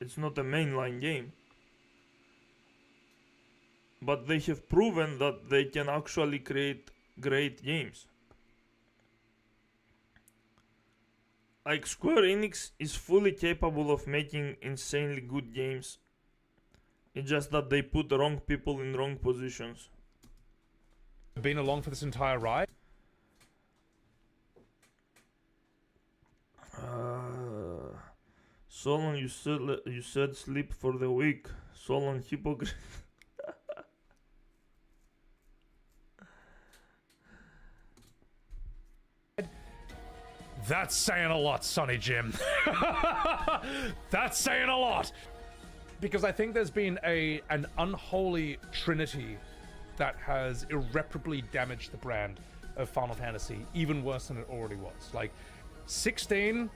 it's not a mainline game. But they have proven that they can actually create great games. Like Square Enix is fully capable of making insanely good games. It's just that they put the wrong people in wrong positions. Been along for this entire ride? Solon, you said sleep for the week. Solon hypocrite. That's saying a lot, Sonny Jim. That's saying a lot. Because I think there's been an unholy trinity that has irreparably damaged the brand of Final Fantasy, even worse than it already was. Like, 16,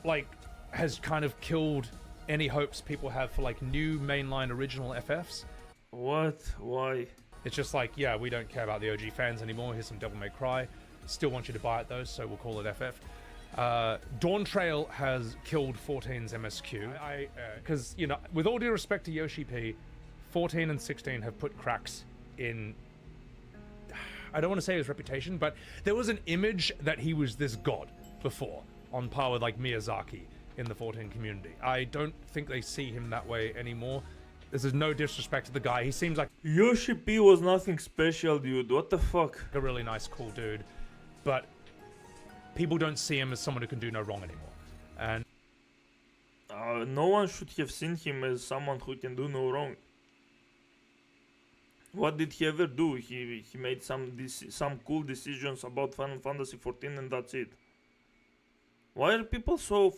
like, has kind of killed any hopes people have for, like, new mainline original FFs. What? Why? It's just like, yeah, we don't care about the OG fans anymore. Here's some Devil May Cry. Still want you to buy it, though, so we'll call it FF. Dawn Trail has killed 14's MSQ. Because, you know, with all due respect to Yoshi P, 14 and 16 have put cracks in... I don't want to say his reputation, but there was an image that he was this god before, on par with, like, Miyazaki in the 14 community. I don't think they see him that way anymore. This is no disrespect to the guy. He seems like... Yoshi P was nothing special, dude. What the fuck? A really nice, cool dude. But people don't see him as someone who can do no wrong anymore. And no one should have seen him as someone who can do no wrong. What did he ever do? He made some cool decisions about Final Fantasy 14 and that's it. Why are people so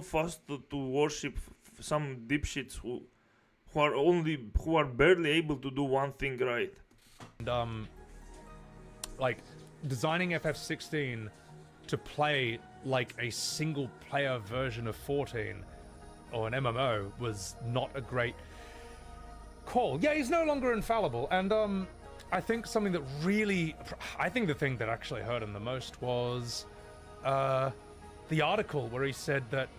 fast to worship some dipshits who are barely able to do one thing right? And like designing FF16 to play like a single player version of 14 or an MMO was not a great call. Yeah, he's no longer infallible, and I think something that really, I think the thing that actually hurt him the most was the article where he said that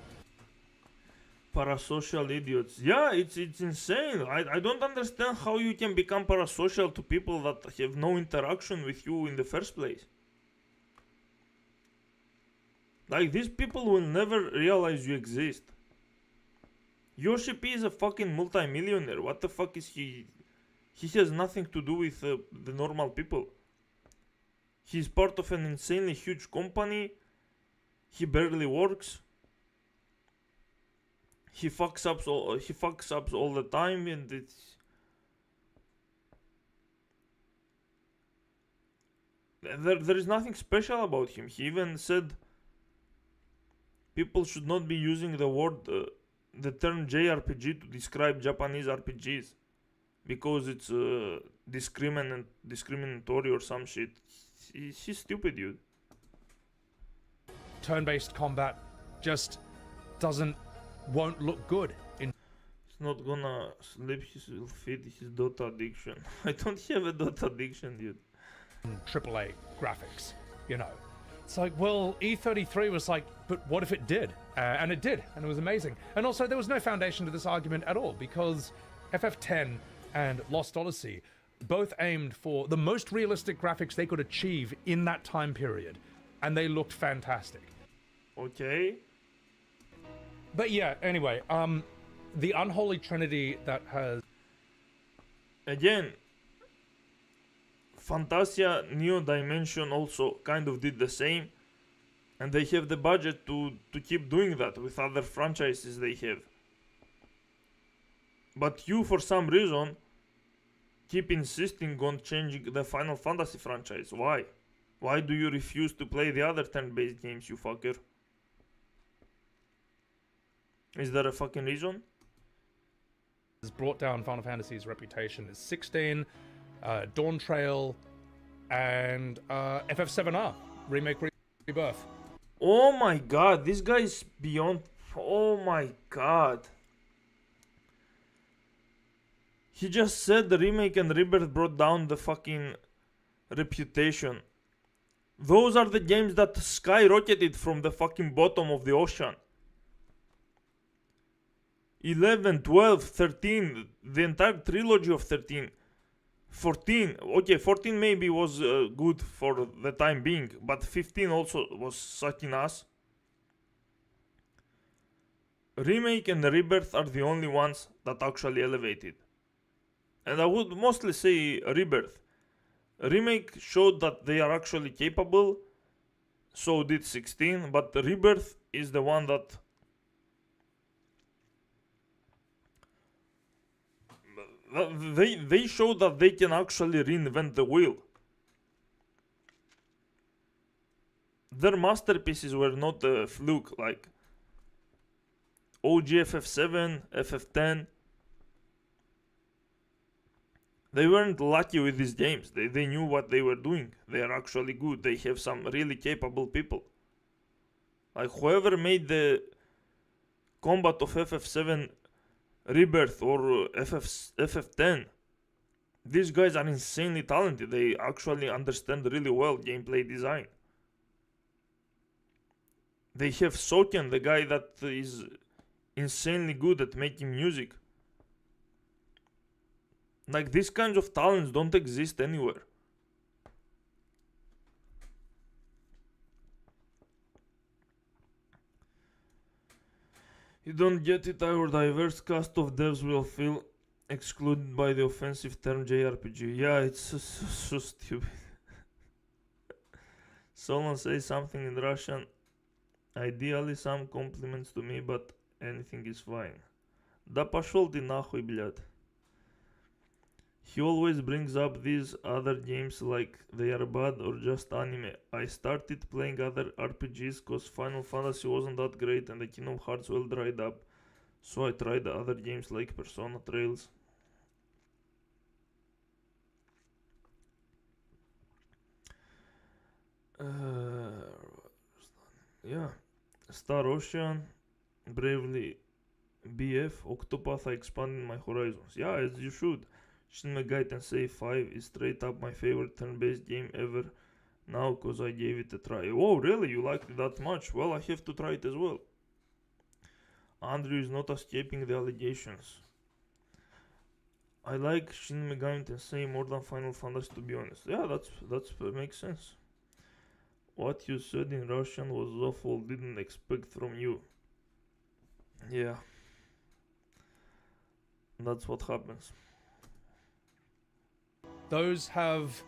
parasocial idiots. Yeah, it's insane. I don't understand how you can become parasocial to people that have no interaction with you in the first place. Like, these people will never realize you exist. Yoshi P is a fucking multi-millionaire. What the fuck is he? He has nothing to do with the normal people. He's part of an insanely huge company. He barely works. He fucks up all the time, and it's... There is nothing special about him. He even said people should not be using the term JRPG to describe Japanese RPGs because it's discriminatory or some shit. He's stupid, dude. Turn-based combat just won't look good in... He's not gonna sleep, he'll feed his Dota addiction. I don't have a Dota addiction, dude. AAA graphics, you know. It's like, well, E33 was like, but what if it did? And it did, and it was amazing. And also, there was no foundation to this argument at all, because FF10 and Lost Odyssey both aimed for the most realistic graphics they could achieve in that time period, and they looked fantastic. Okay. But yeah, anyway, the unholy trinity that has... Again, Fantasia Neo Dimension also kind of did the same, and they have the budget to keep doing that with other franchises they have. But you, for some reason, keep insisting on changing the Final Fantasy franchise. Why? Why do you refuse to play the other turn-based games, you fucker? Is there a fucking reason? Has brought down Final Fantasy's reputation is 16, Dawn Trail, and FF7R, Remake Rebirth. Oh my god, this guy is beyond... Oh my god. He just said the Remake and Rebirth brought down the fucking reputation. Those are the games that skyrocketed from the fucking bottom of the ocean. 11, 12, 13, the entire trilogy of 13. 14, okay, 14 maybe was good for the time being, but 15 also was sucking ass. Remake and Rebirth are the only ones that actually elevated. And I would mostly say Rebirth. Remake showed that they are actually capable, so did 16, but Rebirth is the one that they showed that they can actually reinvent the wheel. Their masterpieces were not a fluke, like OG FF7, FF10. They weren't lucky with these games. They knew what they were doing. They are actually good. They have some really capable people. Like whoever made the combat of FF7 Rebirth or FF10, these guys are insanely talented. They actually understand really well gameplay design. They have Soken, the guy that is insanely good at making music. Like, these kinds of talents don't exist anywhere. You don't get it, our diverse cast of devs will feel excluded by the offensive term JRPG. Yeah, it's so stupid. Someone say something in Russian. Ideally, some compliments to me, but anything is fine. Да пошел ты нахуй, блядь. He always brings up these other games like they are bad or just anime. I started playing other RPGs cause Final Fantasy wasn't that great and the Kingdom Hearts well dried up. So I tried the other games like Persona Trails. Yeah. Star Ocean, Bravely BF, Octopath, I expanded my horizons. Yeah, as you should. Shin Megami Tensei 5 is straight up my favorite turn-based game ever now cause I gave it a try. Oh really, you liked it that much? Well, I have to try it as well. Andrew is not escaping the allegations. I like Shin Megami Tensei more than Final Fantasy, to be honest. Yeah, that makes sense. What you said in Russian was awful, didn't expect from you. Yeah. That's what happens. Those have...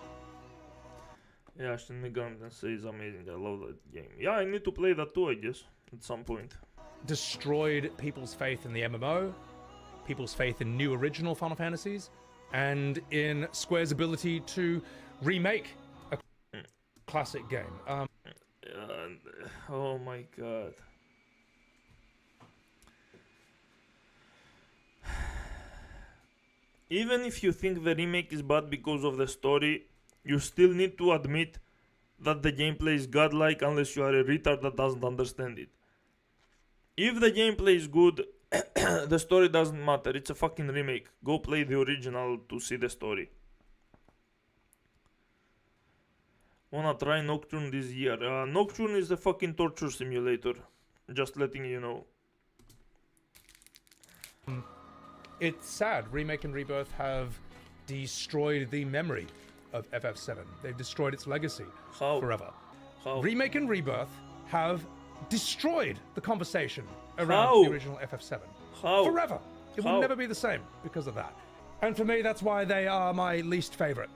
Yeah, Shin Megami Tensei is amazing. I love that game. Yeah, I need to play that too, I guess, at some point. destroyed people's faith in the MMO, people's faith in new original Final Fantasies, and in Square's ability to remake a classic game. Oh my god. Even if you think the remake is bad because of the story, you still need to admit that the gameplay is godlike unless you are a retard that doesn't understand it. If the gameplay is good, the story doesn't matter. It's a fucking remake. Go play the original to see the story. Wanna try Nocturne this year? Nocturne is a fucking torture simulator. Just letting you know. It's sad. Remake and Rebirth have destroyed the memory of FF7. They've destroyed its legacy forever. How? Remake and Rebirth have destroyed the conversation around How? the original FF7. How? Forever. It How? will never be the same because of that. And for me, that's why they are my least favorite.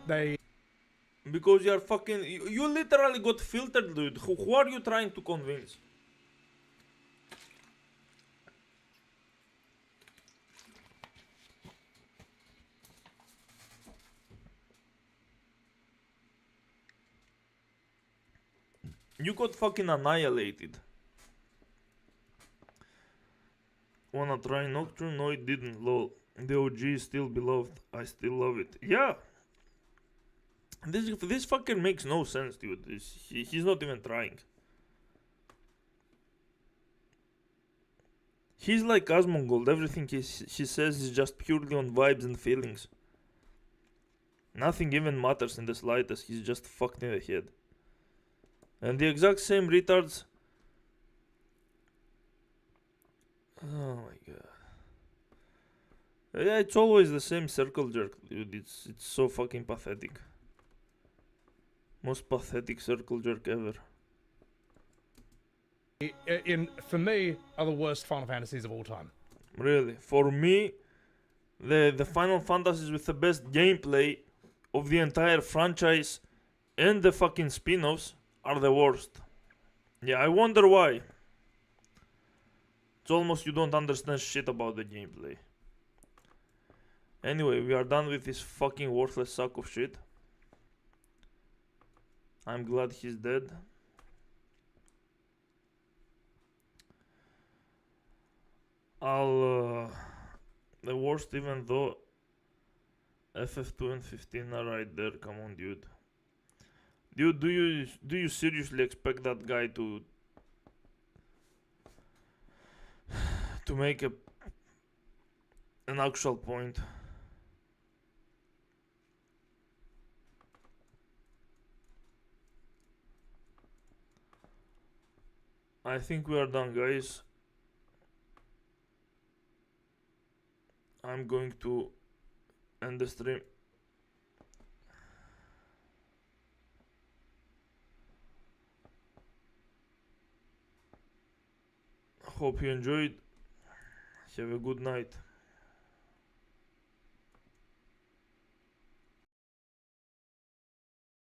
Because you are fucking... You literally got filtered, dude. Who are you trying to convince? You got fucking annihilated. Wanna try Nocturne? No, it didn't, lol. The OG is still beloved. I still love it. Yeah. This fucker makes no sense, dude. He's not even trying. He's like Asmongold. Everything he says is just purely on vibes and feelings. Nothing even matters in the slightest. He's just fucked in the head. And the exact same retards. Oh my god. Yeah, it's always the same circle jerk, dude. It's so fucking pathetic. Most pathetic circle jerk ever. For me, are the worst Final Fantasies of all time. Really, for me, the Final Fantasies with the best gameplay of the entire franchise and the fucking spin-offs are the worst. Yeah, I wonder why. It's almost you don't understand shit about the gameplay. Anyway, we are done with this fucking worthless sack of shit. I'm glad he's dead. The worst, even though FF2 and 15 are right there. Come on, dude. Dude, do you seriously expect that guy to make an actual point? I think we are done, guys. I'm going to end the stream. Hope you enjoyed. Have a good night.